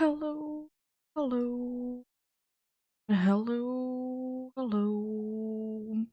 Hello, hello, hello, hello.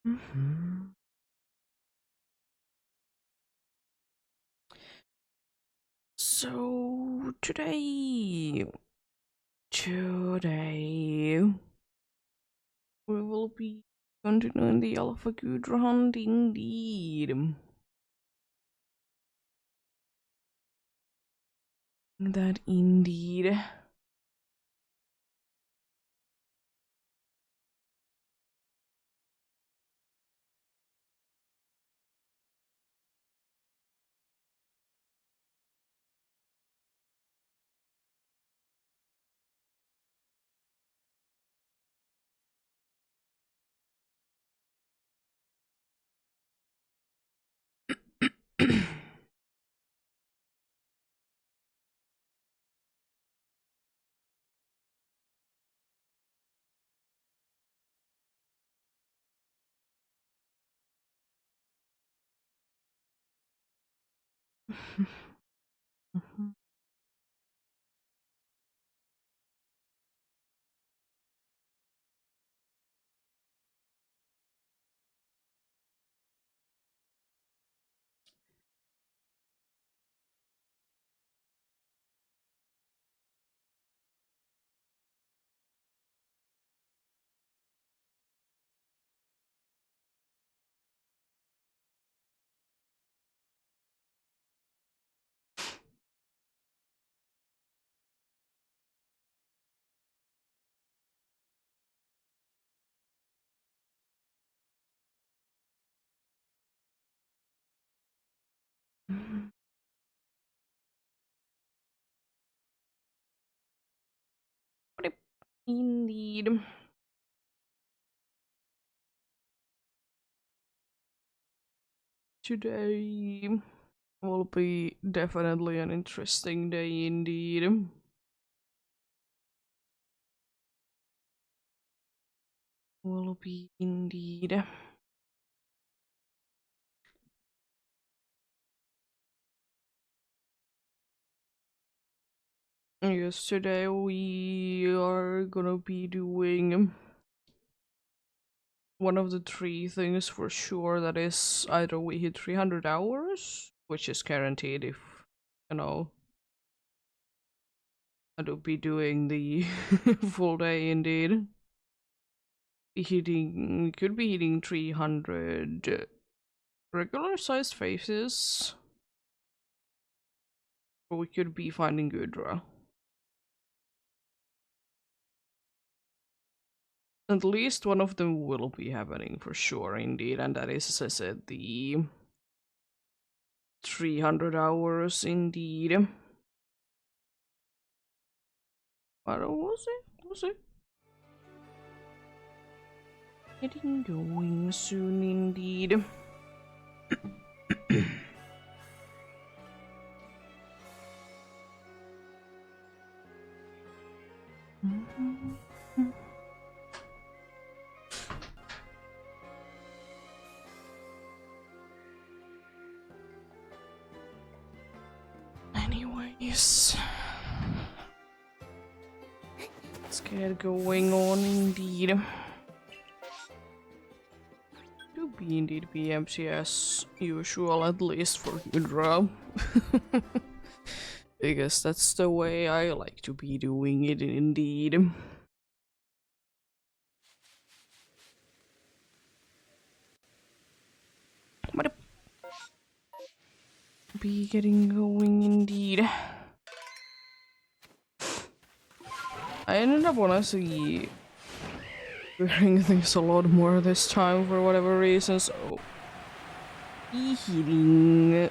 Mhm. So today we will be continuing the Alpha Gudra hunt indeed. That indeed. Indeed. Today will be definitely an interesting day indeed. Will be indeed. Yes, today we are gonna be doing one of the three things for sure. That is either we hit 300 hours, which is guaranteed if, you know, I'll be doing the full day indeed. We could be hitting 300 regular sized faces, or we could be finding Gudra. At least one of them will be happening for sure indeed, and that is, as I said, the 300 hours indeed. But we'll see, we'll see. Getting going soon indeed. Anyways, let's get going on indeed. To be indeed be empty as usual, at least for Hydra. Because that's the way I like to be doing it indeed. be getting going indeed. I ended up honestly wearing things a lot more this time for whatever reason, so be hitting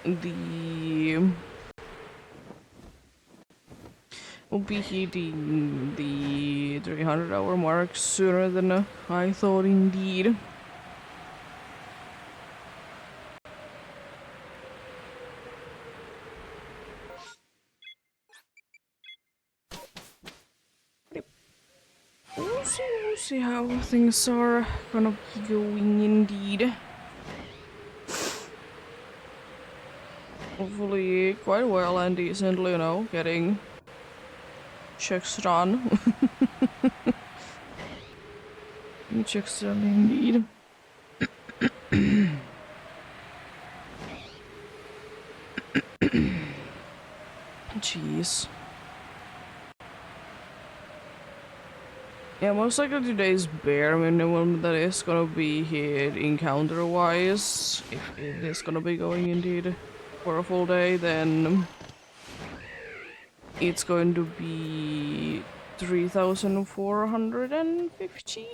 the we'll be hitting the 300-hour mark sooner than I thought indeed. We'll see how things are gonna be going indeed. Hopefully quite well and decently, you know, getting checks done. Checks done indeed. Jeez. Yeah, most likely today's bare minimum that is gonna be hit encounter-wise. If it is gonna be going indeed for a full day, then it's going to be 3,450.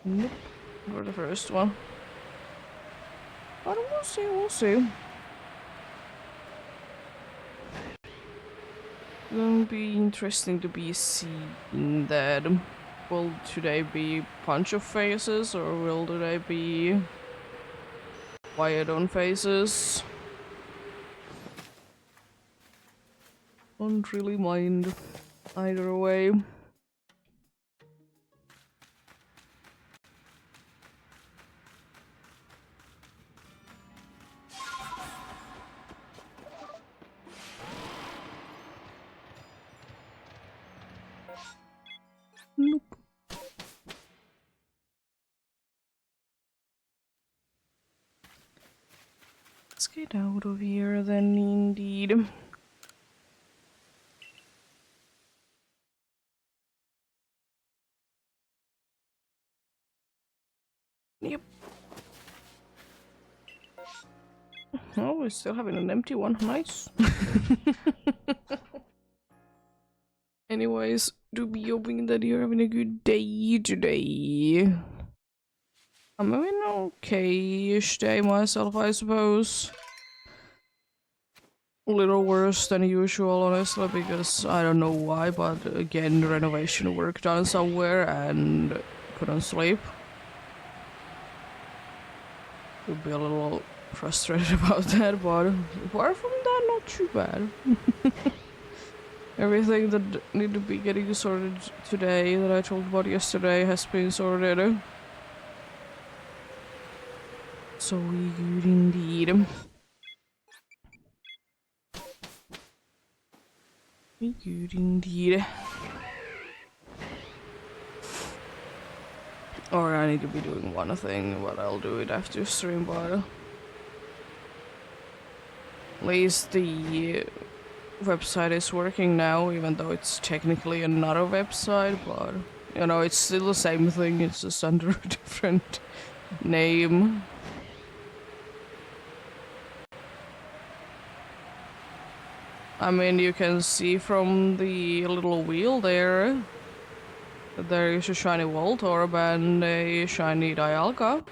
Nope, for the first one. But we'll see, we'll see. It'll be interesting to be seeing that. Will today be bunch of faces or will today be wired on faces? Don't really mind either way. Nope. Let's get out of here then, indeed. Yep. Oh, we're still having an empty one. Nice. Anyways, do be hoping that you're having a good day today. I'm having an okay-ish day myself, I suppose. A little worse than usual, honestly, because I don't know why, but again, renovation work done somewhere and couldn't sleep. Would be a little frustrated about that, but apart from that, not too bad. Everything that need to be getting sorted today that I talked about yesterday has been sorted. So good indeed. Good indeed. Or I need to be doing one thing, but I'll do it after stream, but at least the website is working now, even though it's technically another website, but you know, it's still the same thing, it's just under a different name. I mean, you can see from the little wheel there that there is a shiny Voltorb and a shiny Dialga.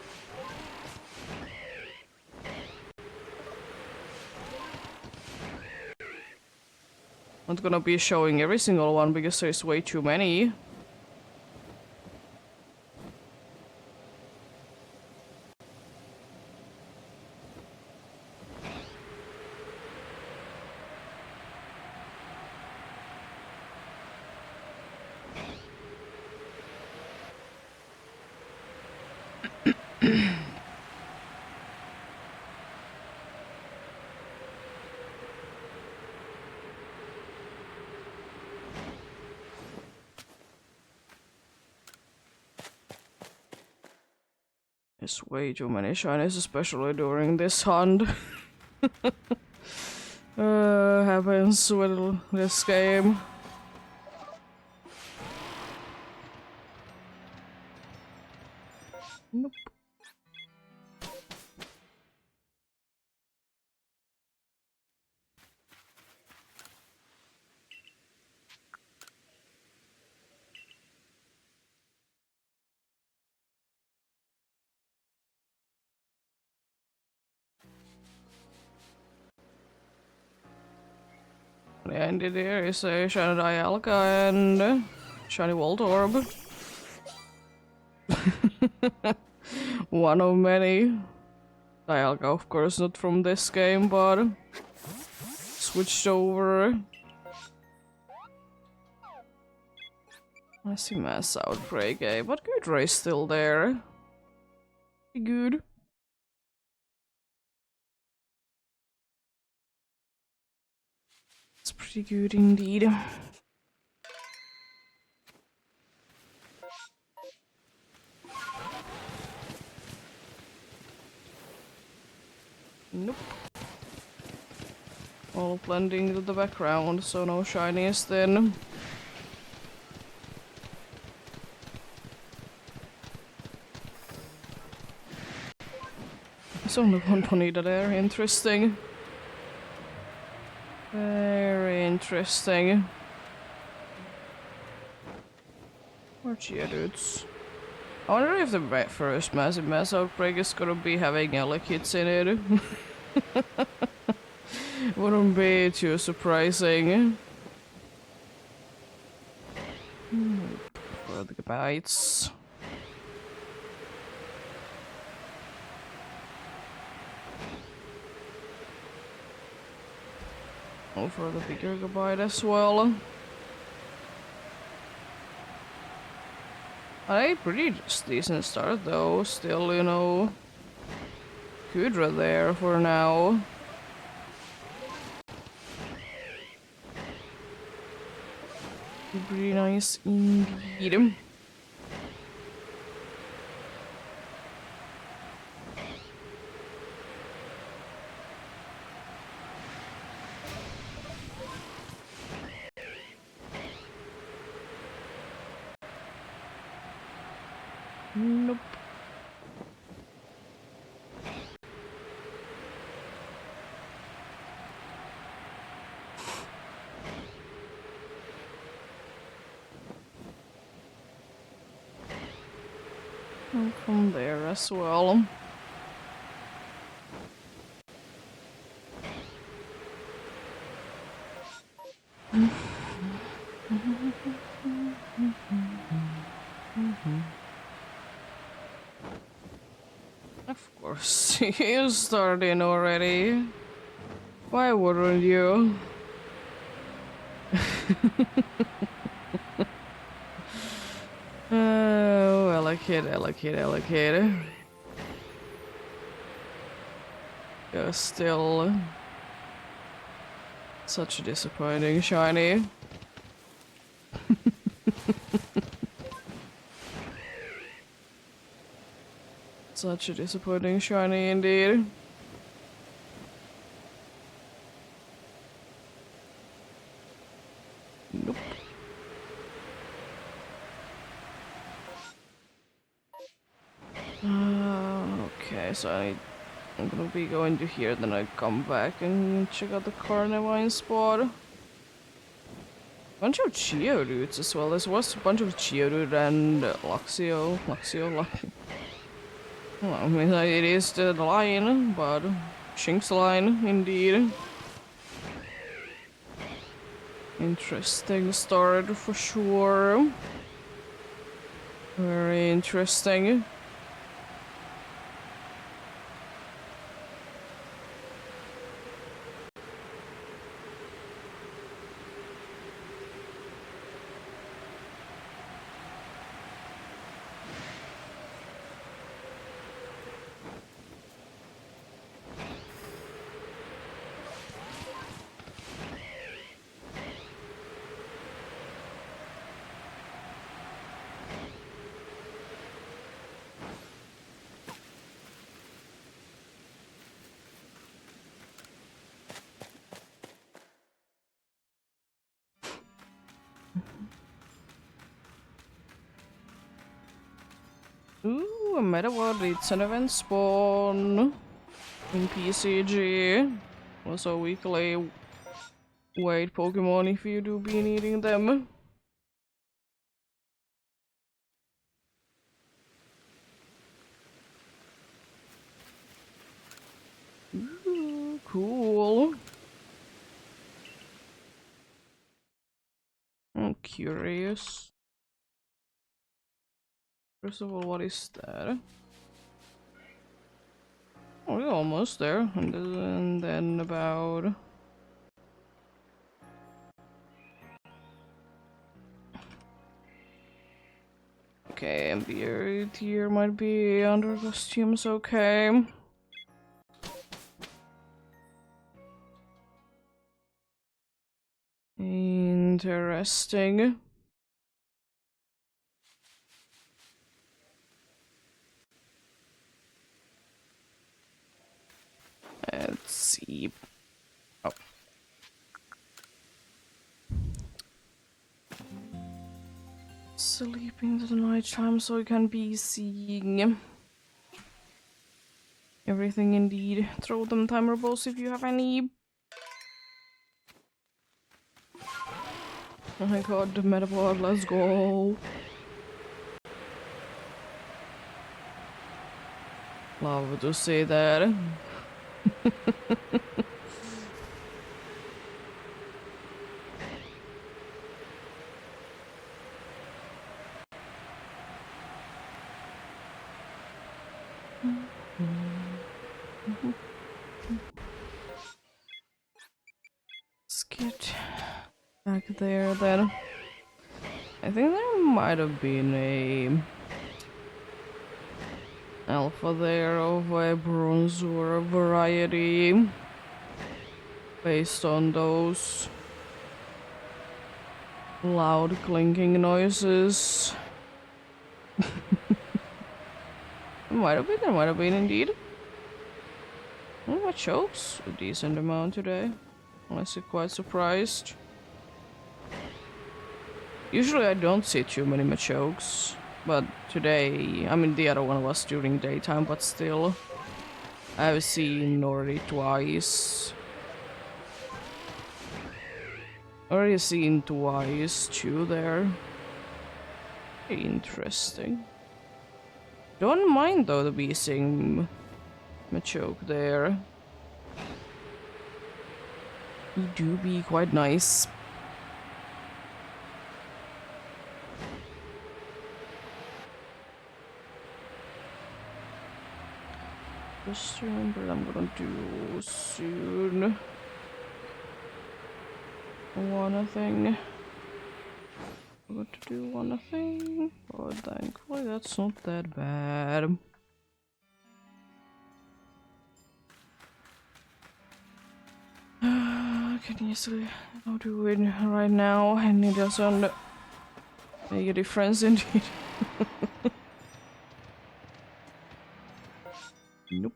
Not gonna be showing every single one because there's way too many. There's way too many shinies, especially during this hunt. Happens with this game. Nope. Yeah, indeed there is a shiny Dialga and shiny Voltorb. One of many. Dialga, of course, not from this game, but switched over. I see Mass Outbreak, eh? But good race still there. Good. It's pretty good indeed. Nope. All blending into the background, so no shiniest then. There's only one Bonita there, interesting. Very interesting. More Geodudes. I wonder if the first massive mass outbreak is gonna be having Elekits in it. Wouldn't be too surprising. For the bites. Oh, for the bigger bite as well. A pretty decent start though, still, you know, Kudra there for now. Pretty nice indeed. Nope. And from there as well. Of course, you started already. Why wouldn't you? Oh, allocate. You're still such a disappointing shiny. Such a disappointing shiny indeed. Nope. Okay, so I'm gonna be going to here, then I come back and check out the Carnivine spot. Bunch of Geodudes as well. There was a bunch of Geodude and Luxio. Well, I mean, it is the line, but Shink's line, indeed. Interesting start for sure. Very interesting. Ooh, a meta world, it's an event spawn in PCG. Also weekly wait Pokemon if you do be needing them. Ooh, cool. I'm curious. First of all, what is that? Oh, we're almost there. And then about... Okay, and the tier might be under costumes, okay. Interesting. Let's see. Oh. Sleeping to the night time so you can be seeing everything indeed. Throw them timer balls if you have any. Oh my god, the Metapod, let's go. Love to see that. Let's get back there then. I think there might have been a alpha there of a bronzor variety based on those loud clinking noises. There might have been indeed. Oh, my chokes a decent amount today. Honestly, quite surprised. Usually I don't see too many Machokes, but today, I mean the other one was during daytime, but still, I've seen already twice. Already seen twice too there. Interesting. Don't mind though the bee seeing Machoke there. He do be quite nice. Just remember I'm gonna do soon. One thing. I'm going to do one thing, but thankfully that's not that bad. Can easily I'll do it right now, and it doesn't make a difference indeed. Nope.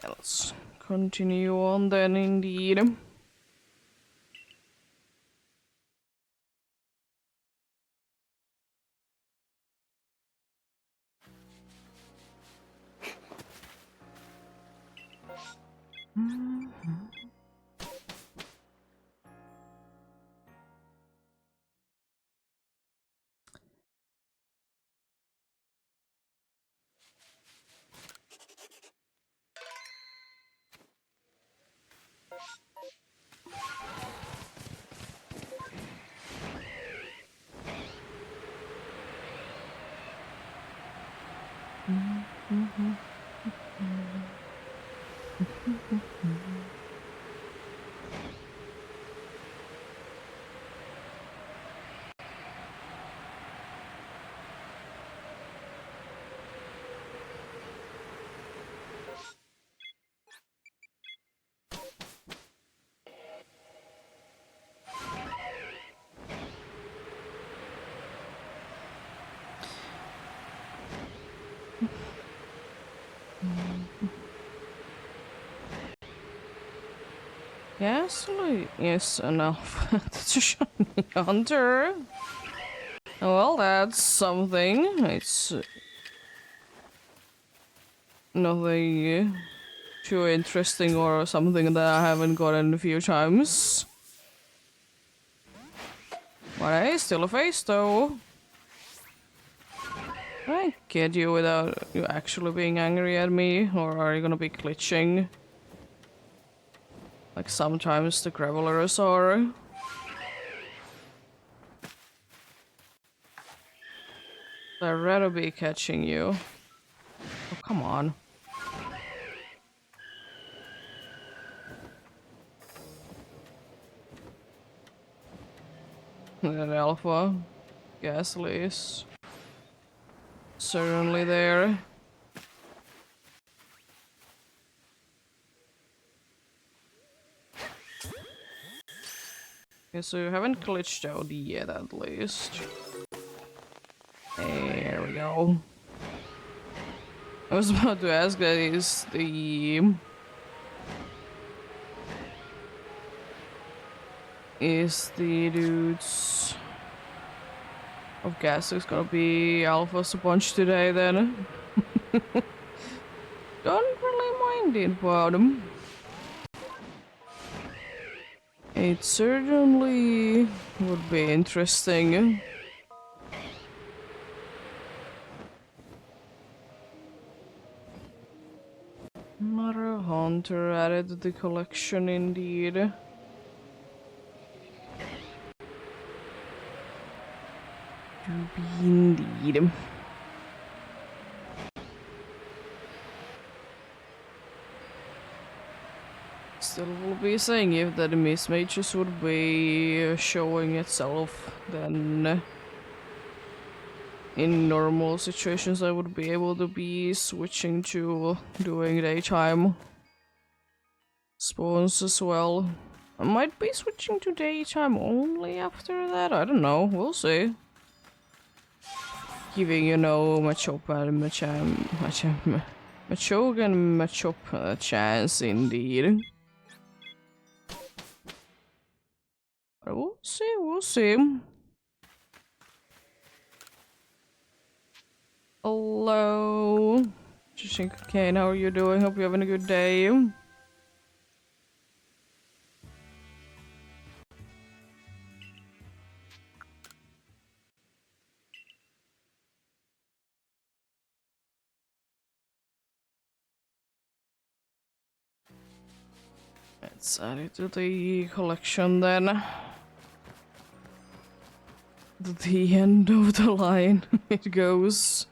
Let's continue on then indeed. Ghastly is an alpha. That's a shiny hunter. Well, that's something. It's nothing too interesting or something that I haven't gotten a few times. But hey, still a face though. I get you without you actually being angry at me, or are you gonna be glitching? Like sometimes the gravelers are. I'd rather be catching you. Oh, come on. That alpha. Ghastly is certainly there. Okay, so you haven't glitched out yet at least. There we go. I was about to ask that is the dudes of gas is gonna be alphas a bunch today then. Don't really mind it, but it certainly would be interesting. Another hunter added to the collection indeed. To be indeed. Still will be saying if that the mismatches would be showing itself, then in normal situations I would be able to be switching to doing daytime spawns as well. I might be switching to daytime only after that, I don't know, we'll see. Giving, you know, Machop and Machog and Machop a chance indeed. But we'll see, we'll see. Hello. Kane, how are you doing? Hope you're having a good day. Let's add it to the collection then. To the end of the line it goes.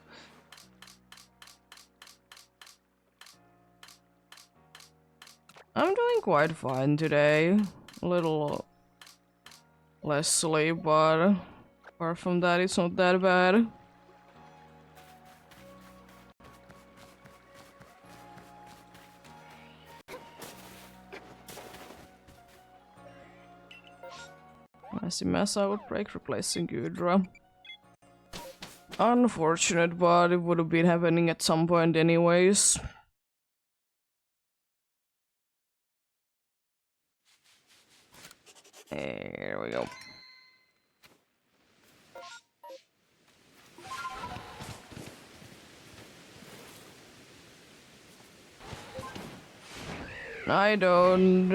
I'm doing quite fine today. A little less sleep, but apart from that, it's not that bad. Massive mass outbreak replacing Gudra. Unfortunate, but it would have been happening at some point anyways. There we go. I don't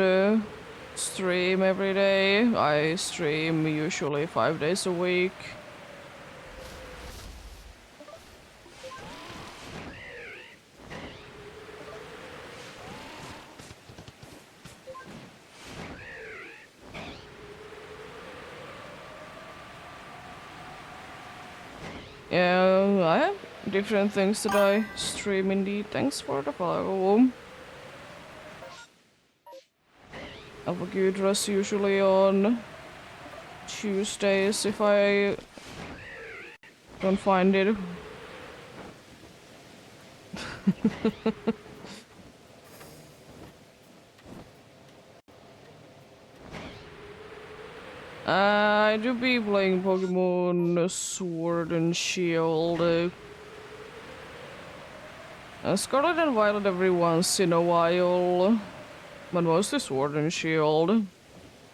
stream every day. I stream usually 5 days a week. Yeah, I have different things that I stream indeed. Thanks for the follow. Alpha usually on Tuesdays if I don't find it. I do be playing Pokemon Sword and Shield. Scarlet and Violet every once in a while. But mostly sword and shield.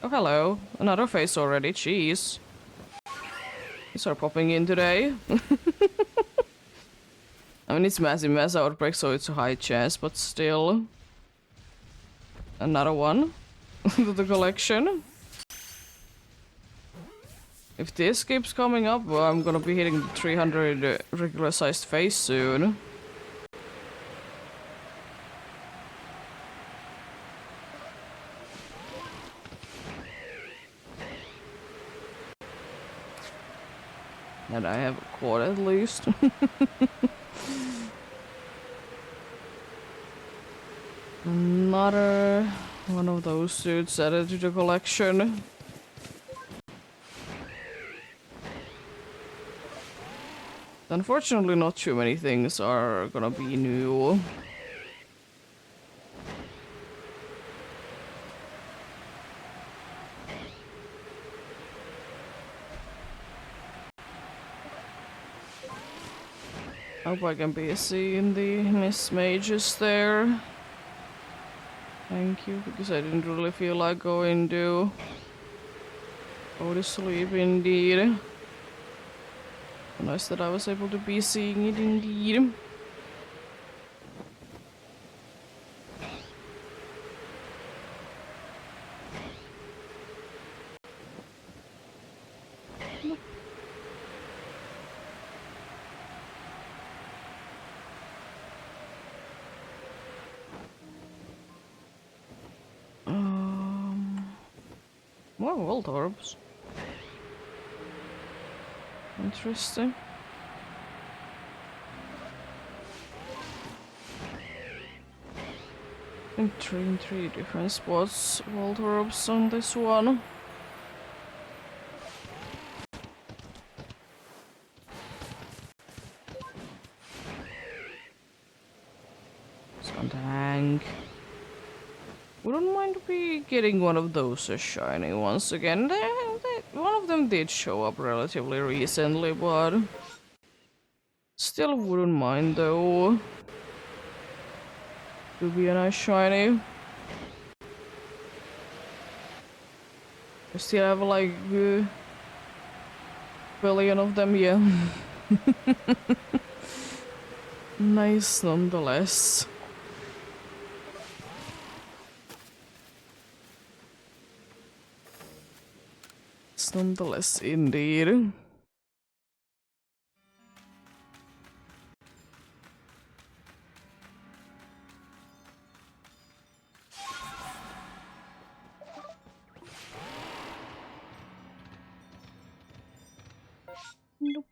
Oh, hello. Another face already. Jeez. These are popping in today. I mean, it's mass outbreak, so it's a high chance, but still. Another one to the collection. If this keeps coming up, well, I'm gonna be hitting the 300 regular sized face soon. And I have a quad at least. Another one of those suits added to the collection. Unfortunately, not too many things are gonna be new. Hope I can be seeing the Miss Mages there. Thank you, because I didn't really feel like going to go to sleep indeed. Nice that I was able to be seeing it indeed. More world orbs. Interesting. In three different spots, world orbs on this one. Tank. Wouldn't mind be getting one of those shiny once again. One of them did show up relatively recently, but still wouldn't mind though. Would be a nice shiny. I still have like a billion of them, yeah. Nice nonetheless. Nonetheless, indeed. Nope.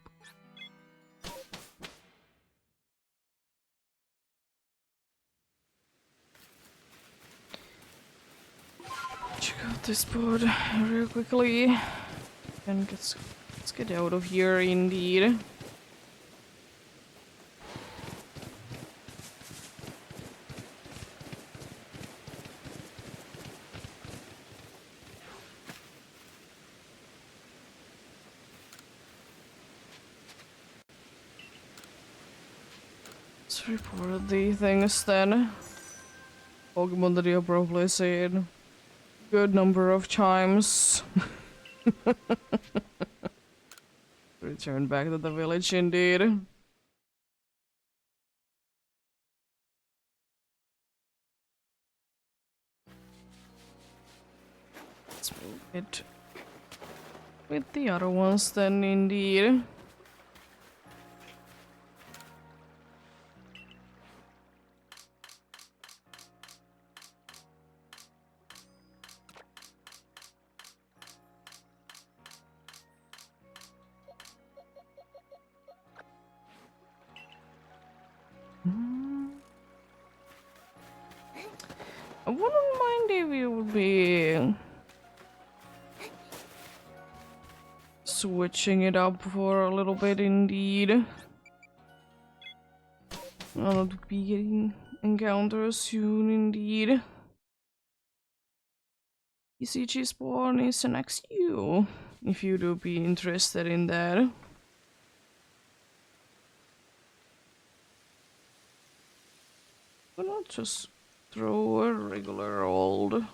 Check out this board real quickly. And let's get out of here indeed. Let's report the things then. Pokemon that you've probably seen good number of times. Return back to the village indeed. Let's move it with the other ones then indeed. I wouldn't mind if you would be switching it up for a little bit indeed. I'll be getting encounters soon indeed. ECG spawn is next to you, if you do be interested in that. Why not just throw a regular old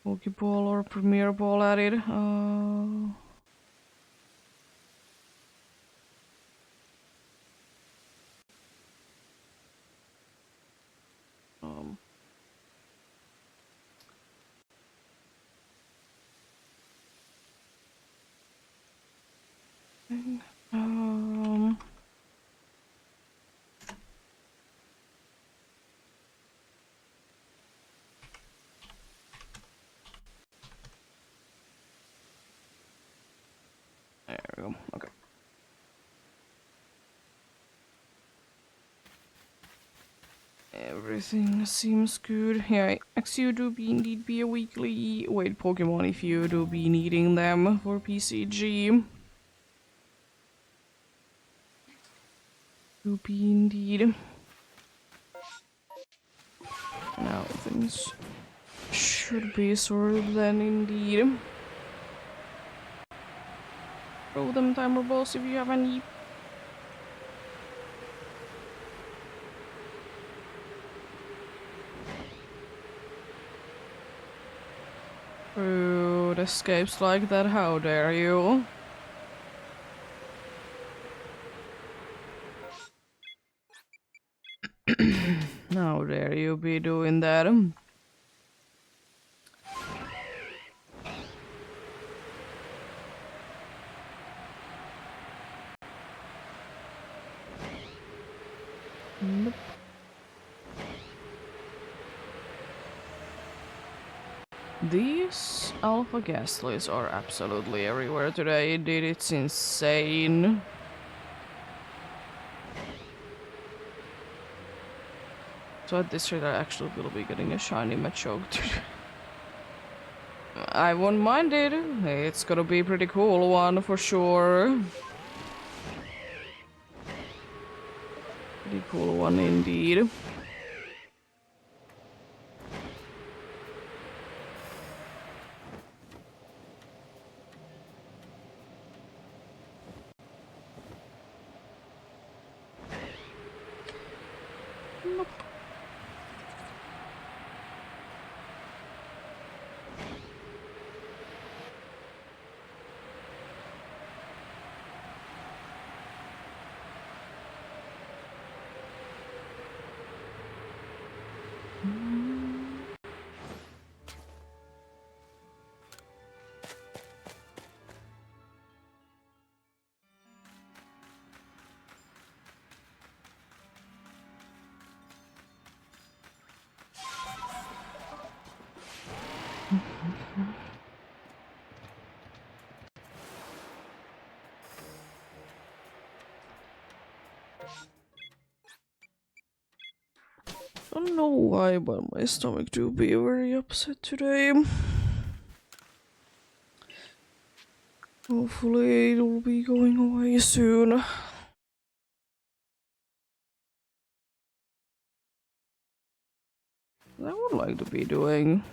Pokeball or Premier Ball at it. Um, um, there we go. Okay. Everything seems good. Yeah, you do indeed be a weekly wait Pokemon if you do be needing them for PCG. Do be indeed. Now things should be sorted then indeed. Throw them timer balls if you have any. Rude escapes like that, how dare you? How dare you be doing that? Nope. These alpha ghastlies are absolutely everywhere today, indeed, it's insane. So at this rate I actually will be getting a shiny Machoke today. I won't mind it, it's gonna be a pretty cool one for sure. Pretty cool one indeed. Nope. Don't know why, but my stomach do be very upset today. Hopefully it'll be going away soon. I would like to be doing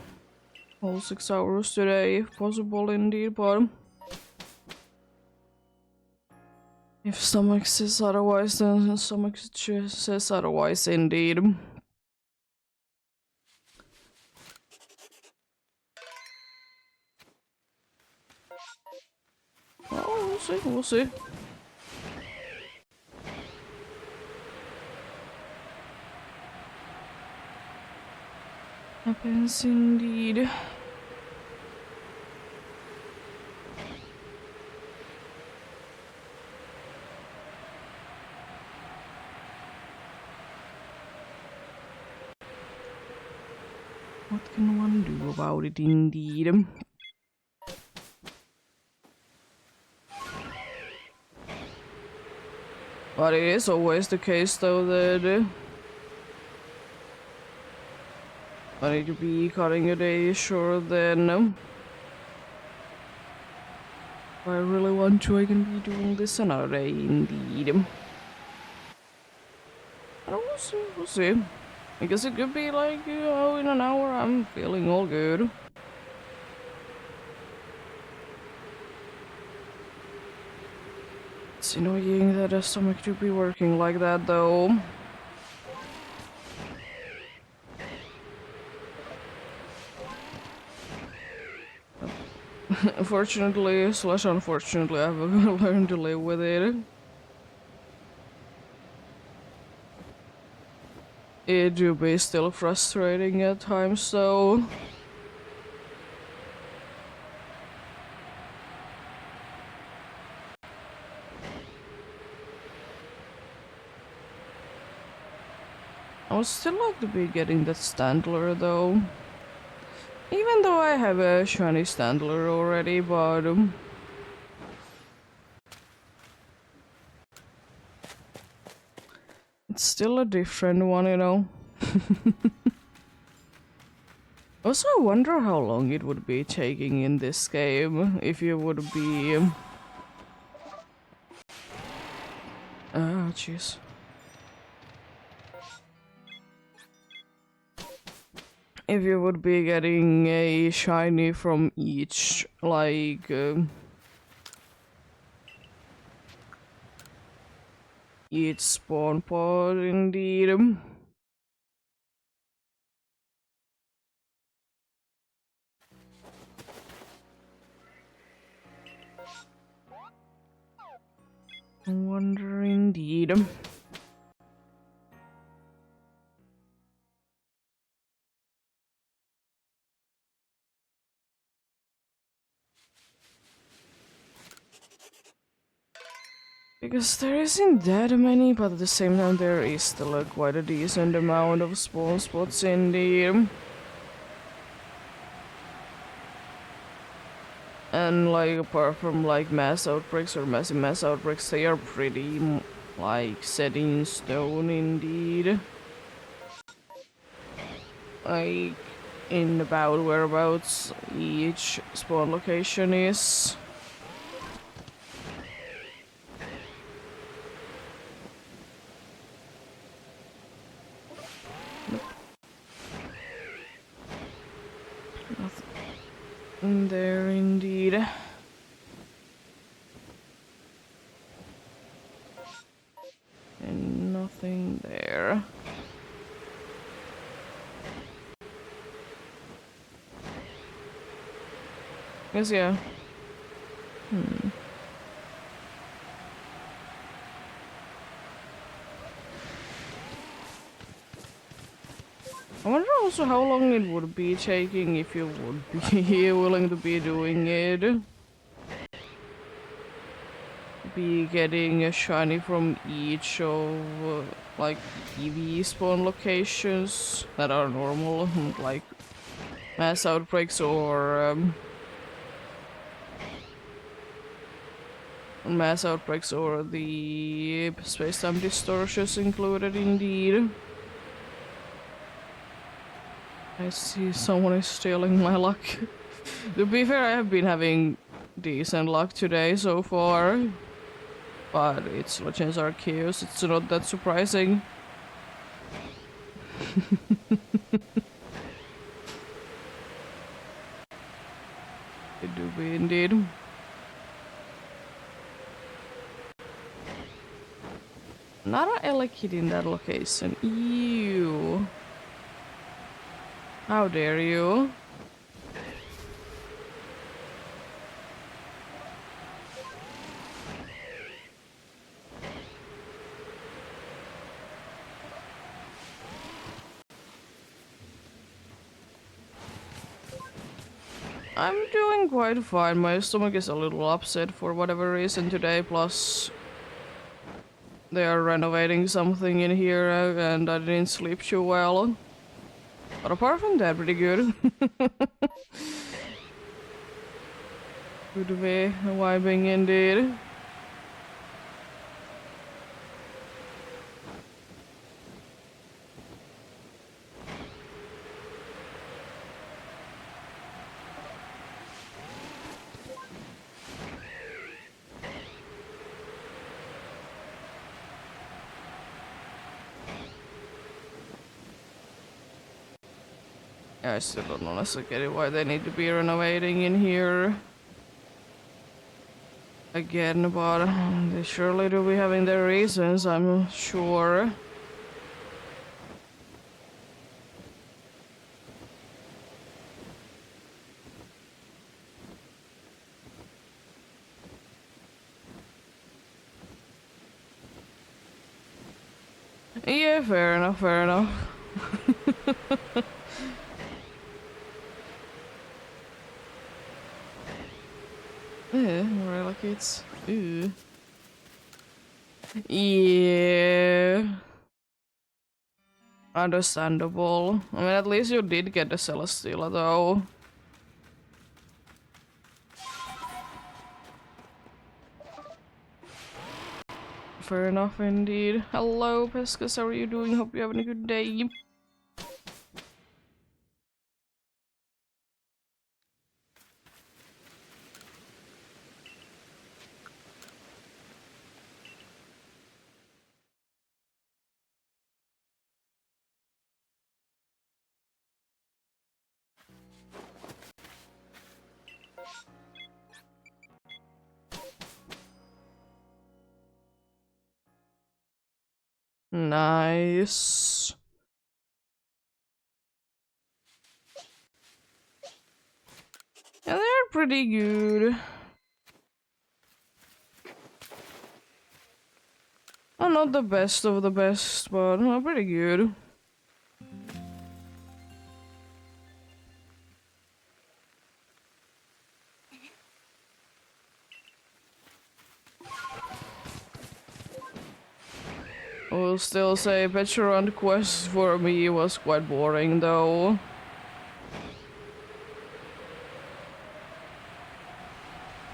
all 6 hours today, if possible indeed, but if stomach says otherwise, then stomach says otherwise indeed. Oh, we'll see, we'll see. Happens indeed. What can one do about it indeed? But it is always the case though that I need to be cutting a day short then. If I really want to, I can be doing this another day indeed. We'll see, we'll see. I guess it could be like, you know, in an hour I'm feeling all good. It's annoying that the stomach to be working like that though. Fortunately slash unfortunately, I've learned to live with it. It do be still frustrating at times, though. I would still like to be getting that Standler, though. Even though I have a shiny Standler already, but it's still a different one, you know. Also, I wonder how long it would be taking in this game if you would be. Ah, jeez. If you would be getting a shiny from each, like. Each spawn pod, indeed. I wonder indeed. Because there isn't that many, but at the same time there is still quite a decent amount of spawn spots indeed. And like apart from like mass outbreaks or massive mass outbreaks, they are pretty like set in stone indeed. Like in about whereabouts each spawn location is. Nothing there indeed. And nothing there. Guess yeah. I wonder also how long it would be taking if you would be willing to be doing it. Be getting a shiny from each of like EV spawn locations that are normal, like mass outbreaks or the space-time distortions included indeed. I see someone is stealing my luck. To be fair, I have been having decent luck today so far. But it's Legends Arceus, it's not that surprising. It do be indeed. Not an Elekid in that location. Ew. How dare you? I'm doing quite fine. My stomach is a little upset for whatever reason today, plus they are renovating something in here and I didn't sleep too well. But apart from that, pretty good. Good to be vibing indeed. I still don't honestly get it why they need to be renovating in here again, but they surely do be having their reasons, I'm sure. Yeah, fair enough, fair enough. Really kids. Ooh. Yeah. Understandable. I mean, at least you did get the Celesteela, though. Fair enough, indeed. Hello, Pescas, how are you doing? Hope you're having a good day. Nice. Yeah, they're pretty good. Oh, not the best of the best, but pretty good. I will still say Petrarund quest for me was quite boring, though.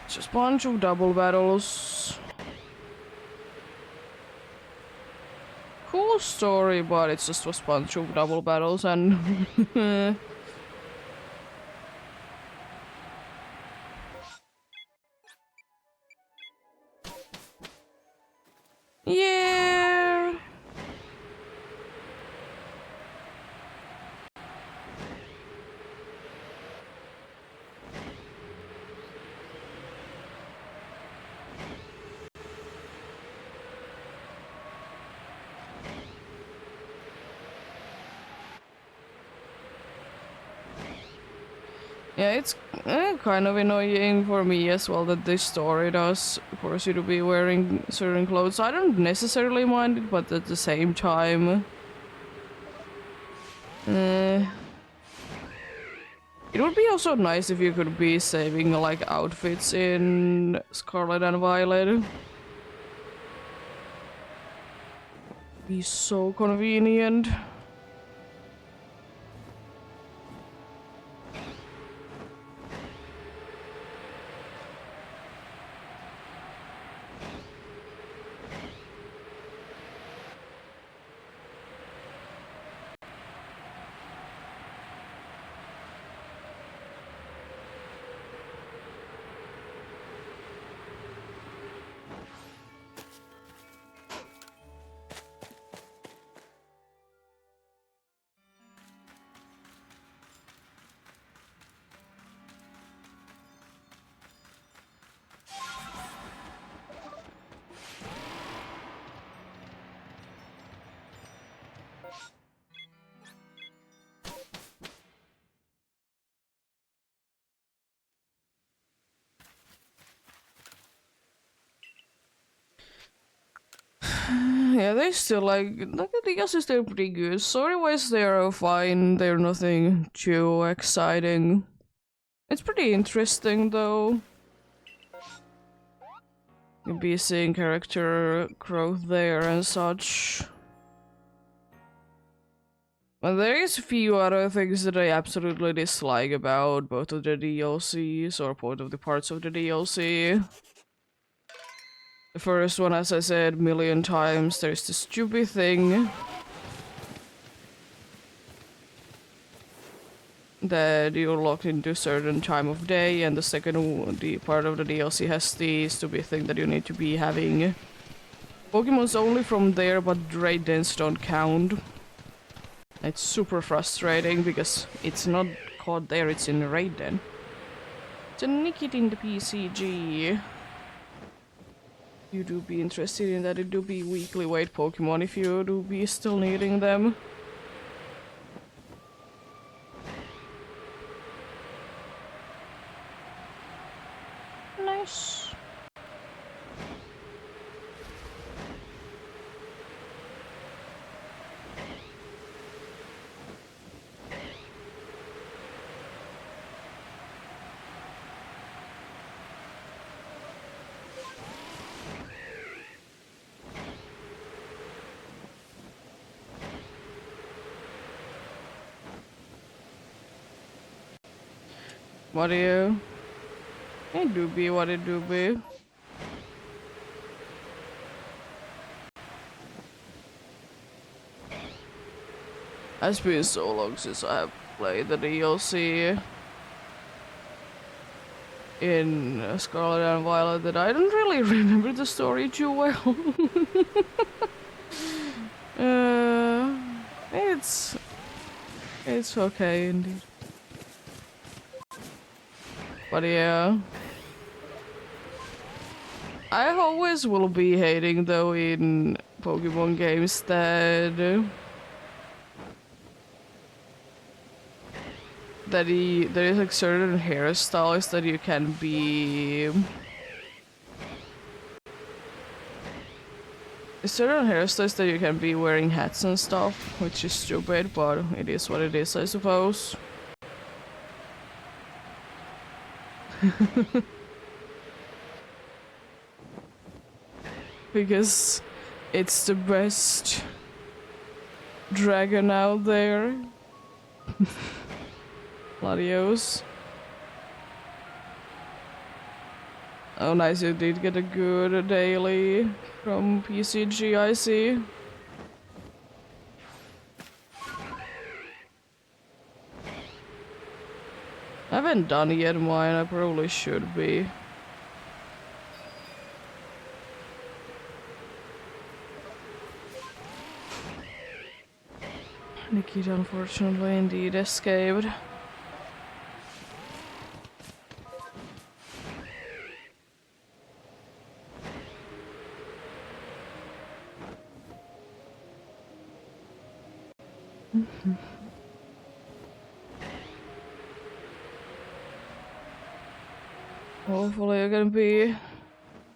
Just a bunch of double battles. Cool story, but it's just a bunch of double battles and... yeah. Yeah, it's kind of annoying for me as well that this story does force you to be wearing certain clothes. I don't necessarily mind it, but at the same time... It would be also nice if you could be saving like outfits in Scarlet and Violet. Be so convenient. Yeah, they still like the guess is still pretty good. Story wise, they are fine. They're nothing too exciting. It's pretty interesting though. You'll be seeing character growth there and such. But there is a few other things that I absolutely dislike about both of the DLCs or both of the parts of the DLC. The first one, as I said a million times, there's this stupid thing that you're locked into a certain time of day, and the second the part of the DLC has the stupid thing that you need to be having Pokemon's only from there, but Raid Dens don't count. It's super frustrating because it's not caught there, it's in Raid Den. So nick it in the PCG. You do be interested in that, it do be weekly weight Pokemon if you do be still needing them. Nice. What do you? It do be what it do be. It's been so long since I have played the DLC in Scarlet and Violet that I don't really remember the story too well. uh, it's okay indeed. But yeah, I always will be hating though in Pokemon games that there is like certain hairstyles that you can be. Certain hairstyles that you can be wearing hats and stuff, which is stupid, but it is what it is, I suppose. Because it's the best dragon out there. Latios. Oh nice, you did get a good daily from PCG, I see. I haven't done yet mine, I probably should be. Nikita unfortunately indeed escaped. Hopefully you're gonna be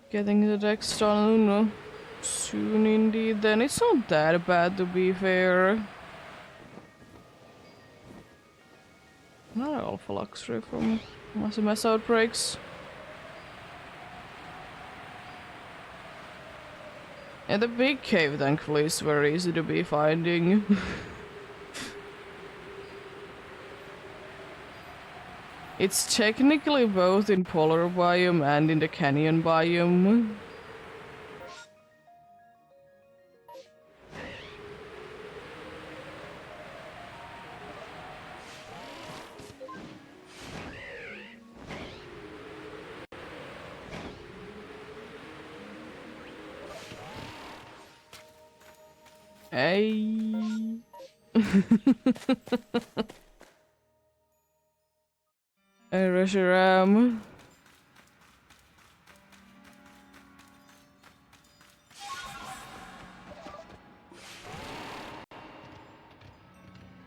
getting the decks done soon indeed, then it's not that bad to be fair. Not Alpha Luxury from Mass Outbreaks. And the big cave thankfully is very easy to be finding. It's technically both in polar biome and in the canyon biome. Hey. Hey, Reshiram.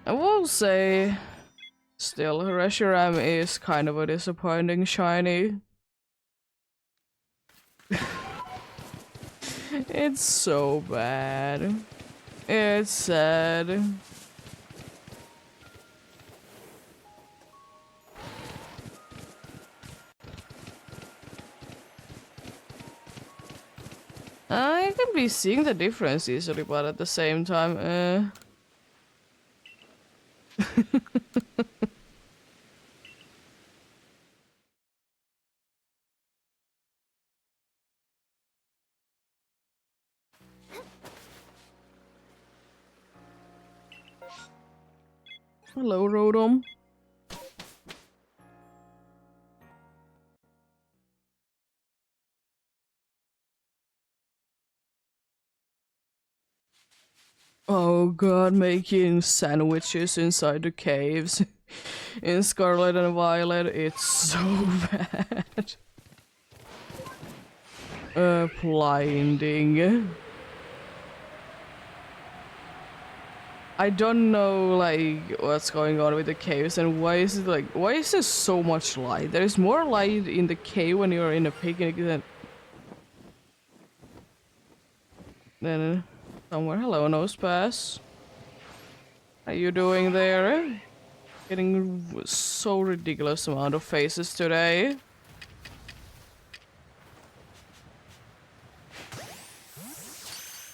I will say, still, Reshiram is kind of a disappointing shiny. It's so bad. It's sad. I can be seeing the difference easily, but at the same time, Hello, Rodom. Oh god, making sandwiches inside the caves in Scarlet and Violet, it's so bad. Blinding. I don't know, like, what's going on with the caves and why is there so much light? There's more light in the cave when you're in a picnic than somewhere. Hello, Nosepass. How you doing there? Getting so ridiculous amount of faces today.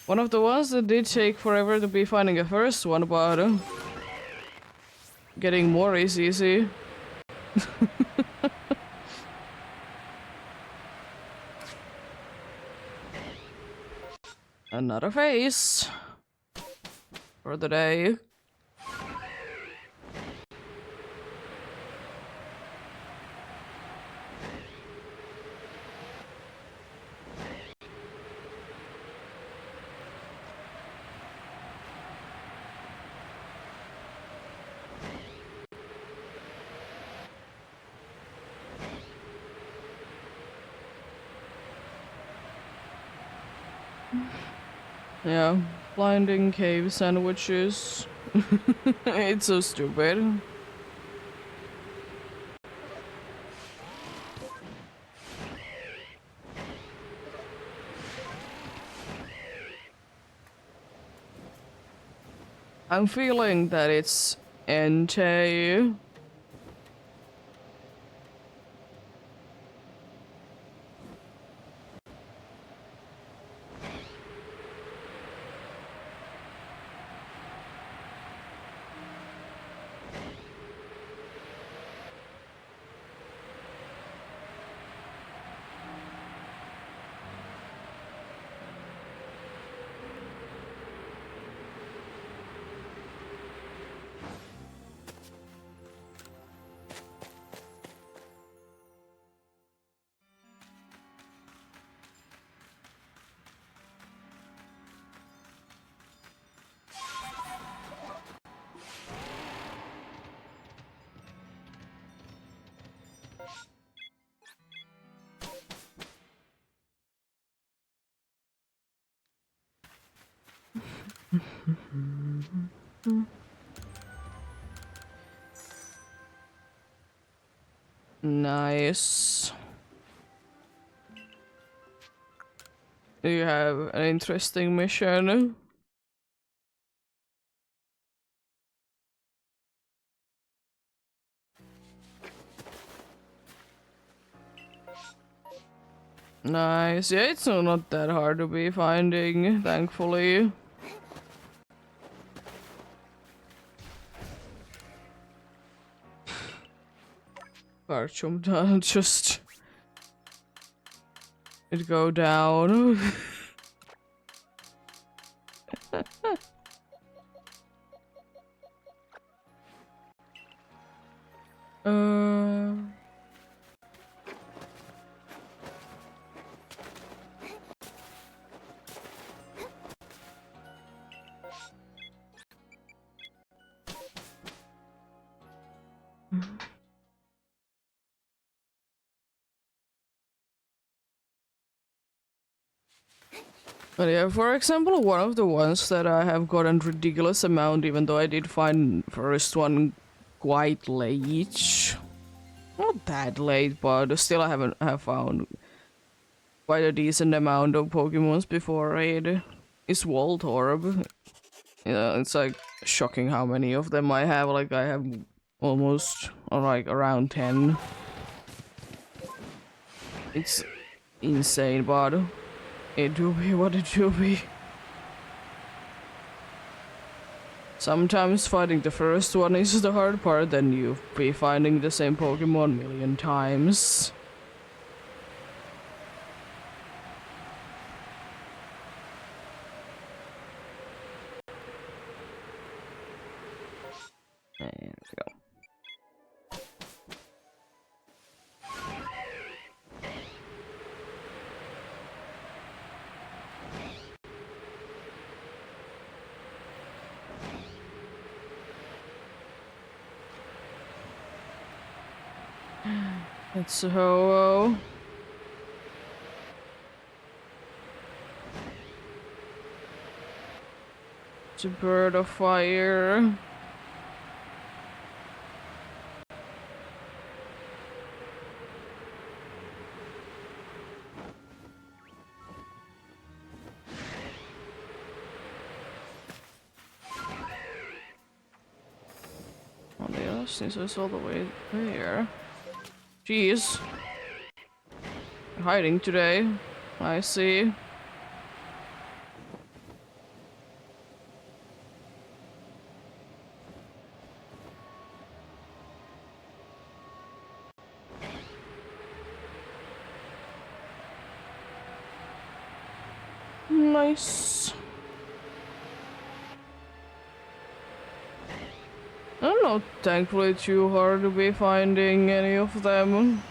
One of the ones that did take forever to be finding a first one, but getting more is easy. Another face for the day. Yeah, blinding cave sandwiches. It's so stupid. I'm feeling that it's Entei. Nice. You have an interesting mission. Nice. Yeah, it's not that hard to be finding, thankfully. Barchum doesn't just it go down. uh But yeah, for example, one of the ones that I have gotten ridiculous amount, even though I did find first one quite late. Not that late, but still I haven't have found quite a decent amount of Pokemons before it is Voltorb. Yeah, it's like shocking how many of them I have. Like I have almost or like around 10. It's insane, but it do be what it do be. Sometimes finding the first one is the hard part, then you be finding the same Pokemon a million times. There we go. It's a Ho-Oh. It's a Bird of Fire. Oh, the other since it's all the way there. Jeez. Hiding today. I see. nice. I'm not thankfully too hard to be finding any of them.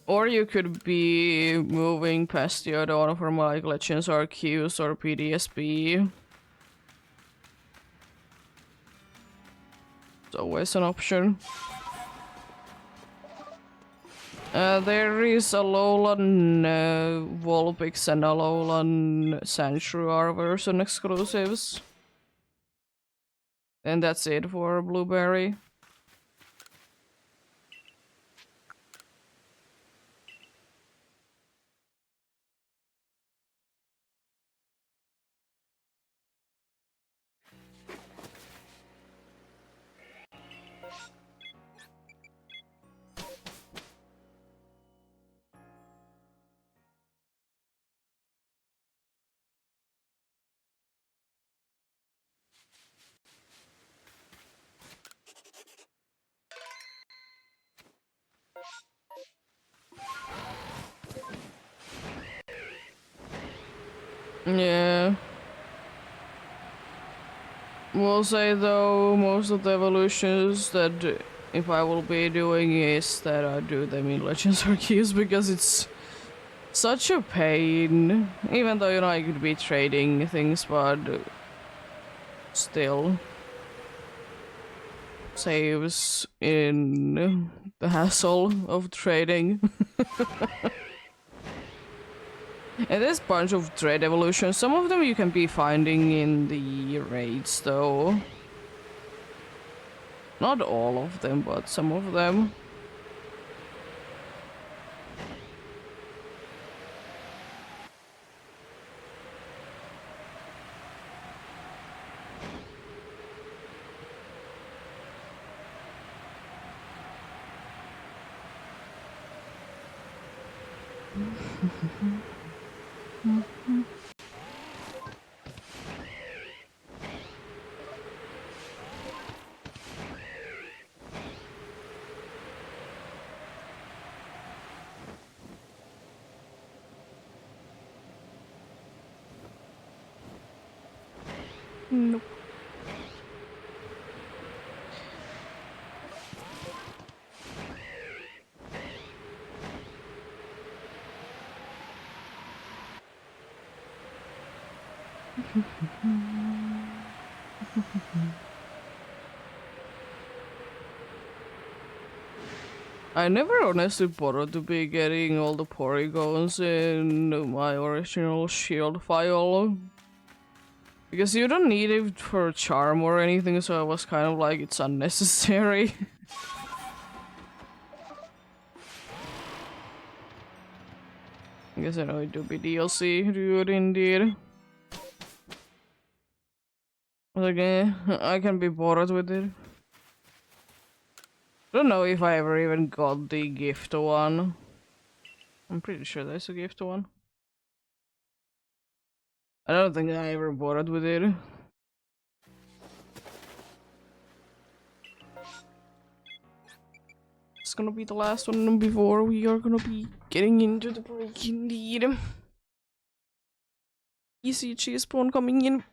Or you could be moving past the other one from like Legends Arceus or PDSB. It's always an option. There is Alolan Vulpix and Alolan Sandshrew are version exclusives. And that's it for Blueberry. Yeah. We'll say though, most of the evolutions that if I will be doing is that I do them in Legends Arceus because it's such a pain. Even though, you know, I could be trading things, but still saves in the hassle of trading. And there's a bunch of trade evolutions. Some of them you can be finding in the raids though. Not all of them, but some of them. Nope. I never honestly bothered to be getting all the polygons in my original shield file. Because you don't need it for charm or anything, so I was kind of like, it's unnecessary. I guess I know it do be DLC, dude, indeed. Like, I can be bothered with it. Don't know if I ever even got the gift one. I'm pretty sure there's a gift one. I don't think I ever bothered with it. It's gonna be the last one before we are gonna be getting into the break indeed. ECG spawn coming in.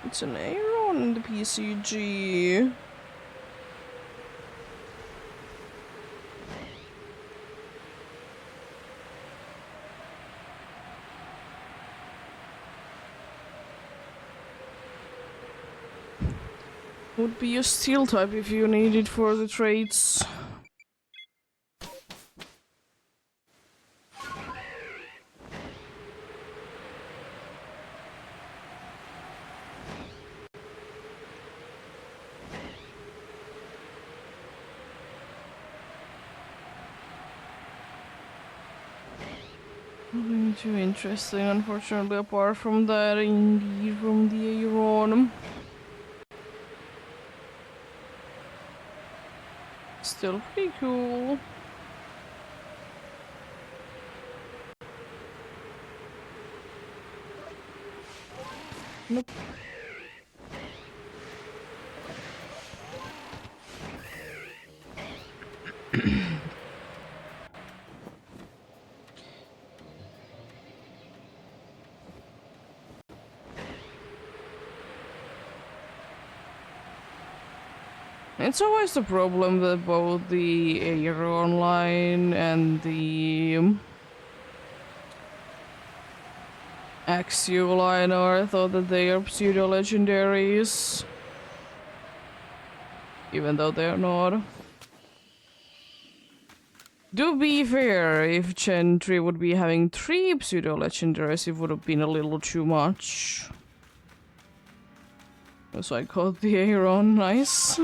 It's an error on the PCG. Would be a steel type if you need it for the trades. Nothing too interesting, unfortunately, apart from that, indeed, from the Aeron. still pretty cool. Nope. It's always the problem with both the Aero Online and the Axio line are. I thought that they are pseudo-legendaries. Even though they're not. To be fair, if Gen 3 would be having 3 pseudo-legendaries, it would have been a little too much. So I called the Aeron nice.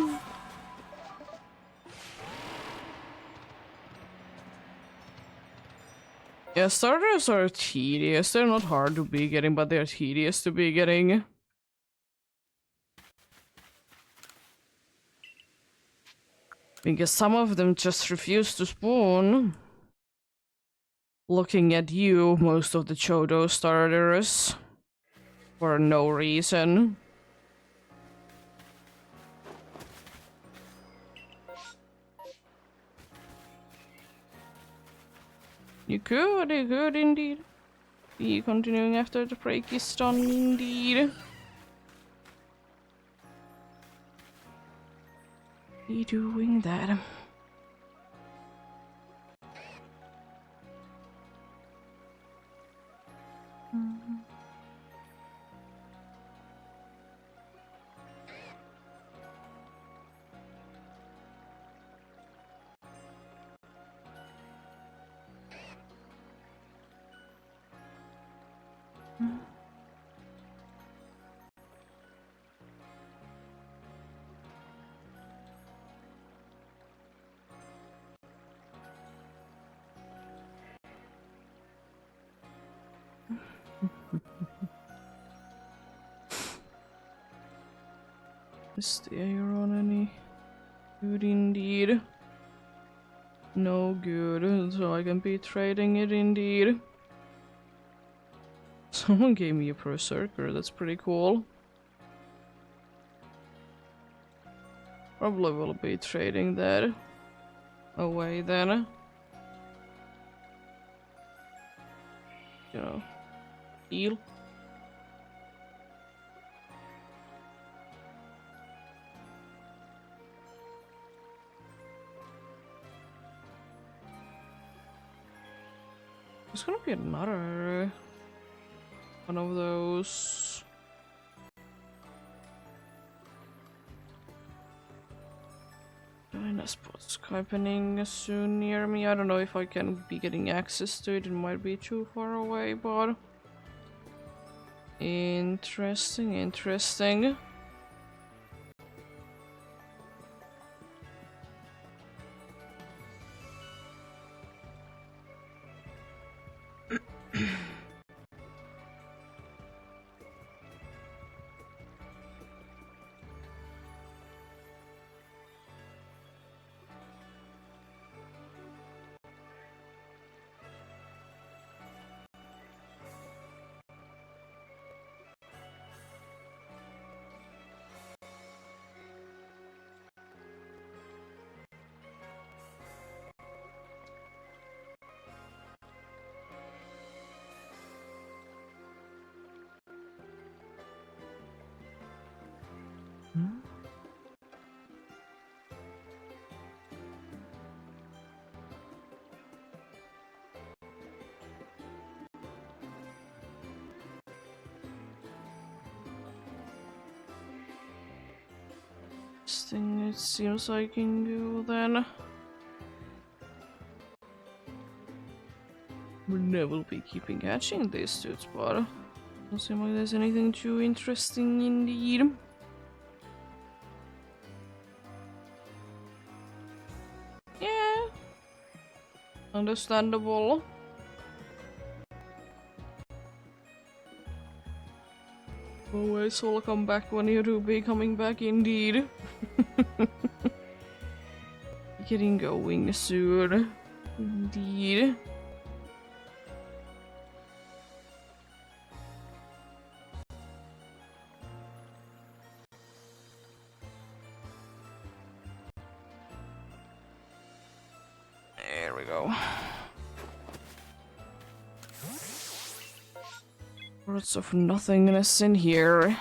Yeah, starters are tedious. They're not hard to be getting, but they're tedious to be getting. Because some of them just refuse to spawn. Looking at you, most of the Chodo starters. For no reason. You could indeed. Be continuing after the break is done, indeed. Be doing that. Is the Aeron any good indeed? No good, so I can be trading it indeed. Someone gave me a Berserker, that's pretty cool. Probably will be trading that away then. You know, heal. There's gonna be another one of those. Dynaspot's happening soon near me. I don't know if I can be getting access to it. It might be too far away, but interesting, interesting. This thing, it seems I can go then. I will be keeping catching these dudes, but doesn't seem like there's anything too interesting indeed. Yeah, understandable. Always will come back when you do be coming back indeed. You getting going soon. Indeed. There we go. Lots of nothingness in here.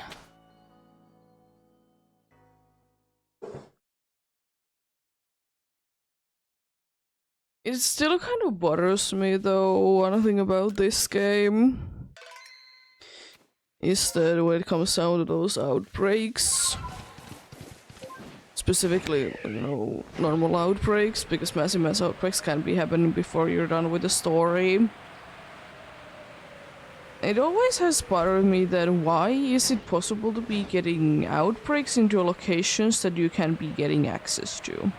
It still kind of bothers me though, one thing about this game is that when it comes down to those outbreaks, specifically, you know, normal outbreaks, because massive mass outbreaks can be happening before you're done with the story. It always has bothered me that why is it possible to be getting outbreaks into locations that you can be getting access to?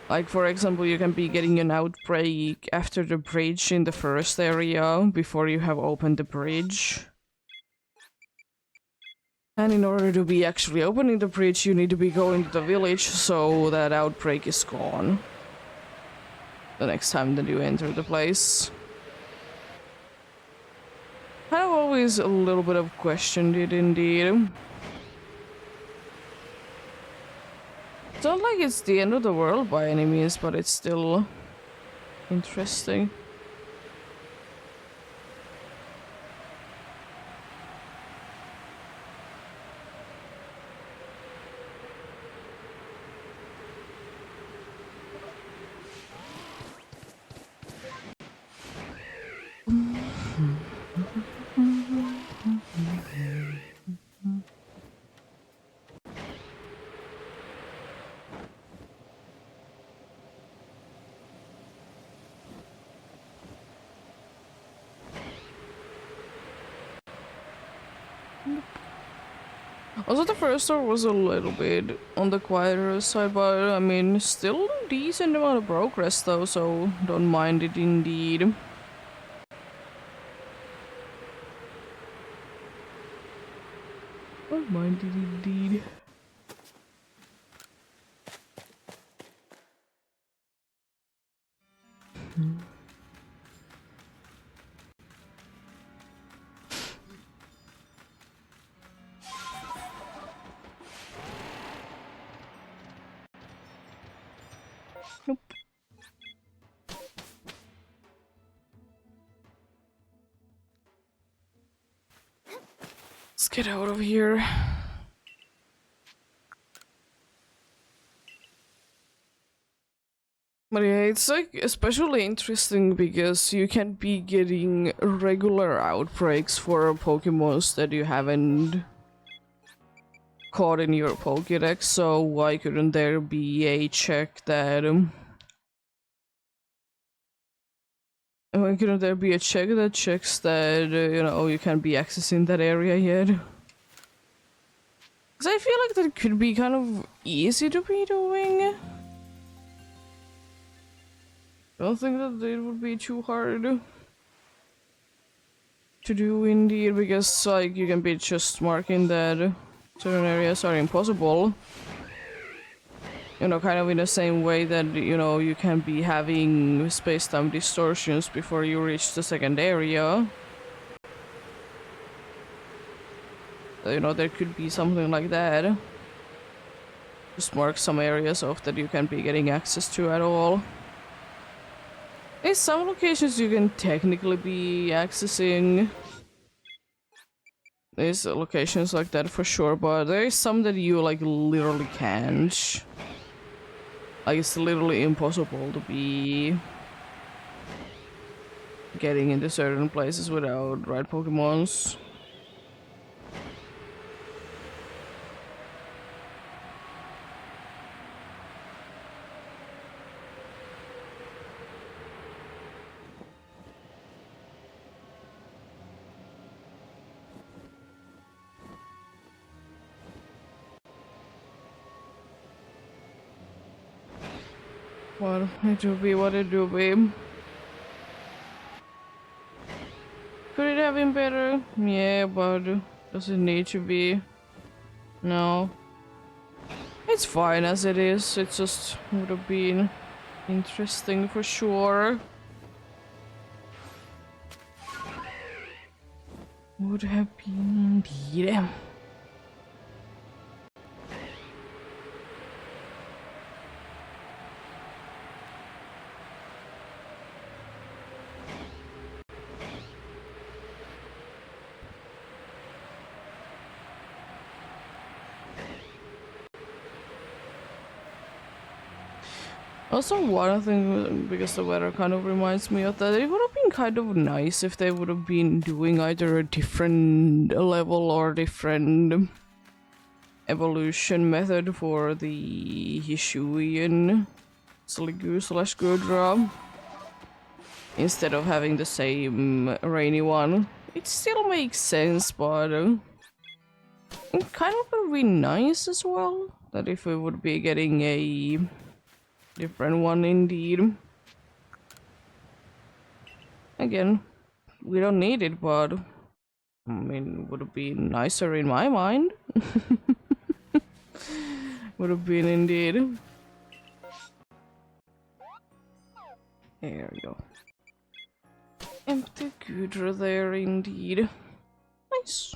Like, for example, you can be getting an outbreak after the bridge in the first area, before you have opened the bridge. And in order to be actually opening the bridge, you need to be going to the village so that outbreak is gone the next time that you enter the place. I've always a little bit of questioned it indeed. It's not like it's the end of the world by any means, but it's still interesting. Also, the first store was a little bit on the quieter side, but I mean, still a decent amount of progress though, so don't mind it indeed. Don't mind it indeed. Nope. Let's get out of here. But yeah, it's like especially interesting because you can be getting regular outbreaks for Pokemons that you haven't caught in your Pokédex, so why couldn't there be a check that why couldn't there be a check that checks that you know, you can be accessing that area yet? Because I feel like that could be kind of easy to be doing. I don't think that it would be too hard to do indeed, because like you can be just marking that certain areas are impossible. You know, kind of in the same way that, you know, you can be having space-time distortions before you reach the second area. You know, there could be something like that. Just mark some areas off that you can be getting access to at all. In some locations you can technically be accessing there's locations like that for sure, but there is some that you like literally can't. Like it's literally impossible to be getting into certain places without right Pokemons. Well, it will be what it will be. Could it have been better? Yeah, but does it need to be? No. It's fine as it is. It just would have been interesting for sure. Would have been indeed. Also, one thing, because the weather kind of reminds me of that, it would have been kind of nice if they would have been doing either a different level or different evolution method for the Hishuian Sligu slash Gudra. Instead of having the same rainy one. It still makes sense, but it kind of would be nice as well. That if we would be getting a different one indeed. Again, we don't need it, but I mean, would have been nicer in my mind. Would have been indeed. There we go. Empty Gudra there indeed. Nice.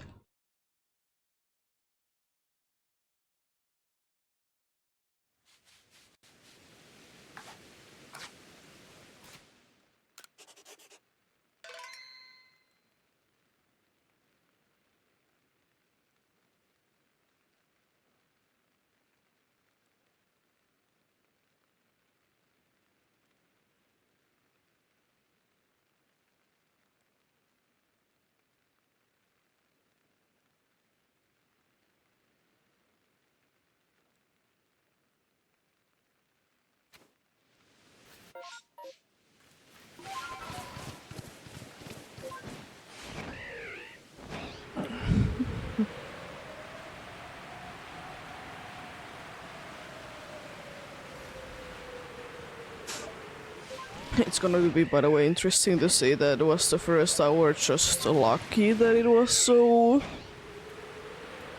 It's gonna be, by the way, interesting to see that it was the first hour, just lucky that it was so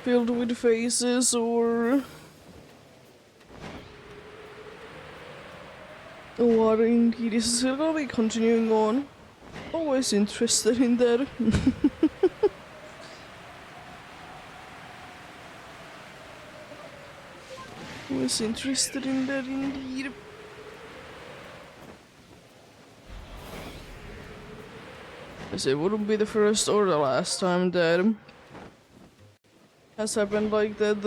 filled with faces, or what indeed is still gonna be continuing on. Always interested in that. Always interested in that indeed. As it wouldn't be the first or the last time that has happened like that,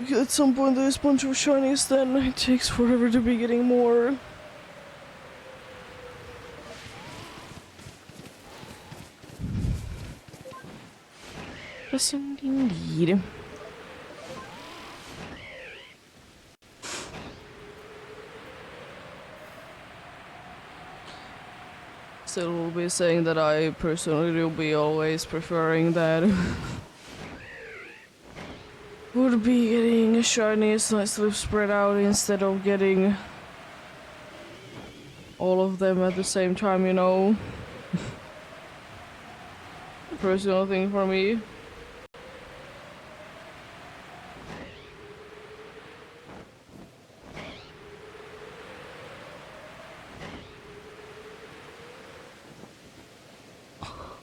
at some point there's a bunch of shinies, then it takes forever to be getting more. Yes, indeed. Still will be saying that I personally will be always preferring that. Would be getting shinies nicely spread out instead of getting all of them at the same time, you know. Personal thing for me.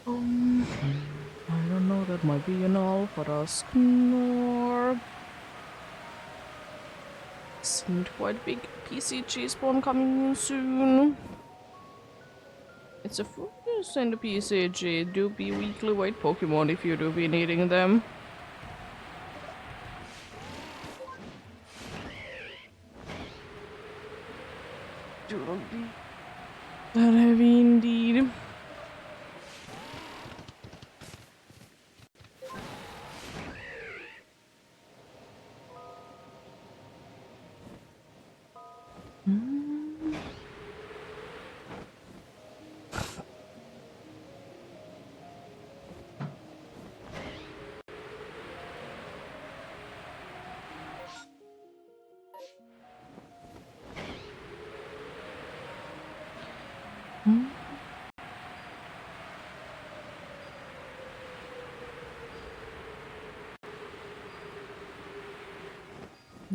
I don't know, that might be an alpha Dusknor. Seemed quite big PCG spawn coming in soon. It's a focus and a PCG. Do be weekly weight Pokemon if you do be needing them. Do not be that heavy indeed.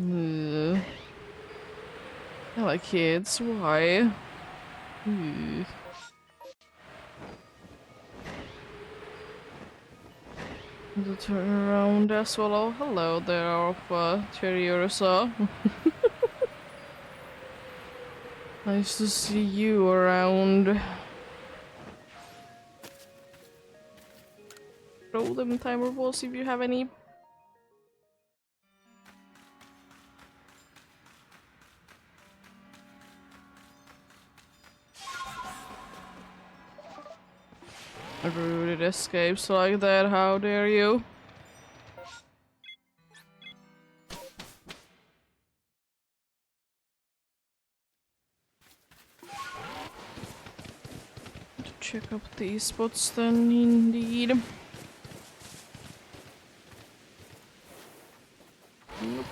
I like kids. Why? Ugh. The turn around as well. Oh, hello there, Alpha Terriersa. Nice to see you around. Throw them timer balls if you have any. Rude escapes like that, how dare you? To check up these spots then, indeed. Nope.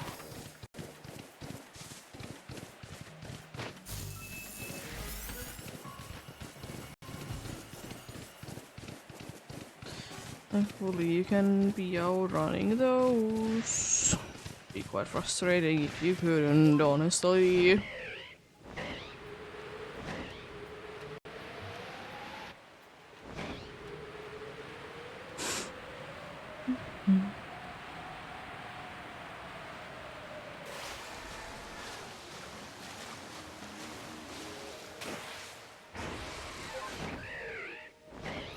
Thankfully you can be out running those. Be quite frustrating if you couldn't, honestly.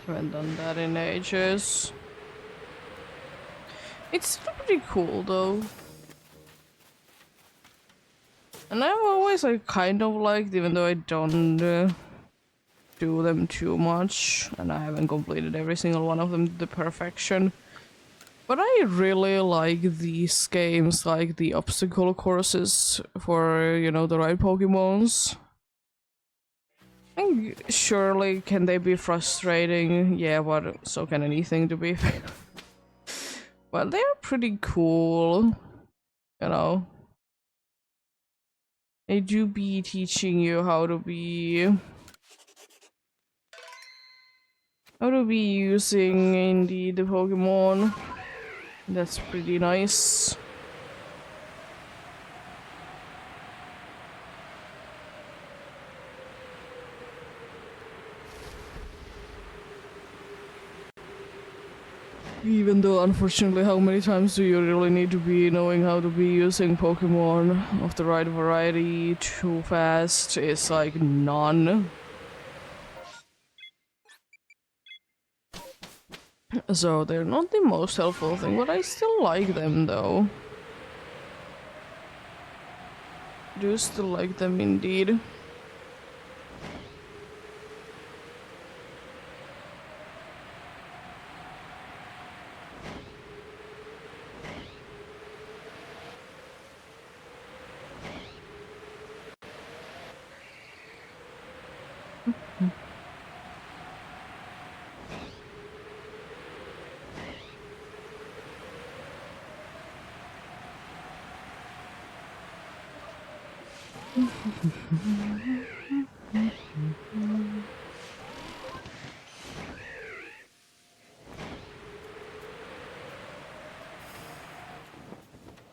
Haven't done that in ages. It's still pretty cool though. And I've always like kind of liked, even though I don't do them too much, and I haven't completed every single one of them to the perfection. But I really like these games, like the obstacle courses for, you know, the right Pokemons. And surely can they be frustrating? Yeah, but so can anything, to be fair. But they're pretty cool, you know. They do be teaching you how to be using indeed the Pokemon. That's pretty nice. Even though, unfortunately, how many times do you really need to be knowing how to be using Pokemon of the right variety too fast? It's like none. So they're not the most helpful thing, but I still like them though. Do still like them indeed.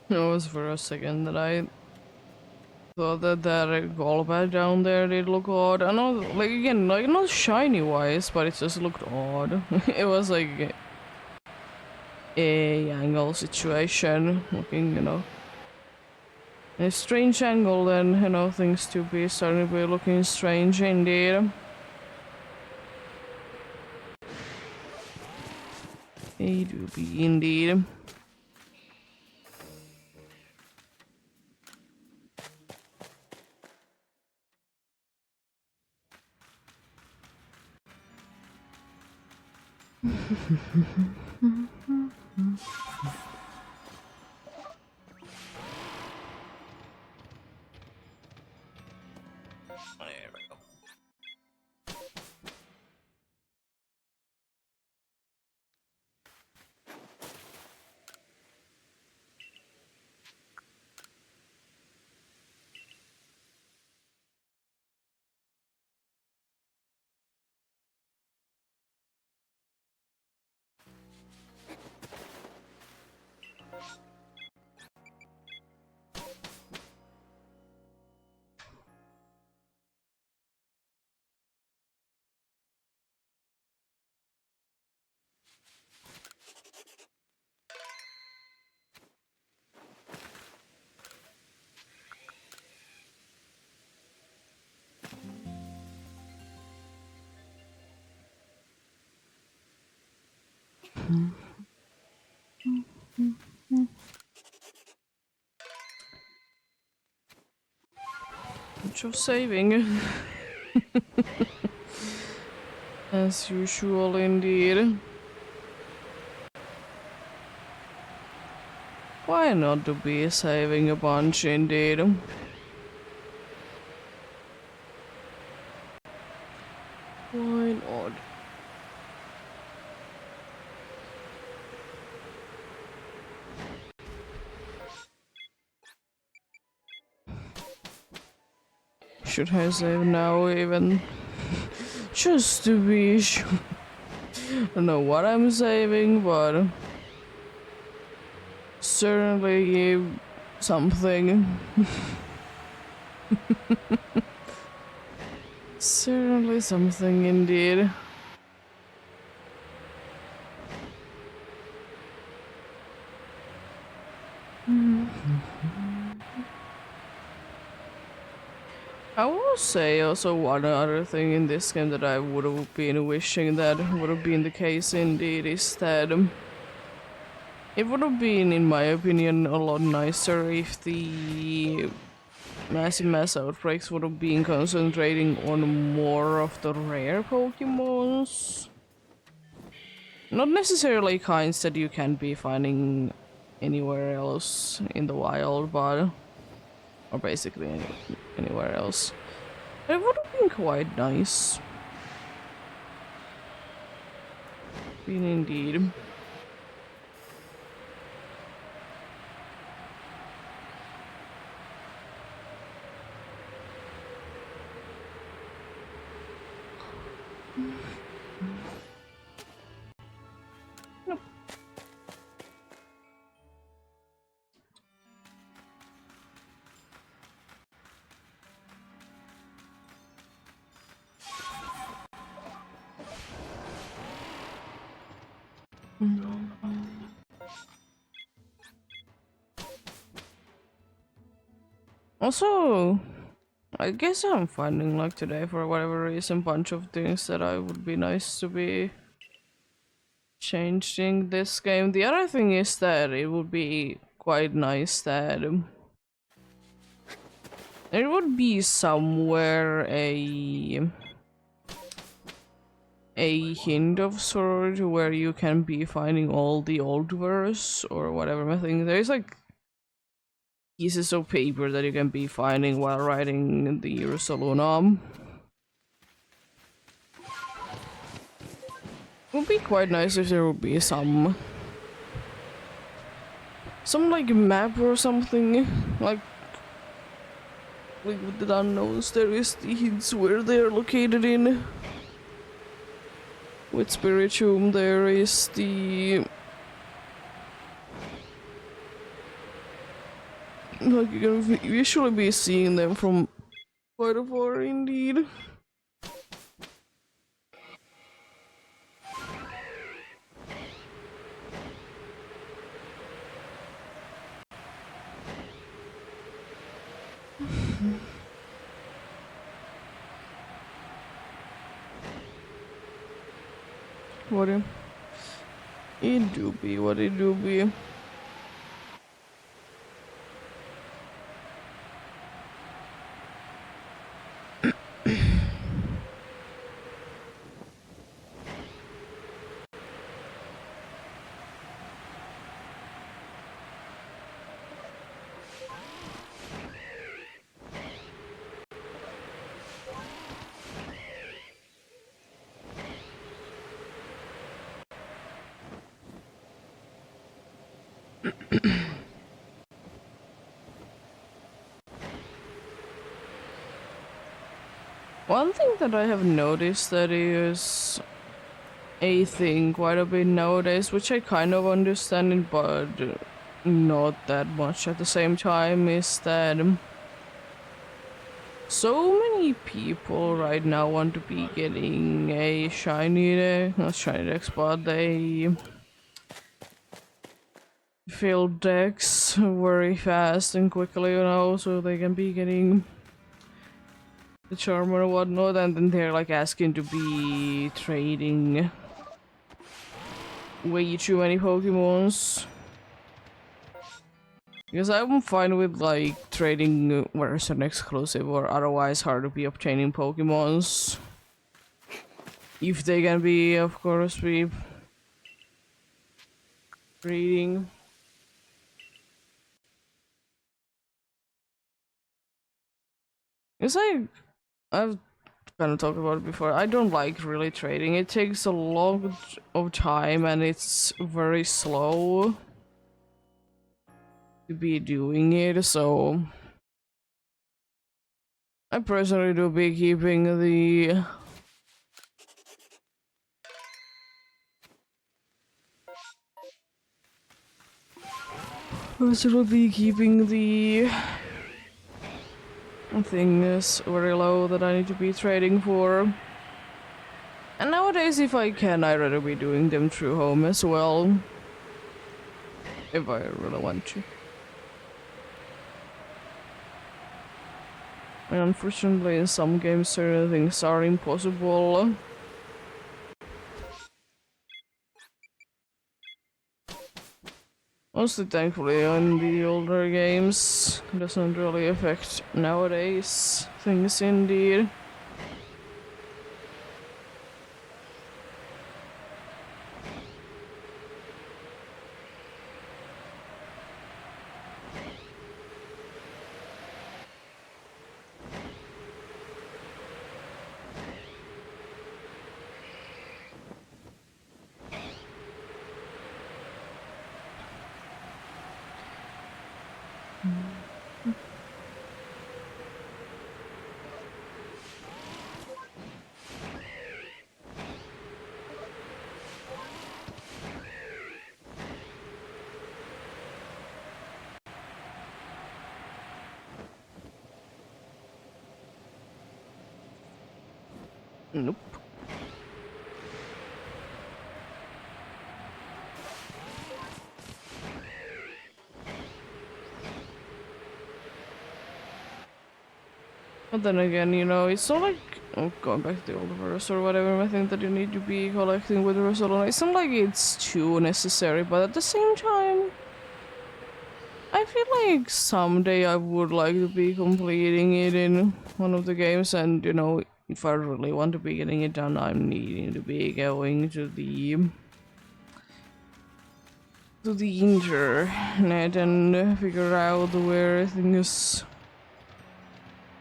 It was for a second that I thought that Golbat down there did look odd. I know, like, again, like, not shiny wise, but it just looked odd. It was like a angle situation, looking, you know, a strange angle, then, you know, things to be starting to be looking strange indeed. They do be indeed. There we go. Just saving. As usual, indeed. Why not to be saving a bunch, indeed? Why not? Should I save now, even? Just to be sure. I don't know what I'm saving, but certainly something. Certainly something, indeed. I will say also one other thing in this game that I would have been wishing that would have been the case indeed is that it would have been, in my opinion, a lot nicer if the massive mass outbreaks would have been concentrating on more of the rare Pokemons. Not necessarily kinds that you can be finding anywhere else in the wild, but or basically anywhere else. It would have been quite nice. Been indeed. Nope. Also, I guess I'm finding like today for whatever reason bunch of things that I would be nice to be changed in this game. The other thing is that it would be quite nice that there would be somewhere a hint of sort where you can be finding all the old verse or whatever. I think there's like pieces of paper that you can be finding while riding the Ursaluna. It would be quite nice if there would be some like map or something like with the unknowns. There is the hints where they're located in. With Spiritomb there is the like you can usually be seeing them from quite afar indeed. What it do be, what it do be. One thing that I have noticed that is a thing quite a bit nowadays, which I kind of understand, but not that much at the same time, is that so many people right now want to be getting a shiny deck, not shiny decks, but they fill decks very fast and quickly, you know, so they can be getting the charmer and whatnot, and then they're like asking to be trading way too many Pokemons. Because I'm fine with like trading where's an exclusive or otherwise hard to be obtaining Pokemons. If they can be, of course, be breeding. Because I've kind of talked about it before. I don't like really trading. It takes a lot of time and it's very slow to be doing it, so I personally do be keeping the thing is very low that I need to be trading for. And nowadays, if I can, I'd rather be doing them through home as well. If I really want to. And unfortunately, in some games, certain things are impossible. Mostly, thankfully, in the older games, it doesn't really affect nowadays things indeed. Nope. But then again, you know, it's not like going back to the old verse or whatever. I think that you need to be collecting with Rosalina. It's not like it's too necessary, but at the same time, I feel like someday I would like to be completing it in one of the games, and you know, if I really want to be getting it done, I'm needing to be going to the internet and figure out where things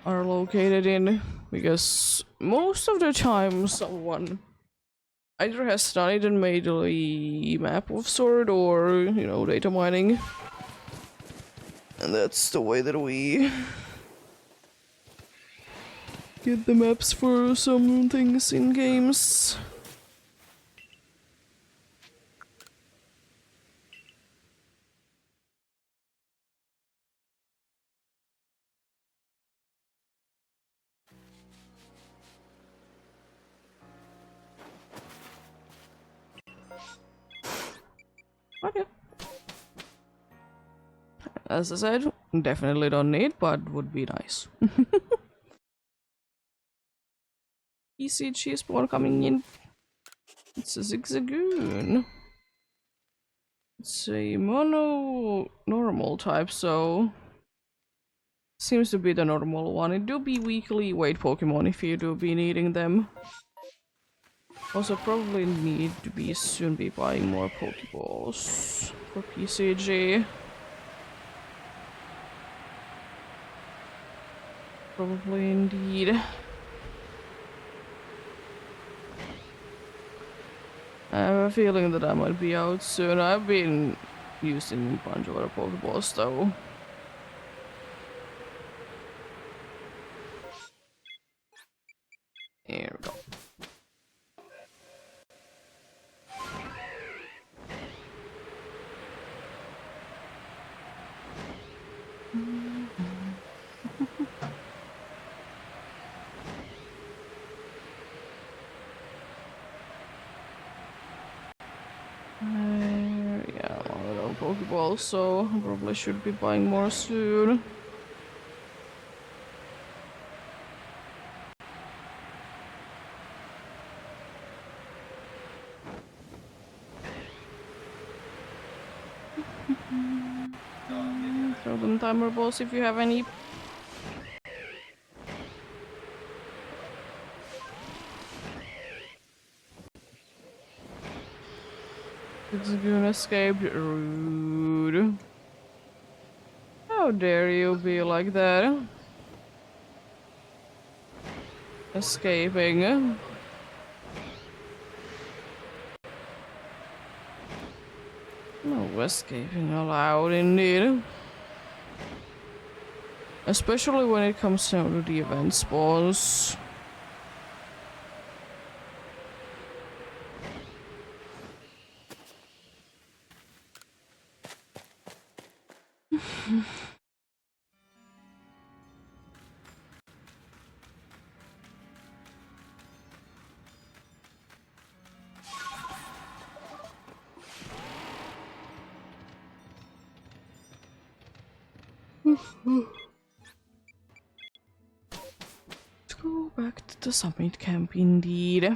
are located in, because most of the time someone either has studied and made a map of sort or, you know, data mining. And that's the way that we get the maps for some things in games. Okay. As I said, definitely don't need, but would be nice. ECG spawn coming in. It's a Zigzagoon. It's a mono normal type, so seems to be the normal one. It do be weekly weight Pokemon if you do be needing them. Also probably need to be soon be buying more Pokeballs for PCG. Probably indeed. I have a feeling that I might be out soon. I've been using a bunch of other Pokeballs though. Here we go. Yeah, I'm out of Pokeballs, so I probably should be buying more soon. Throw them timer balls if you have any. Zigzagoon escaped. Rude. How dare you be like that? Escaping. No escaping allowed indeed. Especially when it comes down to the event spawns. Let's go back to the summit camp indeed.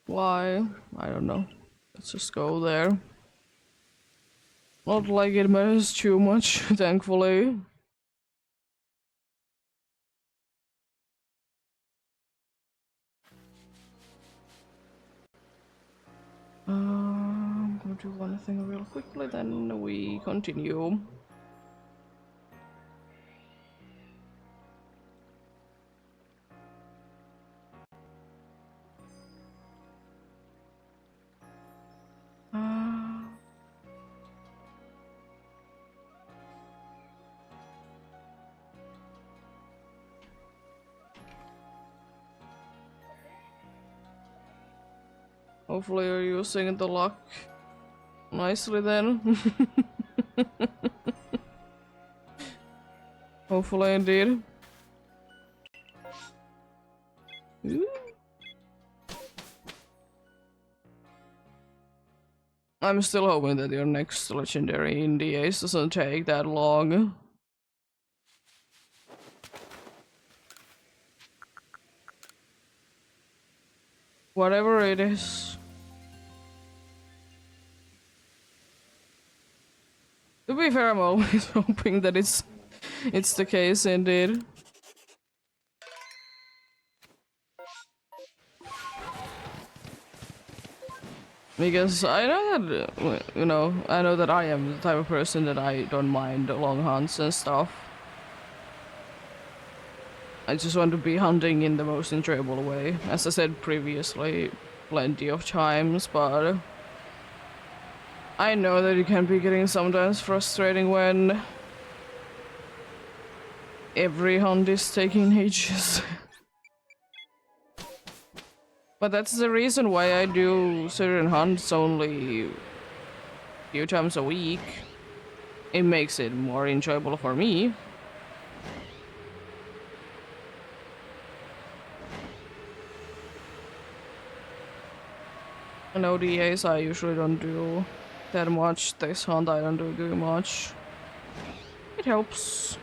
Why? I don't know. Let's just go there. Not like it matters too much, thankfully. I'm gonna do one thing real quickly, then we continue. Hopefully you're using the luck nicely then. Hopefully indeed. Ooh. I'm still hoping that your next legendary in EEST doesn't take that long. Whatever it is. To be fair, I'm always hoping that it's the case indeed. Because I know that, I know that I am the type of person that I don't mind long hunts and stuff. I just want to be hunting in the most enjoyable way. As I said previously, plenty of times, but I know that it can be getting sometimes frustrating when every hunt is taking ages. But that's the reason why I do certain hunts only a few times a week. It makes it more enjoyable for me. And ODAs I usually don't do that much. This hunt I don't do much. It helps.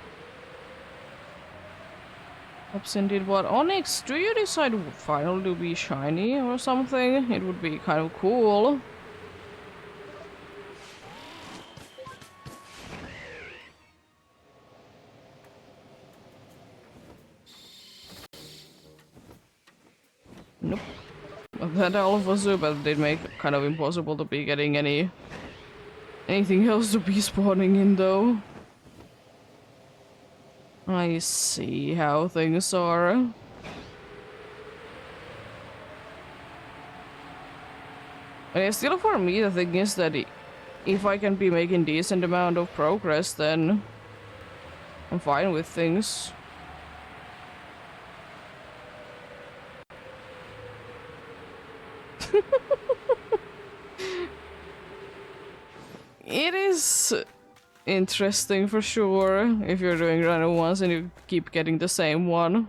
Helps indeed. But Onyx, do you decide finally to be shiny or something? It would be kind of cool. Nope. That alpha super did make it kind of impossible to be getting anything else to be spawning in though. I see how things are. And still for me the thing is that if I can be making decent amount of progress, then I'm fine with things. It is interesting for sure if you're doing random ones and you keep getting the same one.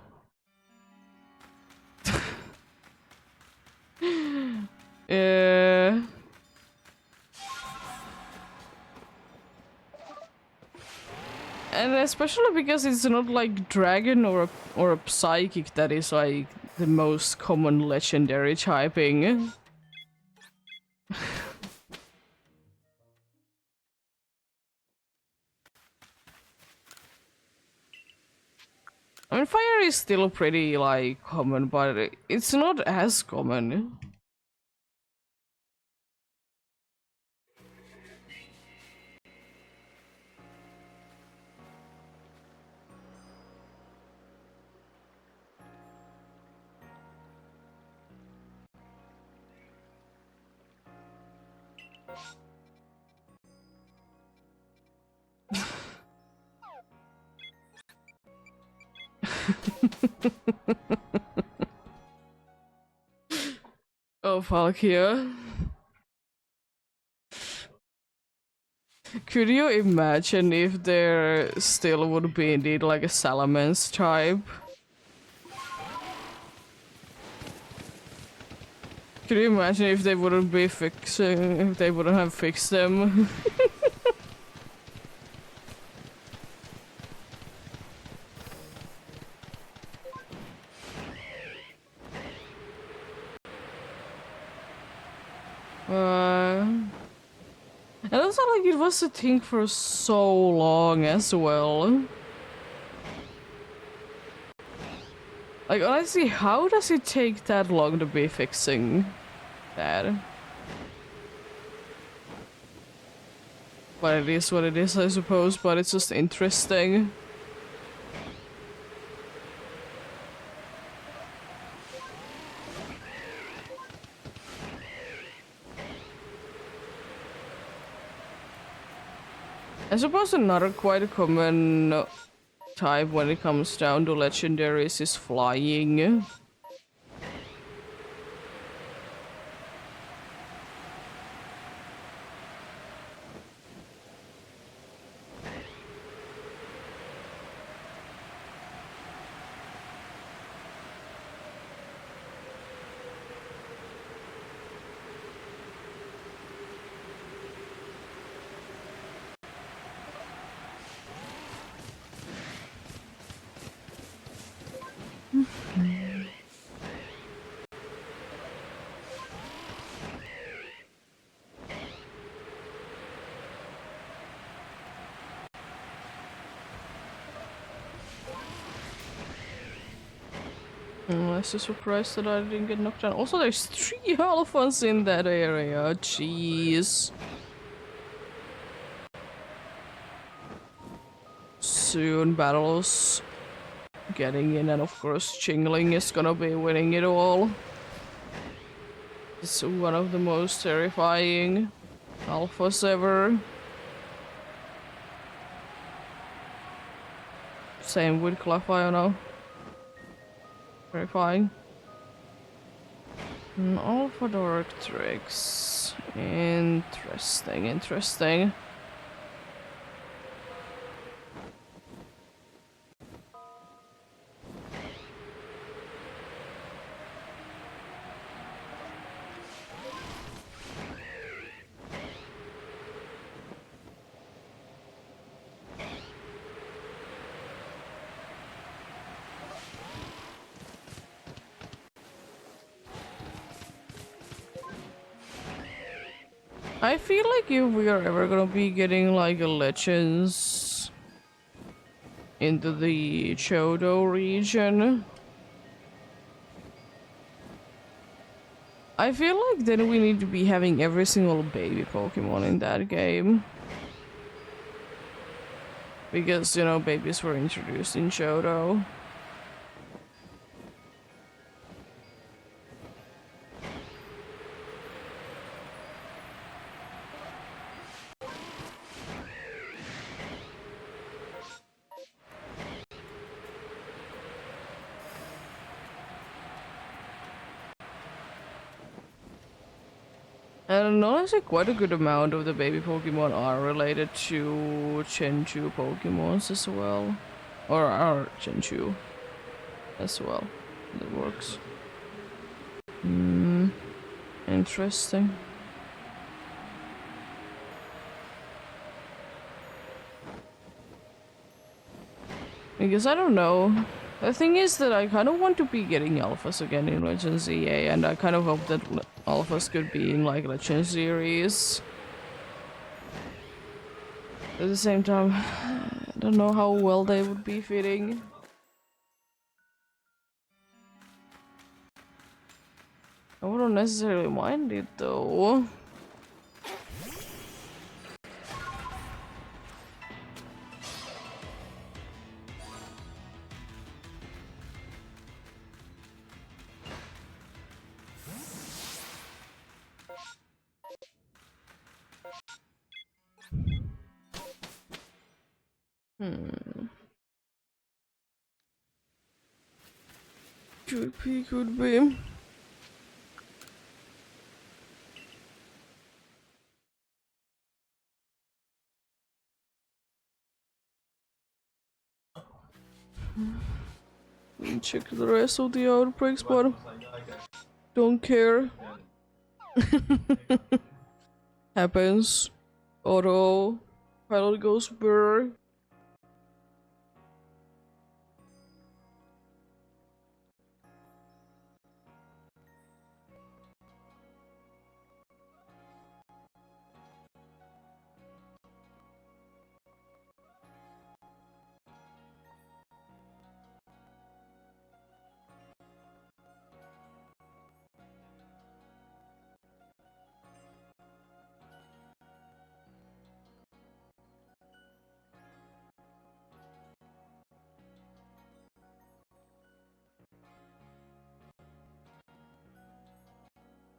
Yeah. And especially because it's not like dragon or a psychic that is like the most common legendary typing. I mean, fire is still pretty, like, common, but it's not as common. Oh, Falkia. Could you imagine if there still would be indeed like a salamence type? Could you imagine if they wouldn't be fixing, if they wouldn't have fixed them? And also like it was a thing for so long as well. Like honestly, how does it take that long to be fixing that? But it is what it is, I suppose, but it's just interesting. I suppose another quite common type when it comes down to legendaries is flying. I'm so surprised that I didn't get knocked down. Also, there's 3 alphas in that area. Jeez. Soon battles getting in, and of course, Chingling is gonna be winning it all. It's one of the most terrifying alphas ever. Same with Clefaiona. Terrifying. Alpha Dartrix. Interesting, interesting. I feel like if we are ever gonna be getting like a Legends into the Chodo region, I feel like then we need to be having every single baby Pokemon in that game. Because, you know, babies were introduced in Chodo. And honestly, quite a good amount of the baby Pokemon are related to Chenchu Pokemons as well. Or are Chenchu as well. That works. Interesting. Because I don't know. The thing is that I kind of want to be getting alphas again in Legends EA, and I kind of hope that alphas could be in like Legends series. At the same time, I don't know how well they would be fitting. I wouldn't necessarily mind it though. Could be. Check the rest of the outbreaks, but don't care. Happens. Auto. Pilot goes blur.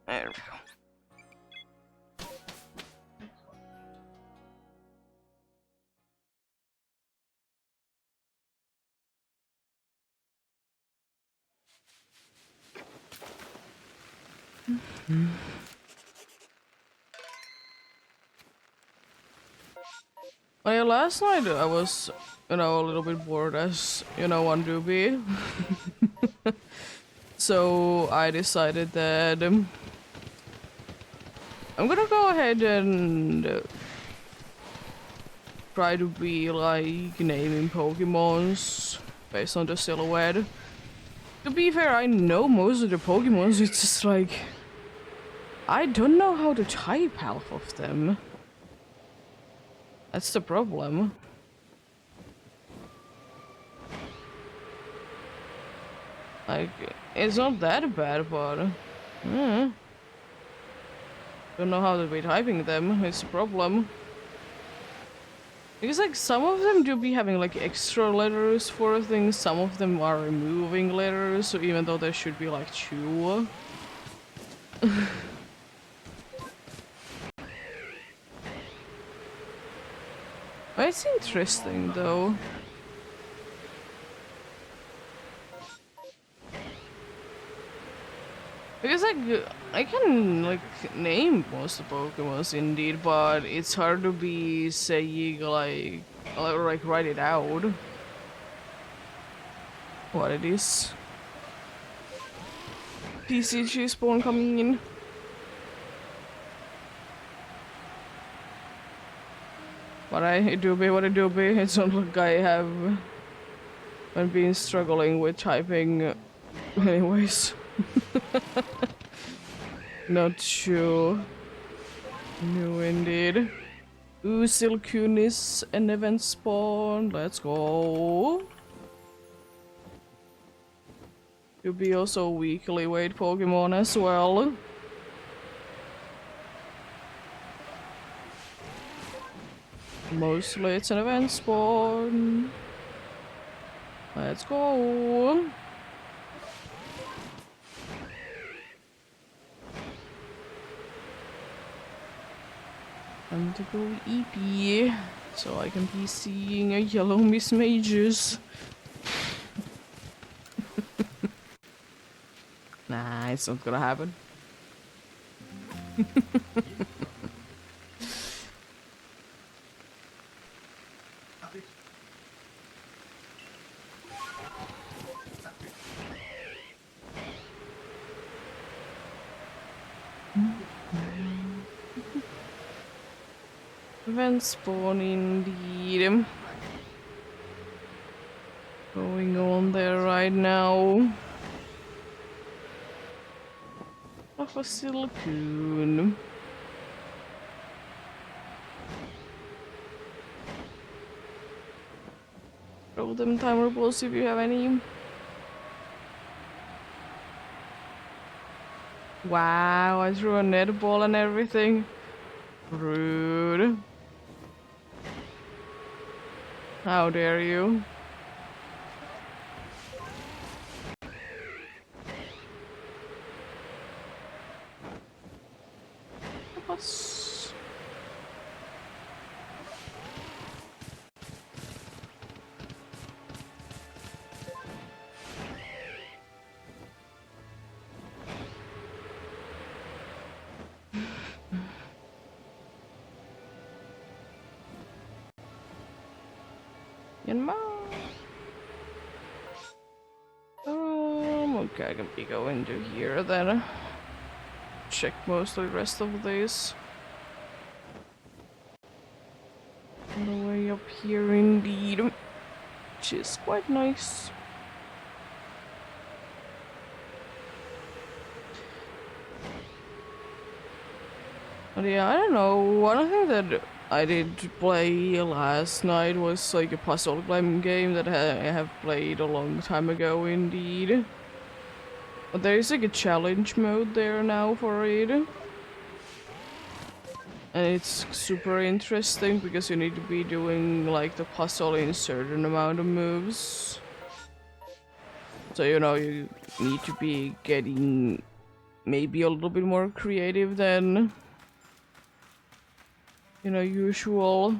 There we go. Well, yeah, last night I was, a little bit bored as, one do be. So I decided that I'm gonna go ahead and try to be like naming Pokemons based on the silhouette. To be fair, I know most of the Pokemons, it's just like I don't know how to type half of them. That's the problem. Like, it's not that bad, but don't know how to be typing them. It's a problem. Because like some of them do be having like extra letters for things, some of them are removing letters, so even though there should be like 2. It's interesting though. Because like I can like name most of the Pokemons indeed, but it's hard to be saying like write it out what it is. PCG spawn coming in. But it do be what it do be. It's not like I have been struggling with typing anyways. Not sure. No indeed. Ooh, Silkunis and event spawn. Let's go. You'll be also weekly weight Pokemon as well. Mostly it's an event spawn. Let's go. Time to go EP so I can be seeing a yellow Miss Mages. Nah, it's not gonna happen. Event spawn indeed. Going on there right now. Of a Silcoon. Throw them timer balls if you have any. Wow, I threw a netball and everything. Rude. How dare you? Bus. Okay, I can be going to here then. Check mostly the rest of this. All the way up here indeed. Which is quite nice. But yeah, I don't know. One thing that I did play last night was like a puzzle game that I have played a long time ago indeed. But there is like a challenge mode there now for it. And it's super interesting because you need to be doing like the puzzle in a certain amount of moves. So you know you need to be getting maybe a little bit more creative than usual.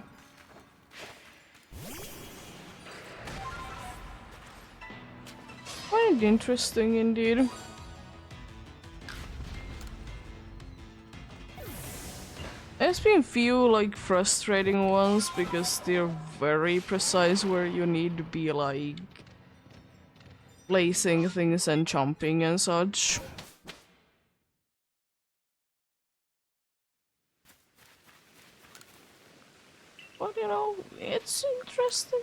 Quite interesting indeed. There's been few like frustrating ones because they're very precise where you need to be like placing things and jumping and such. But you know, it's interesting.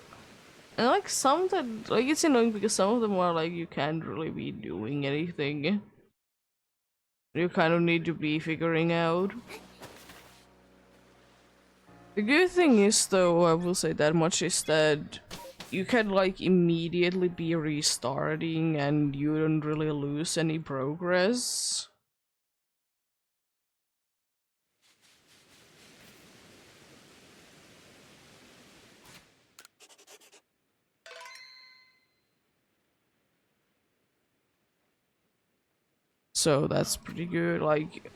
And like some that like it's annoying because some of them are like you can't really be doing anything. You kind of need to be figuring out. The good thing is though, I will say that much, is that you can like immediately be restarting and you don't really lose any progress. So that's pretty good. Like,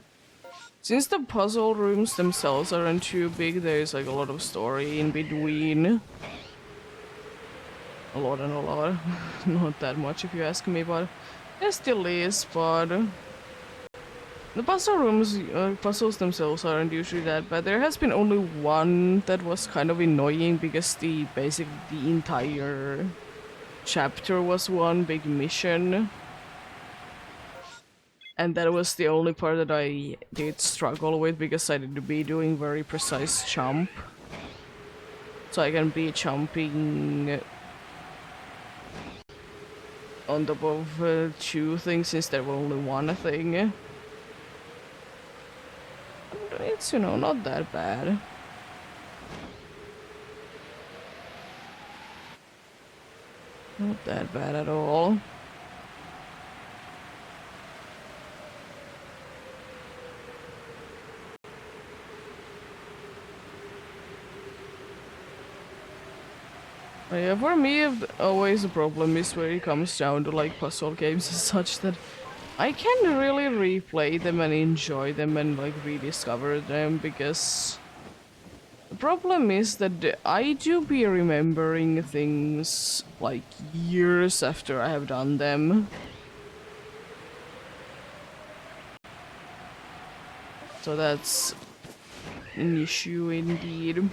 since the puzzle rooms themselves aren't too big, there's like a lot of story in between. A lot and a lot. Not that much if you ask me, but there still is, but the puzzles themselves aren't usually that bad. There has been only one that was kind of annoying because the entire chapter was one big mission. And that was the only part that I did struggle with because I need to be doing very precise jump. So I can be jumping on top of two things instead of only one thing. And it's, not that bad. Not that bad at all. Yeah, for me, always the problem is where it comes down to like puzzle games and such that I can't really replay them and enjoy them and like rediscover them because the problem is that I do be remembering things like years after I have done them. So that's an issue indeed.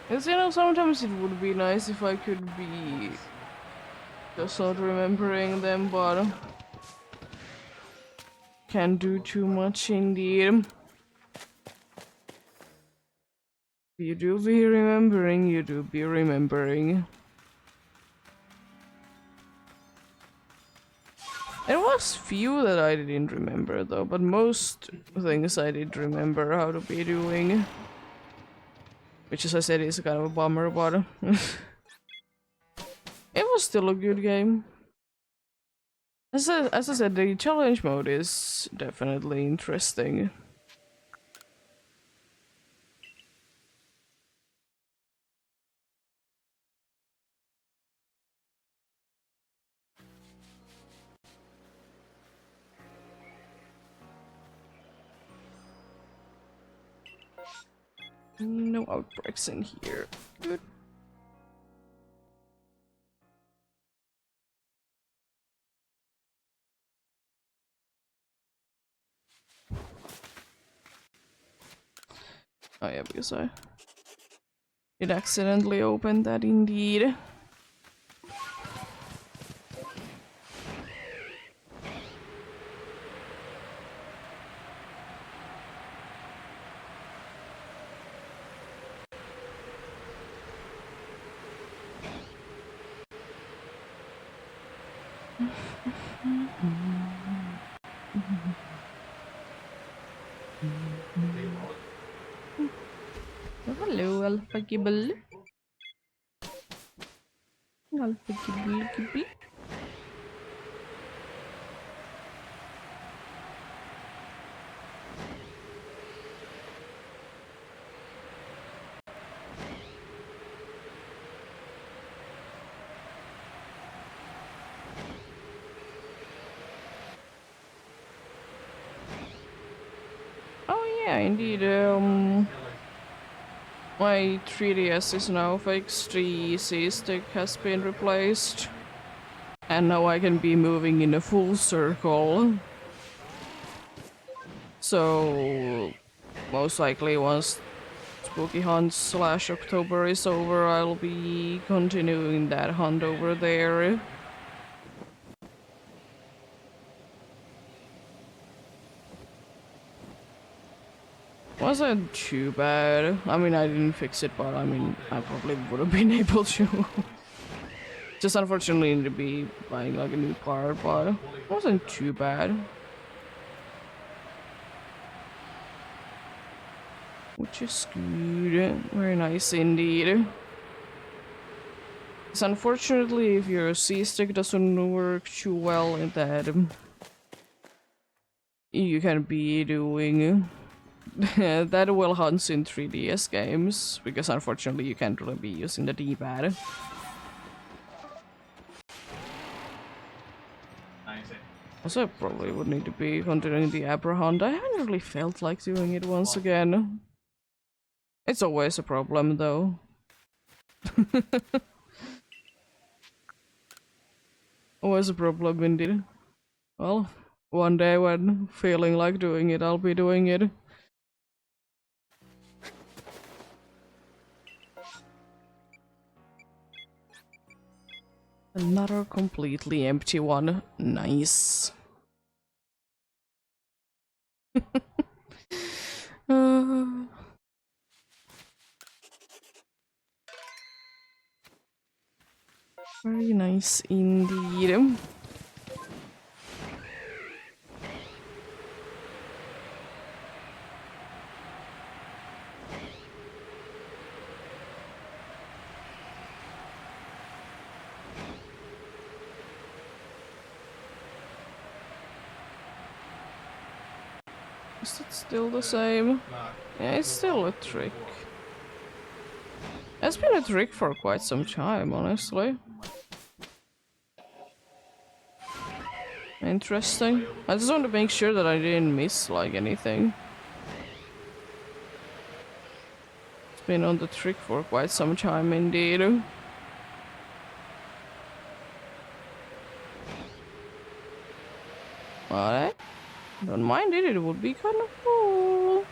Because, sometimes it would be nice if I could be just not remembering them, but can't do too much indeed. You do be remembering, you do be remembering. There was few that I didn't remember though, but most things I did remember how to be doing. Which, as I said, is kind of a bummer, but It was still a good game. As I said, the challenge mode is definitely interesting. No outbreaks in here. Good. Oh yeah, because I did accidentally open that indeed. Hello, Alpha Gibble. Alpha Gibble Gibble. Oh yeah, indeed. My 3DS is now fixed. The EEST stick has been replaced, and now I can be moving in a full circle. So most likely once Spooky Hunt / October is over, I'll be continuing that hunt over there. Wasn't too bad. I mean, I didn't fix it, but I mean, I probably would have been able to. Just unfortunately need to be buying like a new part, but it wasn't too bad. Which is good. Very nice indeed. So unfortunately, if your C-stick doesn't work too well in that, you can be doing that will hunts in 3DS games, because unfortunately you can't really be using the D-pad. Also, I probably would need to be continuing the Abra hunt. I haven't really felt like doing it once again. It's always a problem though. Always a problem indeed. Well, one day when feeling like doing it, I'll be doing it. Another completely empty one. Nice. uh, very nice indeed. Is it still the same? Yeah, it's still a trick. It's been a trick for quite some time, honestly. Interesting. I just want to make sure that I didn't miss, like, anything. It's been on the trick for quite some time, indeed. But I don't mind it, it would be kind of cool.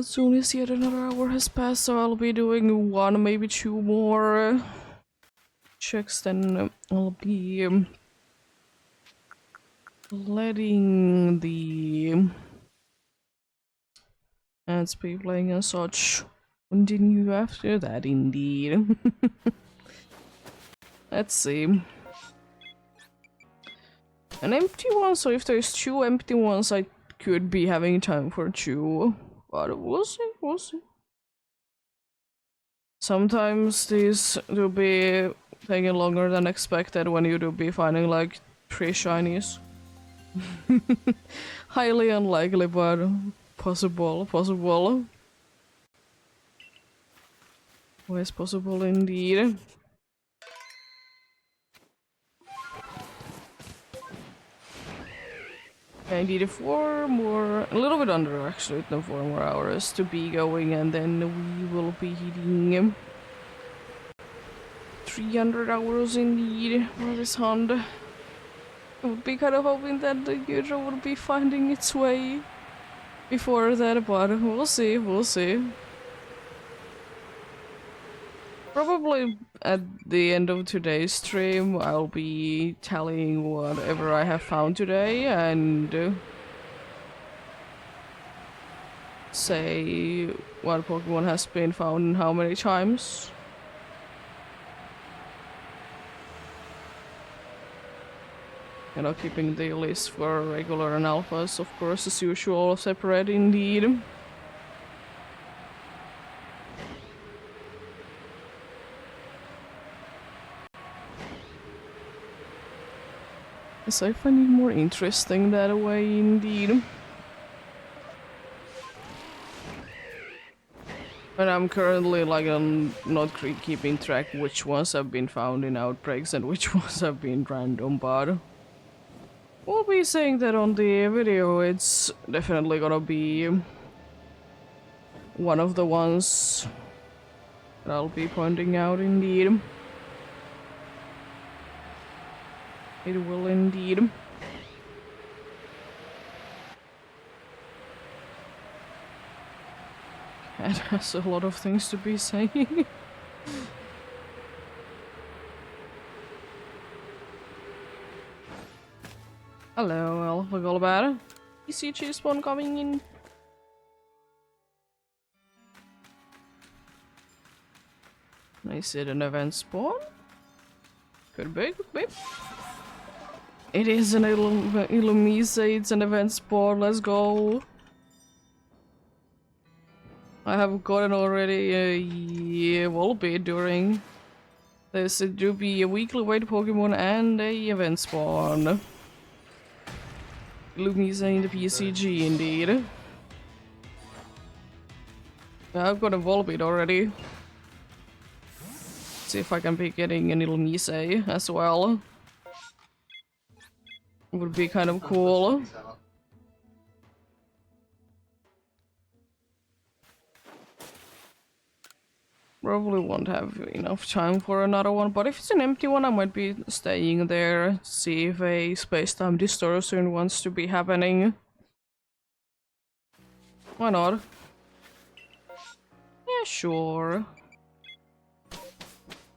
As soon as yet another hour has passed, so I'll be doing one, maybe two more checks, then I'll be letting the ads be playing and such continue after that, indeed. Let's see. An empty one, so if there's two empty ones, I could be having time for two. But we'll see, we'll see. Sometimes these will be taking longer than expected when you do be finding like 3 shinies. Highly unlikely, but possible, possible. Always possible indeed. I need 4 more, a little bit under actually, no 4 more hours to be going, and then we will be hitting 300 hours indeed for this hunt. I would be kind of hoping that the Hydra would be finding its way before that, but we'll see, we'll see. Probably at the end of today's stream, I'll be tallying whatever I have found today and say what Pokemon has been found and how many times. You know, keeping the list for regular and alphas, of course, as usual, separate indeed. Yes, I find it more interesting that way, indeed. But I'm currently like not keeping track which ones have been found in outbreaks and which ones have been random, but we'll be saying that on the video. It's definitely gonna be one of the ones that I'll be pointing out, indeed. It will indeed. Cat has a lot of things to be saying. Hello, Alpha Golbat. ECG spawn coming in. Is it an event spawn? Could be, could be. It is an Illumise, it's an event spawn, let's go. I have gotten already yeah, will be during. There's to be a weekly wait Pokemon and a event spawn. Illumise in the PCG indeed. I've got a Volbeat already. See if I can be getting an Illumise as well. Would be kind of cool. Probably won't have enough time for another one, but if it's an empty one, I might be staying there, see if a space-time distortion wants to be happening. Why not? Yeah, sure.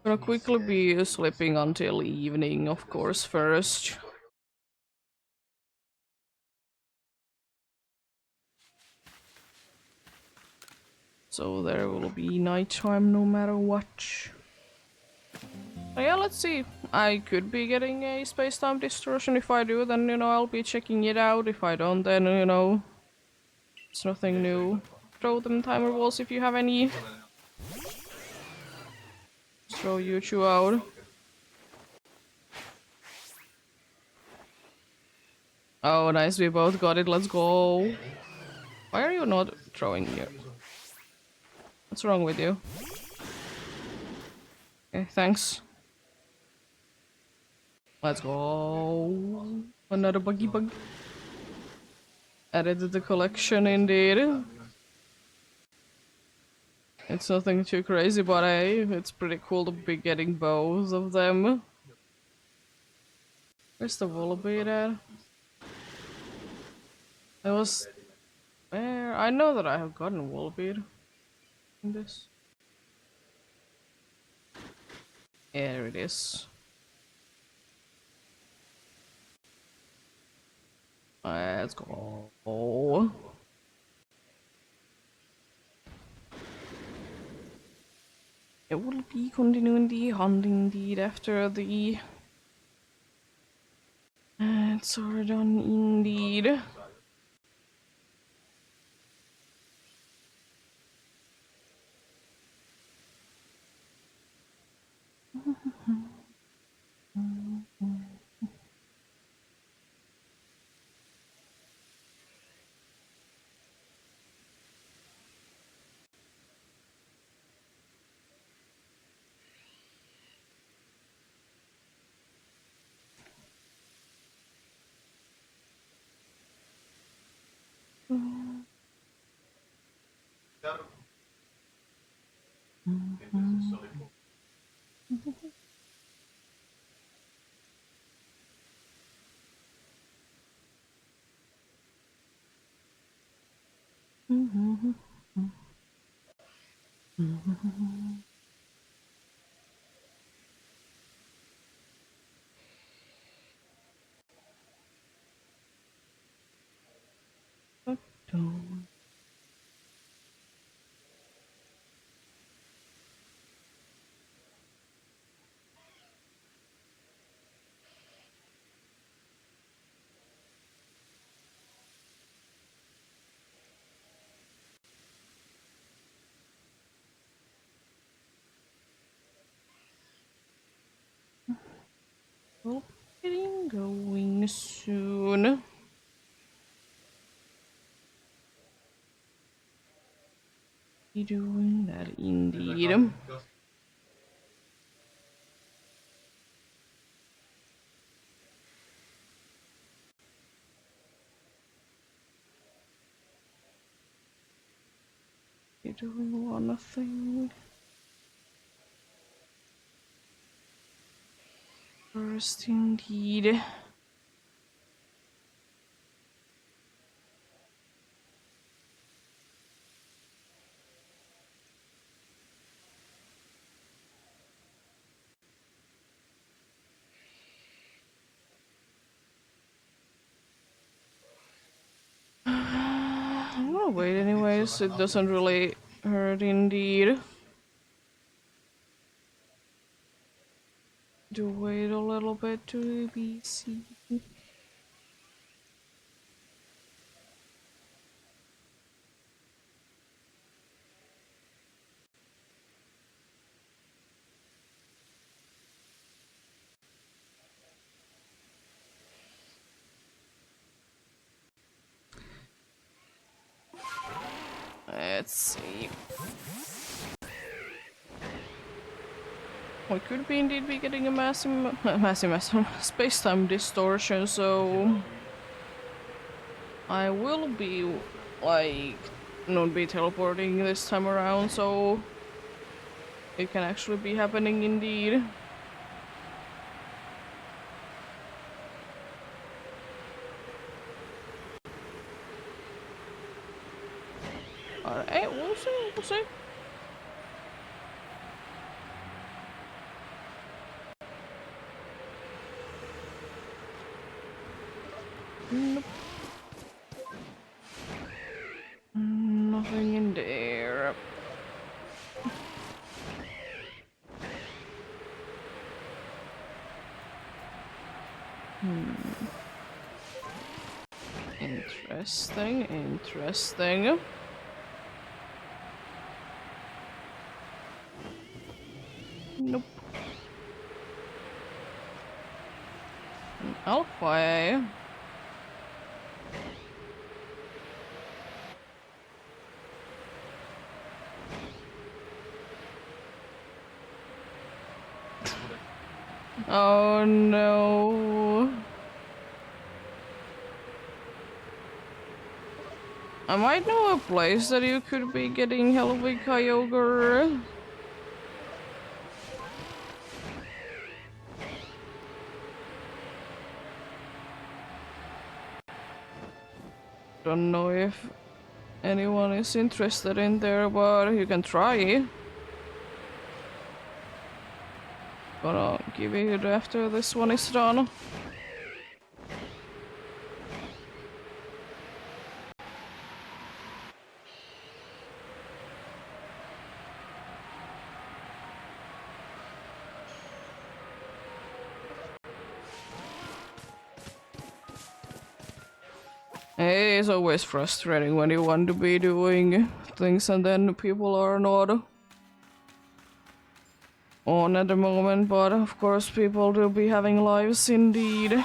Gonna quickly be sleeping until evening, of course, first. So there will be nighttime no matter what. But yeah, let's see. I could be getting a space-time distortion. If I do, then, you know, I'll be checking it out. If I don't, then, you know, it's nothing new. Throw them timer walls if you have any. Throw you two out. Oh, nice, we both got it. Let's go. Why are you not throwing your... What's wrong with you? Okay, thanks. Let's go. Another buggy bug. Added to the collection indeed. It's nothing too crazy, but hey, it's pretty cool to be getting both of them. Where's the wallaby at? It was where I know that I have gotten a wallaby in this. There it is. Let's go. It will be continuing the hunting indeed after the ads are done indeed. We'll be getting going soon. Be doing that indeed. Be doing one thing first indeed. I'm gonna wait anyways, it doesn't really hurt indeed. To wait a little bit to be seen. Let's see. We could be indeed be getting a massive space-time distortion, so I will be like not be teleporting this time around, so it can actually be happening indeed. Hey, we'll see, we'll see. Nope. Nothing in there. Interesting, interesting. Nope. Alpha. Oh no. I might know a place that you could be getting help with Kyogre. Don't know if anyone is interested in there, but you can try. But I'll give it after this one is done. Hey, it's always frustrating when you want to be doing things and then people are not on at the moment, but of course people do be having lives indeed.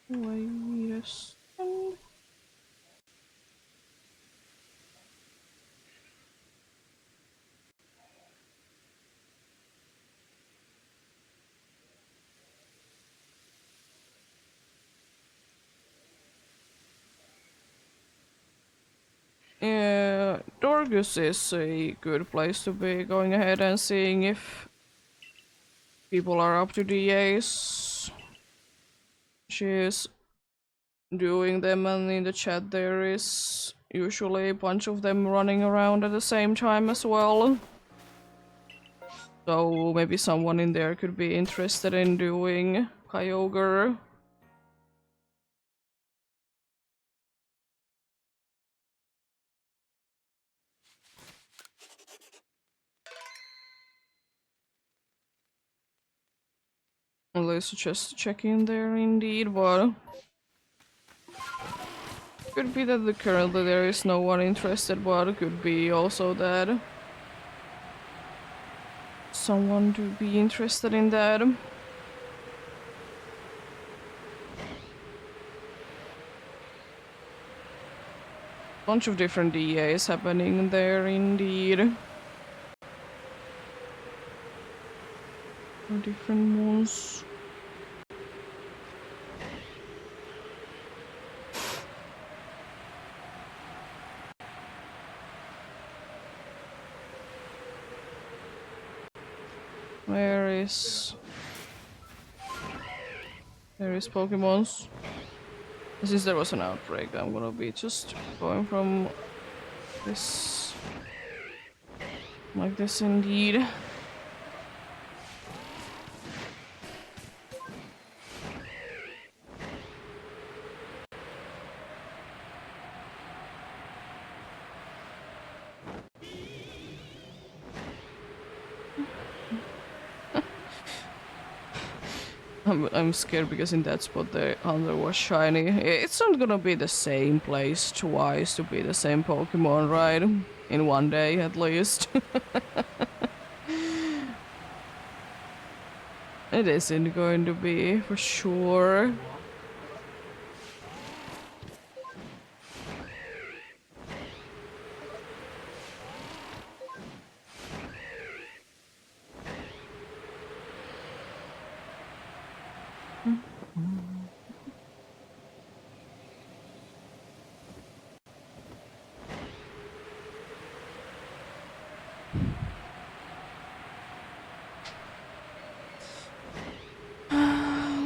Wait a second. Yeah, Dorgus is a good place to be going ahead and seeing if people are up to DAs. She's doing them, and in the chat there is usually a bunch of them running around at the same time as well. So maybe someone in there could be interested in doing Kyogre. Let's just check in there indeed, but could be that currently there is no one interested, but it could be also that someone to be interested in that. Bunch of different DAs happening there indeed. Different ones. Where is... There is Pokemons. Since there was an outbreak, I'm gonna be just going from this... like this indeed. I'm scared because in that spot the hunter was shiny. It's not gonna be the same place twice to be the same Pokemon, right? In one day at least. It isn't going to be, for sure.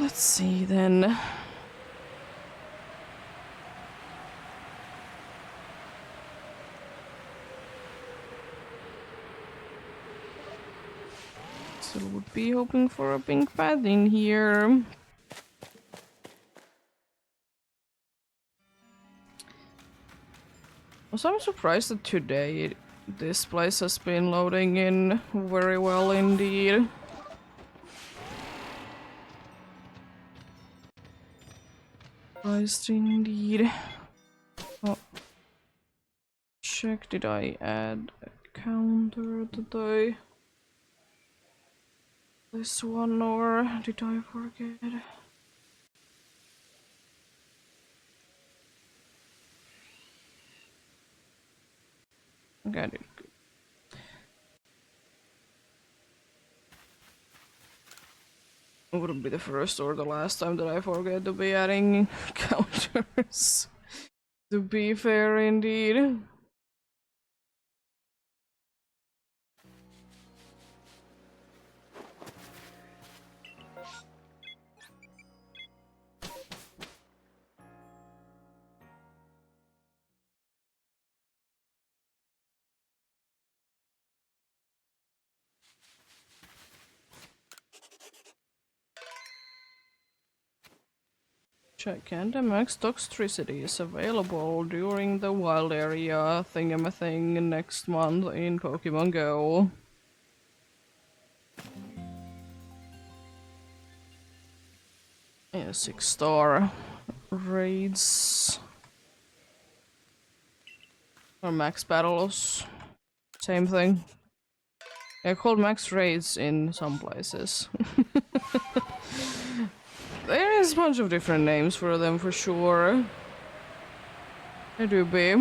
Let's see then. Still would be hoping for a pink pad in here. Also, I'm surprised that today this place has been loading in very well indeed. Surprised indeed. Oh. Check, did I add a counter today? This one, or did I forget? Okay, I did good. It wouldn't be the first or the last time that I forget to be adding counters. To be fair, indeed. Check, and the max toxicity is available during the wild area thingamathing next month in Pokemon Go. Yeah, 6-star raids. Or max battles. Same thing. They're called max raids in some places. There is a bunch of different names for them for sure. There do be.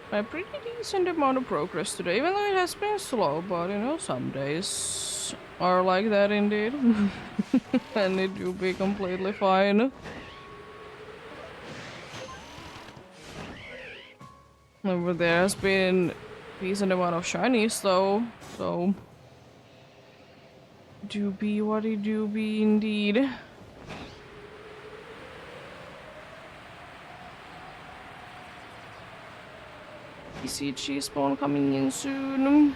A pretty decent amount of progress today, even though it has been slow, but you know, some days are like that indeed. And it will be completely fine. Over there has been a decent amount of shinies though, so do be what it do be indeed. ECG spawn coming in soon.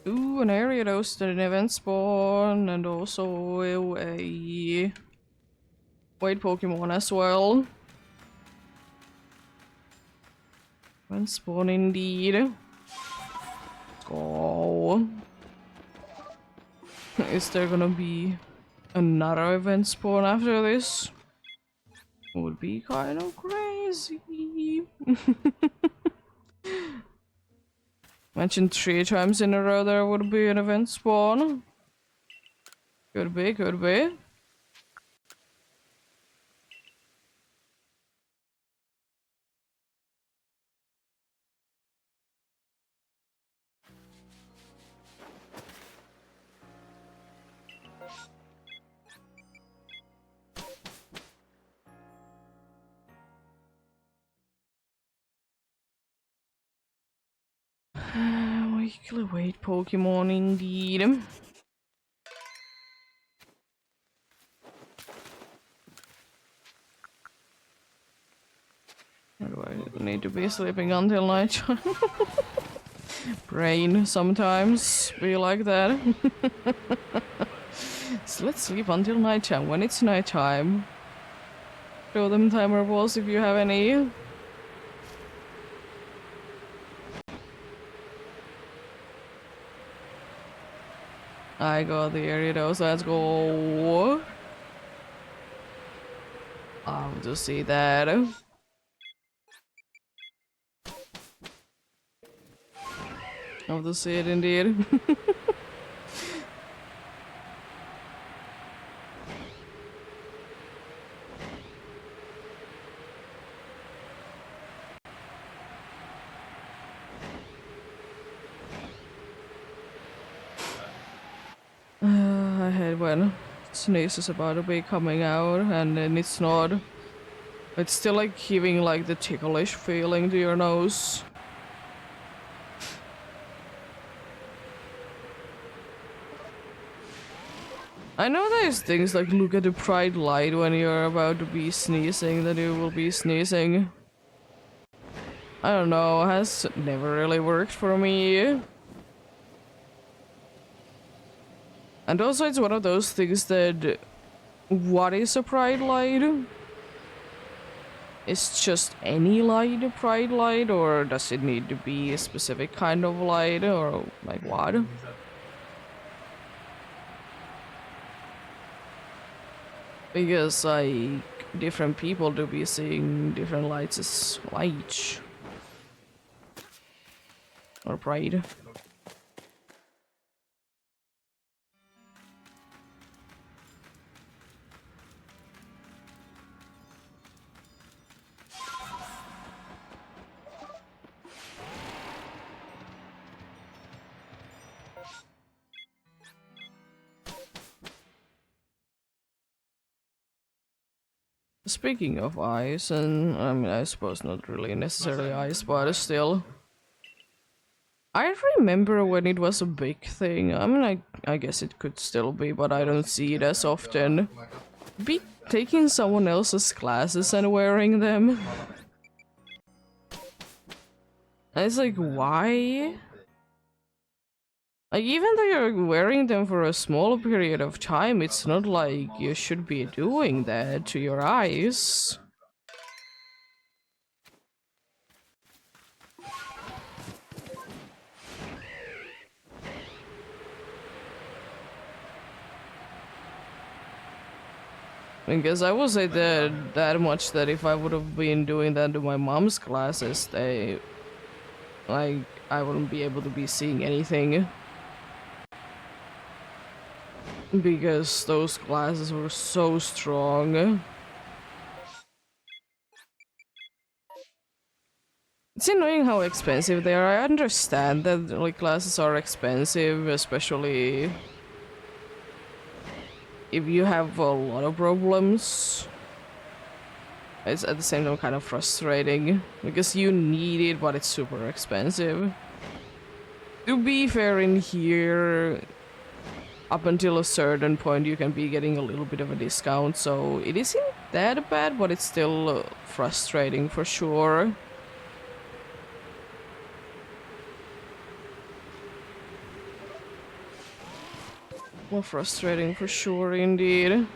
Ooh, an area hosted an event spawn and also a white Pokemon as well. Event spawn indeed. Let's go. Is there gonna be another event spawn after this? Would be kind of crazy. Mentioned 3 times in a row there would be an event spawn. Could be, could be. Weekly wait Pokemon indeed. Or do I need to be sleeping until nighttime? Brain sometimes be like that. So let's sleep until nighttime. When it's nighttime, show them timer balls if you have any. I got the Gyarados, let's go. I want to see that. of the seed, indeed. I hate when sneeze is about to be coming out and then it's not. It's still like giving like the ticklish feeling to your nose. I know there's things like look at the bright light when you're about to be sneezing, that you will be sneezing. I don't know, has never really worked for me. And also it's one of those things that, what is a bright light? Is just any light a bright light, or does it need to be a specific kind of light, or like what? Because like different people do be seeing different lights as light or bright. Speaking of ice, and I mean, I suppose not really necessarily ice, but still. I remember when it was a big thing. I mean, I guess it could still be, but I don't see it as often. Be taking someone else's classes and wearing them. And it's like, why? Like, even though you're wearing them for a small period of time, it's not like you should be doing that to your eyes. Because I would say that much that if I would have been doing that to my mom's classes, I wouldn't be able to be seeing anything. Because those glasses were so strong. It's annoying how expensive they are. I understand that like glasses are expensive, especially if you have a lot of problems. It's at the same time kind of frustrating because you need it, but it's super expensive. To be fair, in here, up until a certain point, you can be getting a little bit of a discount, so it isn't that bad, but it's still frustrating for sure. More frustrating for sure, indeed.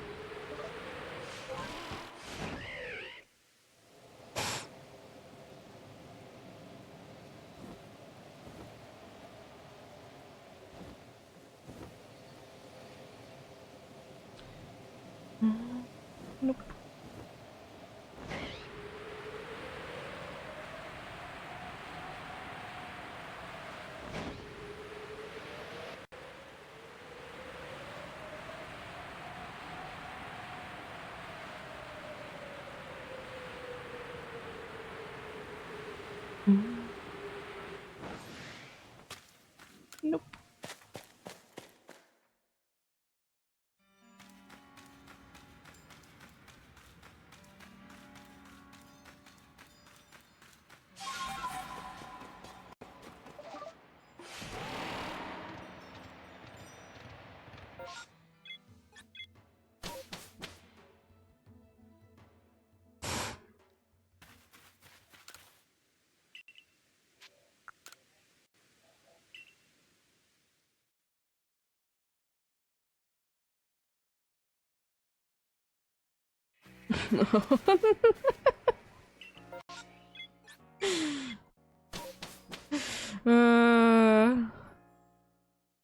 Nope. Nope.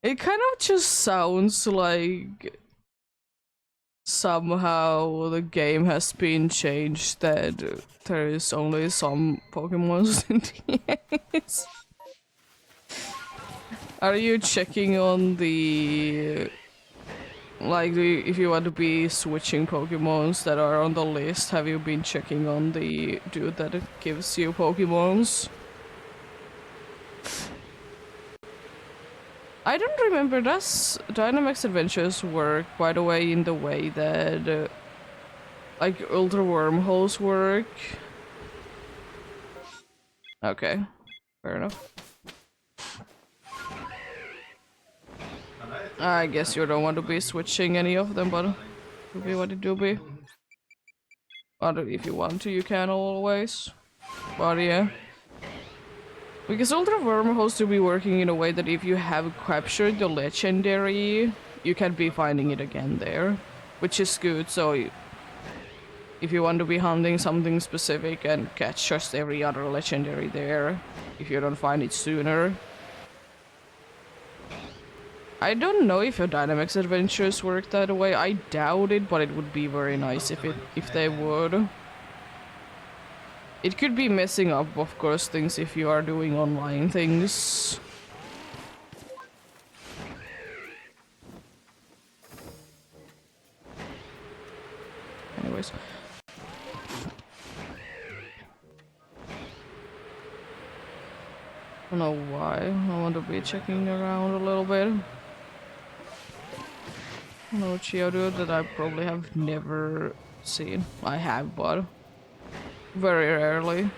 It kind of just sounds like somehow the game has been changed, that there is only some Pokemons in the EEST. Are you checking on the... Like, if you want to be switching Pokemons that are on the list, have you been checking on the dude that gives you Pokemons? I don't remember, does Dynamax Adventures work, by the way, in the way that, like, Ultra Wormholes work? Okay, fair enough. I guess you don't want to be switching any of them, but do be what it do be. But if you want to, you can always. But yeah. Because Ultra Wormholes to be working in a way that if you have captured the legendary, you can be finding it again there. Which is good, so if you want to be hunting something specific and catch just every other legendary there, if you don't find it sooner. I don't know if your Dynamax Adventures work that way. I doubt it, but it would be very nice if they would. It could be messing up, of course, things if you are doing online things. Anyways. I don't know why. I want to be checking around a little bit. No Geodude that I probably have never seen. I have, but very rarely.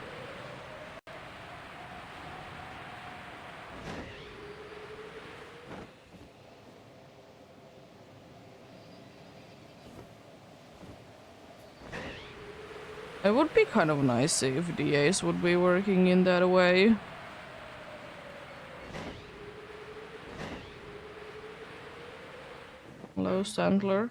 It would be kind of nice if DAs would be working in that way. Hello, Sandler.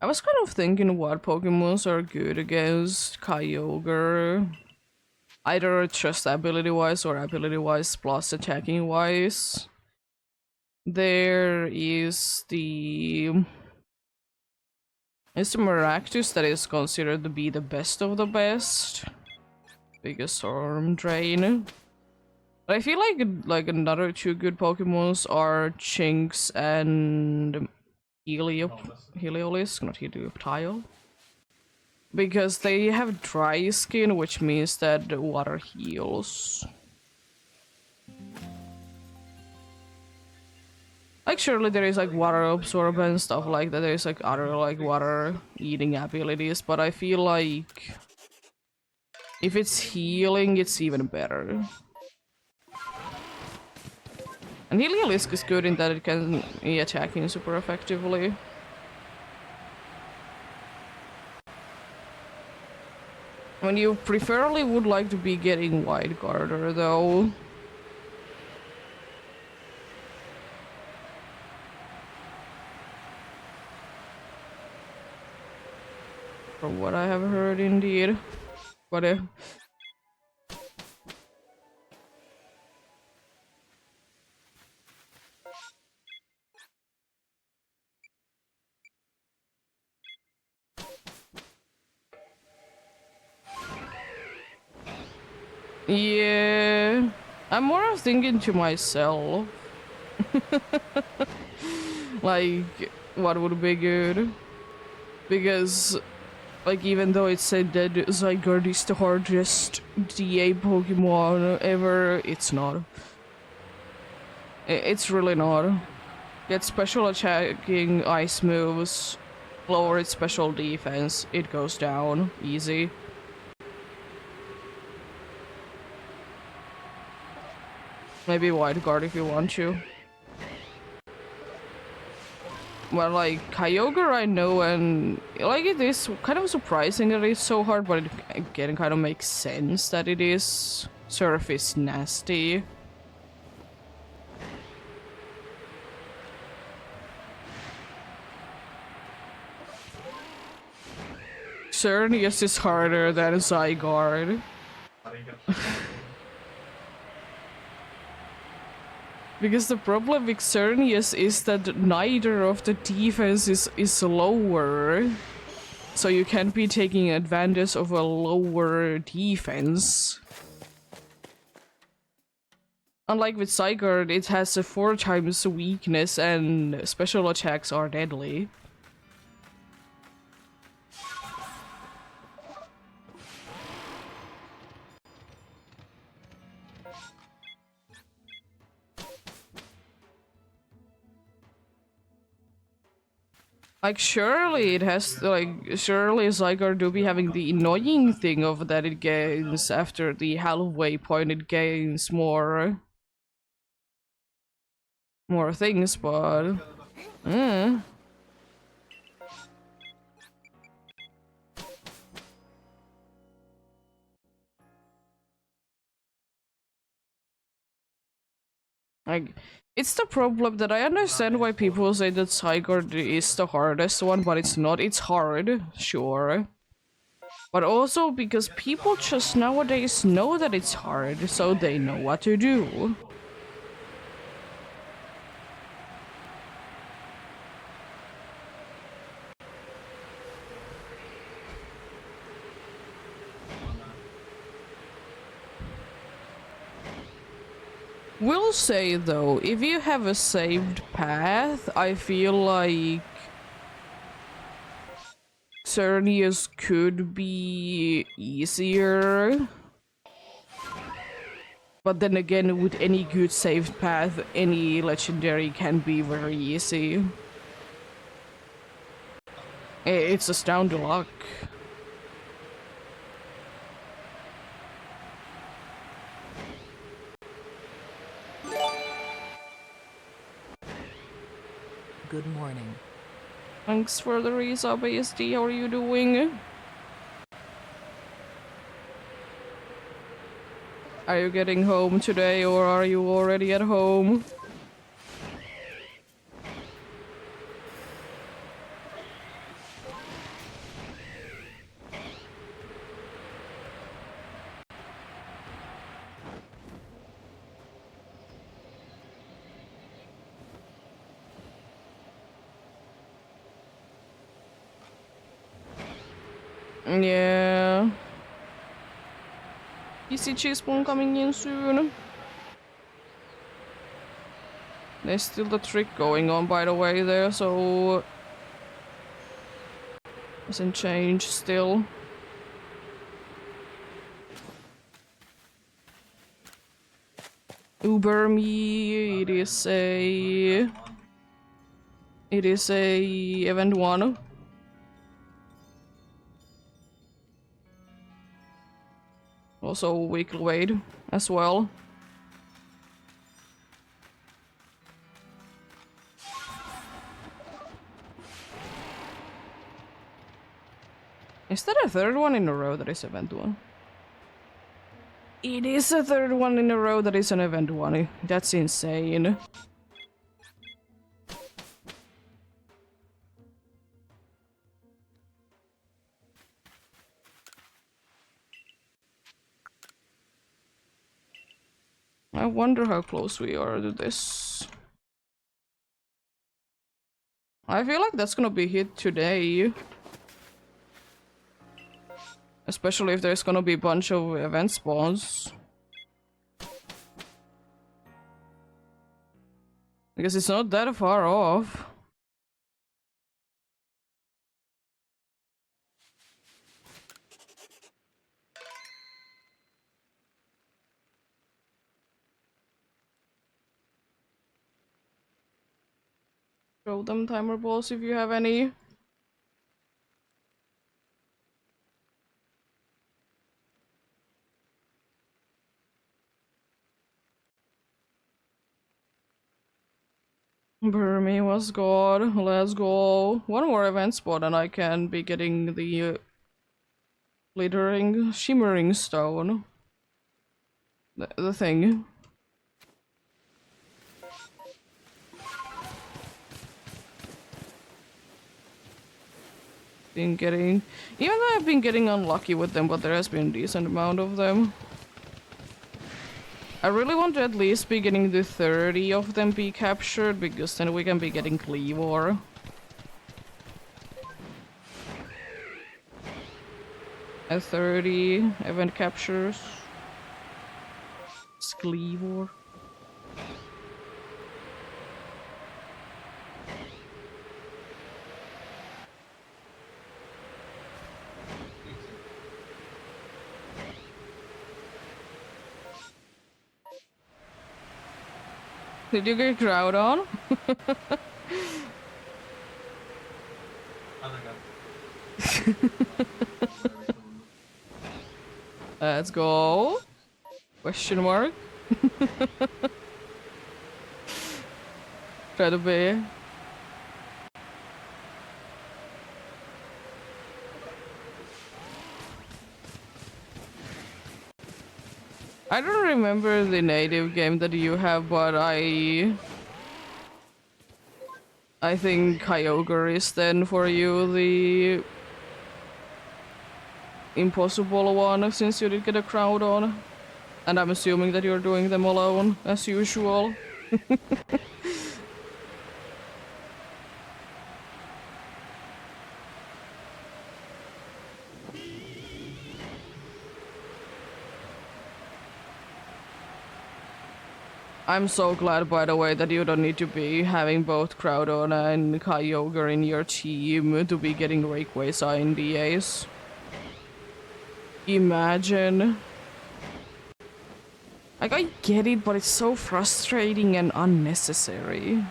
I was kind of thinking what Pokemons are good against Kyogre. Either just ability-wise or ability-wise plus attacking-wise. There is the... It's the Maractus that is considered to be the best of the best. Biggest Storm Drain. But I feel like another two good Pokemons are Chinks and Heliolisk, not Helioptile. Because they have dry skin, which means that the water heals. Like surely there is like water absorbent and stuff like that, there is like other like water eating abilities, but I feel like if it's healing, it's even better. And Heliolisk is good in that it can be attacking super effectively. I mean, you preferably would like to be getting Wide Guarder though. From what I have heard, indeed. But yeah, I'm more of thinking to myself. Like, what would be good? Because, like, even though it's said that Zygarde is the hardest DA Pokemon ever, it's not. It's really not. Get special attacking ice moves, lower its special defense, it goes down, easy. Maybe Wide Guard if you want to. Well, like, Kyogre I know, and like it is kind of surprising that it's so hard, but it again kind of makes sense that it is Surf is nasty. Xerneas is harder than Zygarde. Because the problem with Xerneas is that neither of the defense is lower. So you can't be taking advantage of a lower defense. Unlike with Zygarde, it has a 4 times weakness and special attacks are deadly. Like, surely it has, like, surely Zygarde do be having the annoying thing of that it gains after the halfway point, it gains more things, but... Like, it's the problem that I understand why people say that Zygarde is the hardest one, but it's not. It's hard, sure. But also because people just nowadays know that it's hard, so they know what to do. Will say though, if you have a saved path, I feel like Xerneas could be easier. But then again, with any good saved path, any legendary can be very easy. It's just down to luck. Good morning. Thanks for the resub, EEST. How are you doing? Are you getting home today or are you already at home? Yeah. PC Cheesebone coming in soon. There's still the trick going on, by the way, there, so... Doesn't change still. Uber me, it is a event 1. Also weekly wait as well. Is that a third one in a row that is event 1? It is a third one in a row that is an event 1. That's insane. I wonder how close we are to this. I feel like that's gonna be hit today. Especially if there's gonna be a bunch of event spawns. Because it's not that far off. Throw them timer balls if you have any. Burmy was good. Let's go. One more event spot and I can be getting the glittering shimmering stone. the thing. Been getting, even though I've been getting unlucky with them, but there has been a decent amount of them. I really want to at least be getting the 30 of them be captured, because then we can be getting Cleavor. At 30 event captures. Cleavor. Did you get crowd on? Let's go. Question mark. Try to be. I don't remember the native game that you have, but I think Kyogre is then for you the impossible one, since you did get a crowd on. And I'm assuming that you're doing them alone, as usual. I'm so glad, by the way, that you don't need to be having both Groudon and Kyogre in your team to be getting Rayquaza in DAs. Imagine. Like, I get it, but it's so frustrating and unnecessary.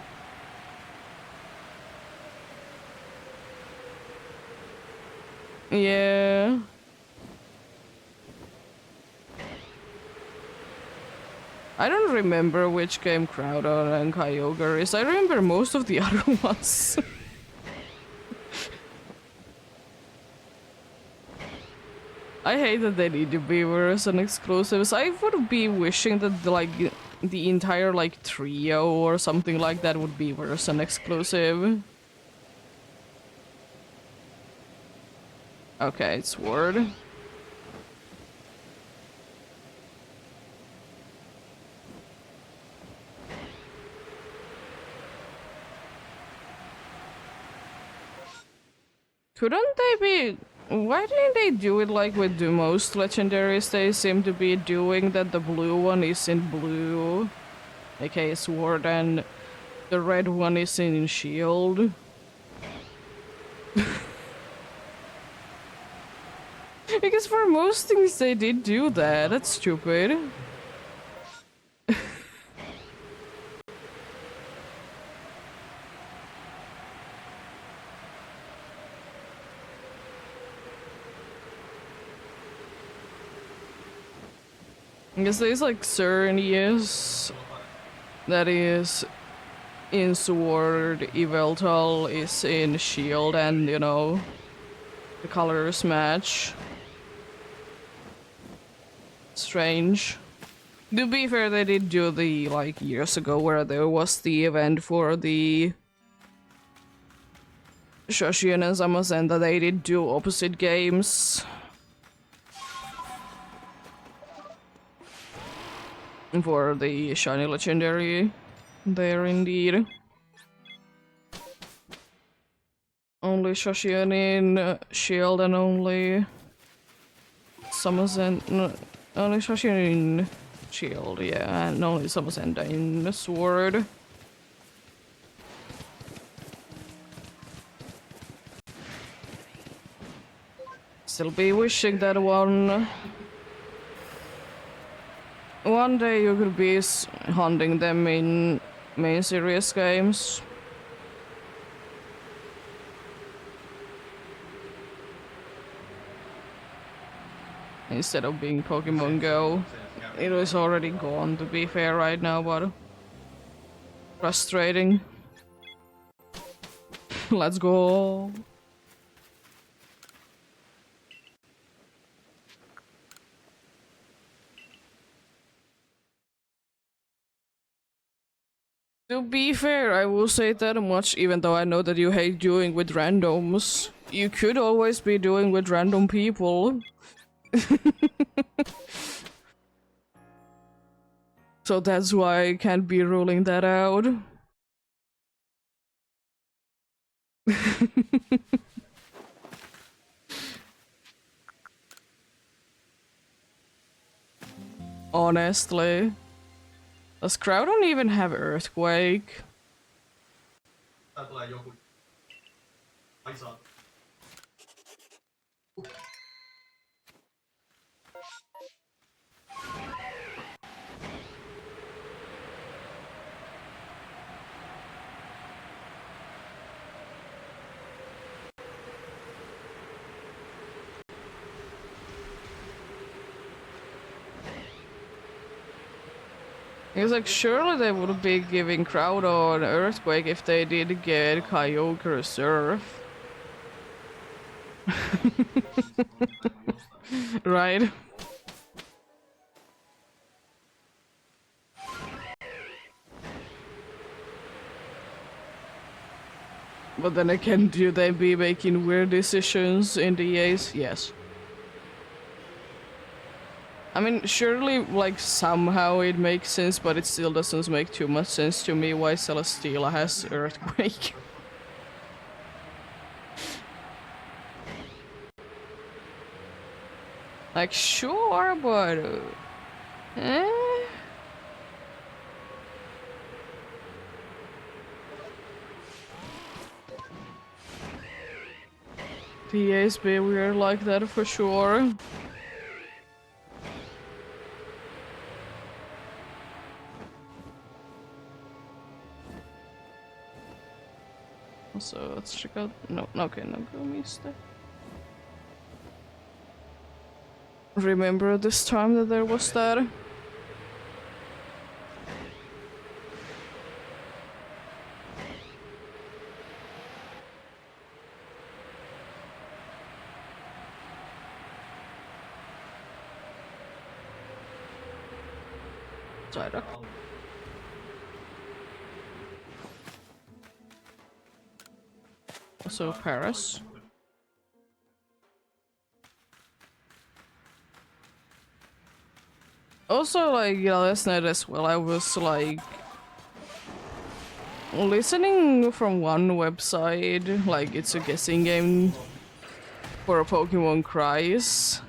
Yeah. I don't remember which game Groudon and Kyogre is. I remember most of the other ones. I hate that they need to be version exclusives. I would be wishing that the entire like trio or something like that would be version exclusive. Okay, it's Word. Couldn't they be... Why didn't they do it like with the most legendaries they seem to be doing, that the blue one is in blue, aka Sword, and the red one is in Shield? Because for most things they did do that. That's stupid. Because there's like Cernius that is in Sword, Yveltal is in Shield, and you know, the colors match. Strange. To be fair, they did do the, like, years ago where there was the event for the Shoshin and Samazen that they did do opposite games. For the shiny legendary there indeed. Only Shoshin in Shield and only Samazen... No, only Shoshin in Shield, yeah, and only Samazen in Sword. Still be wishing that one day you could be hunting them in main series games. Instead of being Pokemon Go. It was already gone, to be fair, right now, but frustrating. Let's go. To be fair, I will say that much, even though I know that you hate doing with randoms. You could always be doing with random people. So that's why I can't be ruling that out. Honestly. Does Crowd don't even have Earthquake? It's like, surely they would be giving Crowd on Earthquake if they did get Kyogre Reserve. Right? But then again, do they be making weird decisions in the EAs? Yes. I mean, surely, like, somehow it makes sense, but it still doesn't make too much sense to me why Celesteela has Earthquake. Like, sure, but... eh? The EAs be weird like that for sure. So let's check out. No, okay, no go mister. Remember this time that there was that? Psyduck. Also Paris. Also, like, yeah, last night as well, I was like listening from one website, like it's a guessing game for a Pokemon Cries.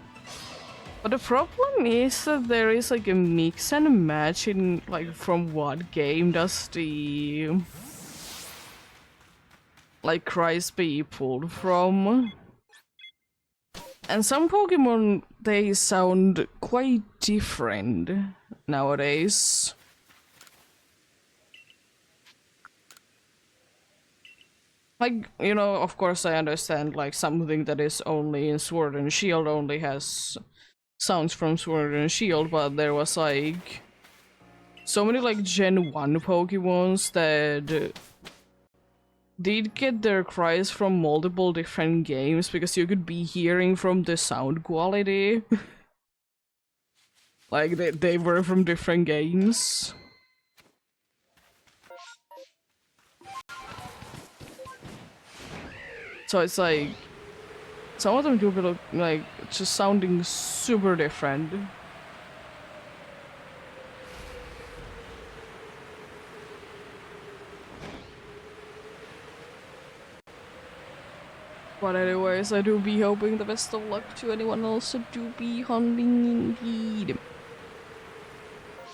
But the problem is that there is like a mix and match in like from what game does the like Cries be pulled from. And some Pokemon, they sound quite different nowadays. Like, you know, of course I understand, like, something that is only in Sword and Shield only has sounds from Sword and Shield, but there was, like, so many, like, Gen 1 Pokemons that did get their cries from multiple different games, because you could be hearing from the sound quality. Like, they were from different games. So it's like, some of them do look like just sounding super different. But anyways, I do be hoping the best of luck to anyone else that do be hunting indeed.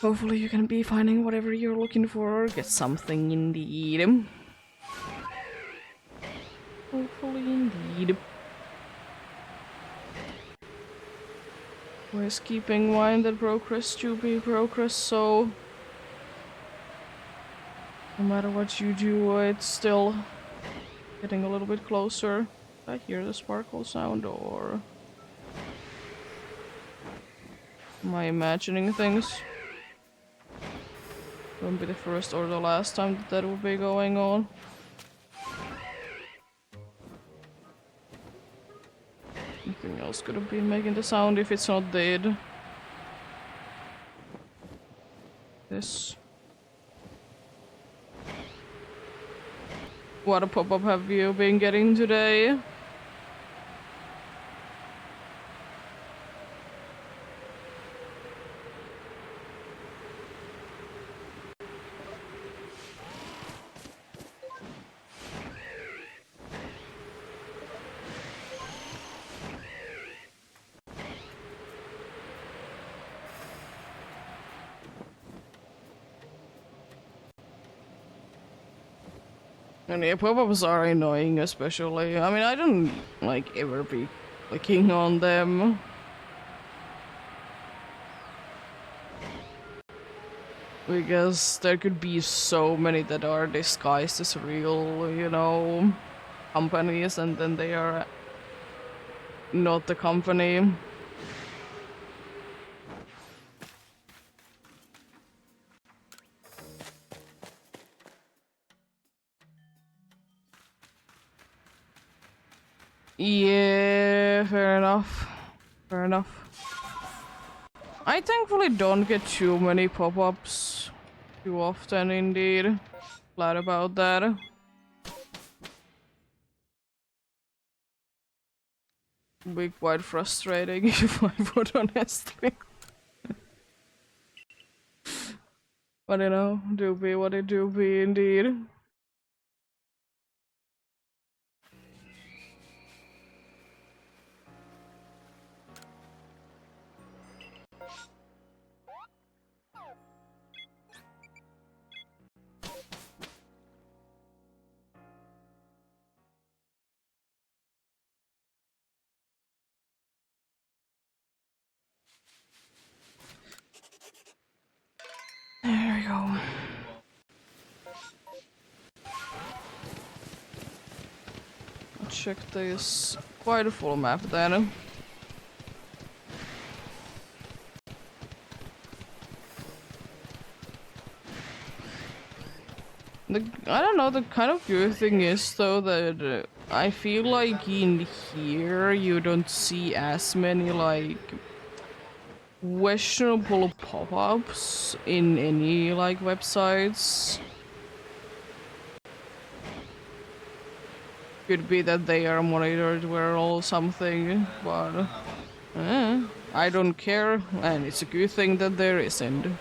Hopefully you can be finding whatever you're looking for or get something indeed. Hopefully indeed. Always keeping in mind that progress do be progress, so no matter what you do, it's still getting a little bit closer. I hear the sparkle sound, or am I imagining things? Won't be the first or the last time that that will be going on. Anything else could have been making the sound if it's not dead. This. What a pop-up have you been getting today? And yeah, pop-ups are annoying, especially. I mean, I don't like ever be clicking on them. Because there could be so many that are disguised as real, you know, companies, and then they are not the company. Yeah, fair enough. Fair enough. I thankfully don't get too many pop-ups too often, indeed. Glad about that. Be quite frustrating if I would, honestly. But you know, do be what it do be, indeed. There we go. Check this quite a full map then. I don't know, the kind of good thing is though that I feel like in here you don't see as many like questionable pop-ups in any like websites. Could be that they are monitored or something, but I don't care, and it's a good thing that there isn't.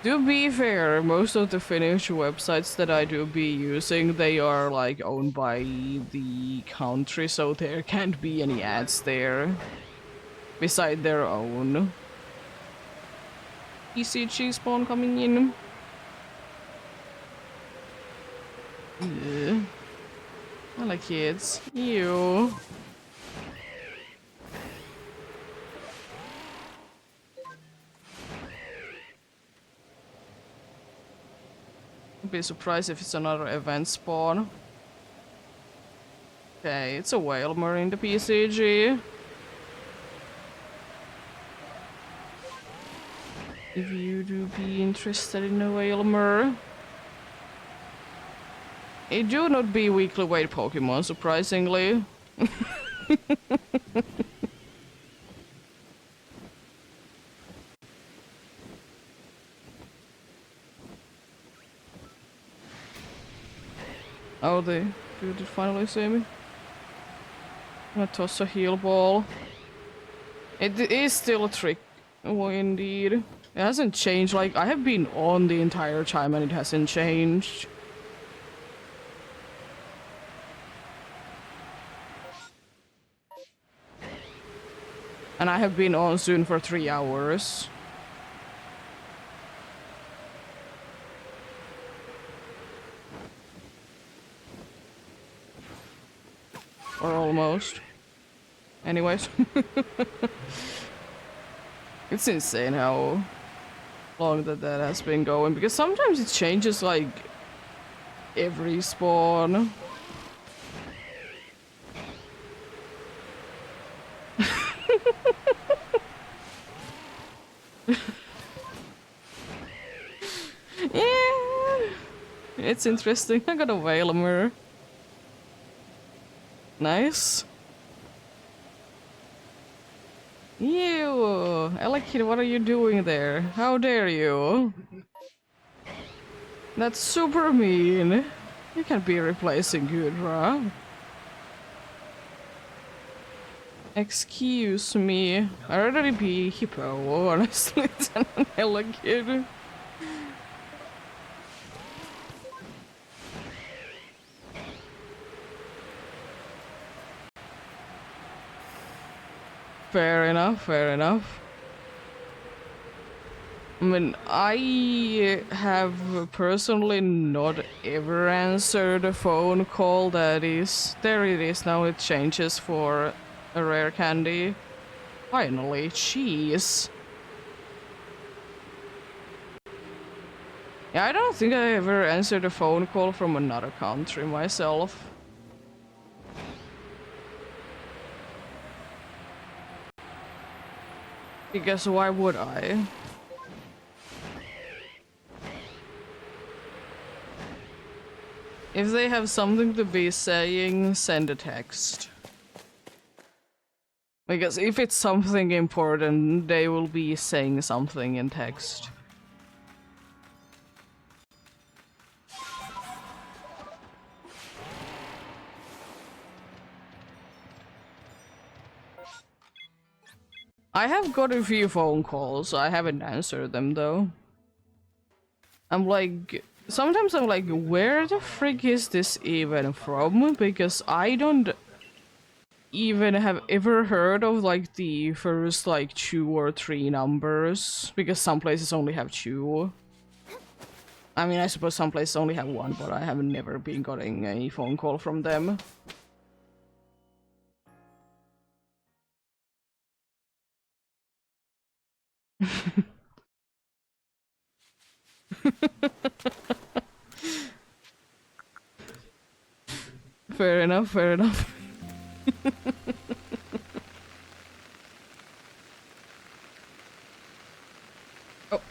To be fair, most of the Finnish websites that I do be using, they are like owned by the country, so there can't be any ads there beside their own. ECG spawn coming in. Yeah. I like kids. Ew. I'd be surprised if it's another event spawn. Okay, it's a Whalmer in the PCG. If you do be interested in a Whalmer. It do not be weekly weight Pokemon, surprisingly. Oh, they did finally see me. I'm gonna toss a heal ball. It is still a trick. Oh, indeed. It hasn't changed. Like, I have been on the entire time and it hasn't changed. And I have been on soon for 3 hours. Or almost. Anyways. It's insane how long that has been going. Because sometimes it changes like every spawn. Yeah, it's interesting. I got a Whalmer. Nice. You, Elekid, what are you doing there? How dare you? That's super mean. You can't be replacing Gudra. Excuse me. I'd rather be Hippo, honestly, than an Elegid. Fair enough, fair enough. I mean, I have personally not ever answered a phone call that is... There it is now, it changes for a rare candy. Finally, cheese. Yeah, I don't think I ever answered a phone call from another country myself. Because why would I? If they have something to be saying, send a text. Because if it's something important, they will be saying something in text. I have got a few phone calls, I haven't answered them though. I'm like... Sometimes I'm like, where the frick is this even from? Because I don't even have ever heard of like the first like 2 or 3 numbers. Because some places only have 2. I mean, I suppose some places only have 1, but I have never been getting a phone call from them. Fair enough, fair enough. Oh.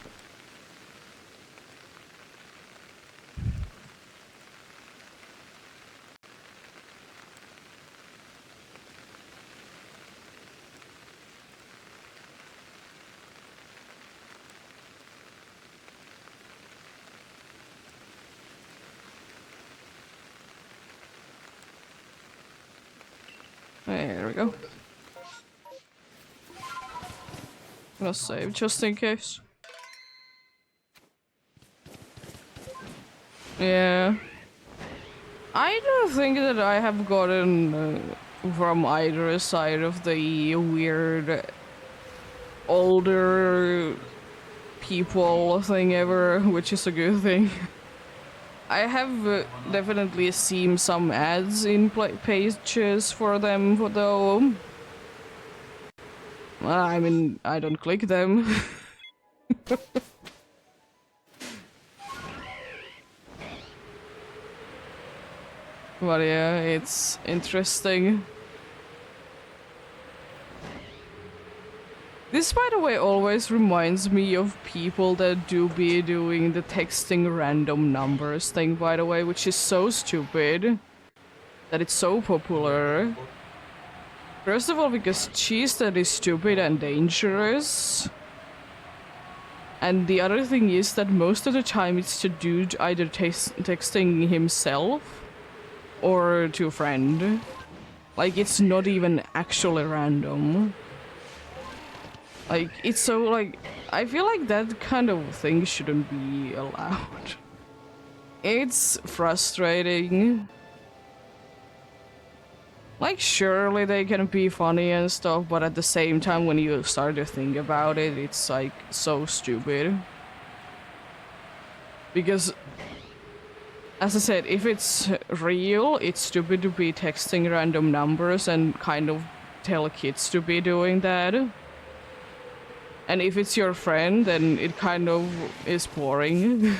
There we go. Gonna save just in case. Yeah. I don't think that I have gotten from either side of the weird older people thing ever, which is a good thing. I have definitely seen some ads in pages for them, though. Well, I mean, I don't click them. But yeah, it's interesting. This, by the way, always reminds me of people that do be doing the texting random numbers thing, by the way, which is so stupid that it's so popular. First of all, because cheese, that is stupid and dangerous. And the other thing is that most of the time it's the dude either texting himself or to a friend. Like, it's not even actually random. Like, it's so, like, I feel like that kind of thing shouldn't be allowed. It's frustrating. Like, surely they can be funny and stuff, but at the same time, when you start to think about it, it's, like, so stupid. Because, as I said, if it's real, it's stupid to be texting random numbers and kind of tell kids to be doing that. And if it's your friend, then it kind of is boring.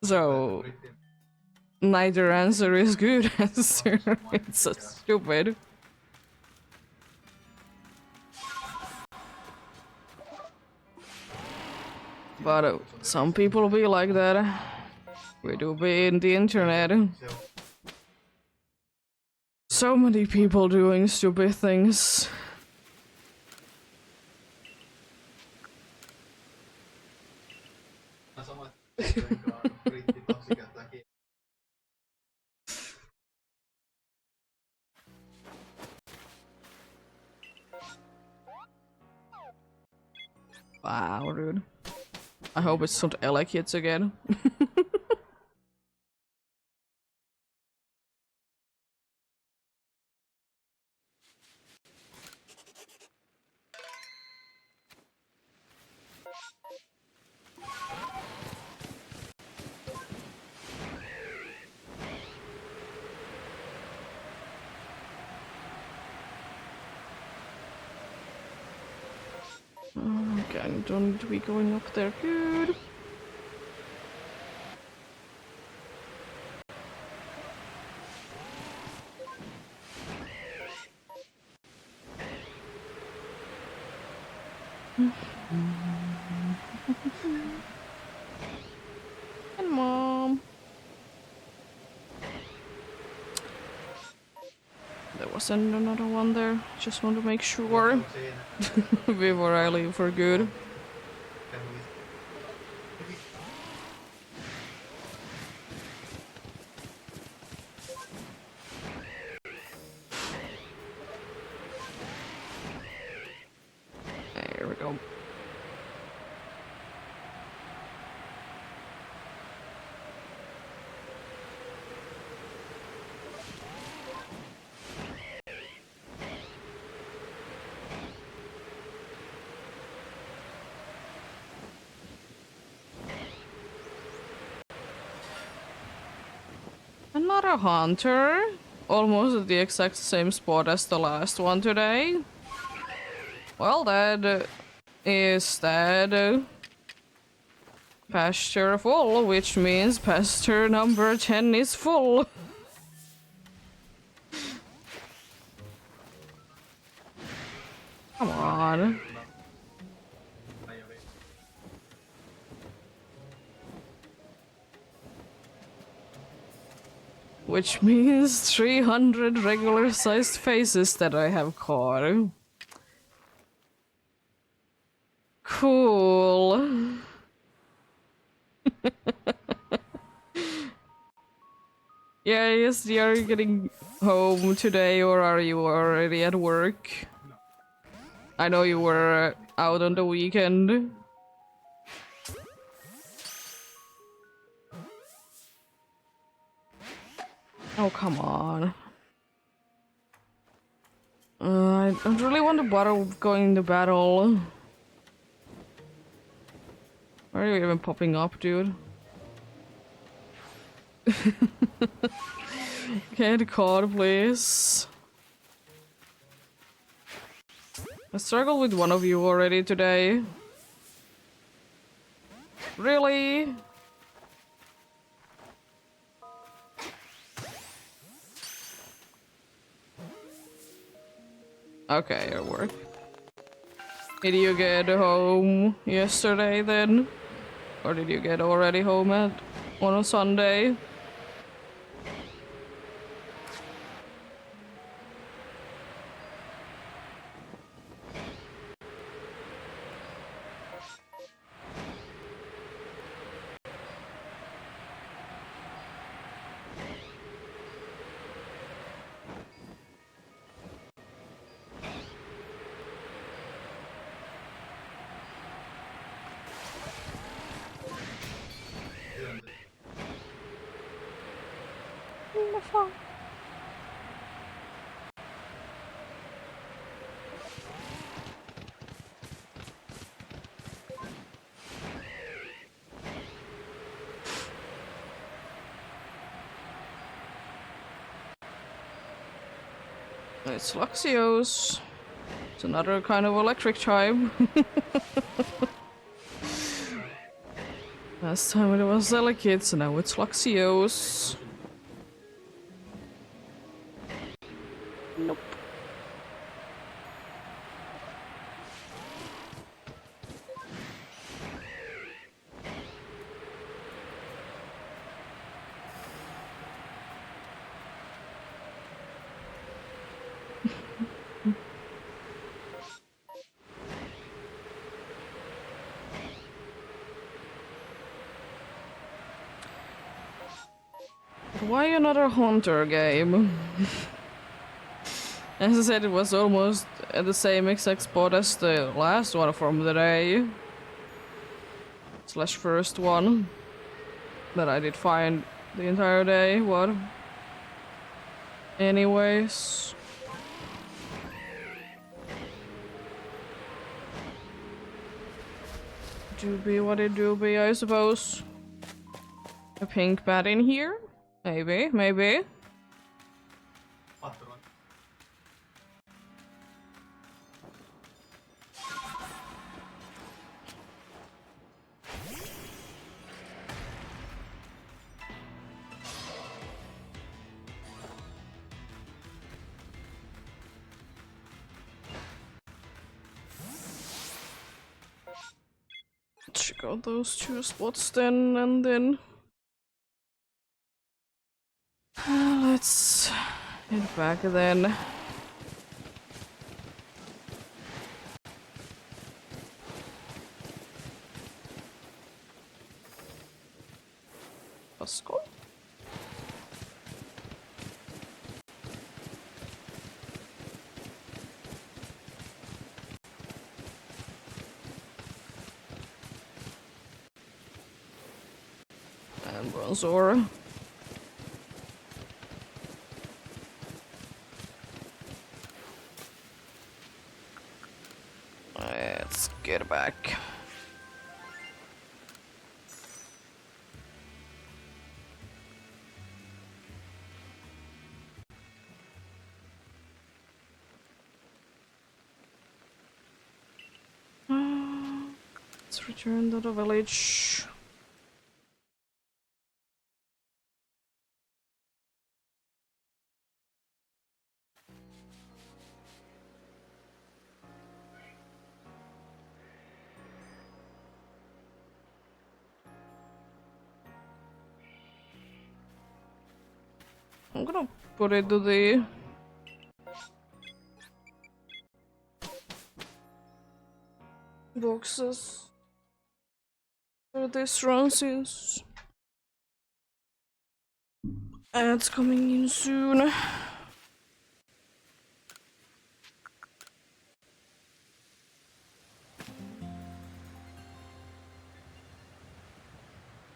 So, neither answer is good answer. It's so stupid. But some people be like that. We do be in the internet. So many people doing stupid things. Wow, dude. I hope it's not Ella kids again. Okay, I don't need to be going up there. Good. And mom. There wasn't another one there. Just want to make sure before I leave for good. There we go. Another hunter. Almost at the exact same spot as the last one today. Well, that is that pasture full, which means pasture number 10 is full. Come on. Which means 300 regular-sized faces that I have caught. Cool. Yeah, yes, are you getting home today or are you already at work? I know you were out on the weekend. Oh, come on. I don't really want to bother going to battle. Why are you even popping up, dude? Get caught, please. I struggled with one of you already today. Really? Okay, it worked. Did you get home yesterday then? Or did you get already home on a Sunday? It's Luxios. It's another kind of electric type. Last time it was Elekid, now it's Luxios. Nope. Why another hunter game? As I said, it was almost at the same exact spot as the last one from the day. Slash first one. That I did find the entire day. What? Anyways. Do be what it do be, I suppose. A pink bat in here? Maybe, maybe. Check out those two spots then, and then... let's head back then. Let's go. And Bronzor. Let's get back. Let's return to the village. I'm gonna put it to the boxes for this run since it's coming in soon.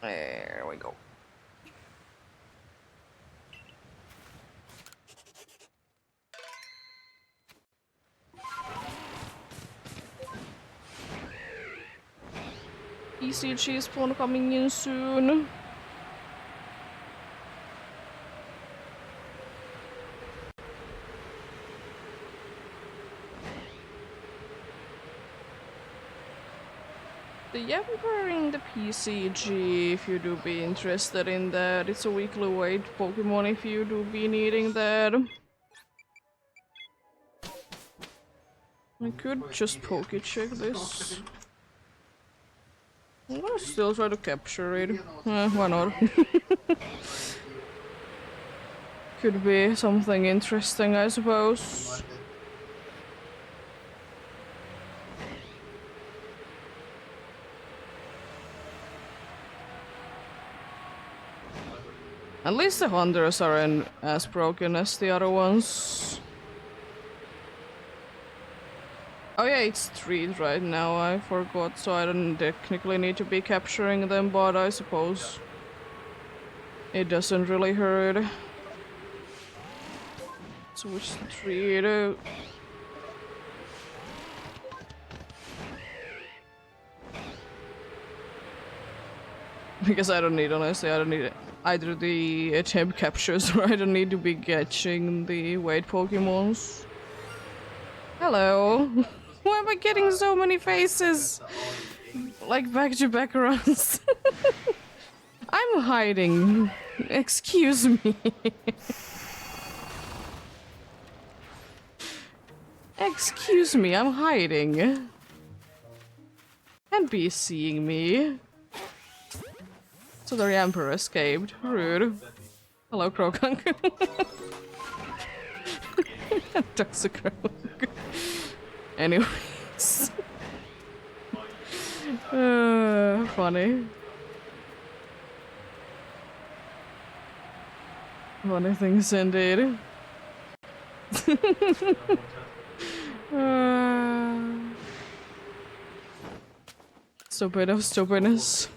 There we go. ECG spawn coming in soon. The Emperor in the PCG, if you do be interested in that. It's a weekly wait Pokemon if you do be needing that. I could just Poke check this. I'm gonna still try to capture it. Why not? Could be something interesting, I suppose. At least the hunters aren't as broken as the other ones. Oh yeah, it's street right now, I forgot, so I don't technically need to be capturing them, but I suppose it doesn't really hurt. Switch the street. Because I don't need, honestly, I don't need either the attempt captures or I don't need to be catching the wait Pokemons. Hello. Why am I getting so many faces? Like back-to-back runs. I'm hiding. Excuse me. Excuse me, I'm hiding. Can't be seeing me. So the Emperor escaped. Rude. Hello, Krokunk. Toxicroak. Anyways. Funny. Funny things indeed. Stupid of stupidness.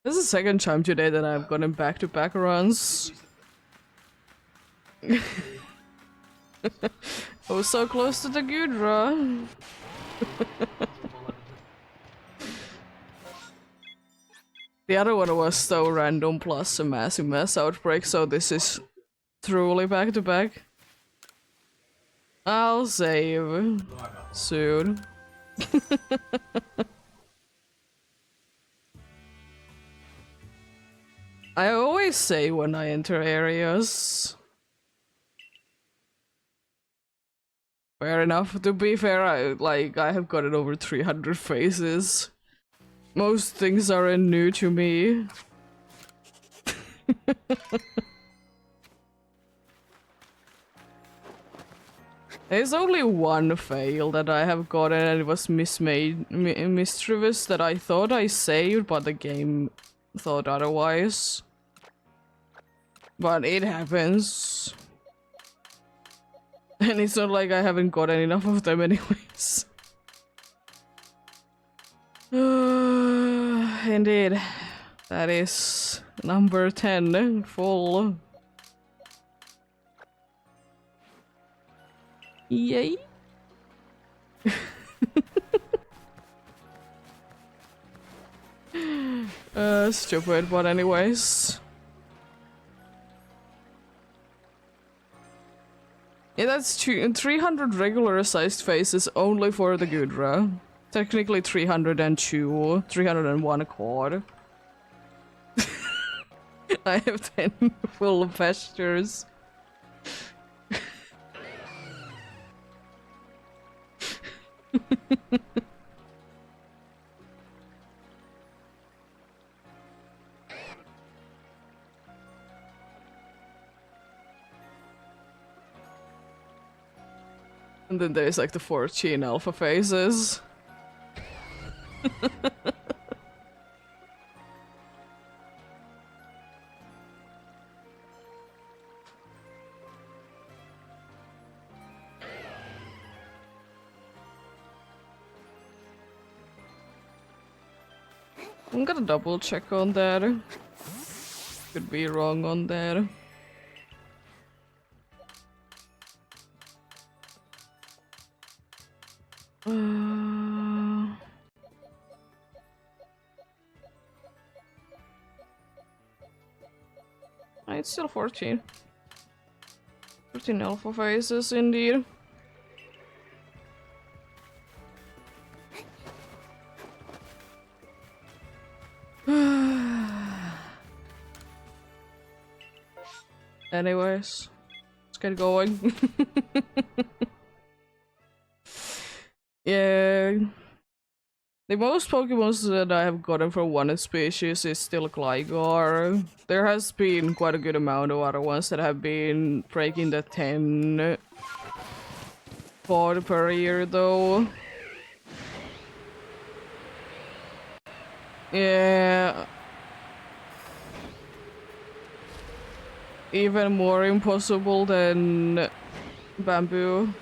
This is the second time today that I've gotten back-to-back runs. I was so close to the Gudra. The other one was so random plus a massive mass outbreak, so this is truly back-to-back. I'll save soon. I always say when I enter areas. Fair enough. To be fair, I have gotten over 300 faces. Most things aren't new to me. There's only one fail that I have gotten, and it was mischievous that I thought I saved, but the game thought otherwise. But it happens. And it's not like I haven't gotten enough of them anyways. Indeed. That is number 10 full. Yay. Stupid, but anyways. Yeah, that's 300 regular sized faces only for the Gudra. Technically 302, 301 quad. I have 10 full pastures. And then there's like the 14 alpha phases. I'm gonna double check on that. Could be wrong on that. It's still 14. 14 alpha phases indeed. Anyways, let's get going. Yeah. The most Pokemons that I have gotten from one species is still Gligar. There has been quite a good amount of other ones that have been breaking the 10 pod per year though. Yeah. Even more impossible than Bamboo.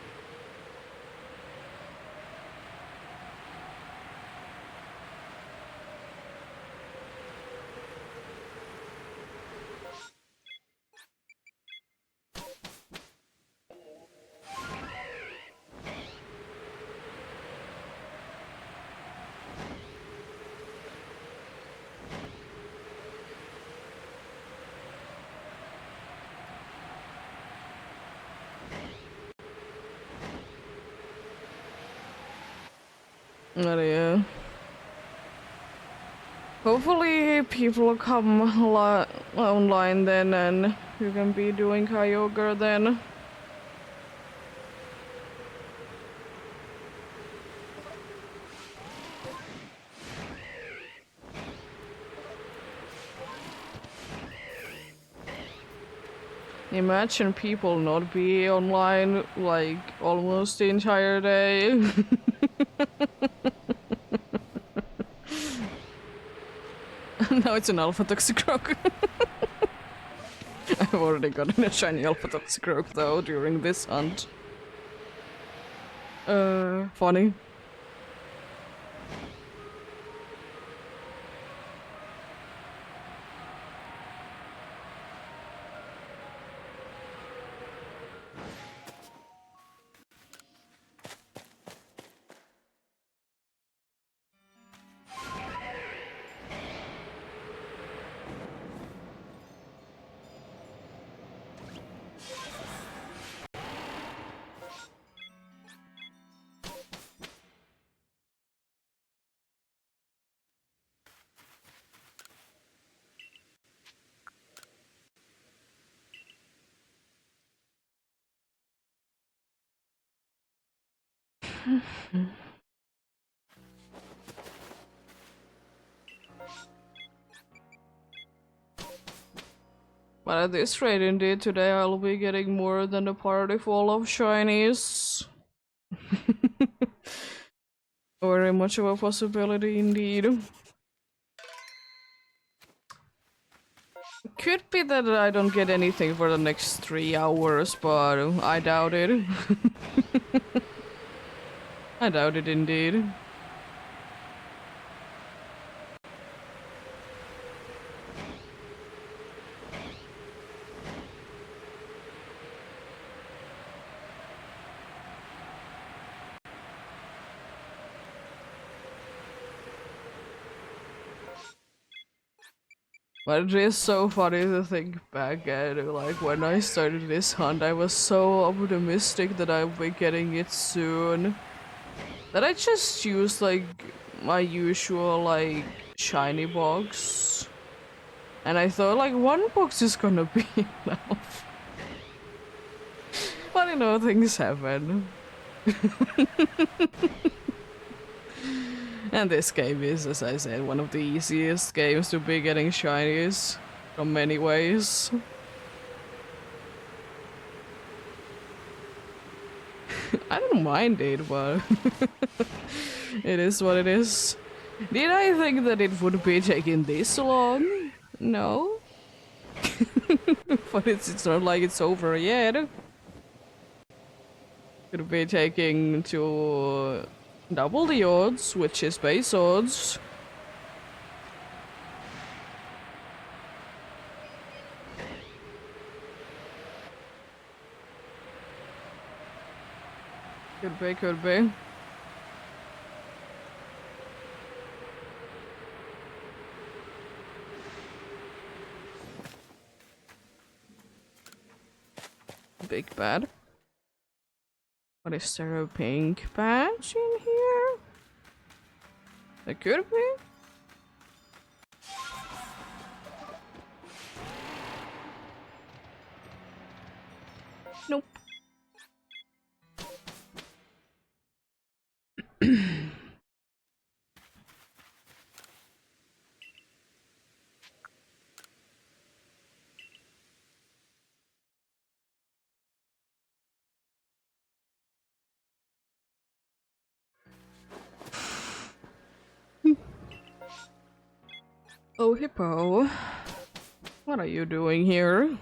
But yeah. Hopefully people come online then and you can be doing Kyogre then. Imagine people not be online like almost the entire day. Now it's an alpha Toxicroak. I I've already gotten a shiny alpha Toxicroak though during this hunt. Funny. But at this rate, indeed, today I'll be getting more than a party full of shinies. Very much of a possibility indeed. Could be that I don't get anything for the next 3 hours, but I doubt it. I doubt it indeed. But it is so funny to think back at it. Like when I started this hunt, I was so optimistic that I'll be getting it soon. That I just used like my usual like shiny box. And I thought like one box is gonna be enough. But you know, things happen. And this game is, as I said, one of the easiest games to be getting shinies from many ways. I don't mind it, but it is what it is. Did I think that it would be taking this long? No. But it's not like it's over yet. Could be taking to double the odds, which is base odds. Could be, could be. Big bad. What is there a pink patch in here? There could be. Nope. Oh, Hippo. What are you doing here?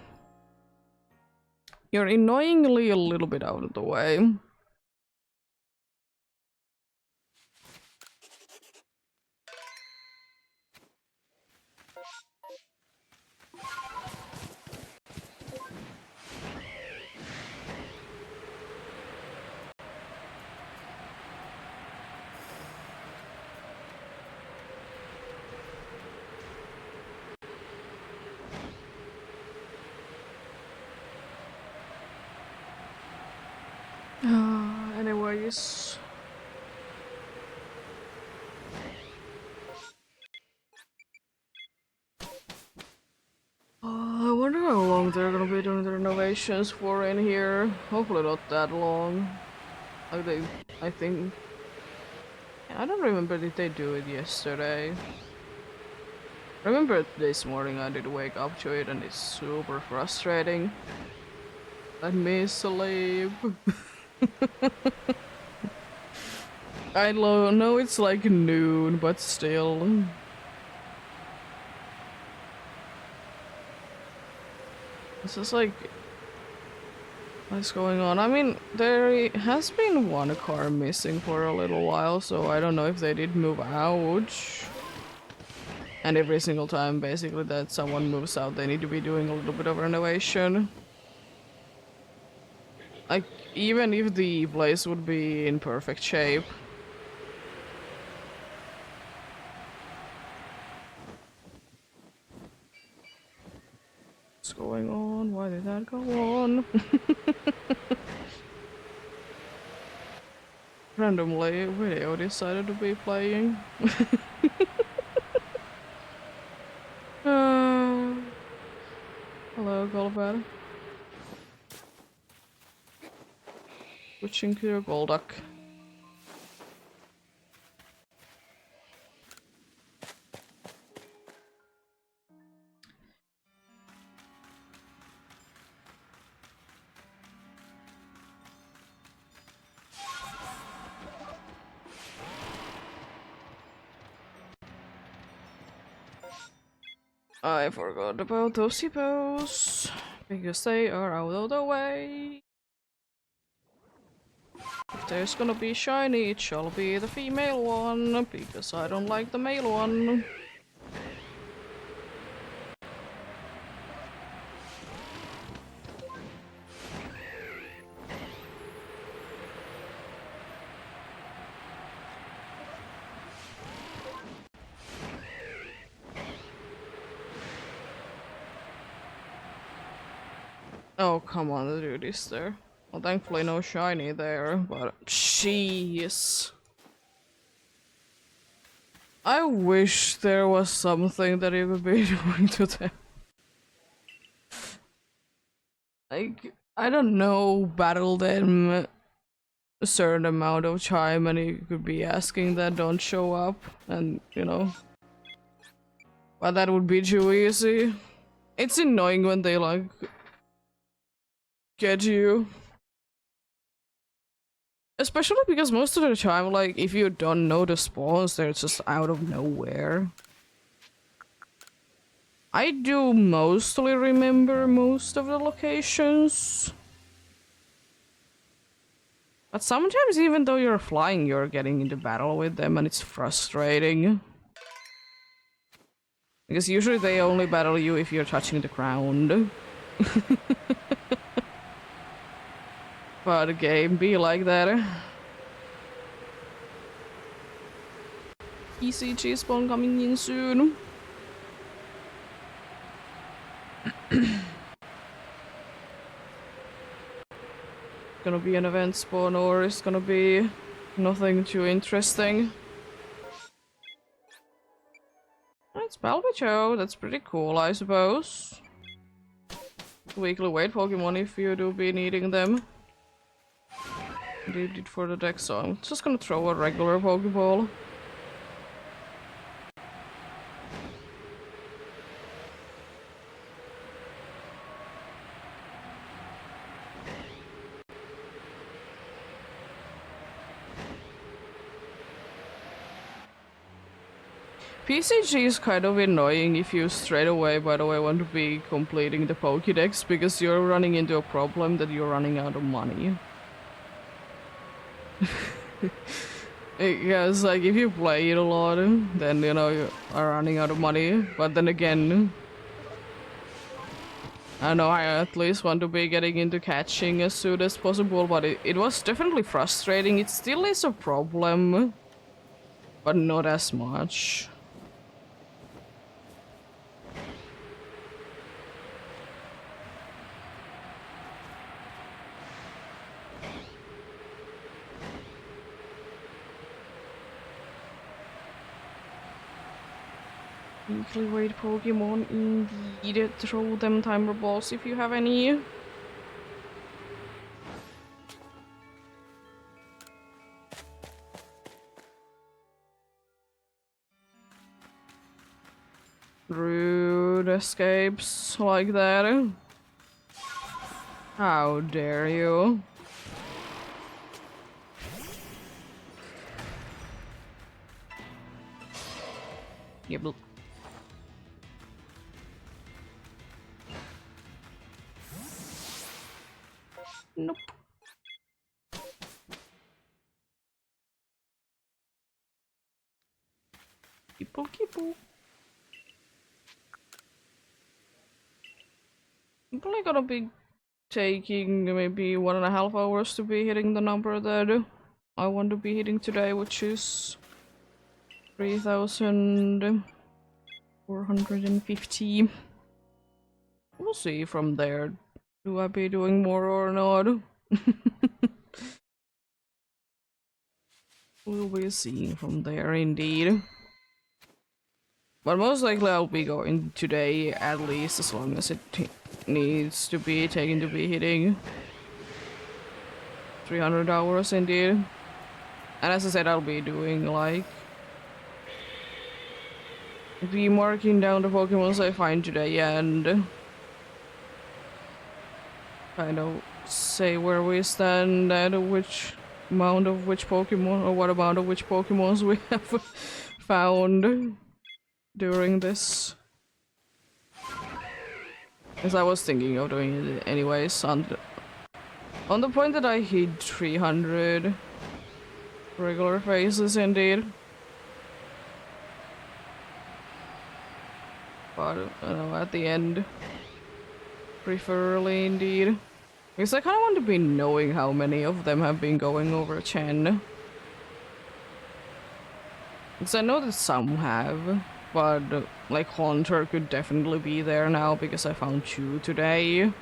You're annoyingly a little bit out of the way. Anyways. I wonder how long they're gonna be doing the renovations for in here. Hopefully not that long. Like I think... I don't remember if they do it yesterday. I remember this morning I did wake up to it and it's super frustrating. I miss sleep. I know it's like noon, but still. This is like, what's going on? I mean, there has been one car missing for a little while, so I don't know if they did move out. And every single time, basically, that someone moves out, they need to be doing a little bit of renovation. Like, even if the place would be in perfect shape. What's going on? Why did that go on? Randomly, video decided to be playing. Hello, Golbat. Switching to your Golduck. I forgot about those hippos because they are out of the way. If there's gonna be shiny, it shall be the female one because I don't like the male one. Oh, come on, the dude is there. Well, thankfully no shiny there, but jeez. I wish there was something that you could be doing to them. Like, I don't know, battle them a certain amount of time and you could be asking that don't show up and, you know. But that would be too easy. It's annoying when they, like, get you. Especially because most of the time, like, if you don't know the spawns, they're just out of nowhere. I do mostly remember most of the locations. But sometimes even though you're flying, you're getting into battle with them and it's frustrating. Because usually they only battle you if you're touching the ground. But the game be like that. ECG spawn coming in soon. Gonna be an event spawn or it's gonna be nothing too interesting. It's Palpicho, that's pretty cool, I suppose. Weekly weight Pokemon if you do be needing them. Did it for the deck, so I'm just gonna throw a regular Pokeball. PCG is kind of annoying if you straight away, by the way, want to be completing the Pokédex because you're running into a problem that you're running out of money. Because, like, if you play it a lot, then, you know, you are running out of money. But then again, I know I at least want to be getting into catching as soon as possible, but it was definitely frustrating. It still is a problem, but not as much. Weekly weight Pokemon, indeed. Throw them timer balls if you have any. Rude escapes like that. How dare you? Yep. Nope. Kipple. I'm probably gonna be taking maybe 1.5 hours to be hitting the number that I want to be hitting today, which is 3,450. We'll see from there. Do I be doing more or not? We'll be seeing from there indeed. But most likely I'll be going today at least as long as it needs to be taken to be hitting 300 hours indeed. And as I said, I'll be doing like be marking down the Pokemons I find today and kind of say where we stand and which amount of which Pokemon or what amount of which Pokemons we have found during this. As I was thinking of doing it anyways on the point that I hit 300 regular phases indeed. But you know, at the end, preferably indeed. Because I kind of want to be knowing how many of them have been going over 10. Because I know that some have, but like Haunter could definitely be there now because I found 2 today.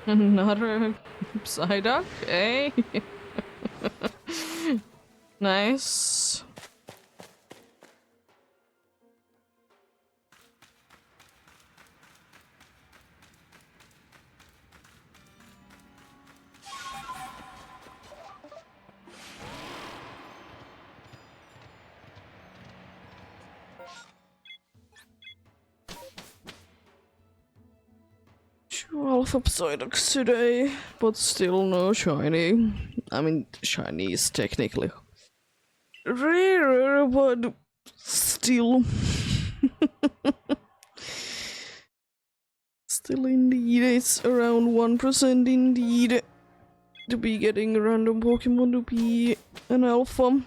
Another Psyduck, eh? Nice. Alpha Psyducks today, but still no shiny. I mean, shiny is technically rarer, but still. Still indeed, it's around 1% indeed to be getting a random Pokemon to be an alpha.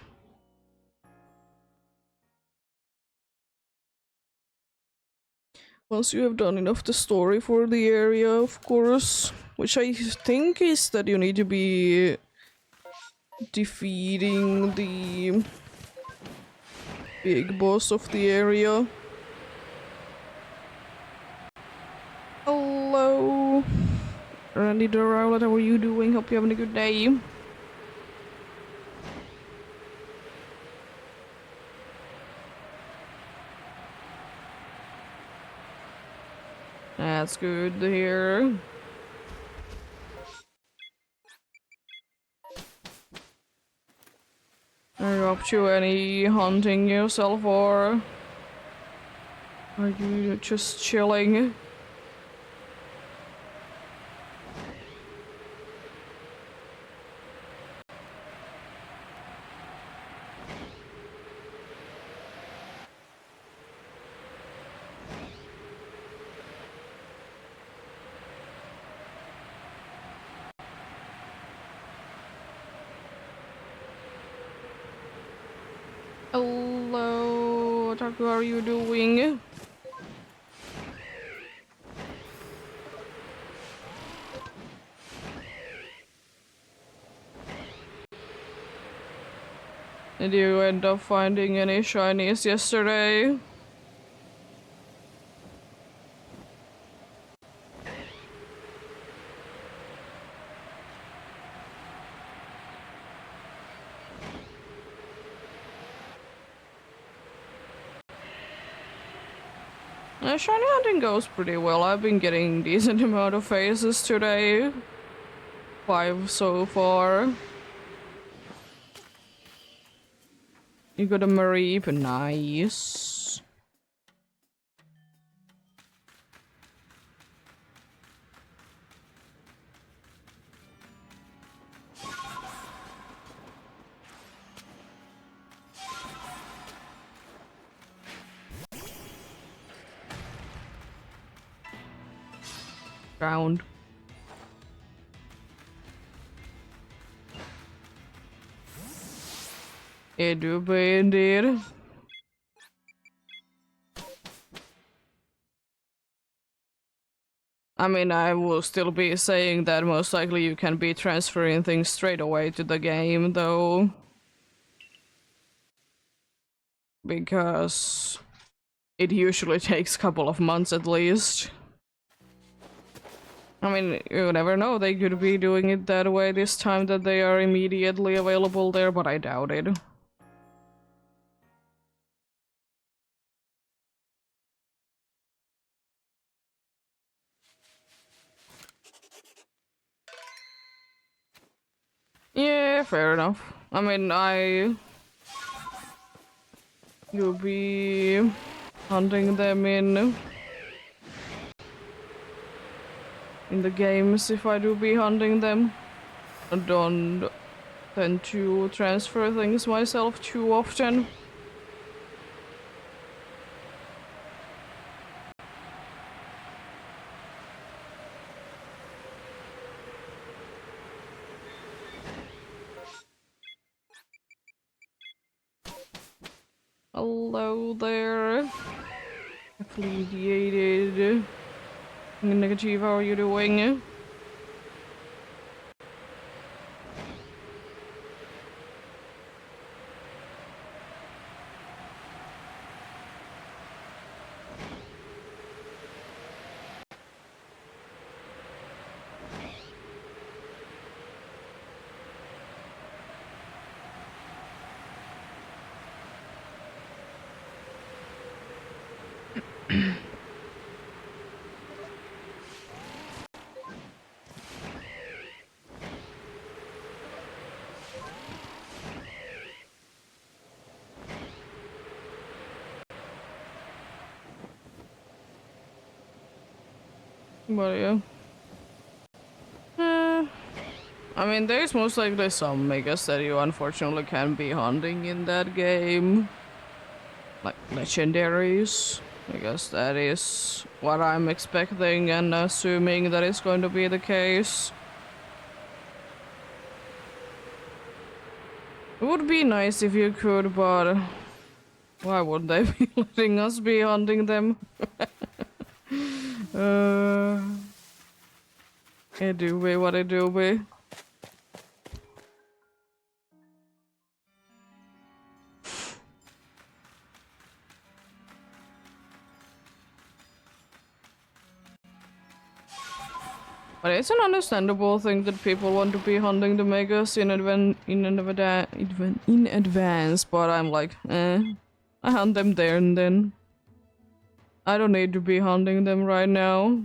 Once you have done enough the story for the area, of course. Which I think is that you need to be defeating the big boss of the area. Hello, Randy the Rowlet, how are you doing? Hope you're having a good day. That's good to hear. Are you up to any hunting yourself, or are you just chilling? Hello, Taku, how are you doing? Did you end up finding any shinies yesterday? Shiny hunting goes pretty well. I've been getting decent amount of phases today. 5 so far. You got a Mareep, nice. Round. It do be indeed. I mean, I will still be saying that most likely you can be transferring things straight away to the game, though. Because it usually takes a couple of months at least. I mean, you never know, they could be doing it that way this time that they are immediately available there, but I doubt it. Yeah, fair enough. I mean, you'll be hunting them in the games if I do be hunting them. I don't tend to transfer things myself too often. Hello there. Affiliated. Negative, how are you doing? But yeah. I mean, there's most likely some megas that you unfortunately can be hunting in that game. Like legendaries. I guess that is what I'm expecting and assuming that is going to be the case. It would be nice if you could, but why would they be letting us be hunting them? It do be what it do be. But it's an understandable thing that people want to be hunting the megas in advance, but I'm like, I hunt them there and then. I don't need to be hunting them right now.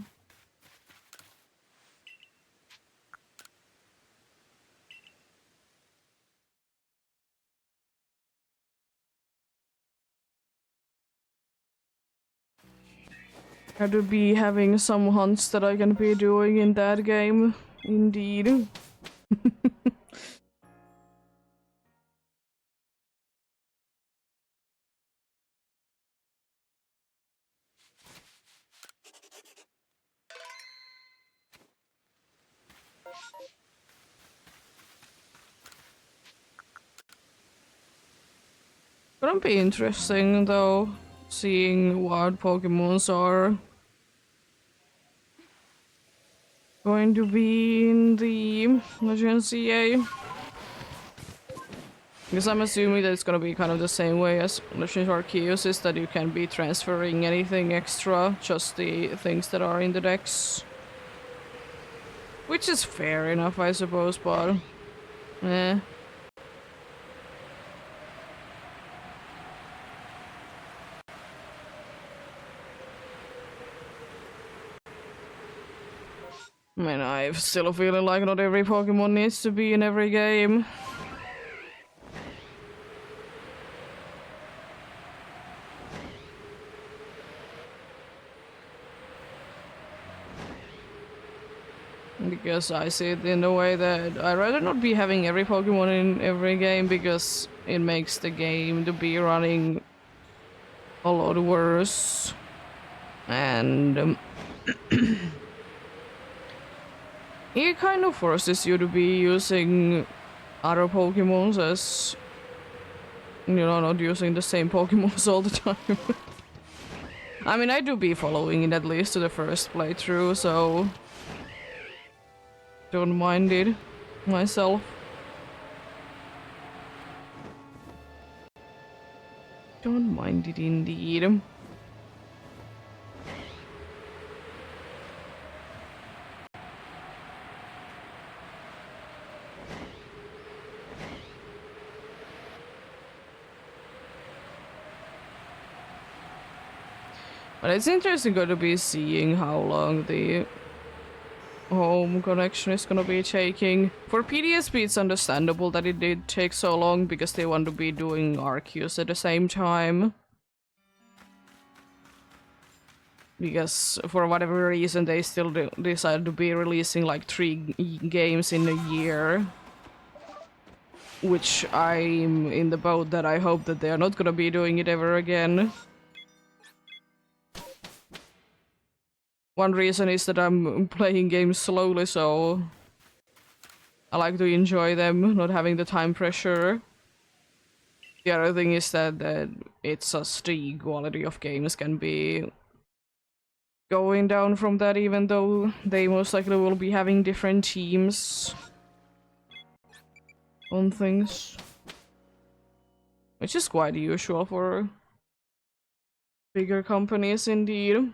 I would be having some hunts that I can be doing in that game. Indeed. Gonna be interesting though, seeing what Pokemons are going to be in the Legend CA. Because I'm assuming that it's gonna be kind of the same way as Legends Arceus is, that you can be transferring anything extra, just the things that are in the decks. Which is fair enough, I suppose, but... eh. I mean, I'm still feeling like not every Pokemon needs to be in every game. Because I see it in a way that I'd rather not be having every Pokemon in every game because it makes the game to be running a lot worse. And it kind of forces you to be using other Pokemons as, you know, not using the same Pokemons all the time. I mean, I do be following it at least to the first playthrough, so don't mind it myself. Don't mind it indeed. But it's interesting going to be seeing how long the home connection is gonna be taking. For PDSP, it's understandable that it did take so long because they want to be doing Arceus at the same time. Because for whatever reason, they still decided to be releasing like 3 games in a year. Which I'm in the boat that I hope that they are not gonna be doing it ever again. One reason is that I'm playing games slowly, so I like to enjoy them, not having the time pressure. The other thing is that it's just the quality of games can be going down from that, even though they most likely will be having different teams on things. Which is quite usual for bigger companies indeed.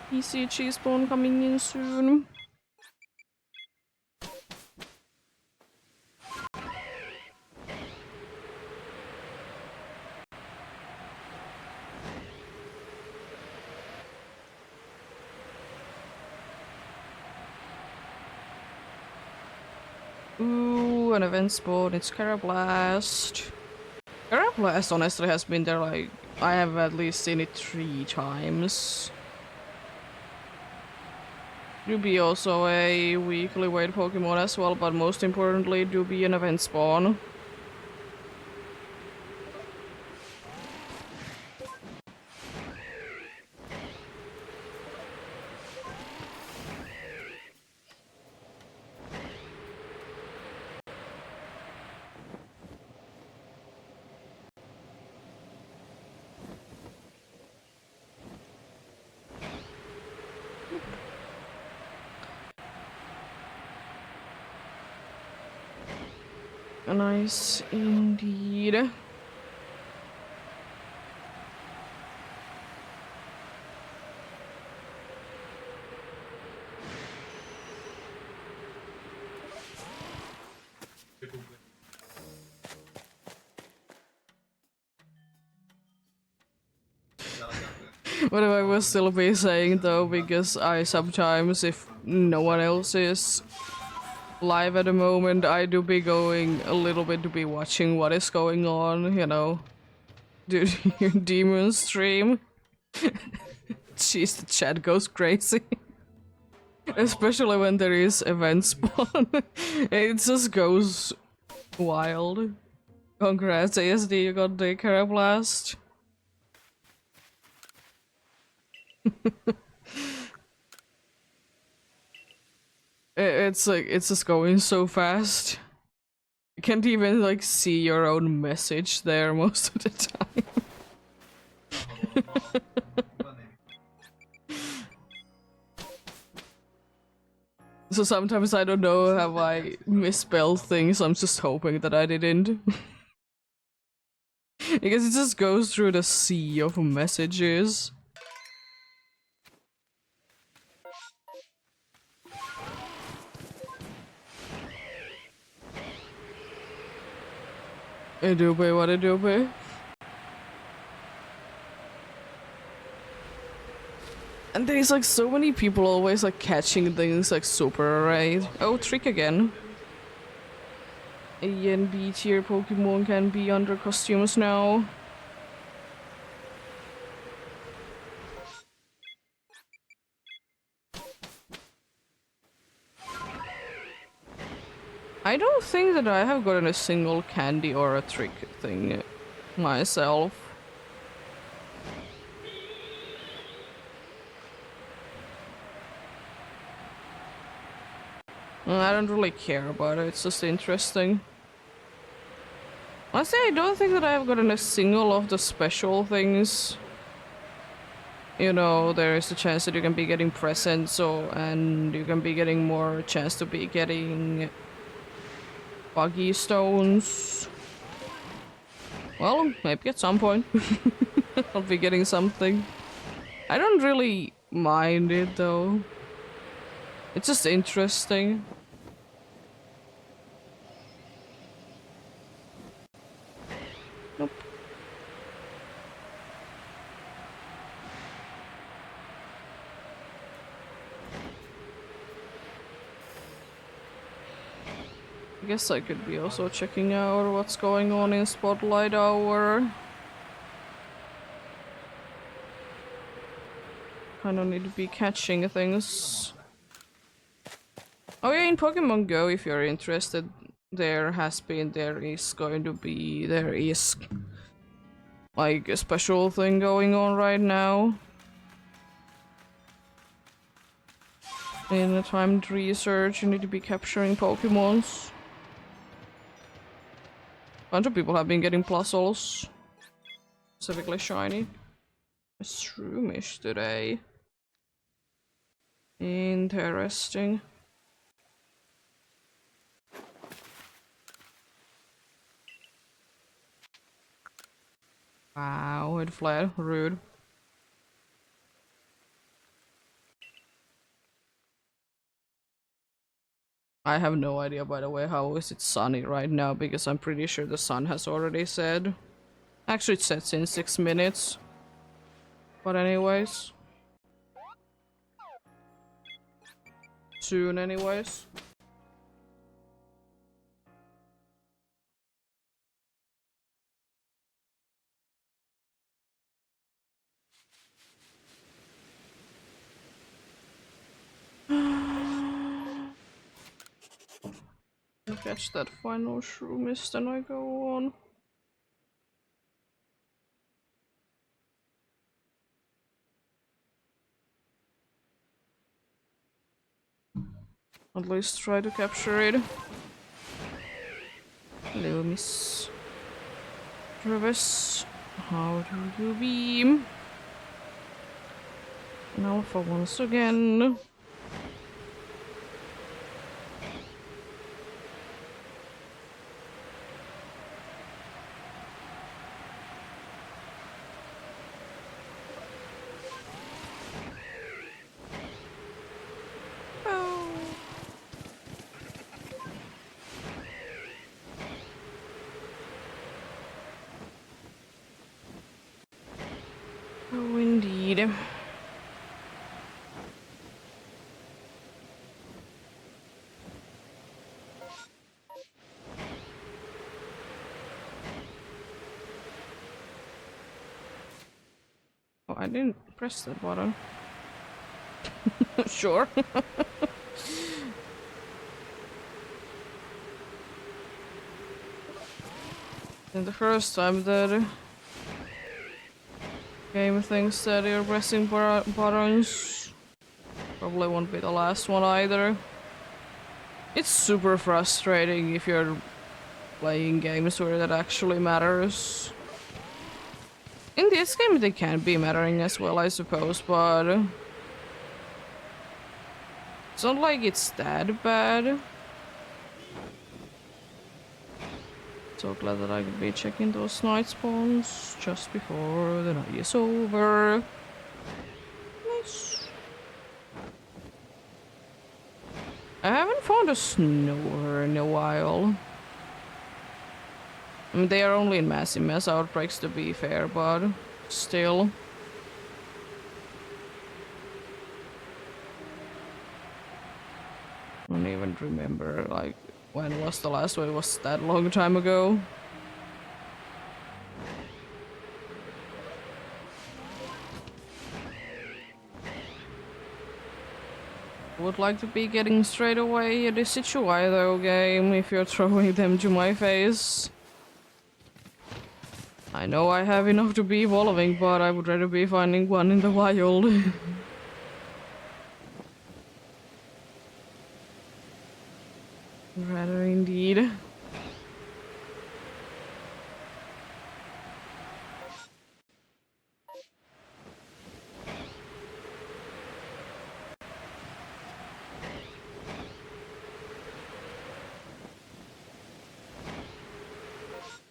PC cheese bone coming in soon. Ooh, an event spawn, it's Carablast. Carablast honestly has been there like, I have at least seen it 3 times. Do be also a weekly weight Pokemon as well, but most importantly, do be an event spawn. Nice indeed. What I will still be saying though, because I sometimes, if no one else is live at the moment, I do be going a little bit to be watching what is going on, you know. Dude, your demon stream. Jeez, the chat goes crazy. Especially when there is event spawn. It just goes wild. Congrats, ASD, you got the Carablast. It's like, it's just going so fast. You can't even like see your own message there most of the time. So sometimes I don't know, have I misspelled things, I'm just hoping that I didn't. Because it just goes through the sea of messages. Adobe, what Adobe? And there's like so many people always like catching things like super right. Oh, trick again. A and B tier Pokemon can be under costumes now. I don't think that I have gotten a single candy or a trick thing myself. I don't really care about it, it's just interesting. Honestly, I don't think that I have gotten a single of the special things. You know, there is a chance that you can be getting presents, and you can be getting more chance to be getting buggy stones. Well, maybe at some point I'll be getting something. I don't really mind it though. It's just interesting. Nope. I guess I could be also checking out what's going on in Spotlight Hour. Kinda need to be catching things. Oh yeah, in Pokemon Go, if you're interested, there is like a special thing going on right now. In a timed research, you need to be capturing Pokemons. Bunch of people have been getting Plusles. Specifically shiny. Shroomish today. Interesting. Wow, it fled. Rude. I have no idea, by the way, how is it sunny right now, because I'm pretty sure the sun has already set. Actually, it sets in 6 minutes. But anyways. Soon anyways. I'll catch that final Shroomish, then I go on. At least try to capture it. Hello, Miss Travis. How do you beam? An alpha once again. Oh. Oh, indeed. Oh, I didn't press the button. Sure. And the first time that game thinks that you're pressing buttons, probably won't be the last one either. It's super frustrating if you're playing games where that actually matters. In this game they can be mattering as well, I suppose, but It's not like it's that bad. So glad that I could be checking those night spawns just before the night is over. Nice. I haven't found a snower in a while. I mean, they are only in massive mass outbreaks to be fair, but still. I don't even remember, like, when was the last one? It was that long time ago. Would like to be getting straight away a Decidueye though, game, if you're throwing them to my face. I know I have enough to be evolving, but I would rather be finding one in the wild. Rather indeed.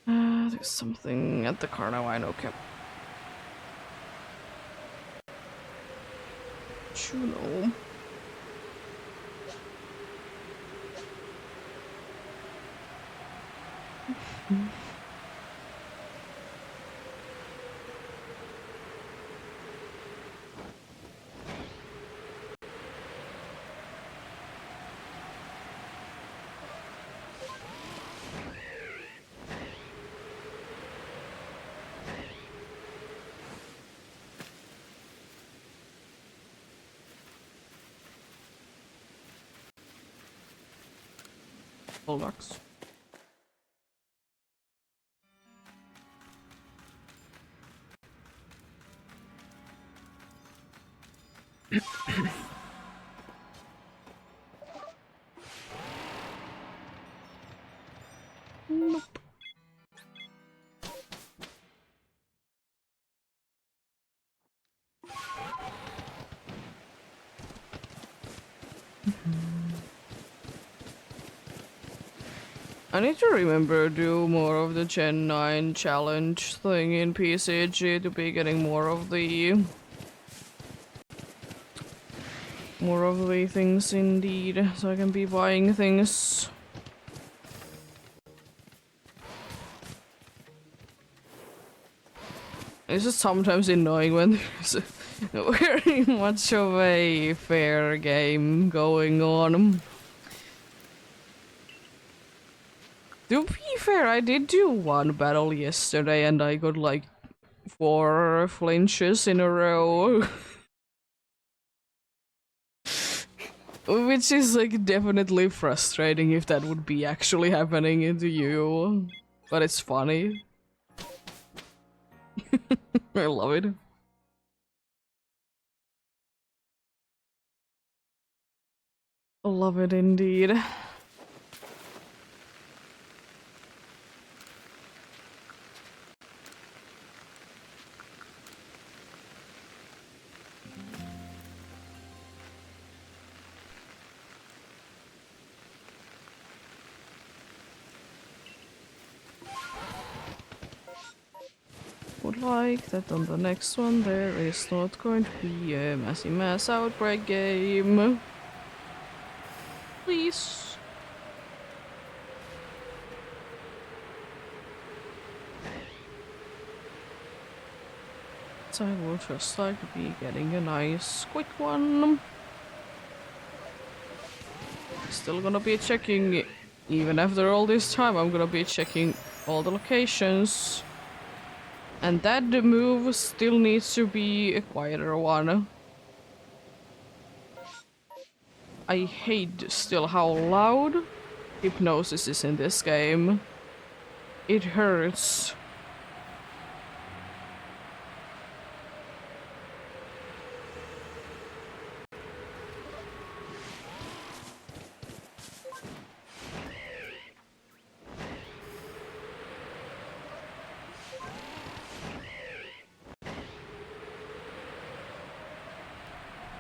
There's something at the Carnivine, okay. Chuno. Bulldogs. Nope. I need to remember to do more of the Gen 9 challenge thing in PCG to be getting more of the things indeed, so I can be buying things. It's just sometimes annoying when there's very much of a fair game going on. To be fair, I did do one battle yesterday and I got like 4 flinches in a row. Which is like definitely frustrating if that would be actually happening to you. But it's funny. I love it. I love it indeed. Would like that on the next one there is not going to be a massive mass outbreak game. Please. So I will just like to be getting a nice quick one. Still gonna be checking, even after all this time, I'm gonna be checking all the locations. And that move still needs to be a quieter one. I hate still how loud hypnosis is in this game. It hurts.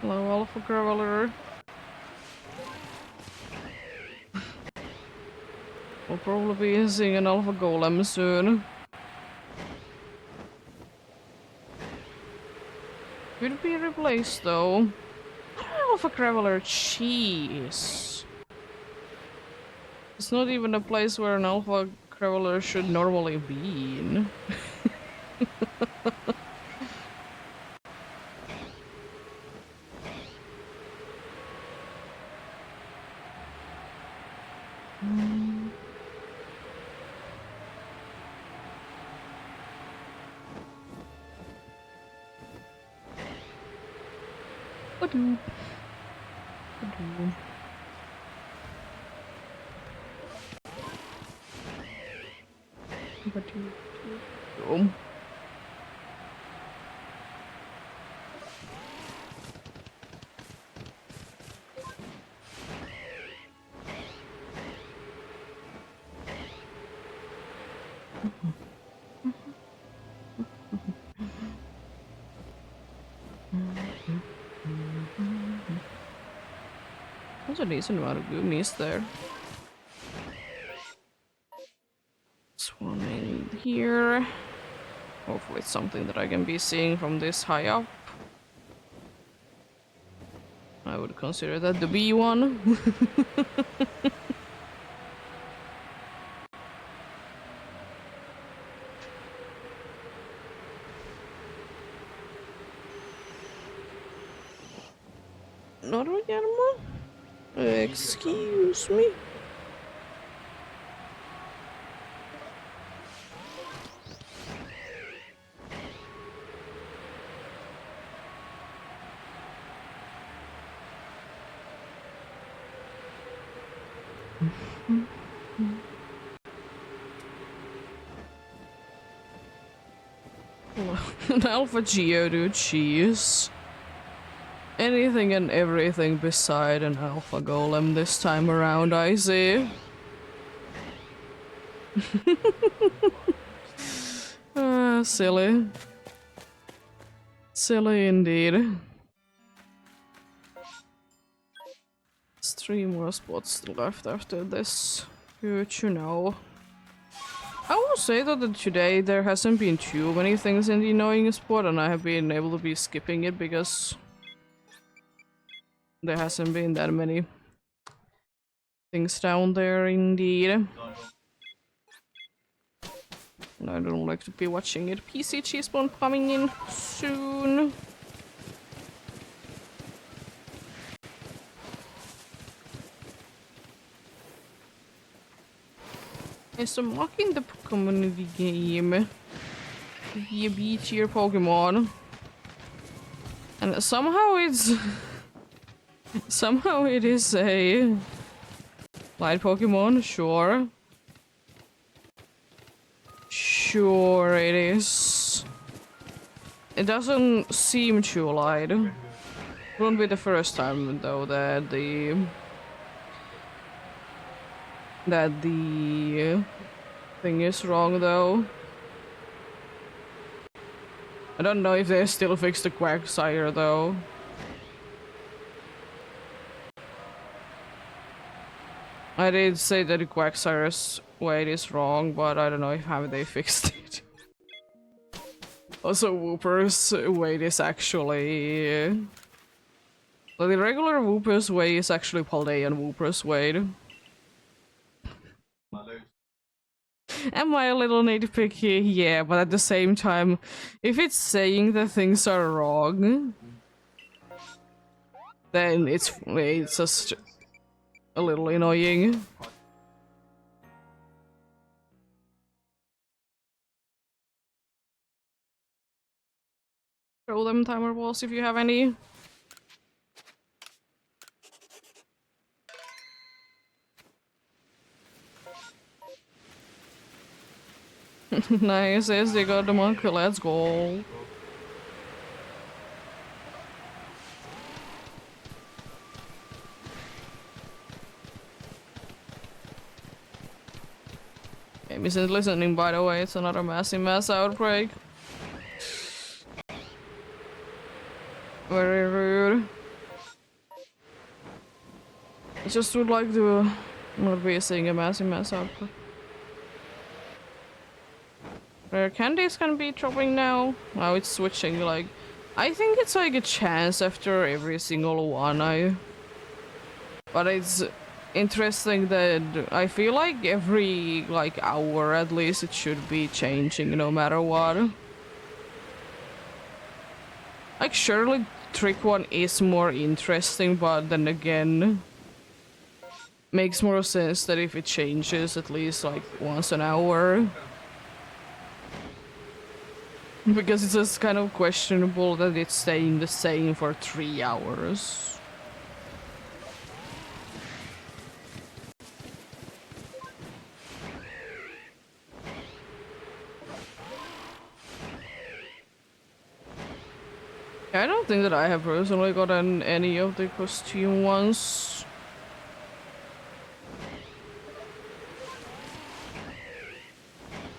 Hello, Alpha Graveler. We'll probably be seeing an alpha golem soon. Could it be replaced though? Alpha Graveler cheese. It's not even a place where an Alpha Graveler should normally be in. Badoo. Badoo. Badoo. Boom. There's a decent amount of goomies there. Swarming here. Hopefully it's something that I can be seeing from this high up. I would consider that the B one. Not Guillermo? Excuse me? An Alpha Geodude cheese. Anything and everything beside an Alpha Golem this time around, I see. Silly. Silly indeed. 3 more spots left after this. Good to know. I will say though that today there hasn't been too many things in the annoying spot, and I have been able to be skipping it because there hasn't been that many things down there indeed. And I don't like to be watching it. PC Cheesebone coming in soon. It's mocking the community game. You beat your Pokemon. And somehow it's... somehow it is a... light Pokemon, sure. Sure it is. It doesn't seem too light. It won't be the first time though that the thing is wrong though. I don't know if they still fixed the Quagsire though. I did say that the Quagsire's weight is wrong, but I don't know if how they fixed it. Also, Wooper's weight is actually... well, the regular Wooper's weight is actually Paldean Wooper's weight. Am I a little nitpicky? Yeah, but at the same time, if it's saying that things are wrong, then it's just a little annoying. Throw them timer balls if you have any. Nice, yes, they got the monkey, let's go. Game isn't listening, by the way, it's another massive mass outbreak. Very rude. I just would like to not be seeing a massive mass outbreak. Candies can be dropping now. Now it's switching, like... I think it's like a chance after every single one, But it's interesting that I feel like every, like, hour at least it should be changing no matter what. Like, surely Trick 1 is more interesting, but then again... Makes more sense that if it changes at least, like, once an hour. Because it's just kind of questionable that it's staying the same for 3 hours. I don't think that I have personally gotten any of the costume ones.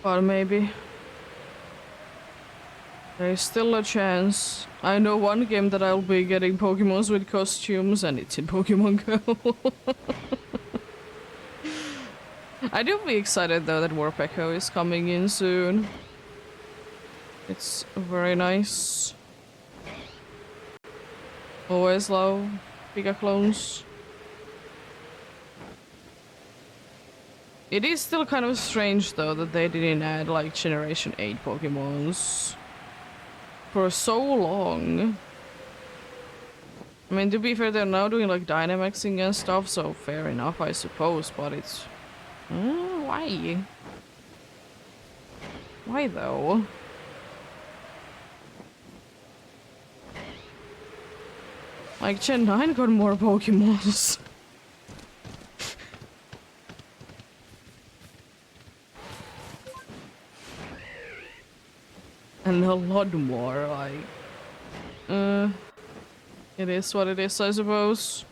But maybe. There's still a chance. I know one game that I'll be getting Pokemons with costumes, and it's in Pokemon Go. I do be excited though that Warpeko is coming in soon. It's very nice. Always love Pika clones. It is still kind of strange though that they didn't add like Generation 8 Pokemons for so long. I mean, to be fair, they're now doing like Dynamaxing and stuff, so fair enough, I suppose, but it's... why? Why though? Like, Gen 9 got more Pokemons. And a lot more, like... It is what it is, I suppose.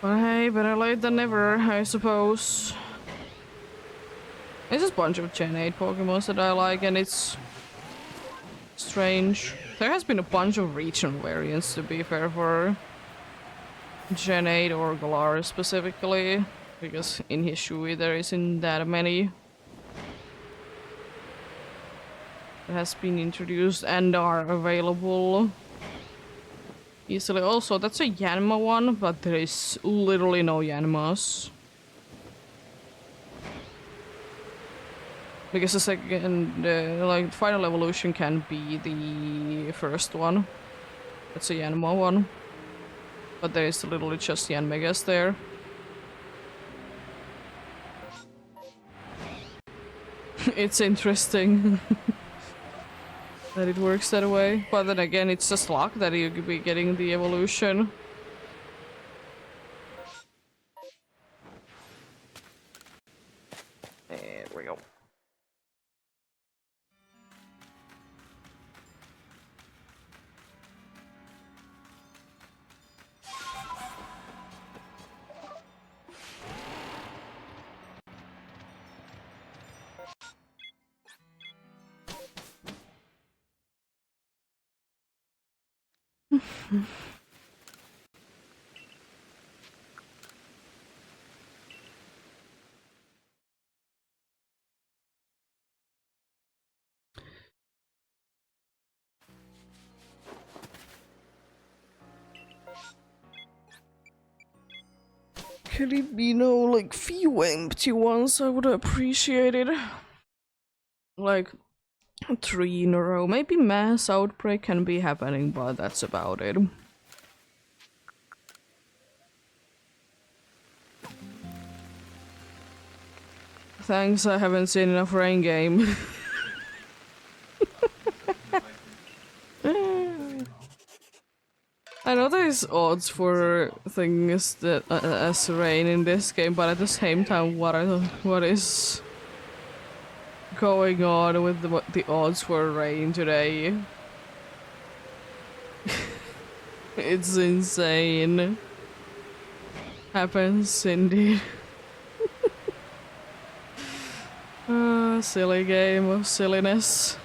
But hey, better late than never, I suppose. It's just a bunch of Gen 8 Pokemon that I like, and it's... strange. There has been a bunch of regional variants, to be fair, for Gen 8 or Galar specifically, because in Hishui there isn't that many that has been introduced and are available easily. Also, that's a Yanma one, but there is literally no Yanmas. Because the second, like, final evolution can be the first one. That's a Yanma one. But there is literally just Yanmegas there. It's interesting that it works that way. But then again, it's just luck that you could be getting the evolution. There we go. Could it be no, like, few empty ones? I would appreciate it. Like, 3 in a row. Maybe mass outbreak can be happening, but that's about it. Thanks, I haven't seen enough rain game. I know there's odds for things that as rain in this game, but at the same time, what is going on with the odds for rain today? It's insane. Happens indeed. Silly game of silliness.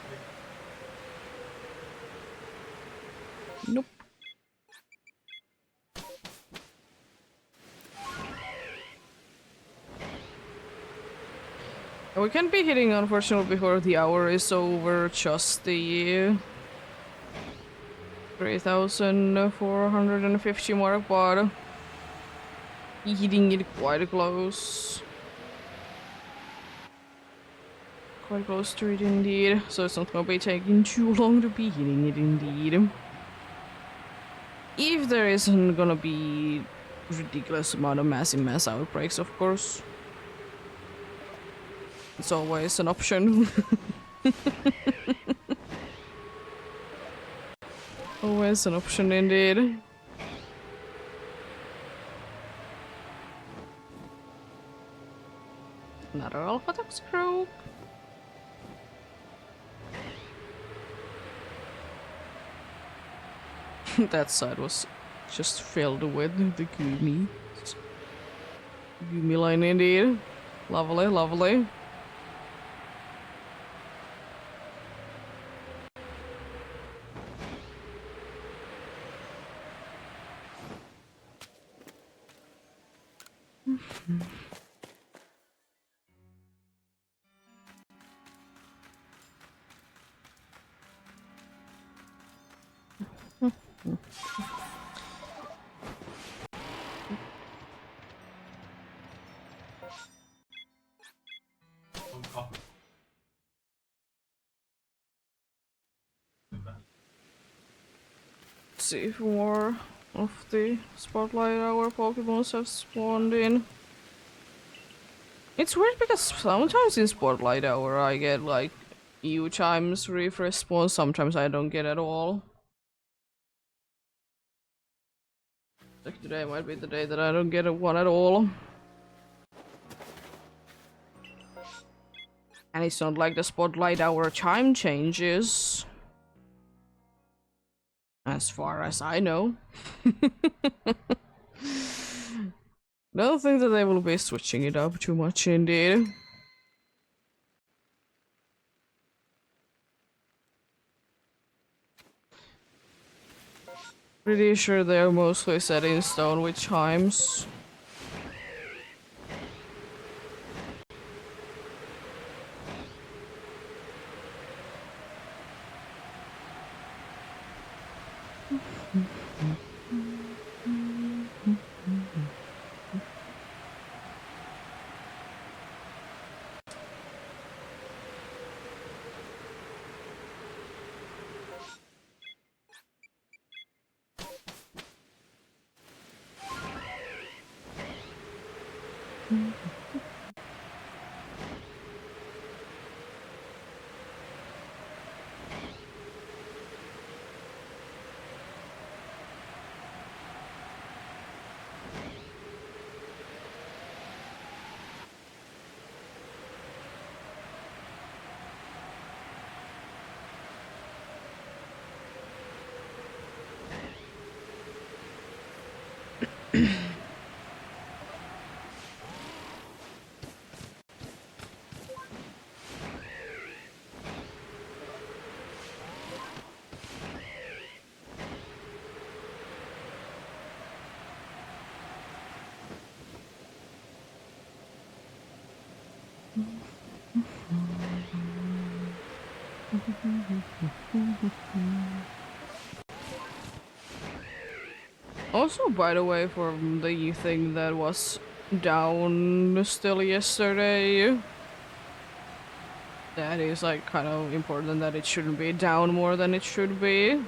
We can be hitting, unfortunately, before the hour is over, just the 3,450 mark, but hitting it quite close. Quite close to it indeed, so it's not gonna be taking too long to be hitting it indeed. If there isn't gonna be ridiculous amount of massive mass outbreaks, of course. It's always an option. Always an option indeed. Another alpha toxic rogue. That side was just filled with the gumi. Gumi line indeed. Lovely, lovely. See if more of the Spotlight Hour Pokemons have spawned in. It's weird because sometimes in Spotlight Hour I get like huge times refresh spawns, sometimes I don't get at all. Like today might be the day that I don't get one at all. And it's not like the Spotlight Hour time changes. As far as I know. Don't think that they will be switching it up too much indeed. Pretty sure they're mostly set in stone with chimes. Also, by the way, for the thing that was down still yesterday, that is like kind of important that it shouldn't be down more than it should be.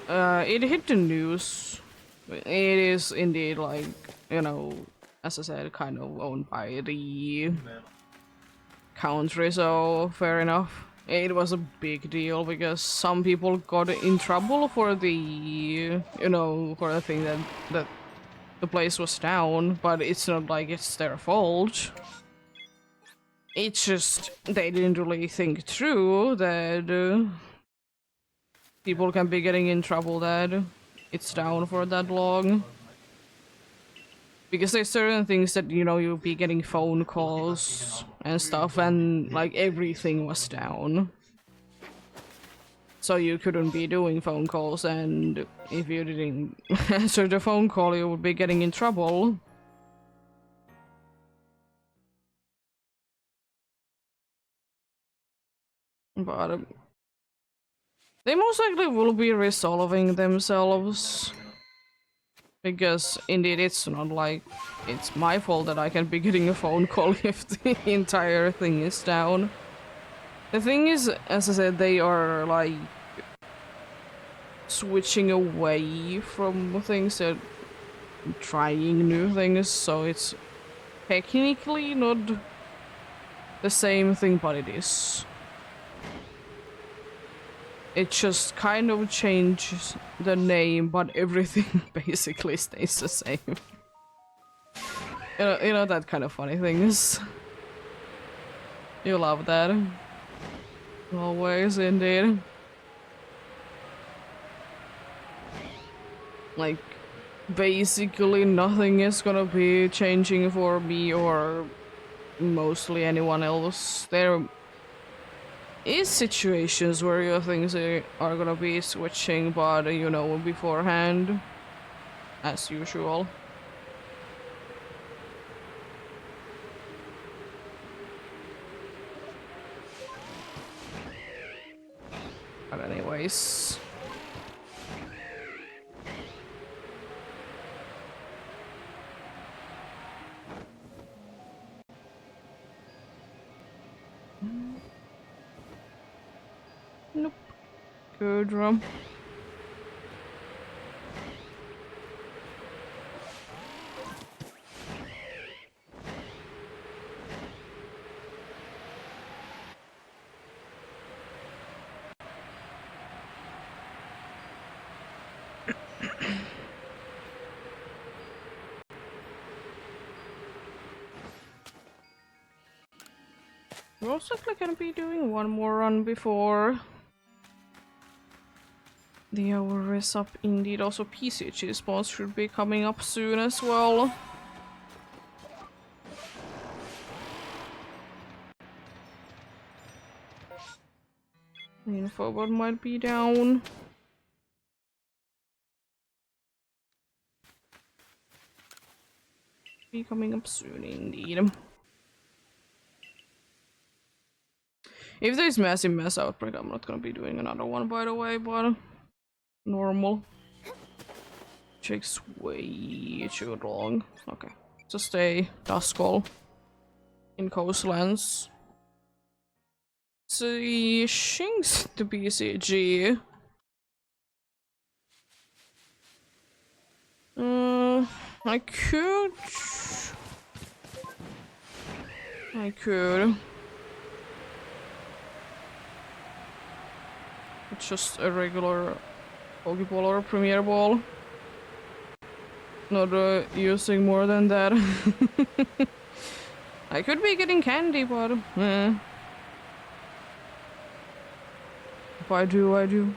It hit the news. It is indeed like, you know, as I said, kind of owned by the country, so fair enough. It was a big deal because some people got in trouble for the, you know, for the thing that the place was down, but it's not like it's their fault. It's just they didn't really think through that people can be getting in trouble that it's down for that long. Because there's certain things that, you know, you'll be getting phone calls and stuff, and like everything was down. So you couldn't be doing phone calls, and if you didn't answer the phone call, you would be getting in trouble. but they most likely will be resolving themselves. Because indeed it's not like it's my fault that I can be getting a phone call if the entire thing is down. The thing is, as I said, they are like switching away from things and trying new things, so it's technically not the same thing, but it is. It just kind of changes the name, but everything basically stays the same. You know that kind of funny things. You love that. Always, indeed. Like, basically nothing is gonna be changing for me or mostly anyone else. There is situations where your things are gonna be switching, but you know beforehand, as usual. But anyways. Nope. Good rum. We're also gonna be doing one more run before the hour is up. Indeed, also PCG spawns should be coming up soon as well. Infobot might be down. Be coming up soon, indeed. If there's massive mass outbreak, I'm not gonna be doing another one, by the way, but normal. Takes way too long. Okay. Just a Duskull in Coastlands. See, Shinx to BCG. I could. It's just a regular Pokeball or Premier Ball. Not using more than that. I could be getting candy, but if I do, I do.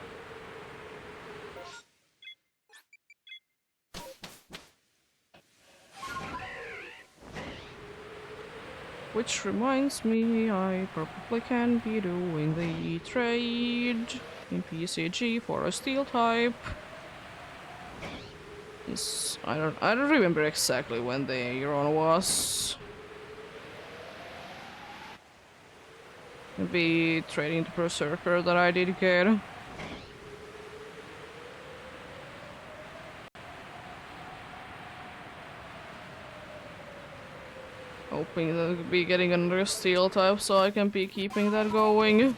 Which reminds me, I probably can be doing the trade in PCG for a steel type. I don't remember exactly when the run was. Maybe trading the Berserker that I did get. Hoping that I'll be getting another steel type so I can be keeping that going.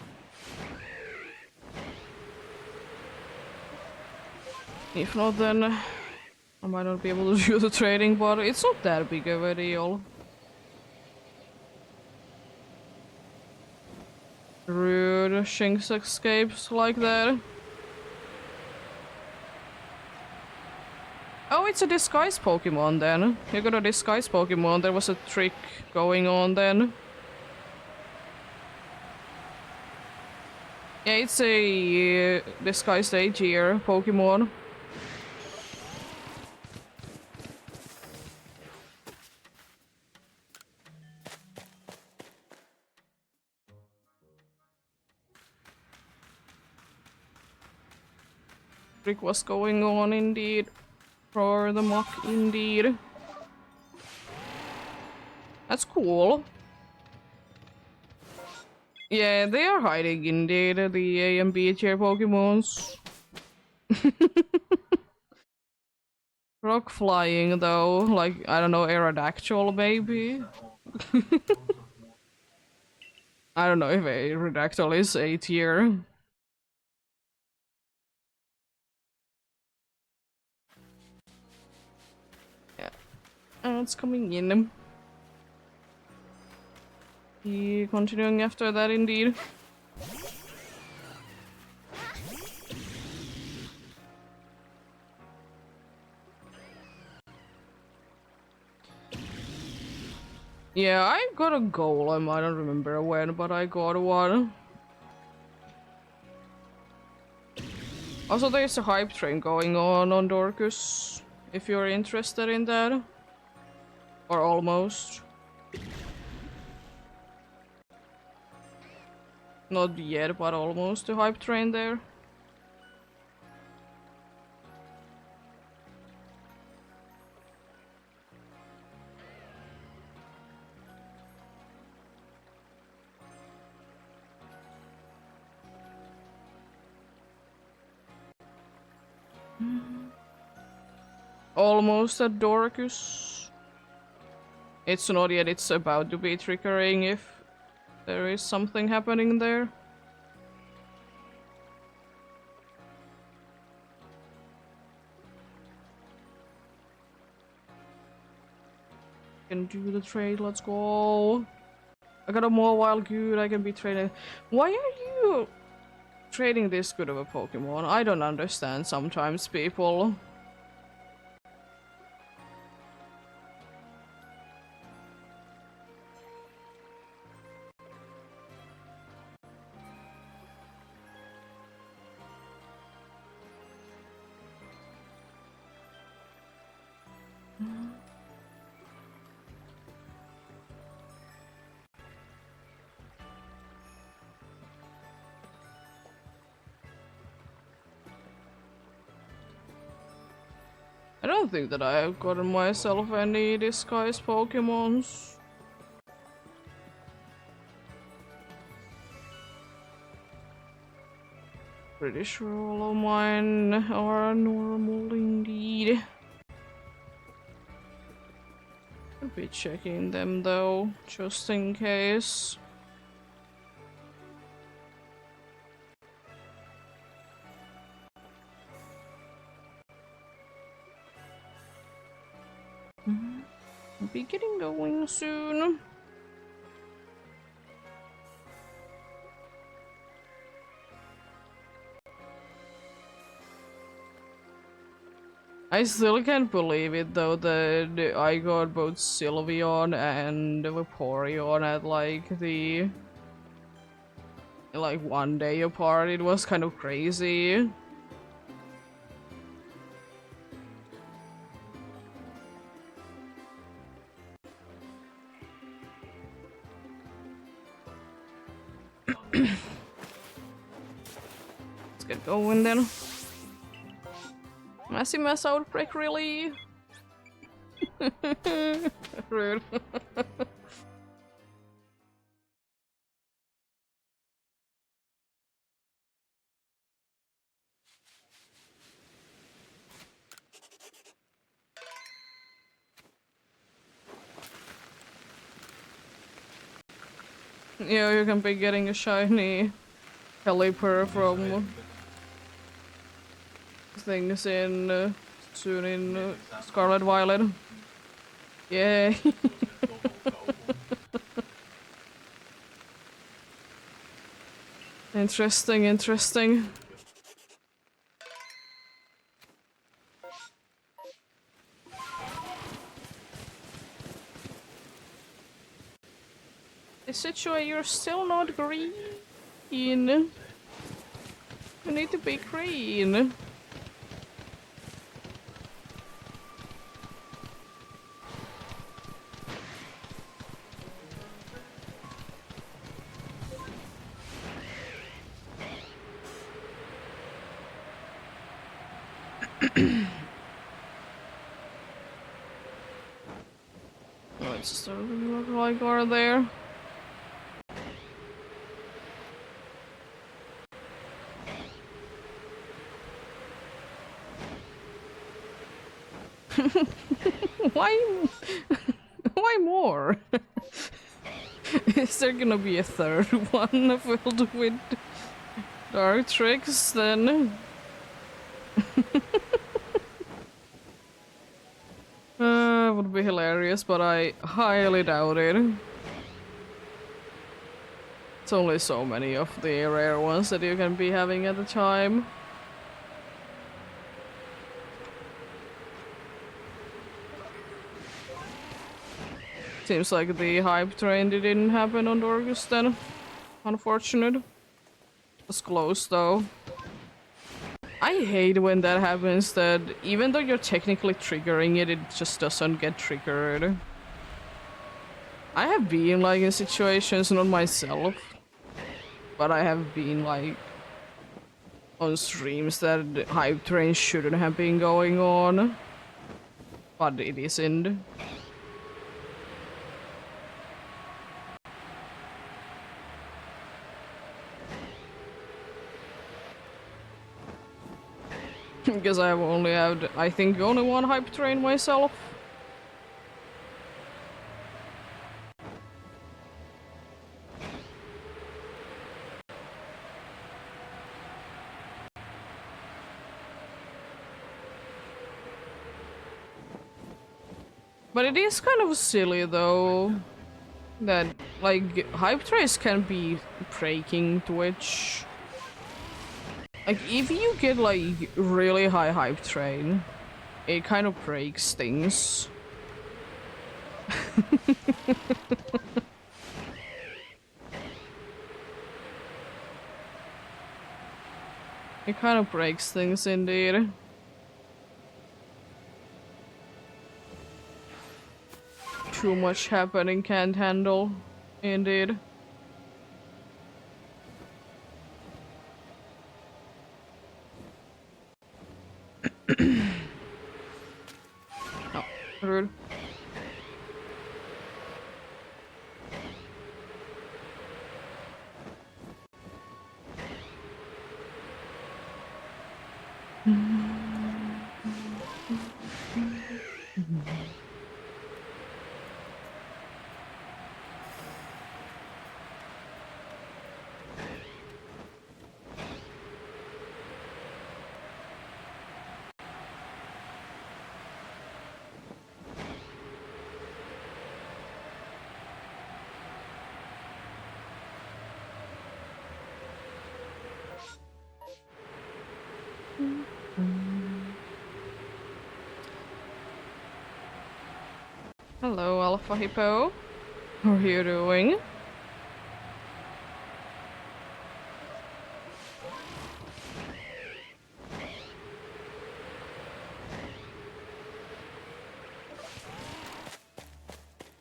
If not, then I might not be able to do the trading, but it's not that big of a deal. Rude Shinx escapes like that. Oh, it's a disguise Pokemon then. You got a disguise Pokemon, there was a trick going on then. Yeah, it's a disguised Aegir Pokemon. Trick was going on indeed. For the mock indeed. That's cool. Yeah, they are hiding indeed, the A and B tier Pokemons. Rock flying though, like, I don't know, Aerodactyl maybe? I don't know if Aerodactyl is A tier. Yeah, it's coming in. Continuing after that indeed. Yeah, I got a golem, I don't remember when, but I got one. Also, there's a hype train going on Dorcus, if you're interested in that. Or almost. Not yet, but almost a hype train there. Almost at Dorcus. It's not yet, it's about to be triggering if there is something happening there. Can do the trade, let's go. I got a more wild good, I can be trading. Why are you trading this good of a Pokemon? I don't understand sometimes people. I don't think that I have gotten myself any disguised Pokemons. Pretty sure all of mine are normal indeed. I'll be checking them though, just in case. I'll be getting going soon. I still can't believe it though that I got both Sylveon and Vaporeon at like one day apart. It was kind of crazy. Let's get going then. Massive mass outbreak, really? Rude. Yeah, you can be getting a shiny Caliper from things in soon in Scarlet Violet. Yeah. Interesting, interesting. Situa, you're still not green. You need to be green. Oh, it's starting to look like are there. Why? Why more? Is there gonna be a third one filled with dark tricks then? Would be hilarious, but I highly doubt it. It's only so many of the rare ones that you can be having at a time. Seems like the hype train didn't happen on Dorcas then. Unfortunate. It was close though. I hate when that happens, that even though you're technically triggering it, it just doesn't get triggered. I have been like in situations, not myself, but I have been like on streams that the hype train shouldn't have been going on, but it isn't. Because I've only had, I think, only one hype train myself. But it is kind of silly though, that like hype trains can be breaking Twitch. Like if you get like really high hype train, it kind of breaks things. It kind of breaks things indeed. Too much happening, can't handle, indeed. Oh, rude. Hello, Alpha Hippo. How are you doing?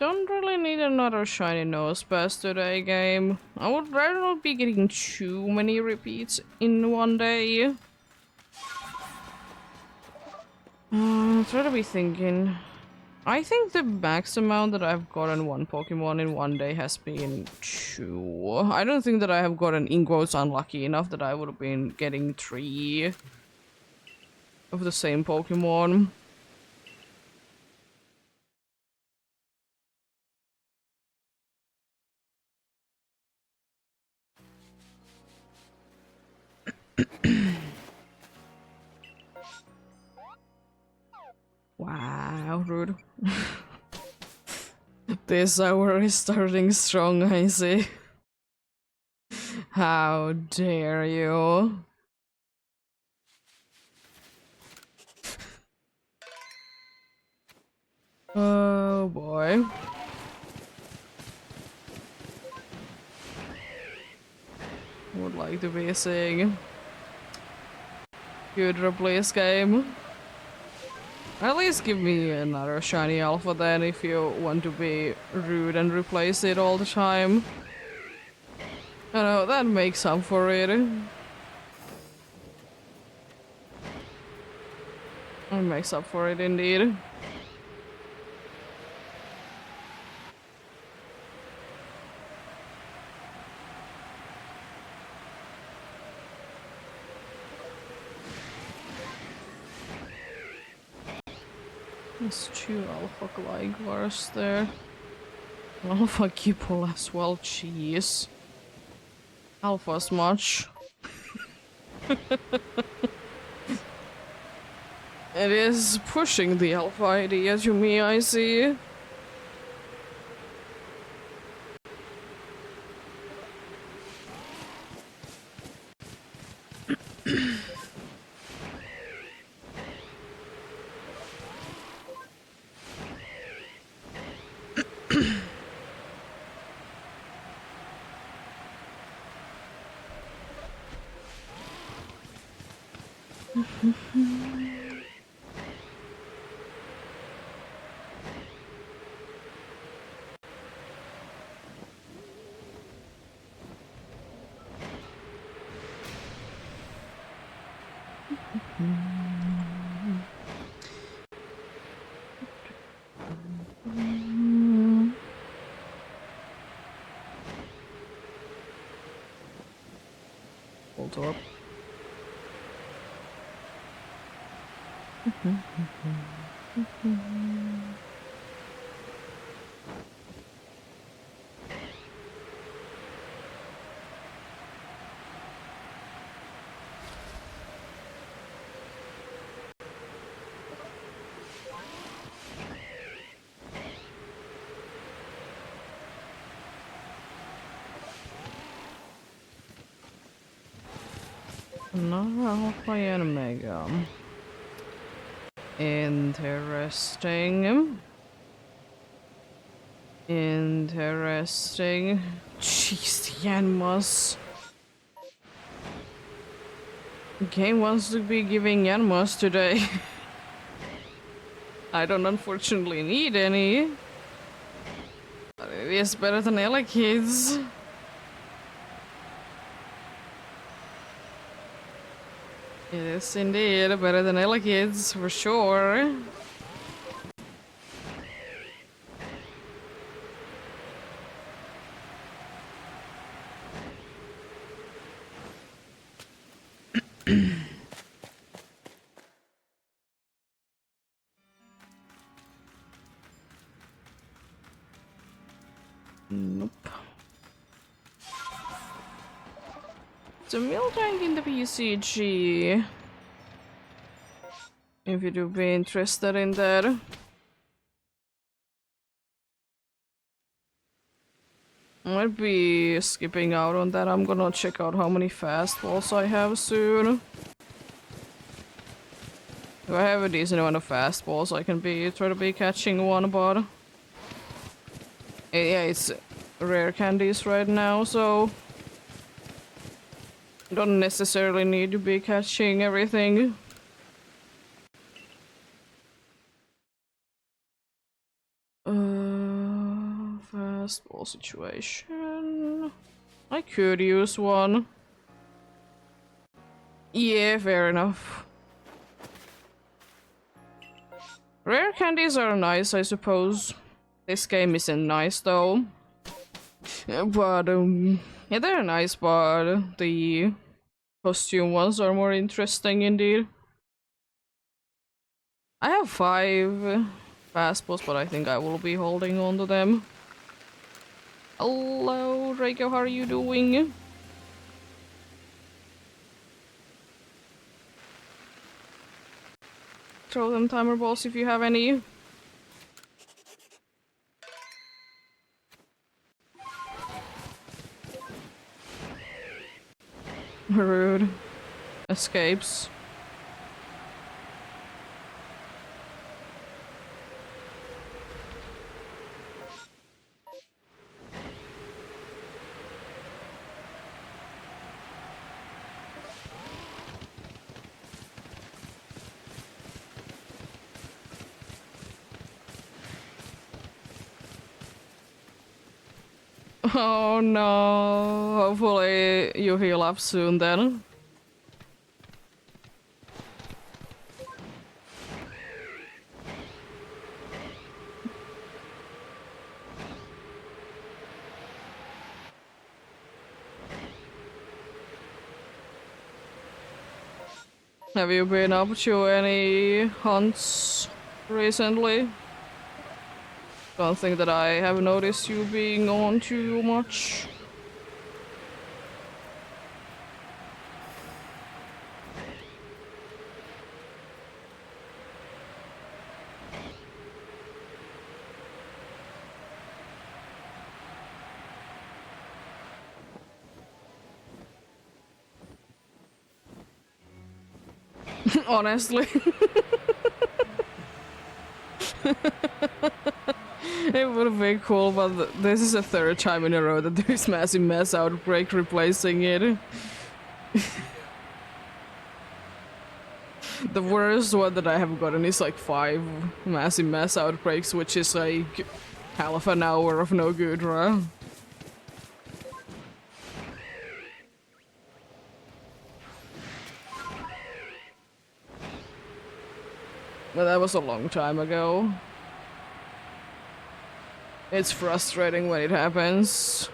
Don't really need another shiny nose pass today, game. I would rather not be getting too many repeats in one day. Try to be thinking. I think the max amount that I've gotten one Pokemon in one day has been 2. I don't think that I have gotten in quotes unlucky enough that I would have been getting 3 of the same Pokemon. Wow, rude. This hour is starting strong, I see. How dare you? Oh boy. Would like to be seeing good replace game. At least give me another shiny alpha then if you want to be rude and replace it all the time. I know, that makes up for it. That makes up for it indeed. There's two alpha gliders there. Alpha Kipple as well, jeez. Alpha's much. It is pushing the alpha idea to me, I see. Hold up. Another alpha and mega. Interesting. Interesting. Jeez, the Yanmas. The game wants to be giving Yanmas today. I don't unfortunately need any. But it is better than Ella Kids. It is indeed better than Ella Kids, for sure. Nope. The mill tank in the PCG. If you do be interested in that. Might be skipping out on that. I'm gonna check out how many fastballs I have soon. If I have a decent amount of fastballs, I can try to be catching one, but yeah, it's rare candies right now, so don't necessarily need to be catching everything. Fastball situation. I could use one. Yeah, fair enough. Rare candies are nice, I suppose. This game isn't nice though. But yeah, they're nice, but the costume ones are more interesting indeed. I have 5 fastballs, but I think I will be holding on to them. Hello, Draco, how are you doing? Throw them timer balls if you have any. Rude. Escapes. Oh no, hopefully you heal up soon then. Have you been up to any hunts recently. Don't think that I have noticed you being on too much. Honestly. It would be cool, but this is the third time in a row that there is massive mess outbreak replacing it. The worst one that I have gotten is like 5 massive mess outbreaks, which is like half an hour of no good, right? But that was a long time ago. It's frustrating when it happens.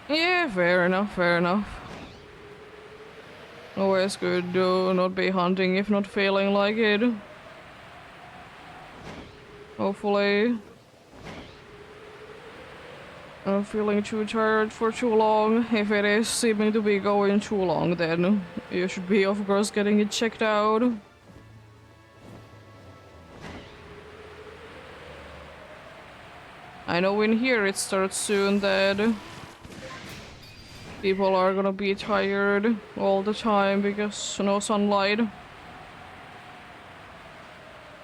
Yeah, fair enough, fair enough. Always good to not be hunting if not feeling like it. Hopefully. Not feeling too tired for too long. If it is seeming to be going too long, then you should be, of course, getting it checked out. I know in here it starts soon that people are gonna be tired all the time because no sunlight.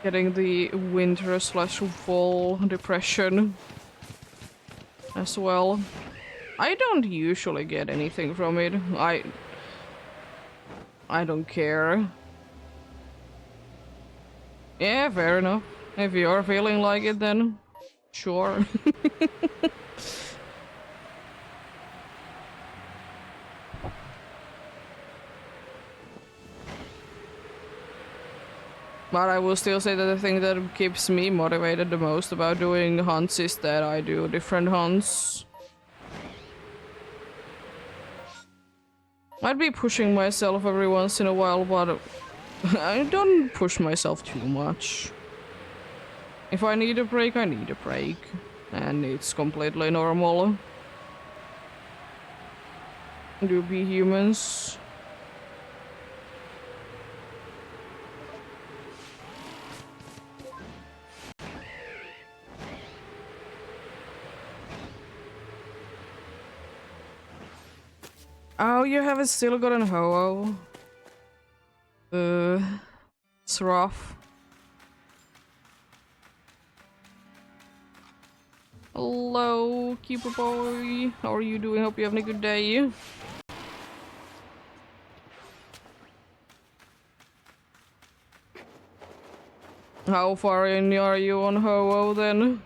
Getting the winter/fall depression as well. I don't usually get anything from it. I don't care. Yeah, fair enough. If you're feeling like it, then sure. But I will still say that the thing that keeps me motivated the most about doing hunts is that I do different hunts. I'd be pushing myself every once in a while, but I don't push myself too much. If I need a break, I need a break. And it's completely normal. Do be humans. Oh, you haven't still gotten Ho-Oh. It's rough. Hello, Keeper Boy. How are you doing? Hope you're having a good day. How far in are you on Ho-Oh then?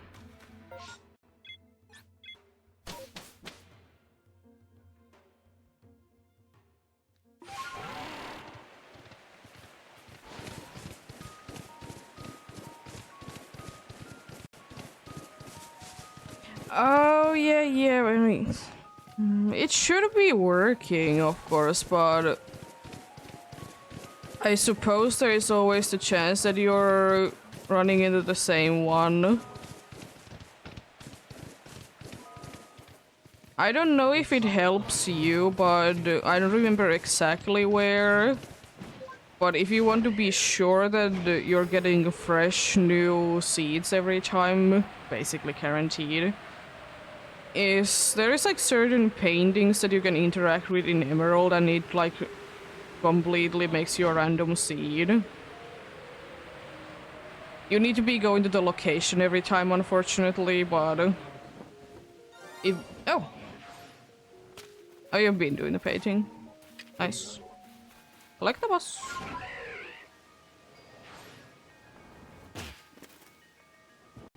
Oh, yeah, I mean... It should be working, of course, but... I suppose there is always the chance that you're running into the same one. I don't know if it helps you, but I don't remember exactly where. But if you want to be sure that you're getting fresh new seeds every time, basically guaranteed, there is like certain paintings that you can interact with in Emerald and it like completely makes you a random seed. You need to be going to the location every time, unfortunately, but if oh, you've been doing the painting. Nice. Collect the boss.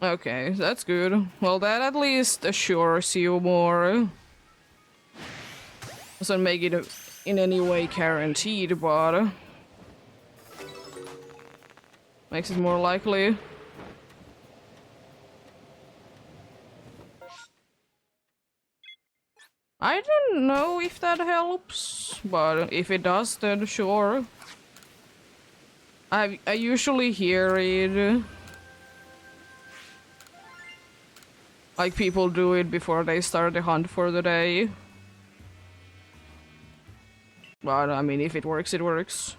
Okay, that's good. Well, that at least assures you more. Doesn't make it in any way guaranteed, but makes it more likely. know if that helps, but if it does, then sure. I usually hear it. Like people do it before they start the hunt for the day. But I mean, if it works, it works.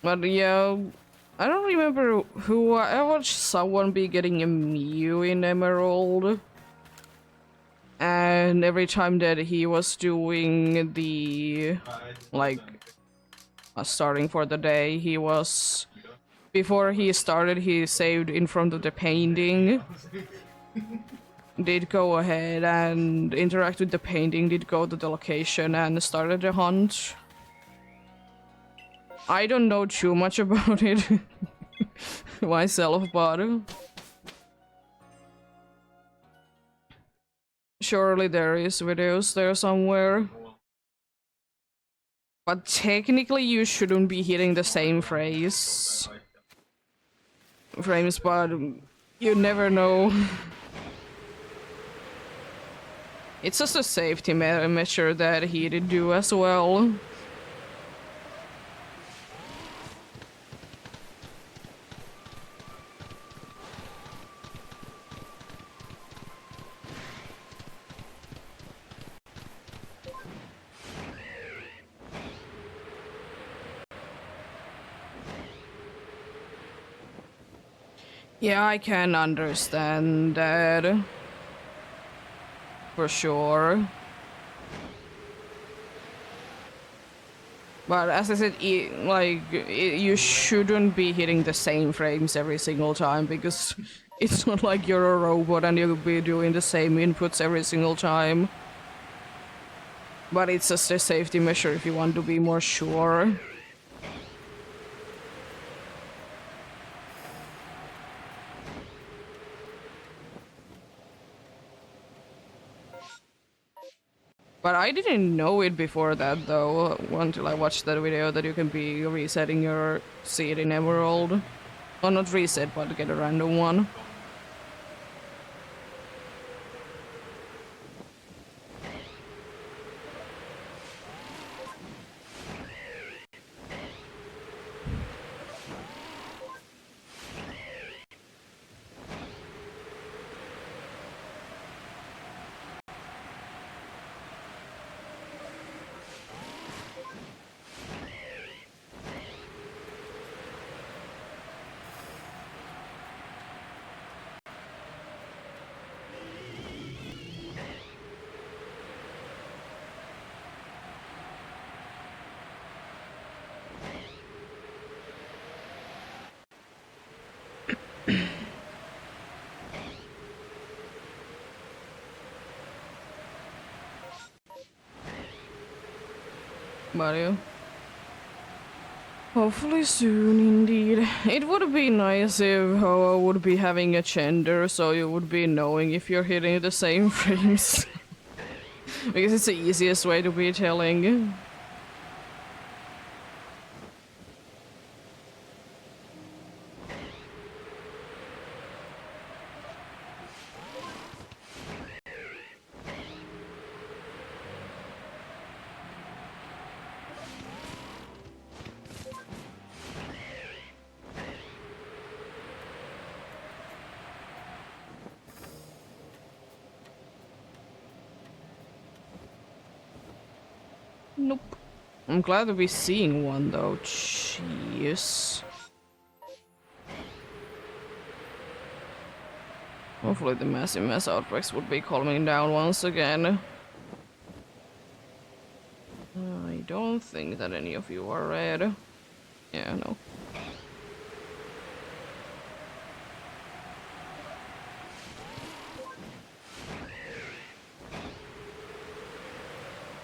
But yeah, I don't remember who I watched someone be getting a Mew in Emerald. And every time that he was doing the, like, starting for the day, he was, before he started, he saved in front of the painting. Did go ahead and interact with the painting, did go to the location and started the hunt. I don't know too much about it myself, but surely there is videos there somewhere. But technically you shouldn't be hitting the same frames, but you never know. It's just a safety measure that he did do as well. Yeah, I can understand that. For sure. But as I said, you shouldn't be hitting the same frames every single time, because it's not like you're a robot and you'll be doing the same inputs every single time. But it's just a safety measure if you want to be more sure. But I didn't know it before that though, until I watched that video that you can be resetting your seed in Emerald. Or not reset, but get a random one. Mario. Hopefully soon, indeed. It would be nice if Hoa would be having a gender, so you would be knowing if you're hitting the same frames. Because it's the easiest way to be telling. Nope. I'm glad to be seeing one though. Jeez. Hopefully the massive mass outbreaks would be calming down once again. I don't think that any of you are red. Yeah, no.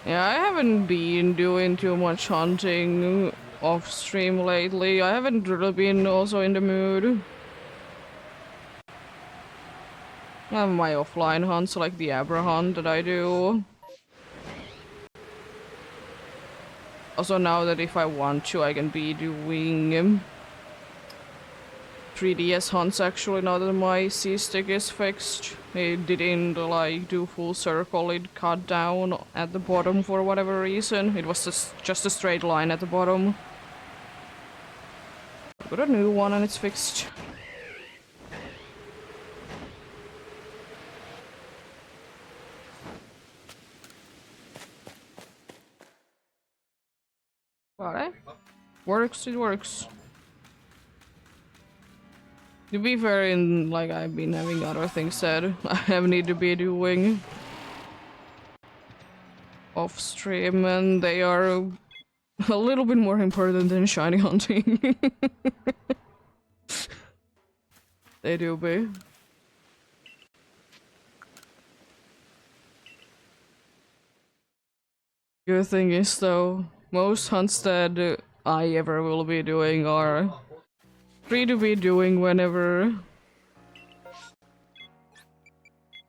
Yeah, I haven't been doing too much hunting off stream lately. I haven't really been also in the mood. I have my offline hunts like the Abra hunt that I do. Also now that if I want to, I can be doing 3DS hunts actually now that my C-stick is fixed. It didn't like do full circle, it cut down at the bottom for whatever reason. It was just a straight line at the bottom. I got a new one and it's fixed. But works, it works. To be fair, in like I've been having other things said I have need to be doing off stream, and they are a little bit more important than shiny hunting. They do be. Good thing is though, most hunts that I ever will be doing are free to be doing whenever.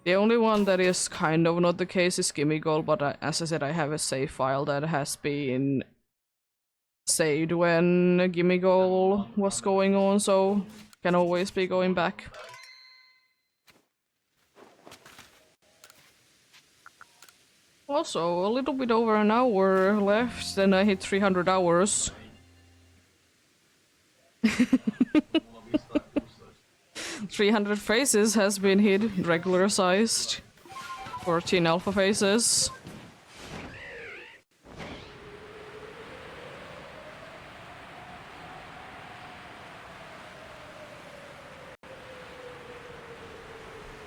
The only one that is kind of not the case is Gimme Goal, but as I said, I have a save file that has been saved when Gimme Goal was going on, so can always be going back. Also, a little bit over an hour left, then I hit 300 hours. 300 faces has been hit, regular sized. 14 alpha faces.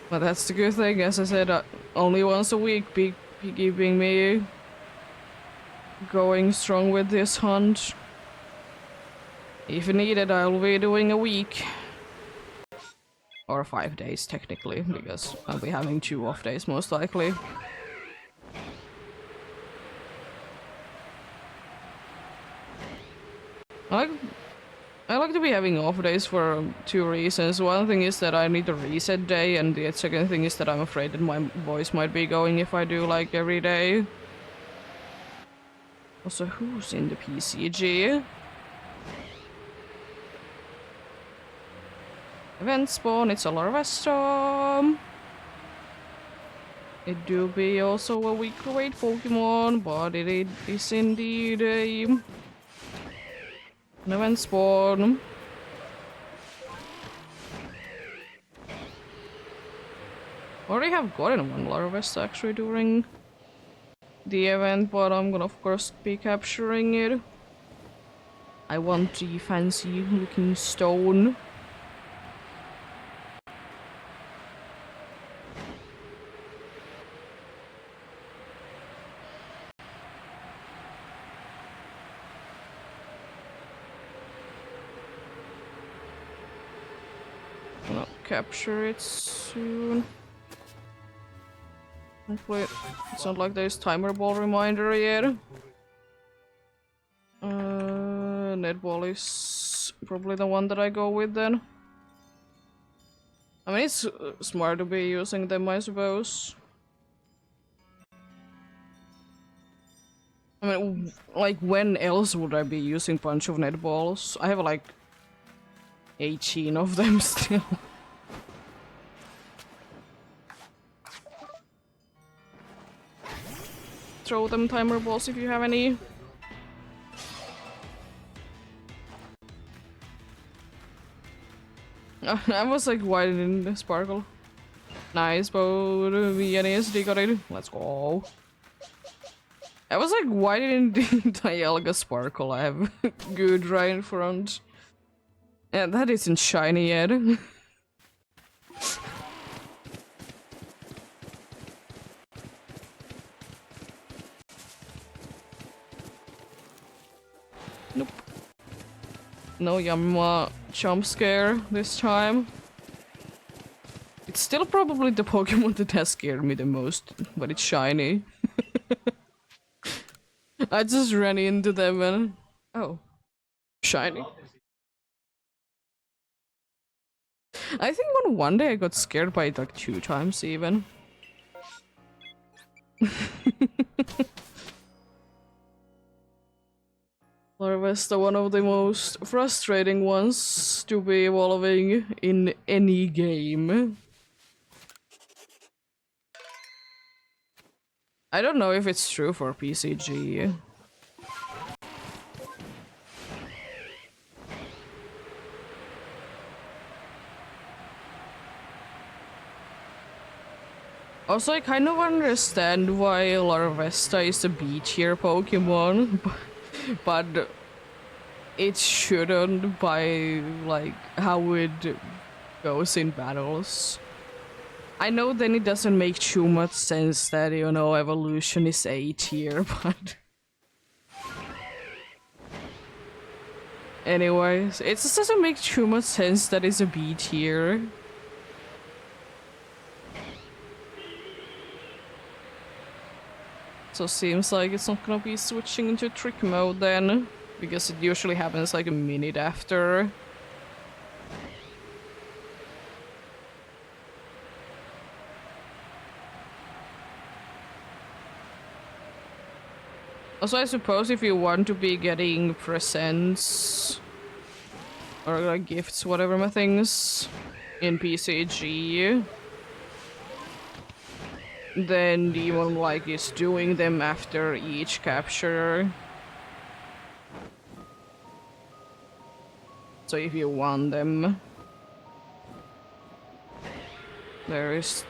But that's the good thing, as I said, only once a week be keeping me going strong with this hunt. If needed, I'll be doing a week. Or 5 days, technically, because I'll be having 2 off days, most likely. I like to be having off days for 2 reasons. One thing is that I need a reset day, and the second thing is that I'm afraid that my voice might be going if I do like every day. Also, who's in the PCG? Event spawn, it's a Larvesta. It do be also a weekly raid Pokemon, but it is indeed an event spawn. Already have gotten one Larvesta actually during the event, but I'm gonna of course be capturing it. I want the fancy looking stone. Capture it soon. Hopefully it's not like there's timer ball reminder yet. Netball is probably the one that I go with then. I mean, it's smart to be using them, I suppose. I mean, like, when else would I be using a bunch of netballs? I have like 18 of them still. Throw them timer balls if you have any. I was like, why didn't it sparkle? Nice, but EEST got it. Let's go. I was like, why didn't Dialga sparkle? I have good right in front. Yeah, that isn't shiny yet. Nope. No Yamma jump scare this time. It's still probably the Pokemon that has scared me the most, but it's shiny. I just ran into them and... oh. Shiny. I think on one day I got scared by it like 2 times even. Larvesta, one of the most frustrating ones to be evolving in any game. I don't know if it's true for PCG. Also, I kind of understand why Larvesta is a B tier Pokemon, but it shouldn't by like how it goes in battles. I know then it doesn't make too much sense that, you know, evolution is A tier, but anyways, it just doesn't make too much sense that it's a B tier. So seems like it's not gonna be switching into trick mode then, because it usually happens like a minute after. Also, I suppose if you want to be getting presents or like gifts, whatever my things in PCG, then Demon like is doing them after each capture. So if you want them, there is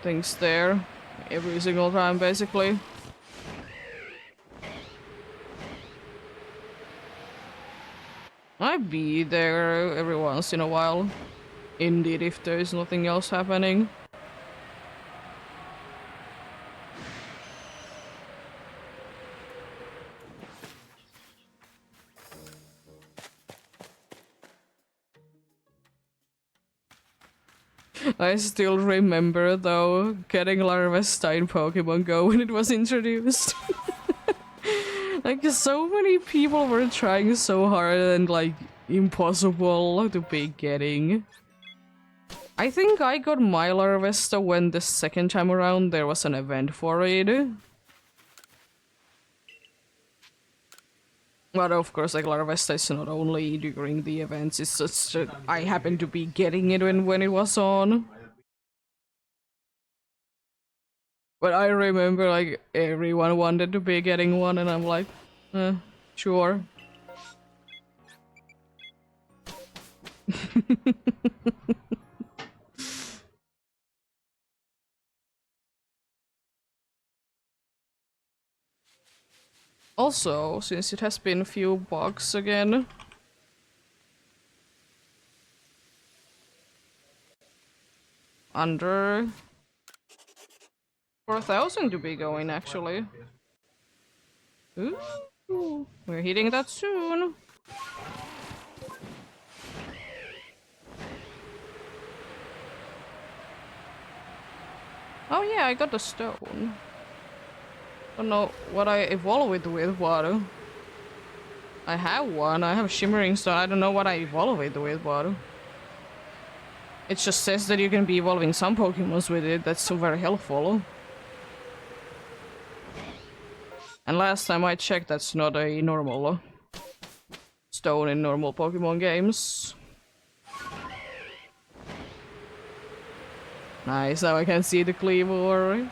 things there every single time basically. I'd be there every once in a while. Indeed, if there is nothing else happening. I still remember though getting Larvesta in Pokemon Go when it was introduced. Like so many people were trying so hard and like impossible to be getting. I think I got my Larvesta when the second time around there was an event for it. But of course, like Larvesta is not only during the events, it's just I happened to be getting it when it was on. But I remember like everyone wanted to be getting one and I'm like, sure. Also, since it has been a few bugs again, under 4,000 to be going actually. Ooh, we're hitting that soon. Oh yeah, I got the stone. Don't know what I evolve it with, but I have one. I have shimmering stone. I don't know what I evolve it with, but it just says that you can be evolving some Pokemons with it. That's so very helpful. And last time I checked, that's not a normal stone in normal Pokemon games. Nice, now I can see the Cleavor.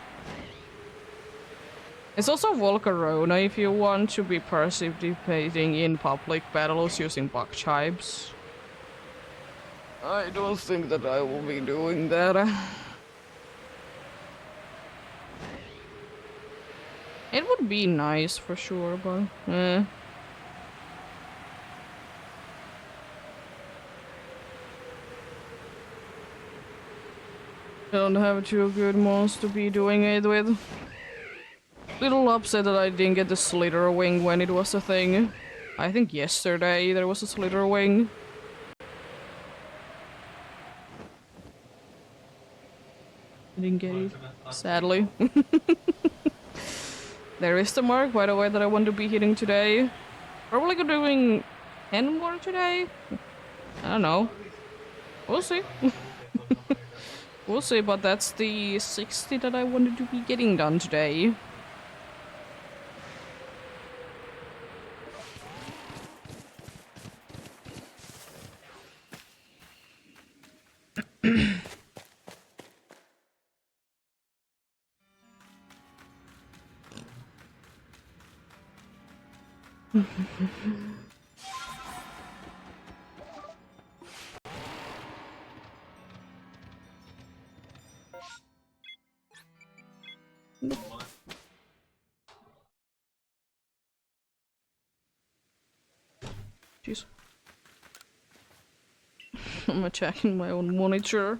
It's also Volcarona if you want to be participating in public battles using bug types. I don't think that I will be doing that. It would be nice for sure, but I don't have two good mons to be doing it with. Little upset that I didn't get the Slither Wing when it was a thing. I think yesterday there was a Slither Wing. I didn't get it, sadly. There is the mark, by the way, that I want to be hitting today. Probably doing 10 more today? I don't know. We'll see. We'll see, but that's the 60 that I wanted to be getting done today. Jeez. I'm attacking my own monitor.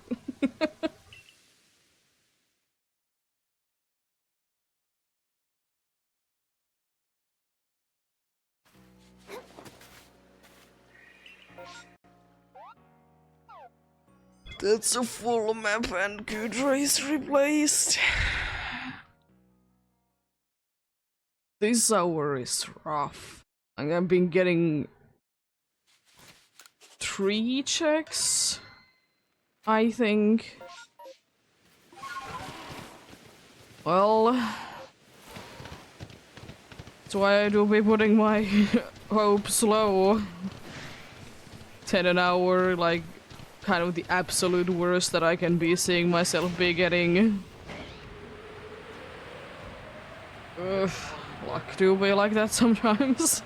That's a full map and good race replaced. This hour is rough. I've been getting 3 checks, I think. Well, that's why I do be putting my hopes low. 10 an hour, like, kind of the absolute worst that I can be seeing myself be getting. Ugh, luck do be like that sometimes.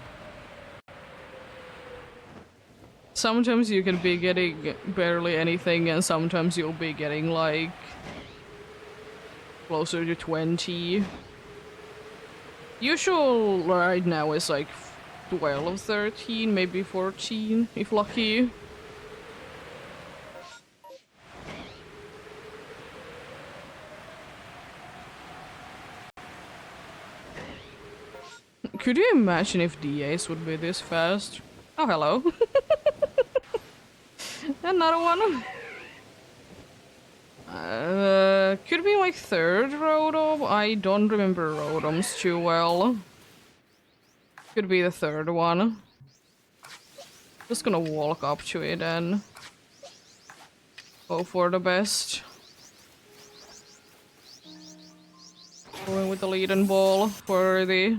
Sometimes you can be getting barely anything, and sometimes you'll be getting like closer to 20. Usual right now is like 12, 13, maybe 14, if lucky. Could you imagine if DAs would be this fast? Oh, hello. Another one. Could be my 3rd Rotom. I don't remember Rotoms too well. Could be the 3rd one. Just gonna walk up to it and go for the best. Going with the lead and ball for the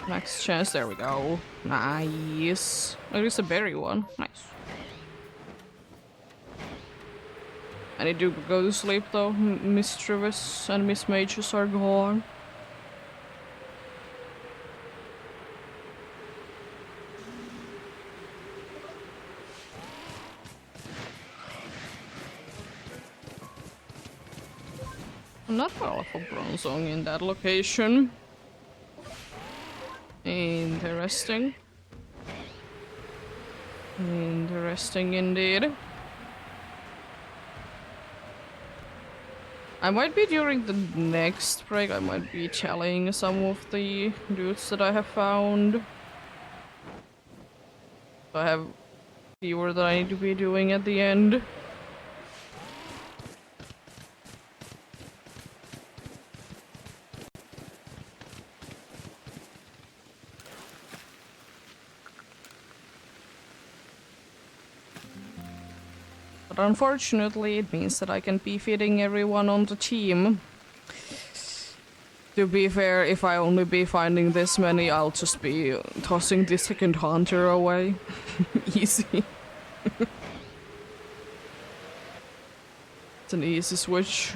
next chance. There we go. Nice. Oh, it's a berry one. Nice. I need to go to sleep though. Miss Travis and Miss Mages are gone. Not Alpha Bronzong in that location. Interesting. Interesting indeed. I might be during the next break, I might be telling some of the dudes that I have found. I have fewer that I need to be doing at the end. But unfortunately, it means that I can be feeding everyone on the team. To be fair, if I only be finding this many, I'll just be tossing the 2nd hunter away. Easy. It's an easy switch.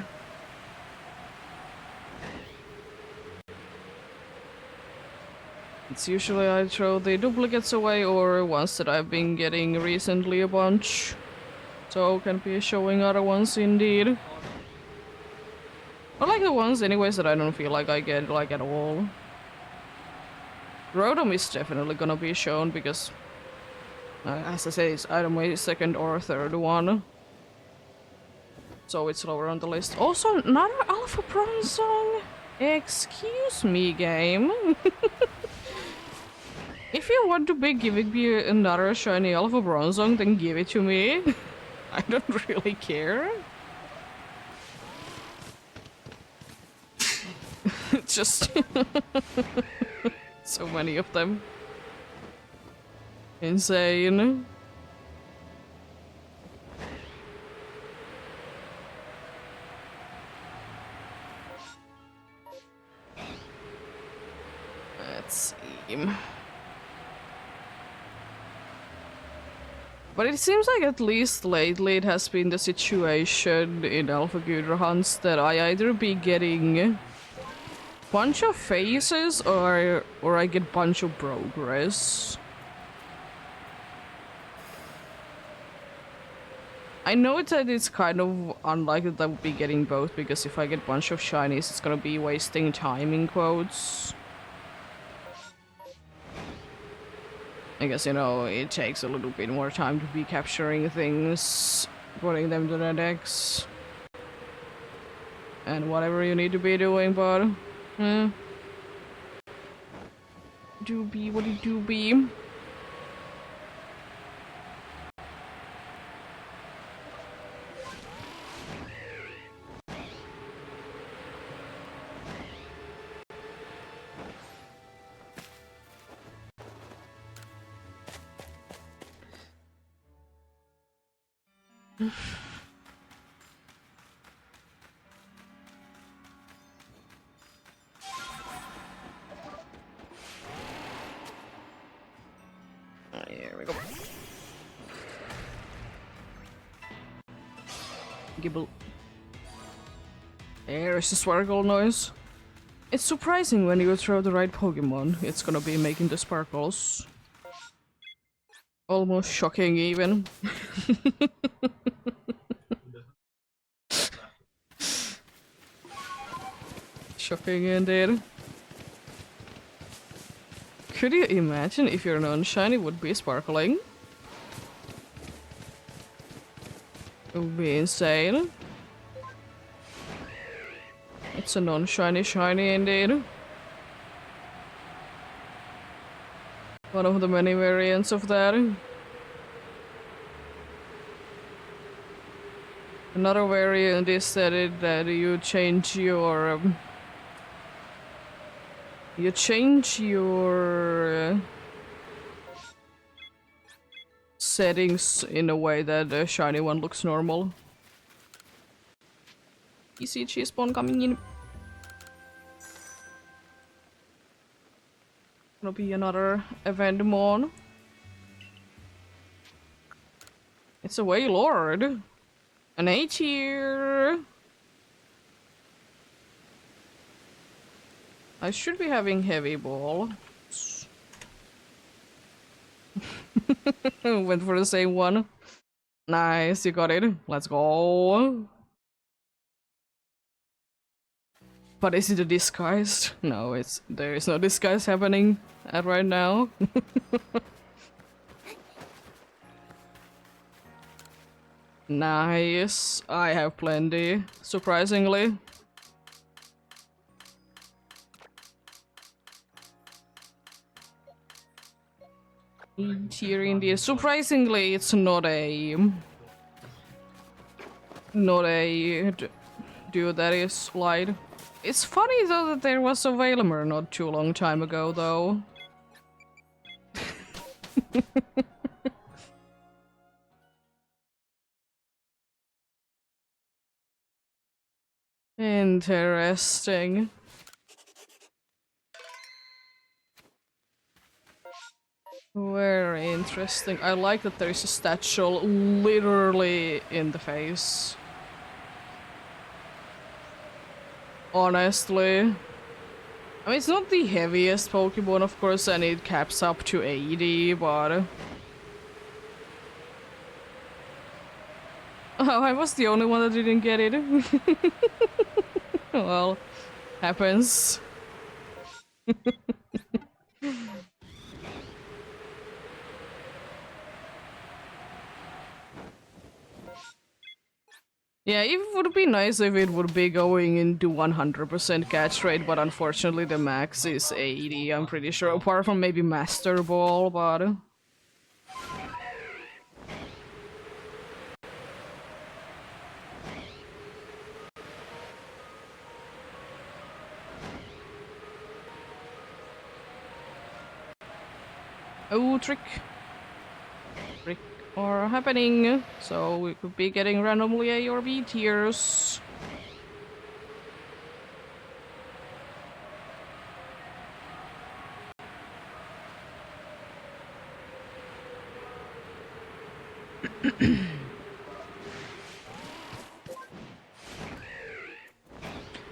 It's usually I throw the duplicates away or ones that I've been getting recently a bunch. So can be showing other ones indeed. I like the ones anyways that I don't feel like I get like at all. Rotom is definitely gonna be shown because as I say, it's either my 2nd or 3rd one. So it's lower on the list. Also another Alpha Bronzong? Excuse me, game. If you want to be giving me another shiny Alpha Bronzong, then give it to me. I don't really care. It's just so many of them. Insane. Let's see. But it seems like at least lately it has been the situation in Alpha Gudra hunts that I either be getting bunch of faces or I get bunch of progress. I know that it's kind of unlikely that I would be getting both, because if I get bunch of shinies, it's gonna be wasting time in quotes. I guess, you know, it takes a little bit more time to be capturing things, putting them to the decks, and whatever you need to be doing, but... Do be what it do be. Here we go. Gibble. There's the sparkle noise. It's surprising when you throw the right Pokemon, it's gonna be making the sparkles. Almost shocking even. Shocking indeed. Could you imagine if your non-shiny would be sparkling? It would be insane. It's a non-shiny shiny indeed. One of the many variants of that. Another variant is that you change your settings in a way that the shiny one looks normal. ECG spawn coming in. Gonna be another event mon. It's a Wailord. An A-tier. I should be having heavy ball. Went for the same one. Nice, you got it. Let's go. But is it a disguise? No, there is no disguise happening right now. Nice. I have plenty, surprisingly. Here in the surprisingly, it's not a dude that is slide. It's funny though that there was a Veilamer not too long time ago though. Interesting. Very interesting. I like that there is a statue literally in the face. Honestly. I mean, it's not the heaviest Pokemon, of course, and it caps up to 80, but... Oh, I was the only one that didn't get it. Well, happens. Yeah, it would be nice if it would be going into 100% catch rate, but unfortunately the max is 80, I'm pretty sure, apart from maybe Master Ball, but... Oh, trick are happening, so we could be getting randomly A or B tiers.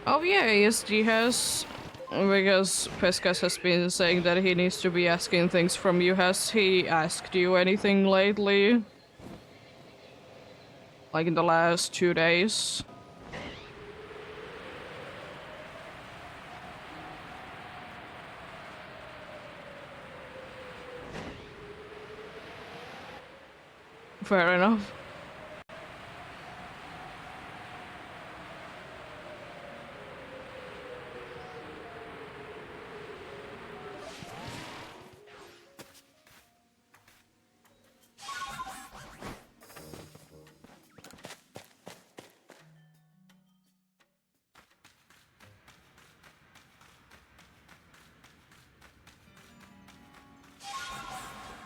Oh yeah, EST has Because Peskas has been saying that he needs to be asking things from you. Has he asked you anything lately? Like in the last 2 days? Fair enough.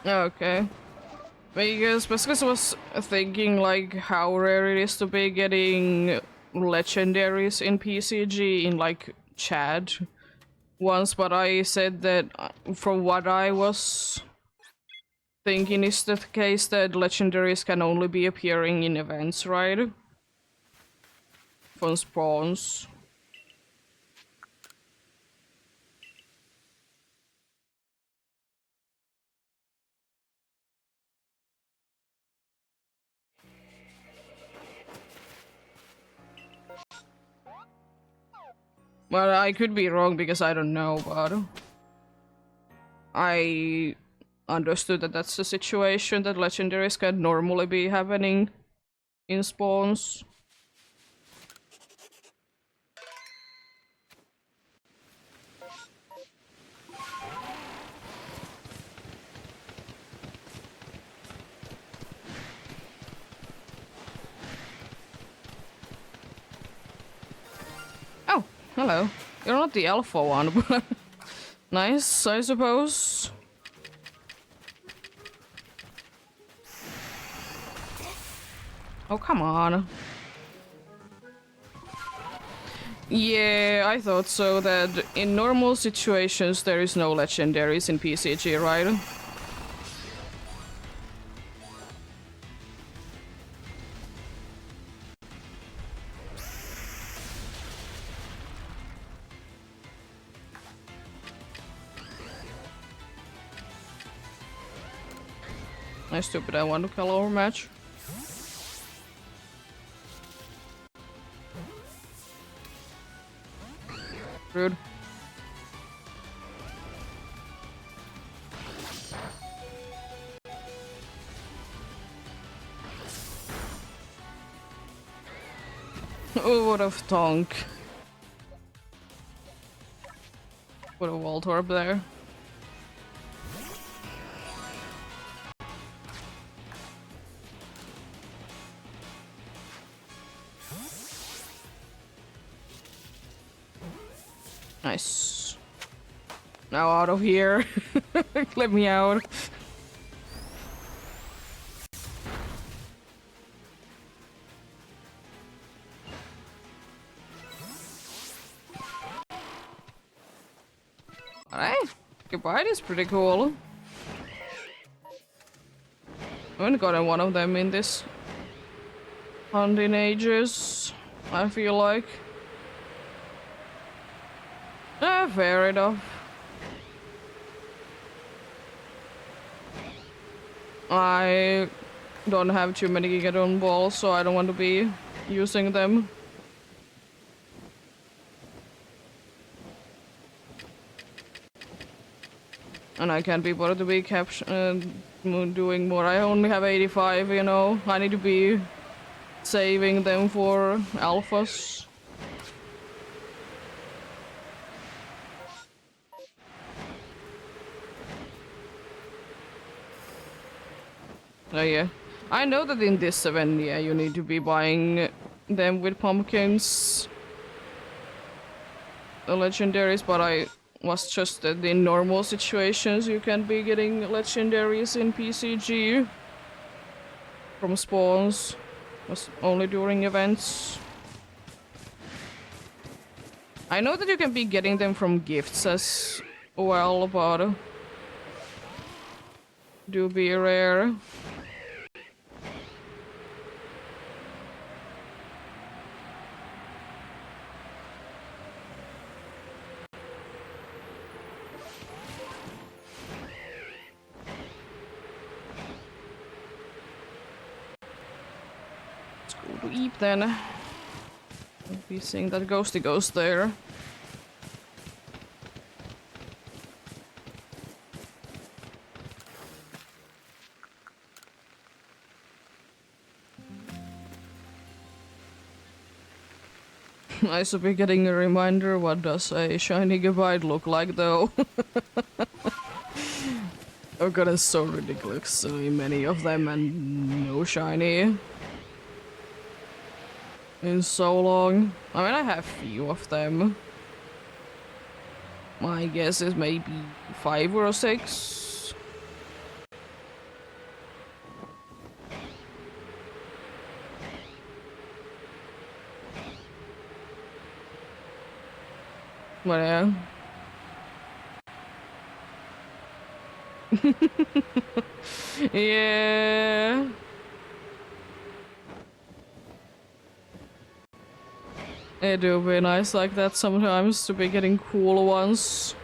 Okay. Because Peskas was thinking like how rare it is to be getting legendaries in PCG in like chat once, but I said that from what I was thinking is the case that legendaries can only be appearing in events, right? From spawns. Well, I could be wrong because I don't know, but I understood that that's the situation, that legendaries can normally be happening in spawns. Oh, hello. You're not the alpha one, but nice, I suppose. Oh, come on. Yeah, I thought so, that in normal situations there is no legendaries in PCG, right? Nice, stupid, I want to call our match. Rude. Oh, what a tonk. Put a Voltorb there. Nice. Now out of here. Let me out. Alright. Goodbye is pretty cool. I haven't gotten one of them in this hunt in ages, I feel like. Fair enough. I don't have too many Gigadon balls, so I don't want to be using them. And I can't be bothered to be doing more. I only have 85, you know. I need to be saving them for alphas. Oh yeah. I know that in this event, yeah, you need to be buying them with pumpkins. The legendaries, but I was just that in normal situations you can be getting legendaries in PCG from spawns, was only during events. I know that you can be getting them from gifts as well, but do be rare. to eat then. I'll be seeing that ghosty ghost there. Nice to be getting a reminder. What does a shiny gigabyte look like though? Oh god, it's so ridiculous. So many of them and no shiny. In so long. I mean, I have few of them. My guess is maybe 5 or 6. But yeah. Yeah. It do be nice like that sometimes to be getting cool ones.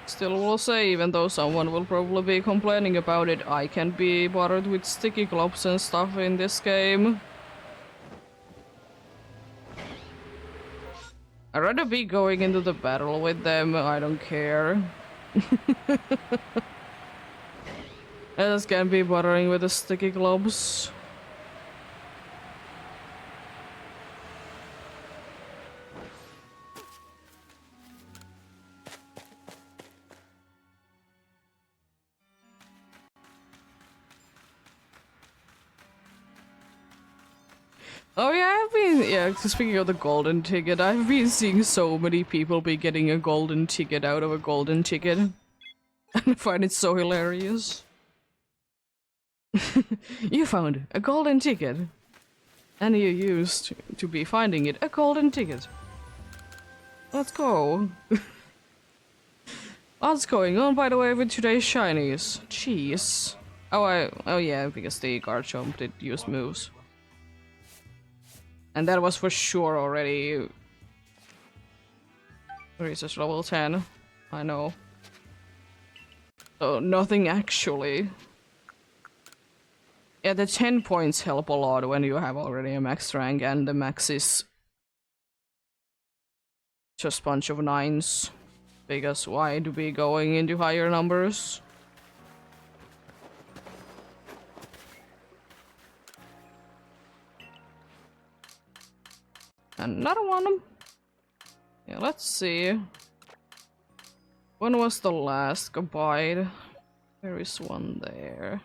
Still will say, even though someone will probably be complaining about it, I can't be bothered with sticky globs and stuff in this game. I'd rather be going into the battle with them, I don't care. I just can't be bothering with the sticky globs. Oh yeah, speaking of the golden ticket, I've been seeing so many people be getting a golden ticket out of a golden ticket. And I find it so hilarious. You found a golden ticket. And you used to be finding it a golden ticket. Let's go. What's going on, by the way, with today's shinies? Jeez. Oh yeah, because the Garchomp did use moves. And that was for sure already research level 10. I know. So nothing actually. Yeah, the 10 points help a lot when you have already a max rank and the max is just bunch of 9s. Because why do we going into higher numbers? Another one. Yeah, let's see. When was the last goodbye? There is one there.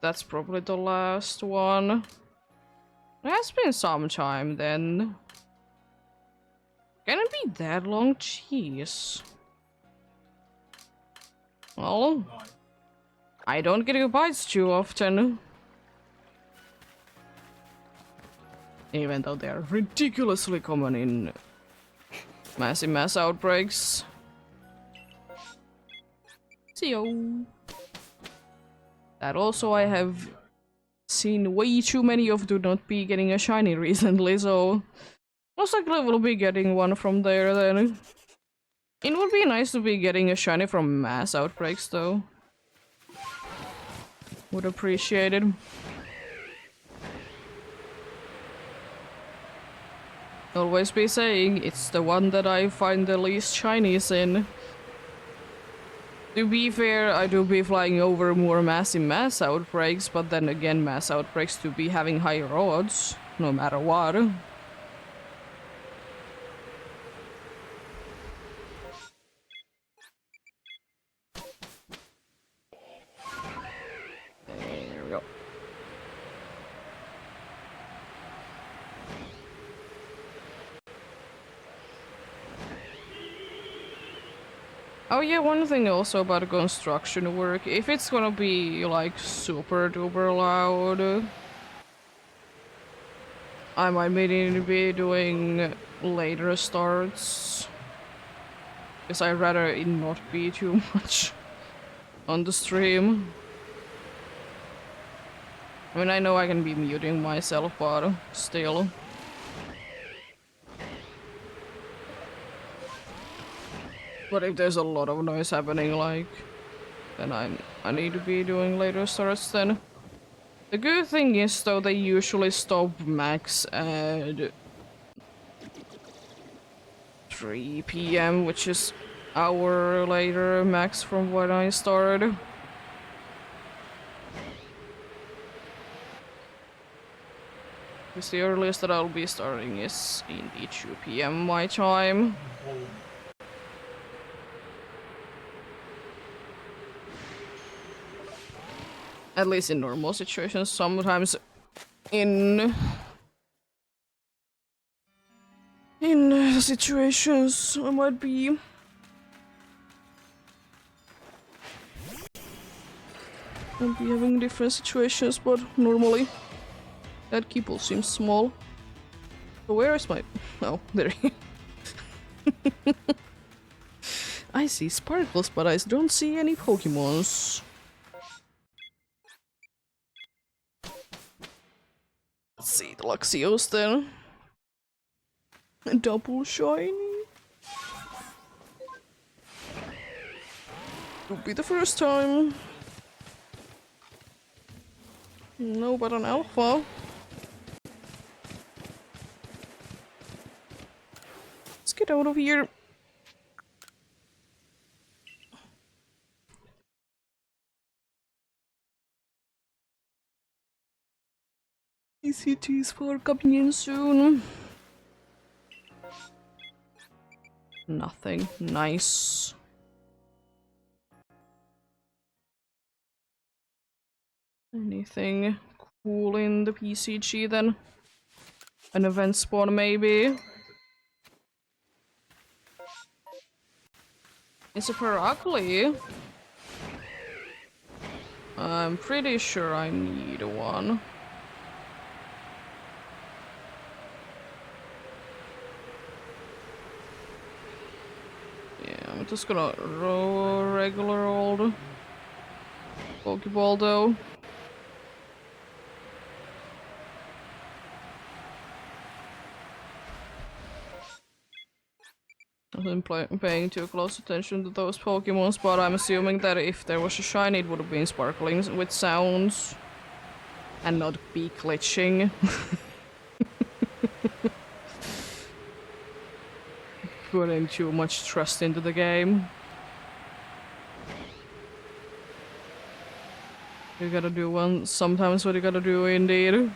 That's probably the last one. It has been some time then. Can it be that long? Jeez. Well, I don't get goodbyes too often. Even though they are ridiculously common in massive mass outbreaks. See you. That also I have seen way too many of do not be getting a shiny recently, so most likely we'll be getting one from there then. It would be nice to be getting a shiny from mass outbreaks though. Would appreciate it. Always be saying, it's the one that I find the least shinies in. To be fair, I do be flying over more massive mass outbreaks, but then again mass outbreaks to be having higher odds, no matter what. There we go. Oh yeah, one thing also about the construction work, if it's gonna be like super duper loud, I might maybe be doing later starts. Because I'd rather it not be too much on the stream. I mean, I know I can be muting myself, but still. But if there's a lot of noise happening, like, then I need to be doing later starts then. The good thing is, though, they usually stop max at 3 p.m., which is hour later max from when I started. Because the earliest that I'll be starting is indeed 2 p.m. my time. At least in normal situations. Sometimes in situations I might be having different situations, but normally that keyboard seems small. So where is my... Oh, there he I see sparkles, but I don't see any Pokemons. Let's see the Luxios then. Double shiny. Would be the first time. No, but an alpha. Let's get out of here. ECTs for coming in soon. Nothing. Nice. Anything cool in the PCG then? An event spawn maybe? Is it for ugly? I'm pretty sure I need one. Yeah, I'm just gonna roll a regular old Pokeball though. I've been paying too close attention to those Pokemons, but I'm assuming that if there was a shiny, it would have been sparkling with sounds and not be glitching. Putting too much trust into the game. You gotta do one sometimes what you gotta do indeed.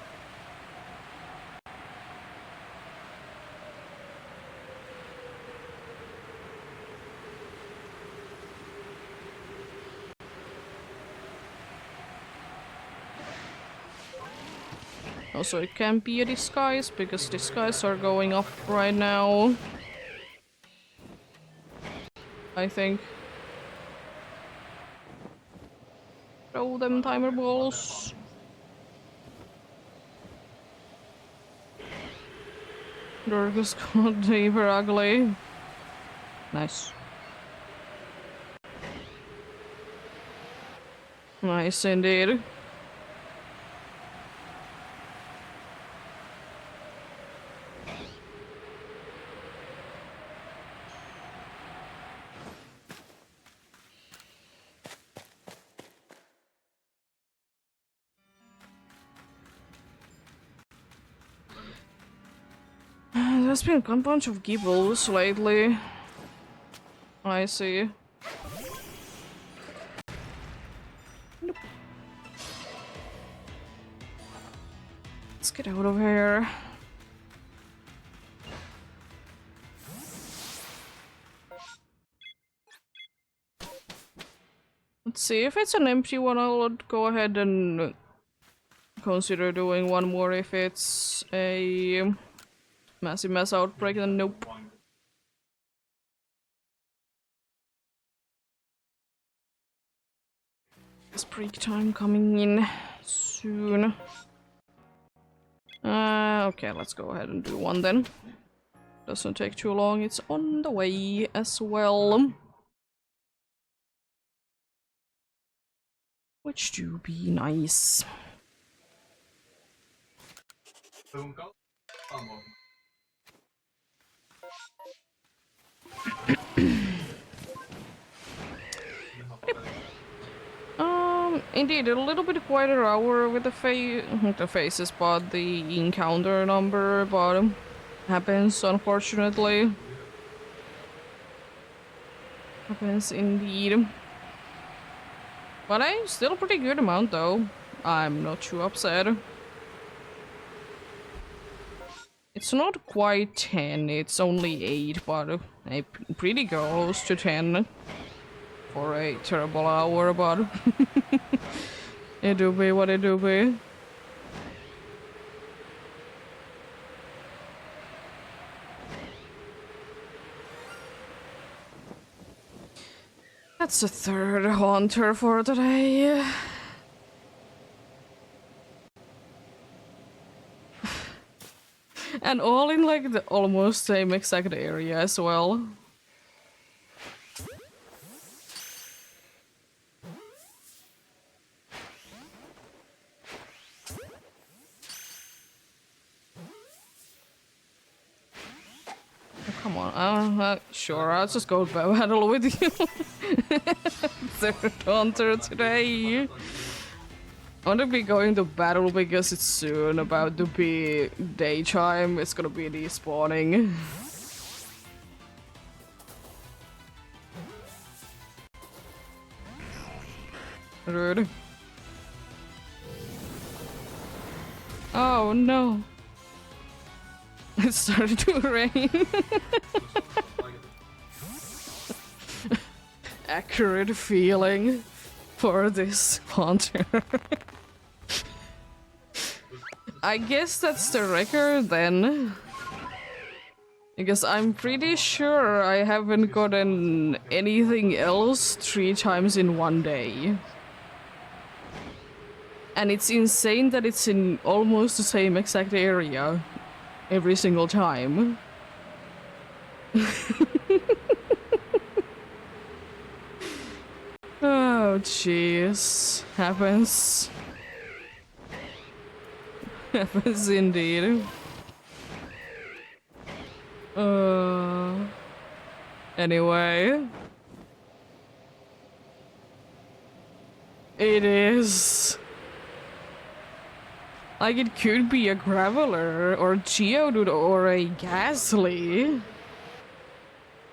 Also, it can be a disguise because disguises are going up right now. I think. Throw them timer balls. Dorcas got super ugly. Nice. Nice indeed. There's been a bunch of gibbles lately. I see. Nope. Let's get out of here. Let's see, if it's an empty one, I'll go ahead and consider doing one more. If it's a massive mass outbreak, then nope. It's break time coming in soon. Okay, let's go ahead and do one then. Doesn't take too long, it's on the way as well. Which do be nice. Indeed, a little bit quieter hour with the faces, but the encounter number bottom happens, unfortunately. Happens indeed. But I'm still a pretty good amount though. I'm not too upset. It's not quite 10, it's only 8, but pretty close to 10 for a terrible hour, but it do be what it do be. That's the third hunter for today. And all in like the almost same exact area as well. Come on, sure, I'll just go battle with you. Third hunter today. I want to be going to battle because it's soon about to be daytime. It's gonna be despawning. Rude. Oh no. It started to rain. Accurate feeling for this hunter. I guess that's the record then. Because I'm pretty sure I haven't gotten anything else 3 times in one day. And it's insane that it's in almost the same exact area every single time. Oh, jeez. Happens. Happens indeed. Anyway. It is. Like, it could be a Graveler, or Geodude, or a Ghastly.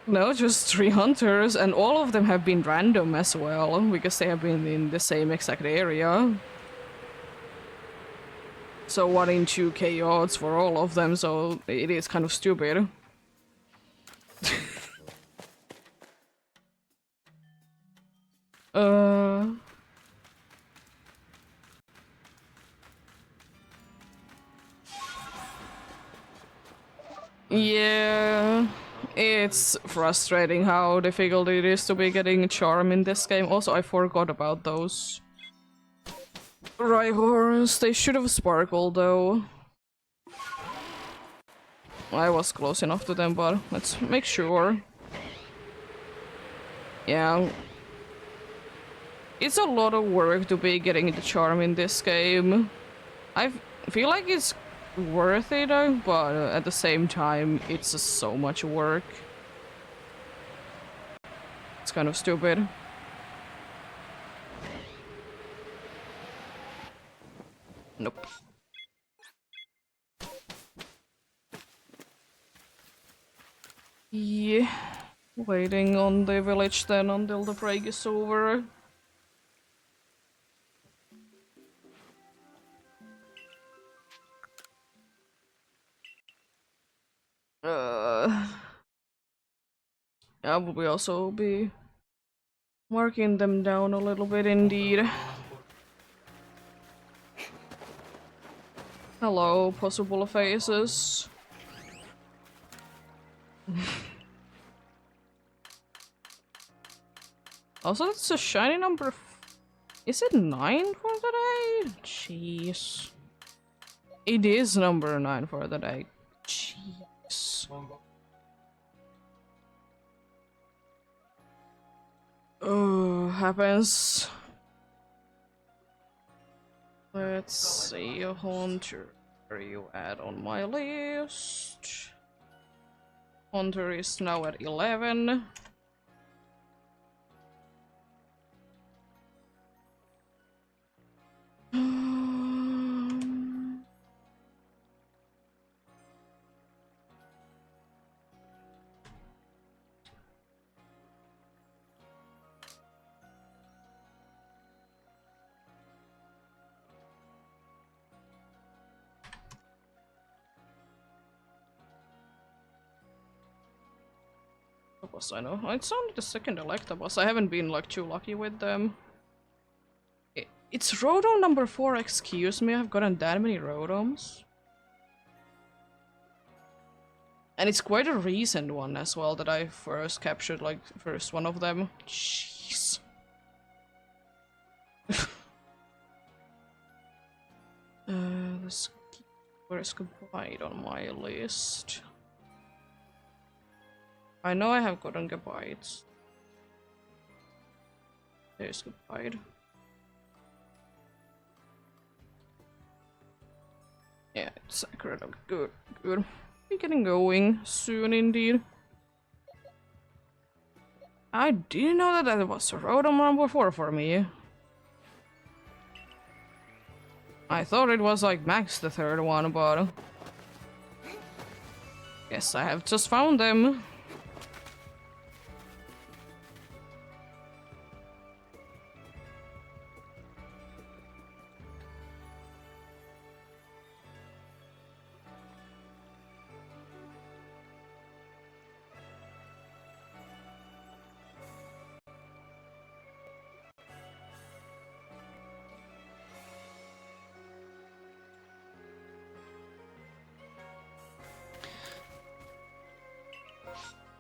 No, just 3 hunters, and all of them have been random as well, because they have been in the same exact area. So 1 in 2k odds for all of them, so it is kind of stupid. Yeah, it's frustrating how difficult it is to be getting charm in this game. Also, I forgot about those Rhyhorns. They should have sparkled though. I was close enough to them, but let's make sure. Yeah. It's a lot of work to be getting the charm in this game. I feel like it's worth it though, but at the same time, it's just so much work. It's kind of stupid. Nope. Yeah. Waiting on the village then until the break is over. I will also be marking them down a little bit indeed. Hello, possible faces. Also, it's a shiny number. Is it 9 for today? Jeez. It is number 9 for the day. Jeez. Oh, happens. Let's see, Hunter. Where you at on my list? Hunter is now at 11. I know. It's only the second Electabuzz. I haven't been like too lucky with them. It's Rotom number 4, excuse me, I've gotten that many Rotoms. And it's quite a recent one as well that I first captured, like, first one of them. Jeez. Where's Goodbye on my list? I know I have gotten Gabites. There's Goodbye. Yeah, it's accurate. Okay, good, good. We're getting going soon indeed. I didn't know that that was a Rotom number 4 for me. I thought it was like Max the third one, but guess I have just found them.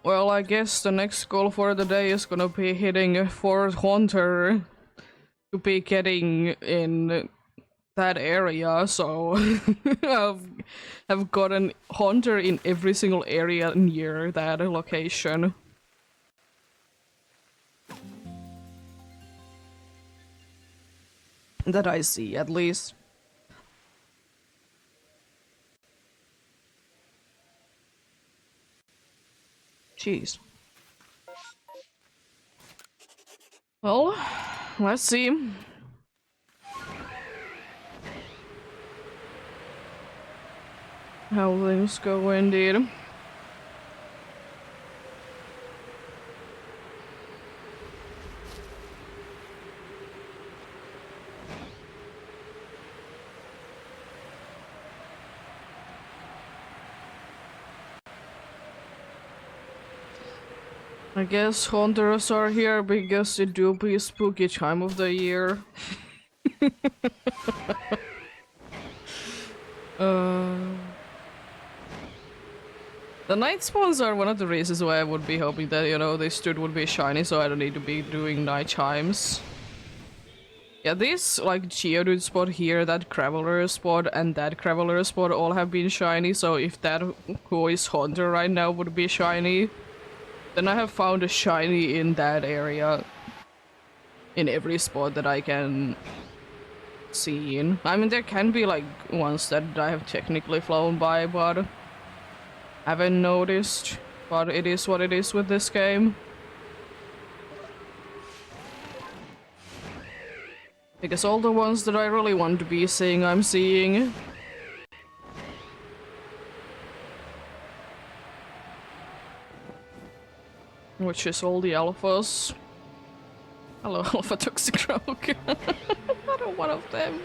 Well, I guess the next goal for the day is gonna be hitting Fort Hunter to be getting in that area, so I've gotten Hunter in every single area near that location. That I see, at least. Jeez. Well, let's see. How things go indeed. I guess hunters are here because it do be a spooky time of the year. The night spawns are one of the reasons why I would be hoping that, you know, this dude would be shiny so I don't need to be doing night chimes. Yeah, this, like, Geodude spot here, that Graveler spot, and that Graveler spot all have been shiny, so if that who is Hunter right now would be shiny, then I have found a shiny in that area. In every spot that I can see in. I mean, there can be, like, ones that I have technically flown by, but haven't noticed. But it is what it is with this game. Because all the ones that I really want to be seeing, I'm seeing. Which is all the alphas. Hello, Alpha Toxic Rogue. Another one of them.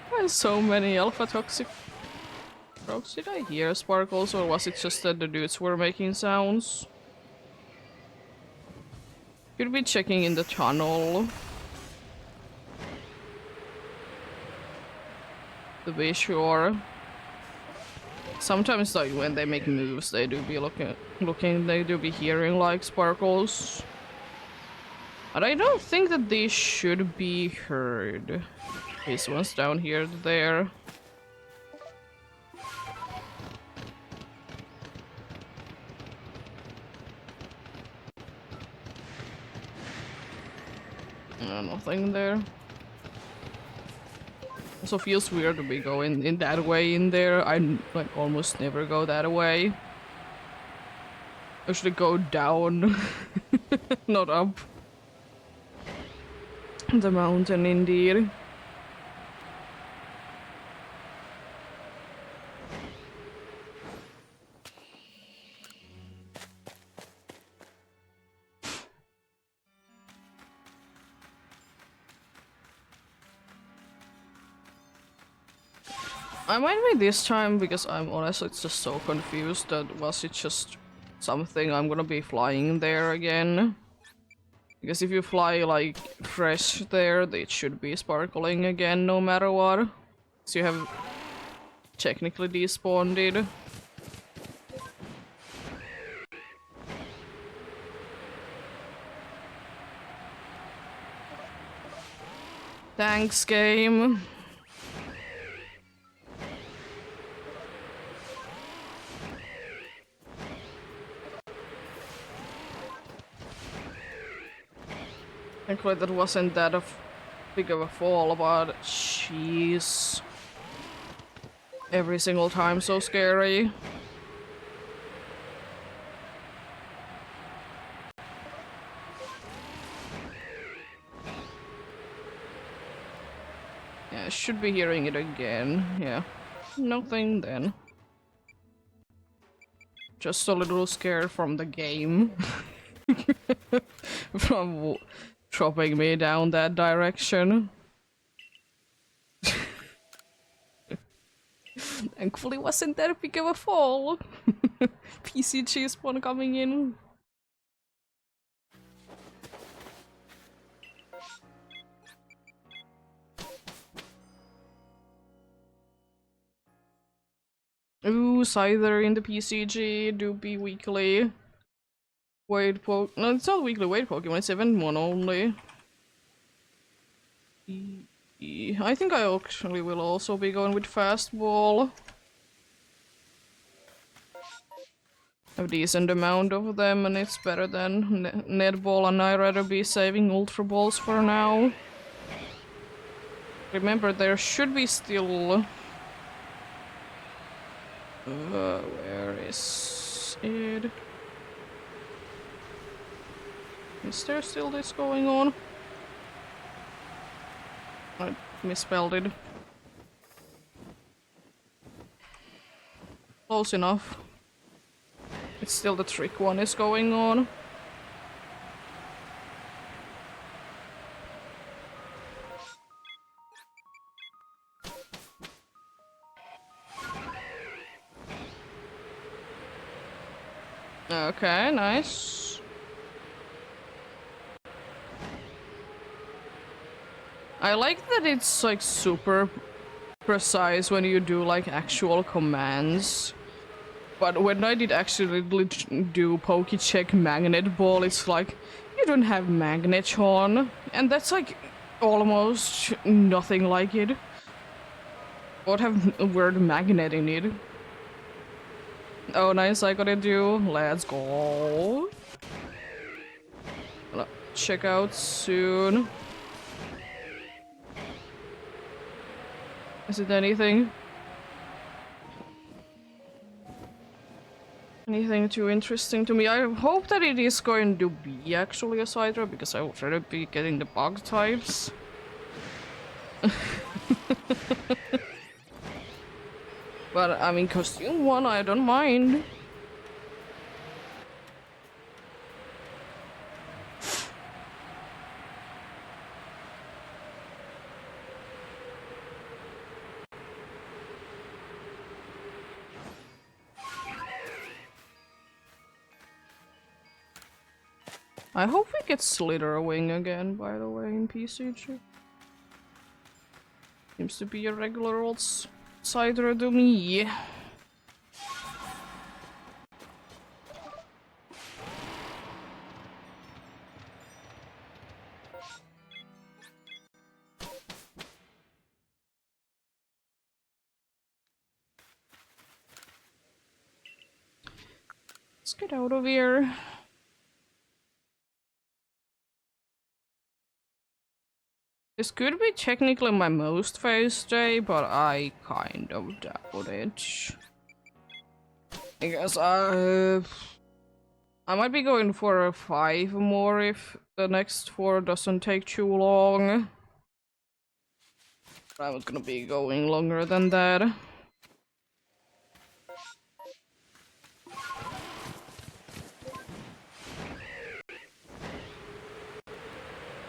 There's so many Alpha Toxic Rogues. Did I hear sparkles, or was it just that the dudes were making sounds? Could be checking in the tunnel. To be sure. Sometimes, like, when they make moves, they do be they do be hearing, like, sparkles. But I don't think that they should be heard. These ones down here, there. Nothing there. Also feels weird to be going in that way in there. I like almost never go that way. I should go down, not up the mountain indeed. I might be this time because I'm honestly just so confused that was it just something I'm gonna be flying there again? Because if you fly like fresh there, it should be sparkling again no matter what. So you have technically despawned it. Thanks, game. Thankfully that wasn't that big of a fall, but jeez. Every single time so scary. Yeah, I should be hearing it again. Yeah. Nothing then. Just a little scared from the game. From dropping me down that direction. Thankfully wasn't that big of a fall. PCG spawn coming in. Ooh, Scyther in the PCG, do be weekly. Wait, no, it's not weekly wait Pokemon, it's event one only. I think I actually will also be going with fastball. A decent amount of them, and it's better than netball, and I'd rather be saving ultra balls for now. Remember, there should be still. Where is it? Is there still this going on? I misspelled it. Close enough. It's still the trick one is going on. Okay, nice. I like that it's like super precise when you do like actual commands. But when I did actually do Pokecheck Magnet Ball, it's like, you don't have Magnet on. And that's like almost nothing like it. What have a word magnet in it? Oh, nice, I gotta do. Let's go. Check out soon. Is it anything? Anything too interesting to me? I hope that it is going to be actually a Sidra, because I would rather be getting the bug types. But I mean, costume one, I don't mind. I hope we get Slitherwing again, by the way, in PCG. Seems to be a regular old Sidra to me. Let's get out of here. This could be technically my most phase day, but I kind of doubt it. Because I might be going for a 5 more if the next 4 doesn't take too long. I'm not gonna be going longer than that.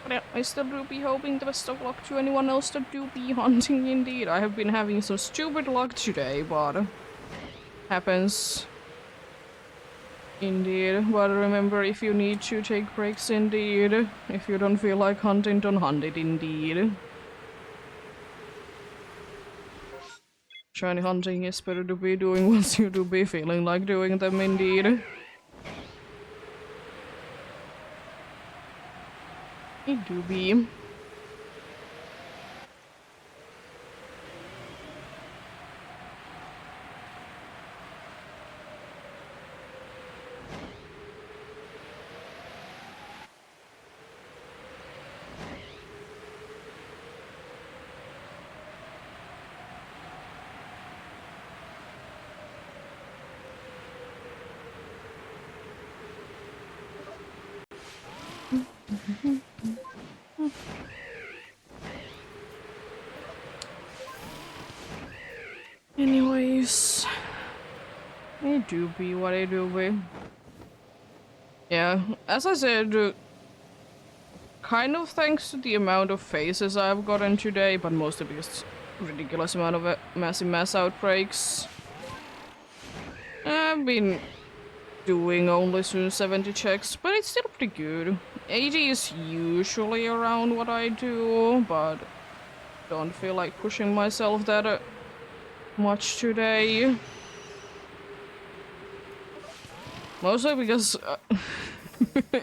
But yeah, I still do be hoping the best of luck to anyone else that do be hunting indeed. I have been having some stupid luck today, but happens. Indeed, but remember, if you need to take breaks indeed. If you don't feel like hunting, don't hunt it indeed. Shiny hunting is better to be doing once you do be feeling like doing them indeed. It do be. Anyways, it do be what it do be. Yeah, as I said, kind of thanks to the amount of phases I've gotten today, but mostly because ridiculous amount of massive mass outbreaks. I've been doing only soon 70 checks, but it's still pretty good. 80 is usually around what I do, but don't feel like pushing myself that much today. Mostly because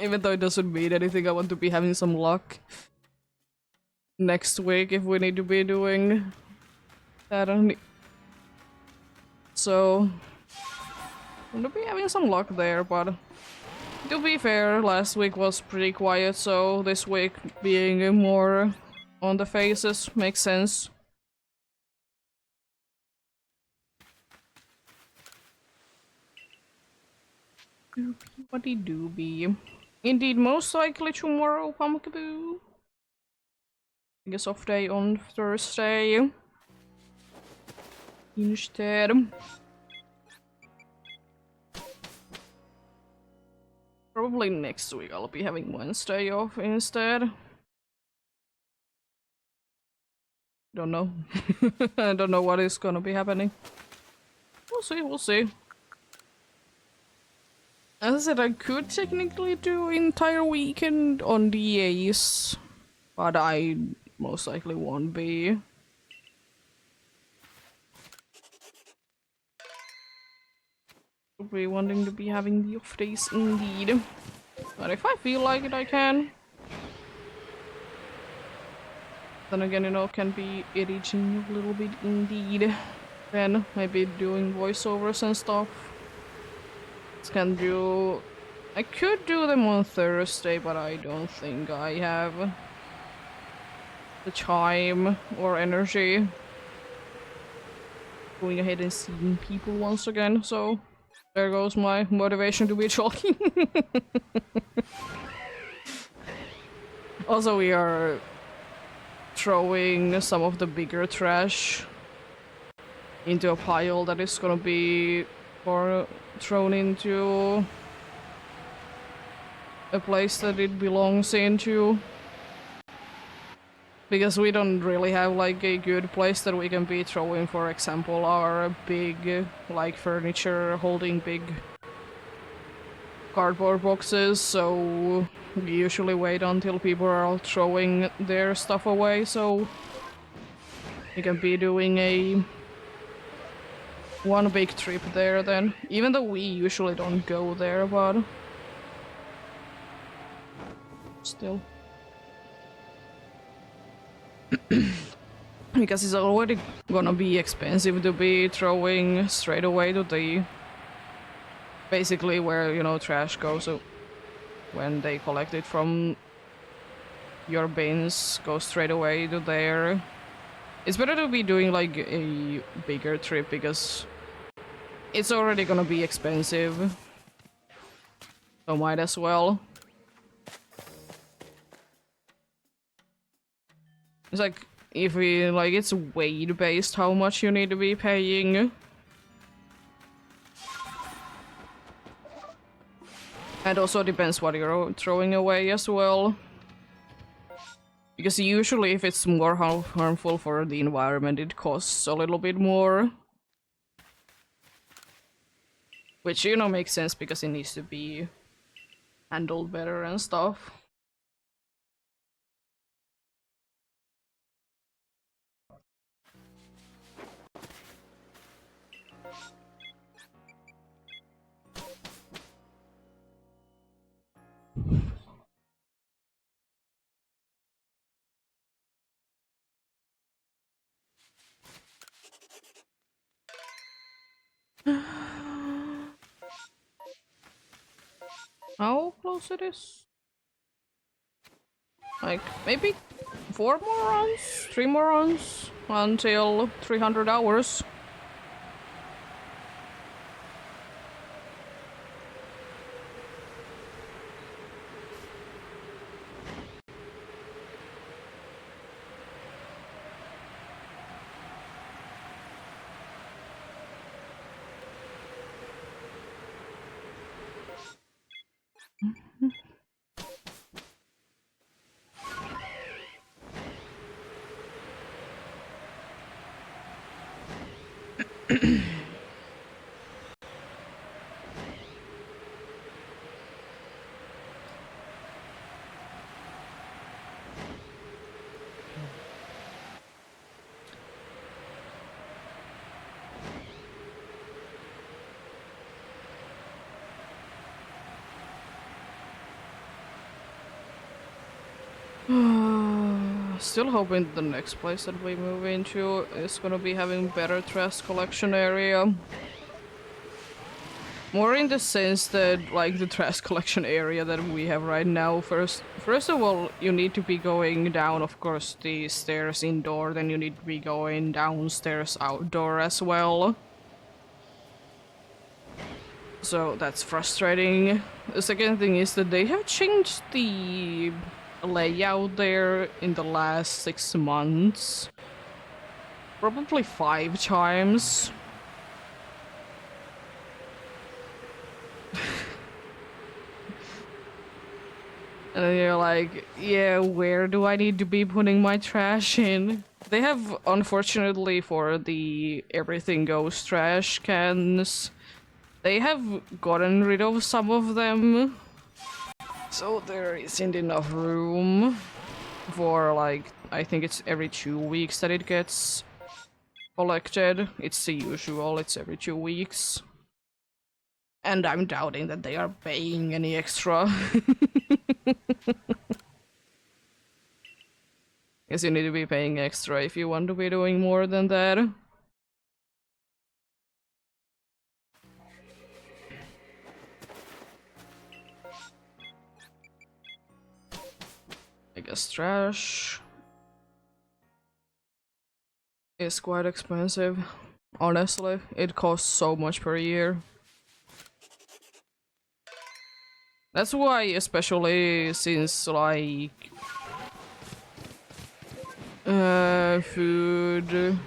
even though it doesn't mean anything, I want to be having some luck next week if we need to be doing that. So I'm gonna be having some luck there, but to be fair, last week was pretty quiet, so this week being more on the faces makes sense. What it do be? Indeed, most likely tomorrow, Pumpkaboo. I guess off day on Thursday. Instead. Probably next week I'll be having Wednesday off instead. Don't know. I don't know what is gonna be happening. We'll see, we'll see. As I said, I could technically do entire weekend on the EEST, but I most likely won't be. I'll be wanting to be having the off days indeed. But if I feel like it, I can. Then again, you know, can be editing a little bit indeed. Then maybe doing voiceovers and stuff. Can do. I could do them on Thursday, but I don't think I have the time or energy going ahead and seeing people once again. So there goes my motivation to be talking. Also, we are throwing some of the bigger trash into a pile that is gonna be thrown into a place that it belongs into, because we don't really have like a good place that we can be throwing, for example, our big like furniture holding big cardboard boxes, so we usually wait until people are all throwing their stuff away so we can be doing a one big trip there then, even though we usually don't go there, but still. Because it's already gonna be expensive to be throwing straight away to the basically where, you know, trash goes, so when they collect it from your bins go straight away to there. It's better to be doing like a bigger trip because it's already gonna be expensive. So might as well. It's like, if we, like, it's weight based how much you need to be paying. And also depends what you're throwing away as well. Because usually if it's more harmful for the environment, it costs a little bit more. Which, you know, makes sense because it needs to be handled better and stuff. How close it is? Like, maybe 4 more runs? 3 more runs? Until 300 hours. Still hoping the next place that we move into is gonna be having better trash collection area. More in the sense that, like, the trash collection area that we have right now, first of all, you need to be going down, of course, the stairs indoor, then you need to be going downstairs outdoor as well. So that's frustrating. The second thing is that they have changed the layout there in the last 6 months. Probably 5 times. And then you're like, yeah, where do I need to be putting my trash in? They have, unfortunately, for the everything goes trash cans, they have gotten rid of some of them. So there isn't enough room for, like, I think it's every 2 weeks that it gets collected. It's the usual, it's every 2 weeks. And I'm doubting that they are paying any extra. Guess you need to be paying extra if you want to be doing more than that. I guess trash is quite expensive. Honestly, it costs so much per year. That's why, especially since, like, food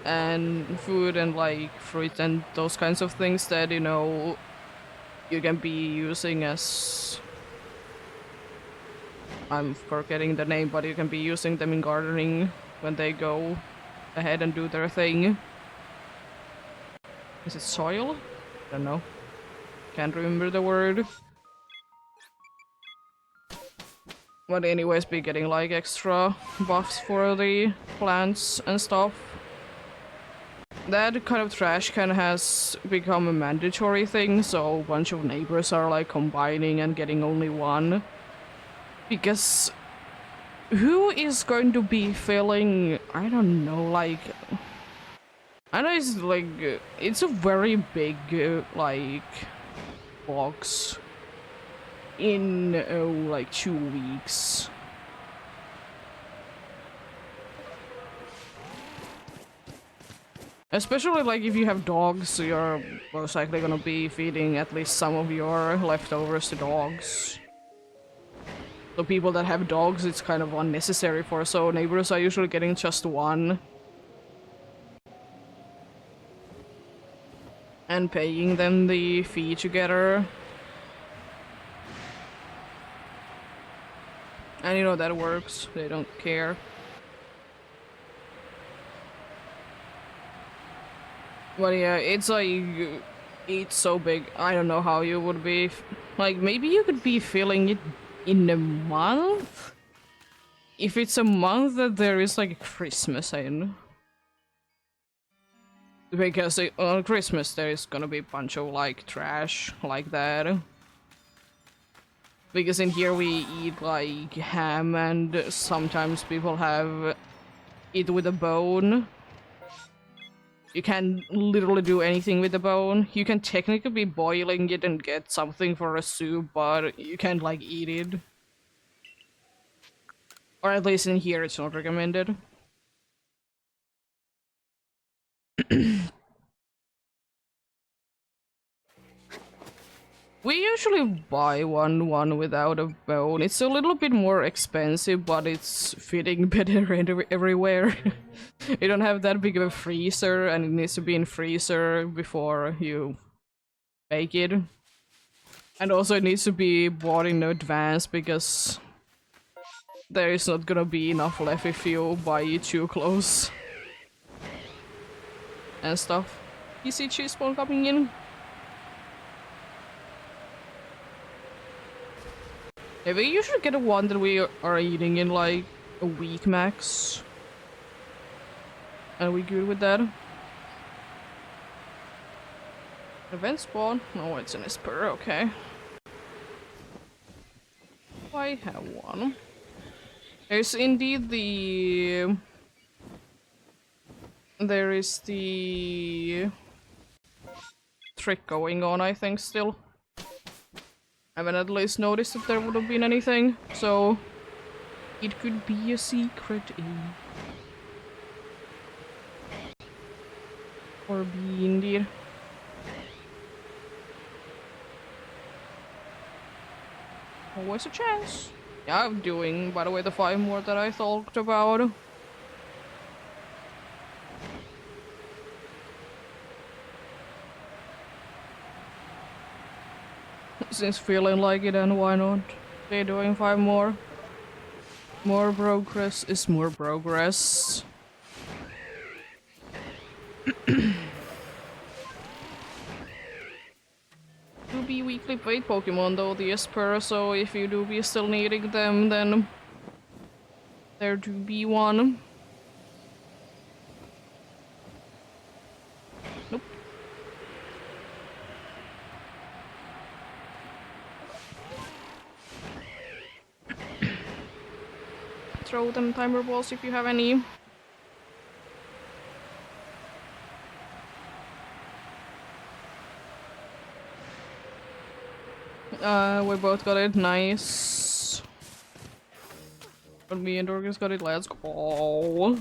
and like fruit and those kinds of things that, you know, you can be using as, I'm forgetting the name, but you can be using them in gardening when they go ahead and do their thing. Is it soil? I don't know. Can't remember the word. But anyways, be getting like extra buffs for the plants and stuff. That kind of trash can has become a mandatory thing, so a bunch of neighbors are like combining and getting only one. Because who is going to be filling, I don't know, like, I know it's like, it's a very big, like, box in, like, 2 weeks. Especially like if you have dogs, you're most likely gonna be feeding at least some of your leftovers to dogs. So people that have dogs, it's kind of unnecessary for, so neighbors are usually getting just one. And paying them the fee together. And you know that works, they don't care. But yeah, it's like, it's so big, I don't know how you would be, like maybe you could be filling it in a month? If it's a month that there is like Christmas in. Because on Christmas there is gonna be a bunch of like trash like that. Because in here we eat like ham and sometimes people have it with a bone. You can't literally do anything with the bone. You can technically be boiling it and get something for a soup, but you can't like eat it. Or at least in here it's not recommended. We usually buy one without a bone. It's a little bit more expensive, but it's fitting better everywhere. You don't have that big of a freezer, and it needs to be in freezer before you bake it. And also it needs to be bought in advance, because there is not gonna be enough left if you buy it too close. And stuff. You see cheese ball coming in? Yeah, we usually get a one that we are eating in like a week max. And we good with that? Event spawn? No, it's an Esper, okay. I have one. There's indeed the... There is the... trick going on, I think, still. I haven't at least noticed if there would have been anything, so... It could be a secret or be indeed. Always a chance. Yeah, I'm doing, by the way, the 5 more that I talked about. Since feeling like it, and why not? They're doing 5 more. More progress is more progress. Do be weekly paid Pokemon though, the Esper, so if you do be still needing them, then there do be one. Nope. Throw them timer balls if you have any. We both got it, nice. But me and Dorcas got it, let's go.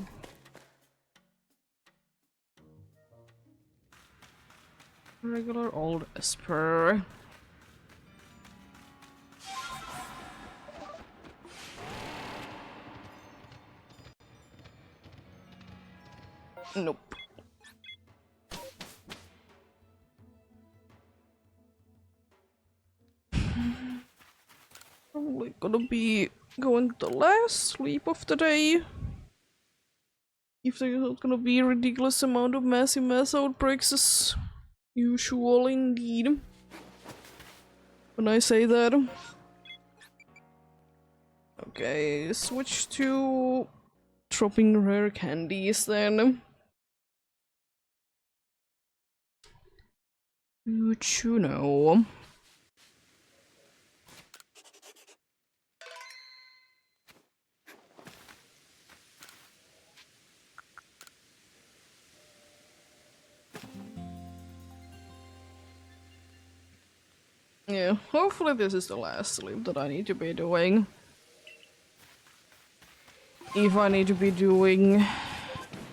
Regular old Esper. Nope. Probably gonna be going the last sleep of the day. If there's not gonna be a ridiculous amount of massive mass outbreaks as usual indeed. When I say that. Okay, switch to dropping rare candies then. Would you know? Yeah, hopefully this is the last sleep that I need to be doing. If I need to be doing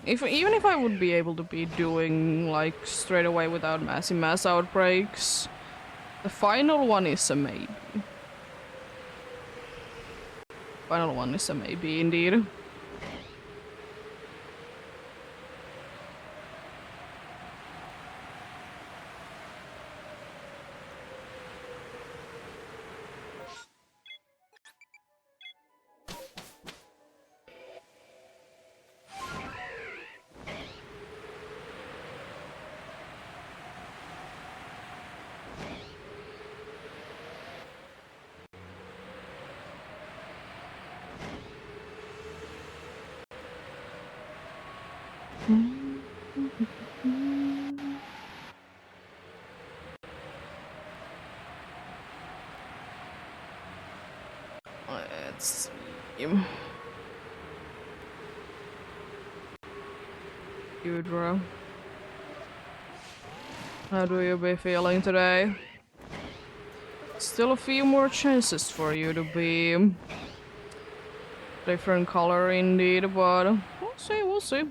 Even if I would be able to be doing like straight away without massive mass outbreaks, the final one is a maybe. Final one is a maybe indeed. Let's see. Udra. How do you be feeling today? Still a few more chances for you to be different color indeed, but we'll see, we'll see.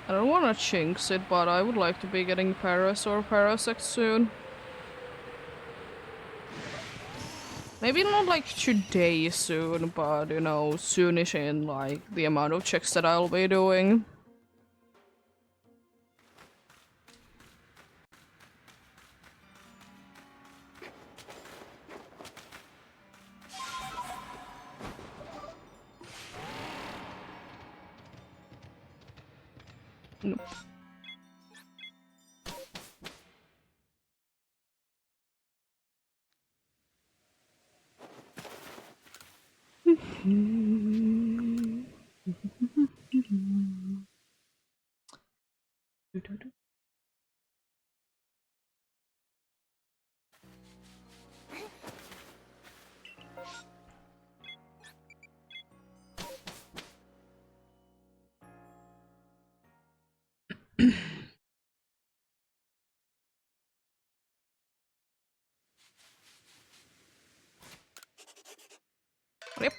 I don't want to jinx it, but I would like to be getting Paras or Parasect soon. Maybe not like today soon, but you know, soonish in like the amount of checks that I'll be doing. Nope. Yep,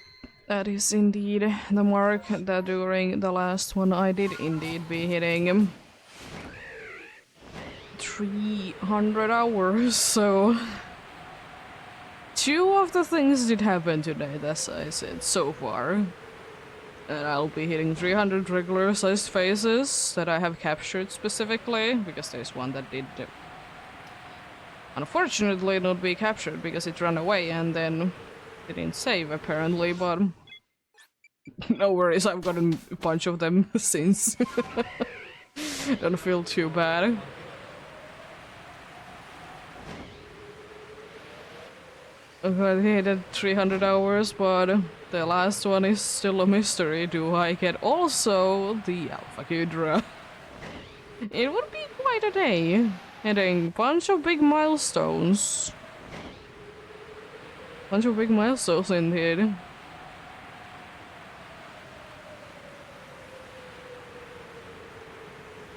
that is indeed the mark that during the last one I did indeed be hitting 300 hours, so 2 of the things did happen today, as I said, so far. And I'll be hitting 300 regular sized phases that I have captured specifically, because there's one that did unfortunately not be captured because it ran away and then didn't save apparently, but no worries, I've gotten a bunch of them since. Don't feel too bad. I hit at 300 hours, but the last one is still a mystery. Do I get also the Alpha Hydra? It would be quite a day. Hitting bunch of big milestones. Bunch of big milestones indeed.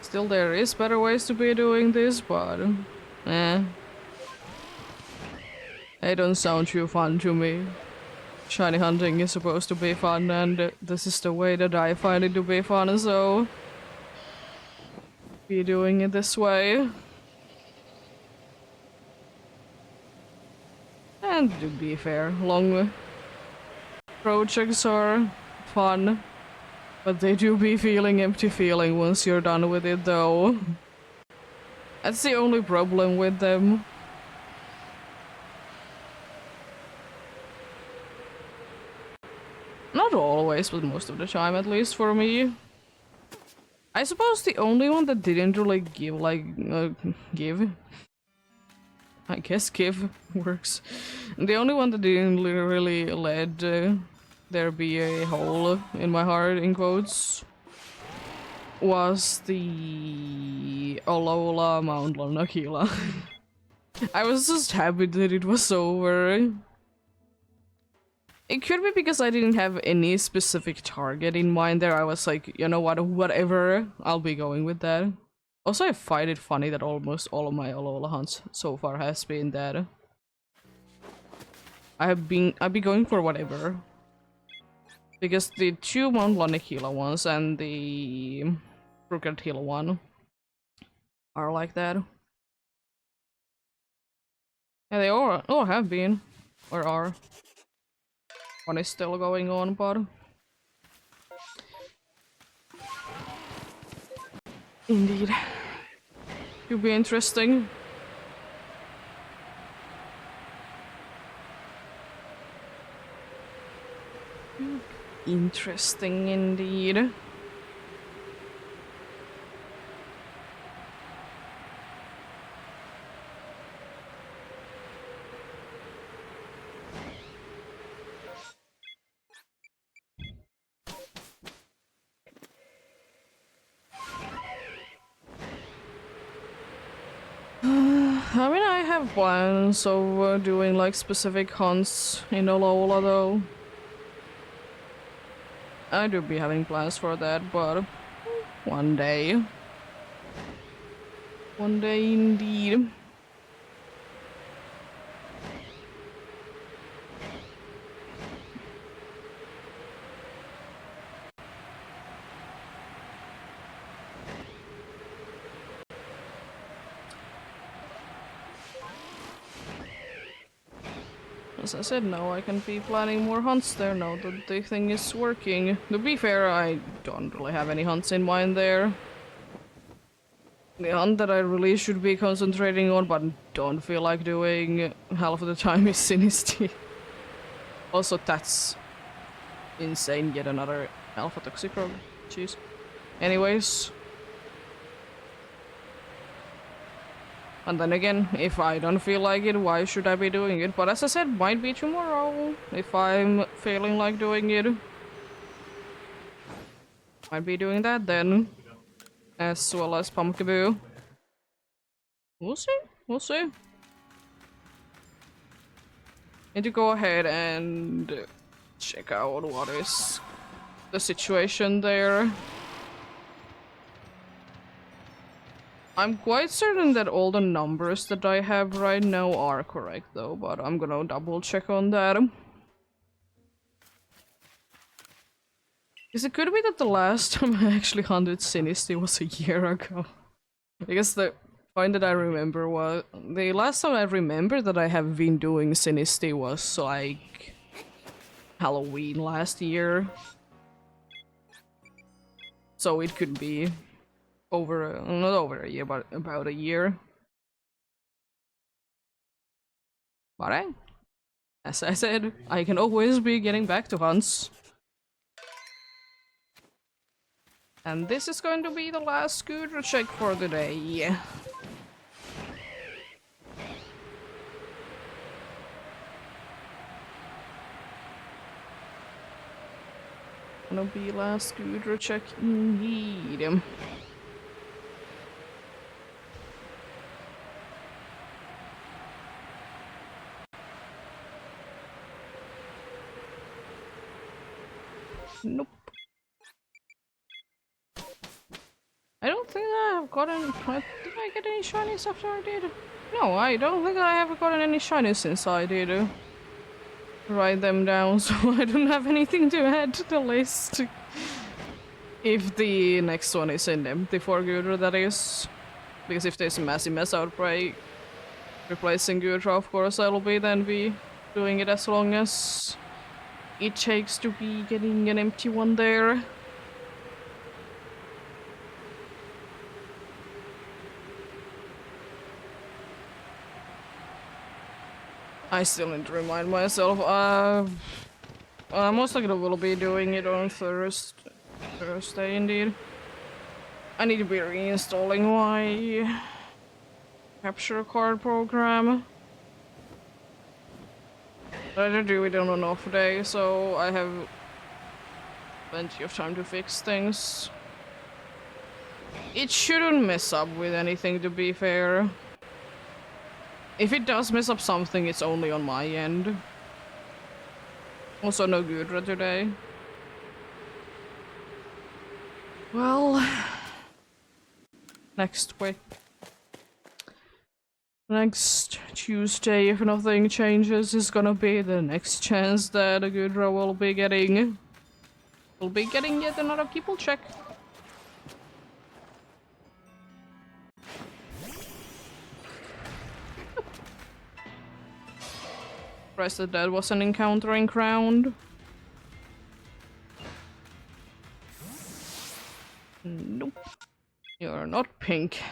Still, there is better ways to be doing this, but they don't sound too fun to me. Shiny hunting is supposed to be fun, and this is the way that I find it to be fun, so be doing it this way. And to be fair, long projects are fun, but they do be feeling empty feeling once you're done with it, though. That's the only problem with them. Not always, but most of the time, at least for me. I suppose the only one that didn't really give, like, give? I guess give works. The only one that didn't really let there be a hole in my heart, in quotes, was the Olola Mount Lanakila. I was just happy that it was over. It could be because I didn't have any specific target in mind there. I was like, you know what, whatever, I'll be going with that. Also, I find it funny that almost all of my Alola hunts so far has been that I've been going for whatever. Because the two Mount Lanakila ones and the Crooked Hill one are like that. Yeah, they all have been, or are. One is still going on, but indeed, could be interesting. Interesting indeed. I mean, I have plans of doing like specific hunts in Alola though. I do be having plans for that, but one day. One day indeed. As I said, now I can be planning more hunts there now that the thing is working. To be fair, I don't really have any hunts in mind there. The hunt that I really should be concentrating on but don't feel like doing half of the time is Sinisty. Also, that's insane, yet another Alpha Toxicroak. Jeez. Anyways. And then again, if I don't feel like it, why should I be doing it? But as I said, might be tomorrow, if I'm feeling like doing it. Might be doing that then. As well as Pumpkaboo. We'll see, we'll see. Need to go ahead and check out what is the situation there. I'm quite certain that all the numbers that I have right now are correct though, but I'm gonna double check on that. Because it could be that the last time I actually hunted Sinisty was a year ago. Because the point that I remember was... the last time I remember that I have been doing Sinisty was like... Halloween last year. So it could be over, not over a year, but about a year. But as I said, I can always be getting back to hunts. And this is going to be the last scooter check for the day. Gonna be last scooter check indeed. Nope. I don't think I have gotten... did I get any shinies after I did? No, I don't think I have gotten any shinies since I did write them down, so I don't have anything to add to the list. If the next one is in empty for Gudra, that is. Because if there's a massive mess outbreak replacing Gudra, of course I will be doing it as long as it takes to be getting an empty one there. I still need to remind myself. Most likely will be doing it on Thursday indeed. I need to be reinstalling my capture card program. But I don't do it on an off day, so I have plenty of time to fix things. It shouldn't mess up with anything, to be fair. If it does mess up something, it's only on my end. Also no Gudra today. Well, next week. Next Tuesday, if nothing changes, is gonna be the next chance that a Gudra will be getting. We'll be getting yet another people check. Rest of that was an encountering round. Nope. You're not pink.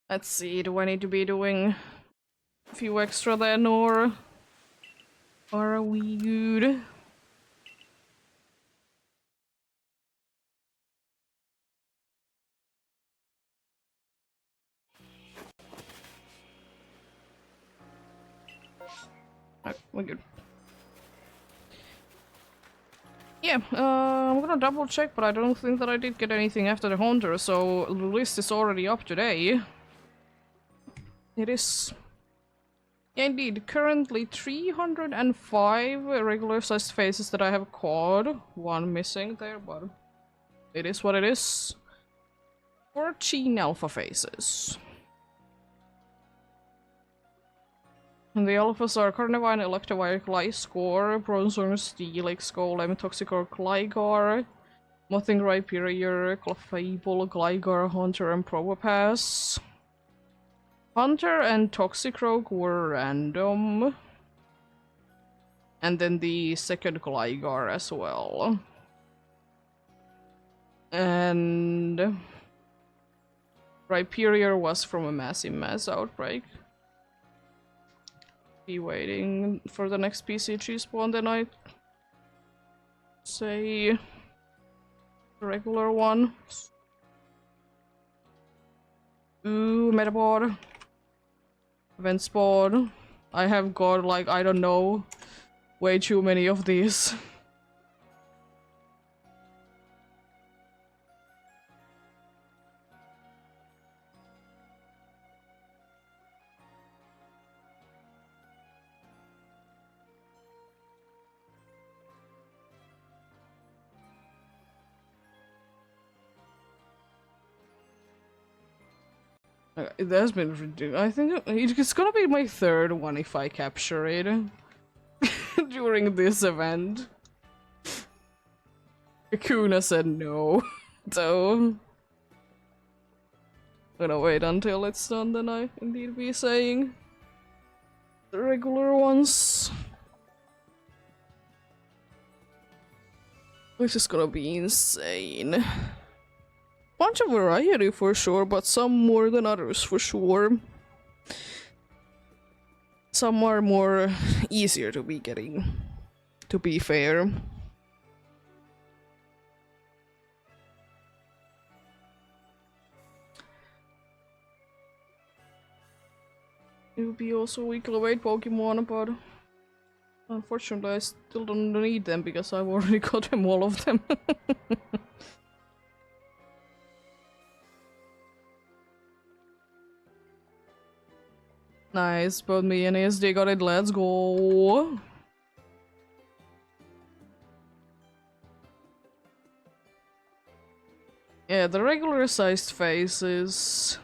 Let's see, do I need to be doing a few extra then, or are we good? Alright, we're good. Yeah, I'm gonna double check, but I don't think that I did get anything after the Hunter, so the list is already up today. It is. Yeah, indeed, currently 305 regular-sized faces that I have caught. One missing there, but it is what it is. 14 alpha faces. And the alphas are Carnivine, Electivire, Gliscor, Bronzor, Steelix, Golem, Toxicor, Gligar, Mothing, Rhyperior, Clefable, Gligar, Hunter, and Probopass. Hunter and Toxicroak were random. And then the second Gligar as well. And Rhyperior was from a massive mass outbreak. Be waiting for the next PCG spawn, then I say the regular one. Ooh, Metaboard. Event spawn. I have got, like, I don't know, way too many of these. It has been ridiculous. I think it's gonna be my third one if I capture it during this event. Akuna said no, so I'm gonna wait until it's done, then I indeed be saying the regular ones. Which is gonna be insane. Bunch of variety for sure, but some more than others for sure. Some are more easier to be getting, to be fair. It would be also weekly weight Pokemon, but unfortunately I still don't need them because I've already got them, all of them. Nice, both me and EEST got it, let's go! Yeah, the regular sized faces.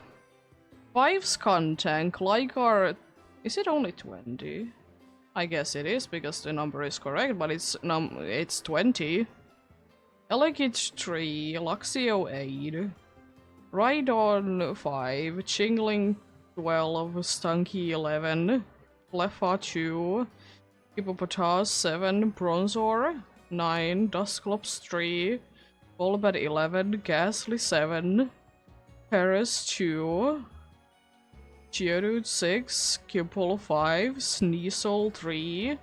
5's content, Gligar, is it only 20? I guess it is, because the number is correct, but it's 20. Elekid 3, Luxio 8, Rhydon 5, Chingling 12, Stunky 11, Cleffa 2, Hippopotas 7, Bronzor 9, Dusclops 3, Golbat 11, Ghastly 7, Paris 2, Geodude 6, Cupole 5, Sneasel 3.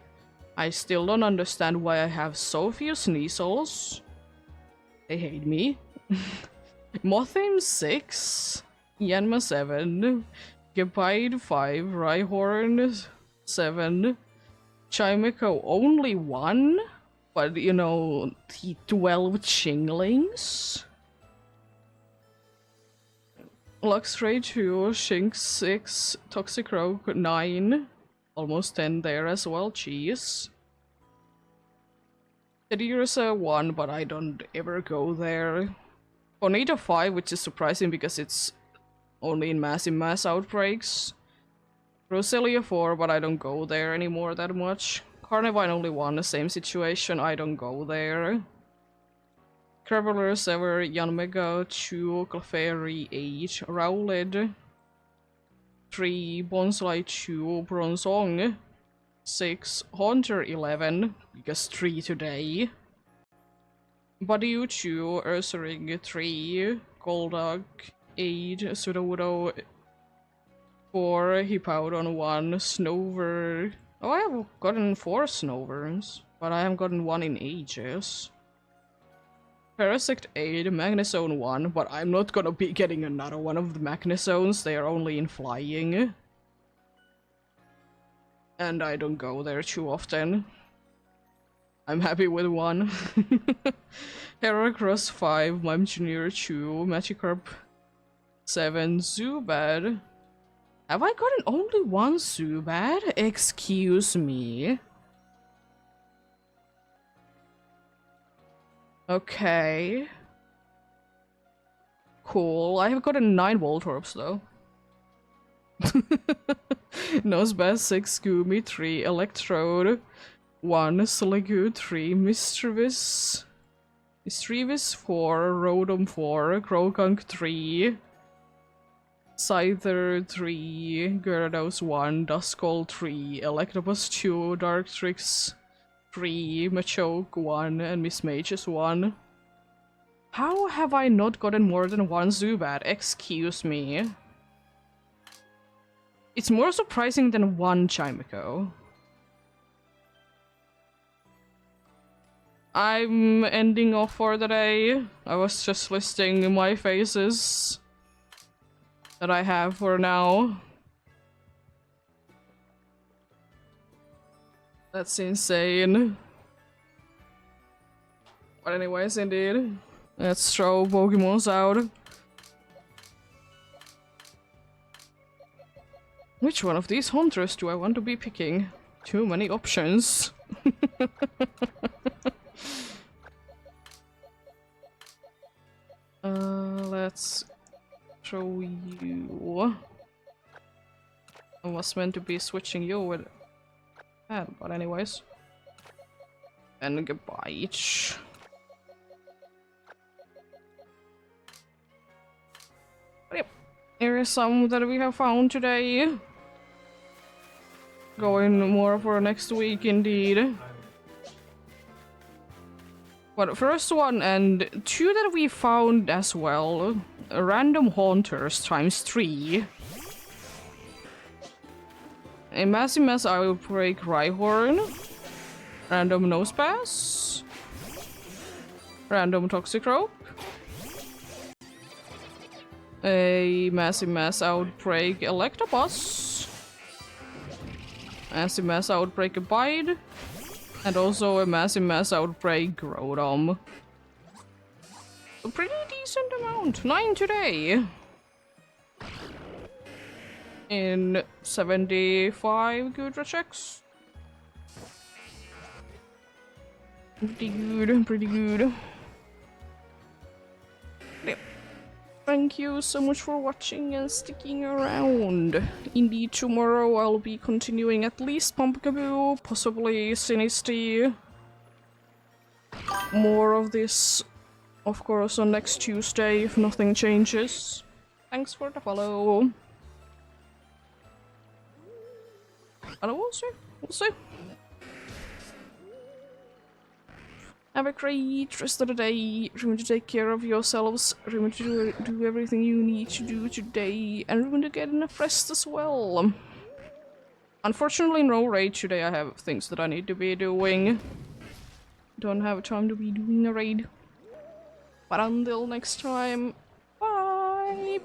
I still don't understand why I have so few Sneasels. They hate me. Mothim 6, Yanma 7, Gepide 5, Rhyhorn 7, Chimico only 1, but you know, the 12 Chinglings. Luxray 2, Shinx 6, Toxicroak 9, almost 10 there as well, cheese. There's a 1, but I don't ever go there. Oneida 5, which is surprising because it's only in mass outbreaks. Roselia 4, but I don't go there anymore that much. Carnivine only 1, the same situation, I don't go there. Traveler 7, Yanmega 2, Clefairy 8, Rowled 3, Bonsai 2, Bronzong 6, Haunter 11, because 3 today. Badiou 2, Ursaring 3, Golduck 8, Sudowoodo 4, Hippowdon 1, Snover. Oh, I have gotten 4 Snovers, but I haven't gotten 1 in ages. Parasect 8, Magnezone 1, but I'm not gonna be getting another one of the Magnezones, they are only in flying. And I don't go there too often. I'm happy with 1. Heracross 5, Mimechanier 2, Magikarp 7, Zubat. Have I gotten only 1 Zubat? Excuse me. Okay. Cool. I have gotten 9 Voltorbs though. Nosebaz 6, Goomy 3, Electrode 1, Sliggoo 3, Mischievous 4, Rotom 4, Croagunk 3, Scyther 3, Gyarados 1, Duskull 3, Electabuzz 2, Dartrix 3, Machoke 1, and Miss Mages 1. How have I not gotten more than 1 Zubat? Excuse me. It's more surprising than 1 Chimico. I'm ending off for the day. I was just listing my faces that I have for now. That's insane. But anyways, indeed. Let's throw Pokemons out. Which one of these hunters do I want to be picking? Too many options. Let's throw you. I was meant to be switching you with that, but anyways. And goodbye. But yep, here is some that we have found today. Going more for next week, indeed. But first one and 2 that we found as well. Random Haunters times 3. A Mass Outbreak Rhyhorn. Random Nosepass. Random Toxicroak. A Mass Outbreak Electabuzz. Mass Outbreak Abide. And also a Mass Outbreak Groudon. A pretty decent amount. 9 today. In 75 Gudra checks. Pretty good, pretty good. Yep. Thank you so much for watching and sticking around. Indeed, tomorrow I'll be continuing at least Pumpkaboo, possibly Sinistea. More of this, of course, on next Tuesday if nothing changes. Thanks for the follow. And we'll see. We'll see. Have a great rest of the day. Remember to take care of yourselves. Remember to do everything you need to do today. And remember to get enough rest as well. Unfortunately, no raid today. I have things that I need to be doing. Don't have time to be doing a raid. But until next time, bye!